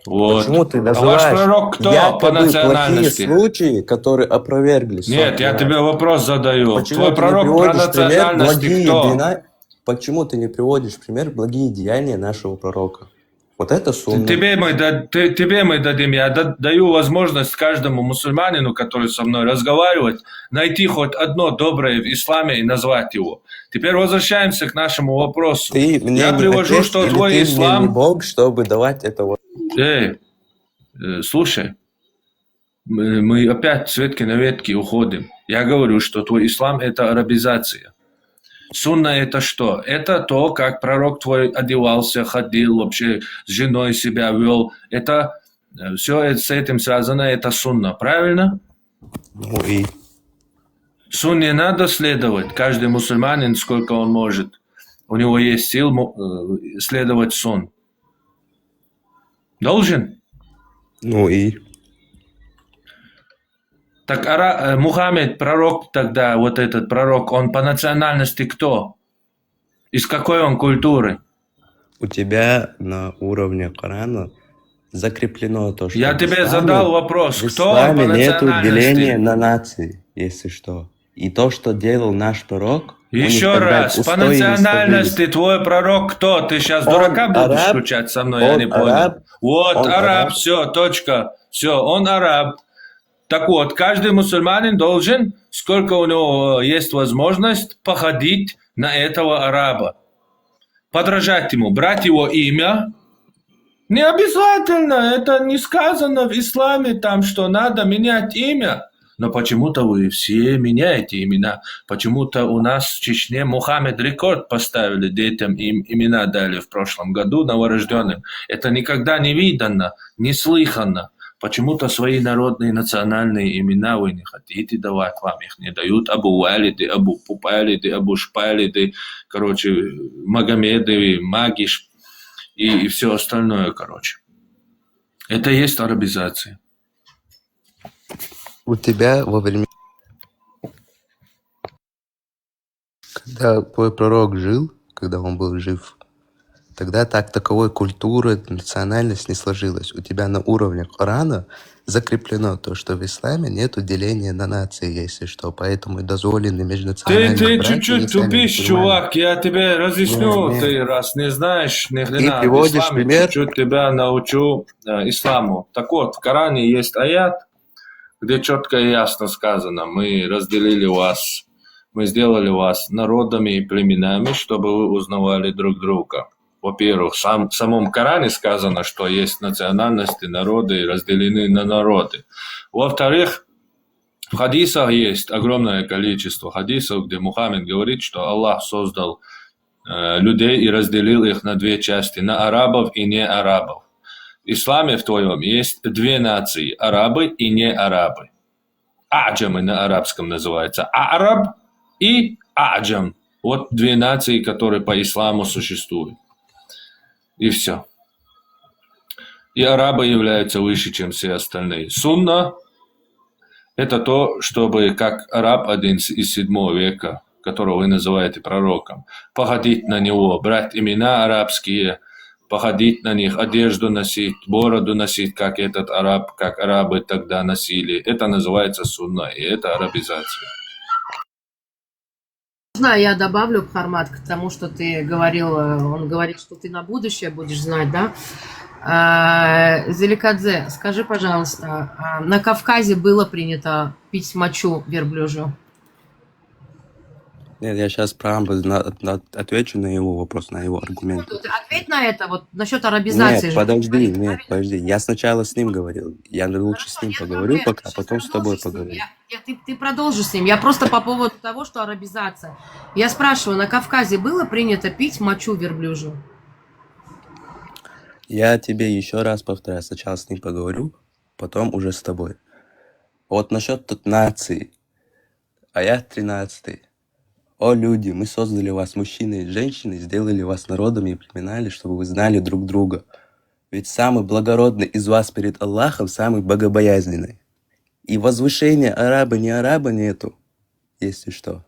Вот. Почему ты А называешь ваш пророк кто по якобы национальности? плохие случаи, которые опровергли? Нет, я тебе вопрос задаю. Почему Твой ты не пророк по приводишь пример национальности благие кто? дела? Почему ты не приводишь в пример благие деяния нашего пророка? Вот это сунна. Тебе мы дадим, я даю возможность каждому мусульманину, который со мной разговаривает, найти хоть одно доброе в исламе и назвать его. Теперь возвращаемся к нашему вопросу. Ты мне Я не привожу, отец, что или твой ты мне ислам... не Бог, чтобы давать это вот. Слушай, мы опять с ветки на ветки уходим. Я говорю, что твой ислам это арабизация. Сунна это что? Это то, как пророк твой одевался, ходил, вообще с женой себя вел. Это все с этим связано, это сунна, правильно? Ну и... Сунне надо следовать. Каждый мусульманин, сколько он может. У него есть сил следовать сун. Должен? Ну и... Так Мухаммед, пророк тогда, вот этот пророк, он по национальности кто? Из какой он культуры? У тебя на уровне Корана закреплено то, что Я в тебе исламе- задал вопрос, в кто он по исламе нету национальности? деления на нации, если что. И то, что делал наш пророк, у них Еще тогда раз, по устои не национальности стабильны. твой пророк кто? Ты сейчас Он дурака будешь араб, включать со мной, я он не понял. араб, Вот, он араб, араб. все, точка. Все, он араб. Так вот, каждый мусульманин должен, сколько у него есть возможность, походить на этого араба. Подражать ему, брать его имя. Не обязательно, это не сказано в исламе, там, что надо менять имя. Но почему-то вы все меняете имена. Почему-то у нас в Чечне Мухаммед рекорд поставили детям, им имена дали в прошлом году новорожденным. Это никогда не видано, не слыхано. Почему-то свои народные национальные имена вы не хотите давать, вам их не дают. Абу Валиды, Абу Пупалиды, Абу Шпалиды, короче, Магомедовы, Магиш и все остальное, короче. Это есть арабизация. У тебя во время... Когда твой пророк жил, когда он был жив, тогда таковой культуры, национальность не сложилась. У тебя на уровне Корана закреплено то, что в исламе нет деления на нации, если что, поэтому и дозволены межнациональные Ты браки чуть-чуть не сами тупишь, мусульмане. чувак, я тебе разъясню, Не. ты раз не знаешь ни Ты хрена об приводишь исламе, пример? чуть-чуть тебя научу исламу. Так вот, в Коране есть аят, где четко и ясно сказано: мы разделили вас, мы сделали вас народами и племенами, чтобы вы узнавали друг друга. Во-первых, в самом Коране сказано, что есть национальности, народы и разделены на народы. Во-вторых, в хадисах есть огромное количество хадисов, где Мухаммед говорит, что Аллах создал людей и разделил их на две части, на арабов и не арабов. В исламе в твоем есть две нации, арабы и не арабы. Аджамы на арабском называется араб и аджам. Вот две нации, которые по исламу существуют. И все. И арабы являются выше, чем все остальные. Сунна – это то, чтобы, как араб один из 7 века, которого вы называете пророком, походить на него, брать имена арабские, походить на них, одежду носить, бороду носить, как этот араб, как арабы тогда носили. Это называется сунна, и это арабизация. Можно я добавлю, Бхармат, к тому, что ты говорил, он говорит, что ты на будущее будешь знать, да? Зеликадзе, скажи, пожалуйста, на Кавказе было принято пить мочу верблюжью? Нет, я сейчас отвечу на его вопрос, на его аргумент. Ответь на это, вот насчет арабизации. Нет, подожди. Я сначала с ним говорил. Я лучше с ним поговорю пока, а потом с тобой поговорю. Ты продолжишь с ним. Я просто по поводу того, что арабизация. Я спрашиваю, на Кавказе было принято пить мочу верблюжью? Я тебе еще раз повторяю. Сначала с ним поговорю, потом уже с тобой. Вот насчет тут нации. Аят 13. О, люди, мы создали вас мужчиной и женщиной, сделали вас народами и племенами, чтобы вы знали друг друга. Ведь самый благородный из вас перед Аллахом самый богобоязненный. И возвышения араба, не араба нету, если что.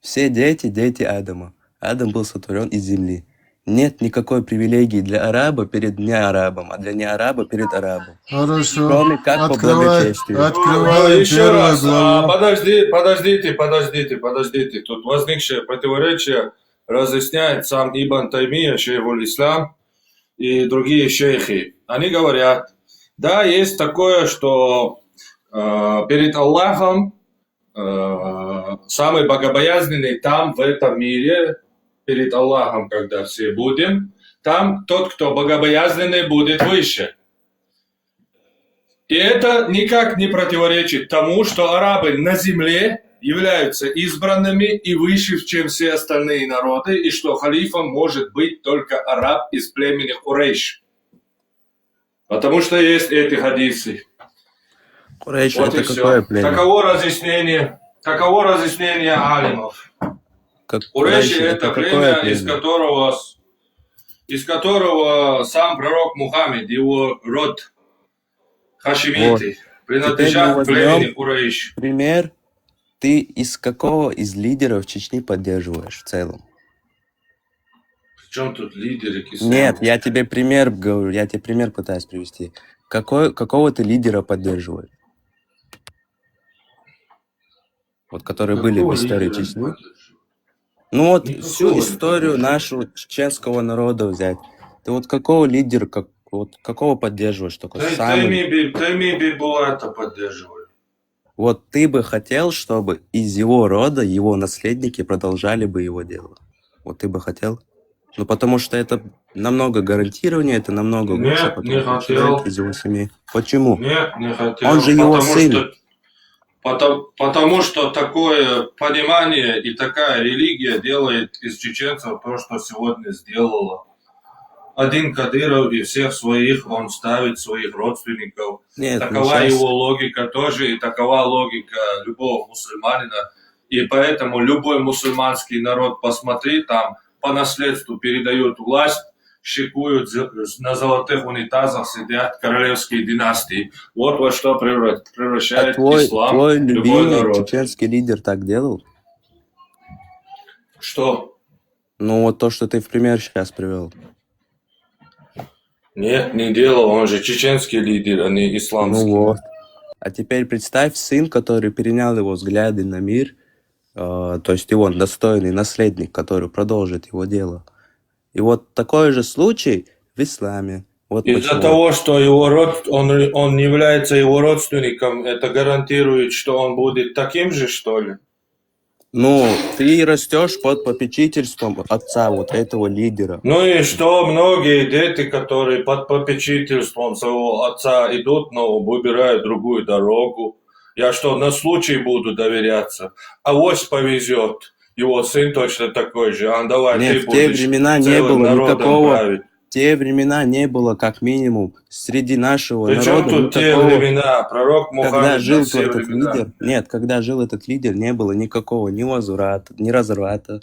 Все дети Адама. Адам был сотворен из земли. Нет никакой привилегии для араба перед неарабом, а для неараба перед арабом. Хорошо. Кроме как по благочестию. Открываем Еще раз. главу. Подождите. Тут возникшее противоречие разъясняет сам Ибн Таймия, шейхуль ислам, и другие шейхи. Они говорят, да, есть такое, что перед Аллахом самый богобоязненный там, в этом мире, перед Аллахом, когда все будем, там тот, кто богобоязненный, будет выше. И это никак не противоречит тому, что арабы на земле являются избранными и выше, чем все остальные народы, и что халифом может быть только араб из племени Курейш. Потому что есть эти хадисы. Курейш, Вот это и какое все. племя? Таково разъяснение алимов. Курейши это племя, из которого сам пророк Мухаммед, его род хашимиты, принадлежат к племени Курейш. Пример. Ты из какого из лидеров Чечни поддерживаешь в целом? В чем тут лидеры кислоты? Нет, я тебе пример говорю, я тебе пример пытаюсь привести. Какого ты лидера поддерживаешь? Вот которые были в истории Чечни. Ну вот всю историю нашу чеченского народа взять. Ты вот какого лидера, какого поддерживаешь? Тайми Бибулата поддерживаю. Вот ты бы хотел, чтобы из его рода его наследники продолжали бы его дело. Вот ты бы хотел? Ну потому что это намного гарантирование, это намного лучше. Нет, не хотел. Из его семьи. Почему? Нет, не хотел. Он же его сын. Потому что такое понимание и такая религия делает из чеченцев то, что сегодня сделала. Один Кадыров и всех своих, он ставит своих родственников. Нет, такова его логика тоже, и такова логика любого мусульманина. И поэтому любой мусульманский народ, посмотри, там по наследству передают власть шикуют на золотых унитазах, сидят королевские династии. Вот во что А превращает твой ислам любой любимый народ. чеченский лидер так делал? Что? Ну, вот то, что ты в пример сейчас привел. Нет, не делал, он же чеченский лидер, а не исламский. Ну вот. А теперь представь сын, который перенял его взгляды на мир, то есть его достойный наследник, который продолжит его дело. И вот такой же случай в исламе. Вот Из-за почему. того, что его он не является его родственником, это гарантирует, что он будет таким же, что ли? Ну, ты растешь под попечительством отца, вот этого лидера. Ну и что, многие дети, которые под попечительством своего отца идут, но выбирают другую дорогу. Я что, на случай буду доверяться? Авось повезет. Его сын точно такой же. А давай, Нет, ты в те будешь времена не целым было народом никакого, править. в те времена не было, как минимум, среди нашего Причем народа тут те никакого, времена? Пророк когда Мухаммед на жил все этот времена. лидер, нет, когда жил этот лидер, не было никакого ни возврата, ни разврата,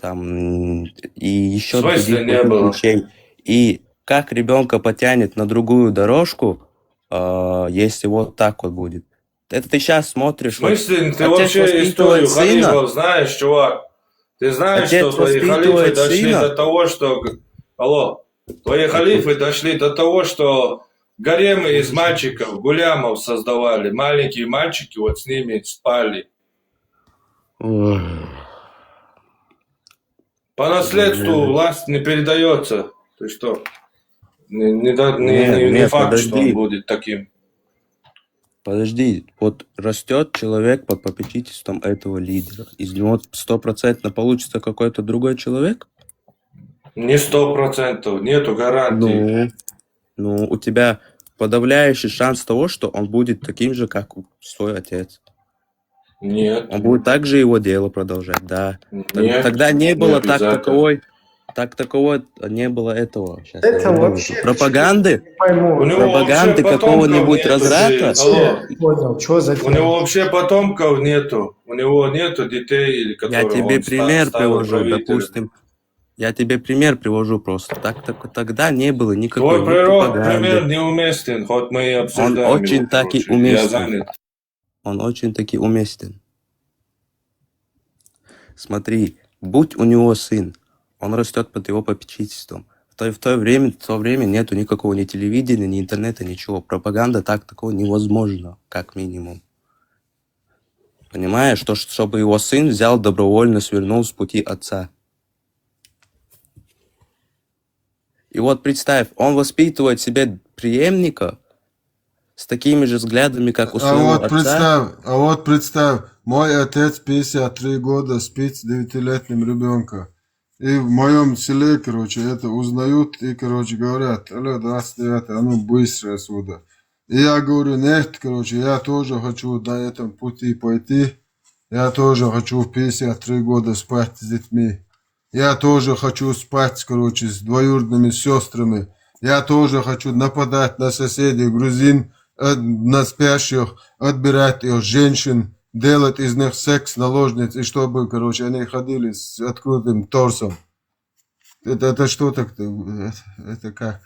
там, и еще В смысле других не таких было? вещей. И как ребенка потянет на другую дорожку, если вот так вот будет. Это ты сейчас В смотришь, вот смысле, ты отец вообще историю воспитывает сына, халифов знаешь, чувак? Ты знаешь, что отец твои халифы воспитывает дошли до сына, того, что... Алло, твои халифы дошли до того, что гаремы из мальчиков, гулямов создавали. Маленькие мальчики вот с ними спали. ой, По наследству власть не передается. Ты что? Не нет, факт, что он подожди. будет таким. Подожди, вот растет человек под попечительством этого лидера. Из него 100% получится какой-то другой человек? Не 100%, нету гарантии. Ну, у тебя подавляющий шанс того, что он будет таким же, как свой отец. Нет, Он будет также его дело продолжать, да. нет, Тогда не не было обязательно. таковой, не было этого. Сейчас Это я думаю, вообще пропаганды, не пойму. У него вообще пропаганды потомков какого-нибудь нету же. разврата. Алло. Понял, что за У фигня? него вообще потомков нету. У него нету детей, Я которые тебе он пример ставил привожу, правителем. допустим. Я тебе пример привожу просто. Тогда не было никакой Твой ни пример пропаганды. неуместен, хоть мы и Он обсуждаем его, очень таки короче. Я уместен. занят. Он очень таки уместен. Смотри, будь у него сын, он растет под его попечительством. В то время нету никакого ни телевидения, ни интернета, ничего. Пропаганда такого невозможно, как минимум. Понимаешь, чтобы его сын взял добровольно, свернул с пути отца. И вот представь, он воспитывает себе преемника с такими же взглядами, как у своего отца. А вот представь, мой отец 53 года спит с 9-летним ребенком. И в моем селе, короче, это узнают и, короче, говорят: алло, 29, а ну быстро отсюда. И я говорю: нет, короче, я тоже хочу на этом пути пойти. Я тоже хочу в 53 года спать с детьми. Я тоже хочу спать, короче, с двоюродными сестрами. Я тоже хочу нападать на соседей грузин, на спящих, отбирать их женщин, делать из них секс-наложниц, и чтобы, короче, они ходили с открытым торсом. Это что так-то? Это как?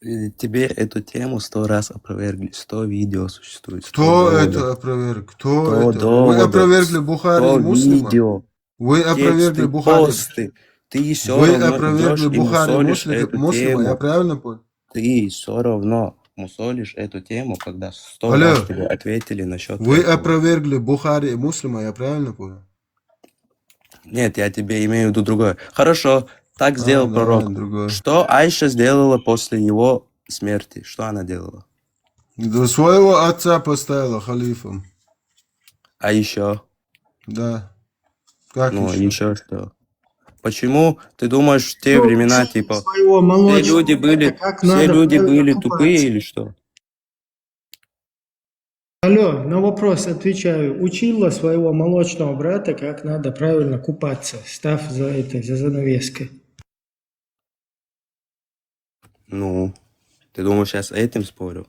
И тебе эту тему 100 раз опровергли, 100 видео существует. 100 Кто доводов. это опроверг? Кто 100 это? Вы доводов, опровергли Бухари 100 и Муслима? видео, Вы опровергли тексты, Бухари? посты. Ты все Вы равно идешь опровергли и Бухари и мусолишь эту Муслима, я тему. правильно понял? Ты все равно мусолишь эту тему, когда 100 Алло, раз тебе ответили насчет вы этого. опровергли Бухари и Муслима, я правильно понял? Нет, я тебе имею в виду другое. Хорошо, так сделал пророк. Давай другое. Что Айша сделала после его смерти? Что она делала? До своего отца поставила халифом. А еще? Да. Как Ну, еще? еще что? Почему ты думаешь, в те времена, типа, Своего все молочного люди были, как все надо люди правильно были купаться. тупые или что? Алло, на вопрос отвечаю. Учила своего молочного брата, как надо правильно купаться, став за занавеской. Ну, ты думаешь, я с этим спорю?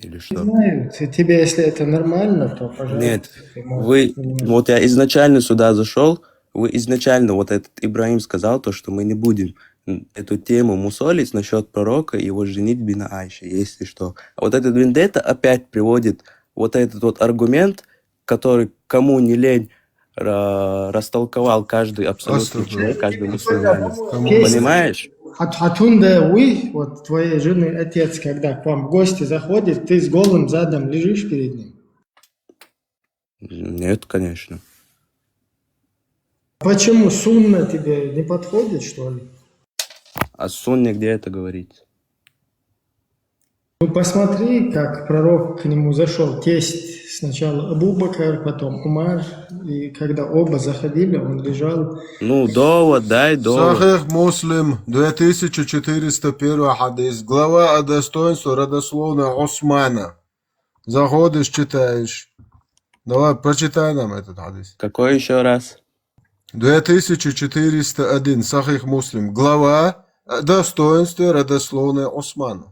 Или Не что? знаю, тебе, если это нормально, то, пожалуйста, Нет, ты можешь заниматься. вот я изначально сюда зашел Вы изначально, вот этот Ибрагим сказал то, что мы не будем эту тему мусолить насчет пророка и его женитьбы на Айше, если что. А вот этот вендетта опять приводит вот этот вот аргумент, который кому не лень растолковал каждый абсолютный человек, каждый мусульманин. Понимаешь? Хатунда вы, вот твоей жены отец, когда к вам в гости заходит, ты с голым задом лежишь перед ним? Нет, конечно. Почему сунна тебе не подходит, что ли? А сунне где это говорится? Ну посмотри, как пророк к нему зашел. Тесть сначала Абу Бакр, потом Умар. И когда оба заходили, он лежал. Ну, довод, дай довод. Сахих Муслим, 2401 хадис. Глава о достоинстве родословно Османа. Заходишь, читаешь. Давай, прочитай нам этот хадис. Какой еще раз? 2401 Сахих Муслим. Глава о достоинстве родословно Османа.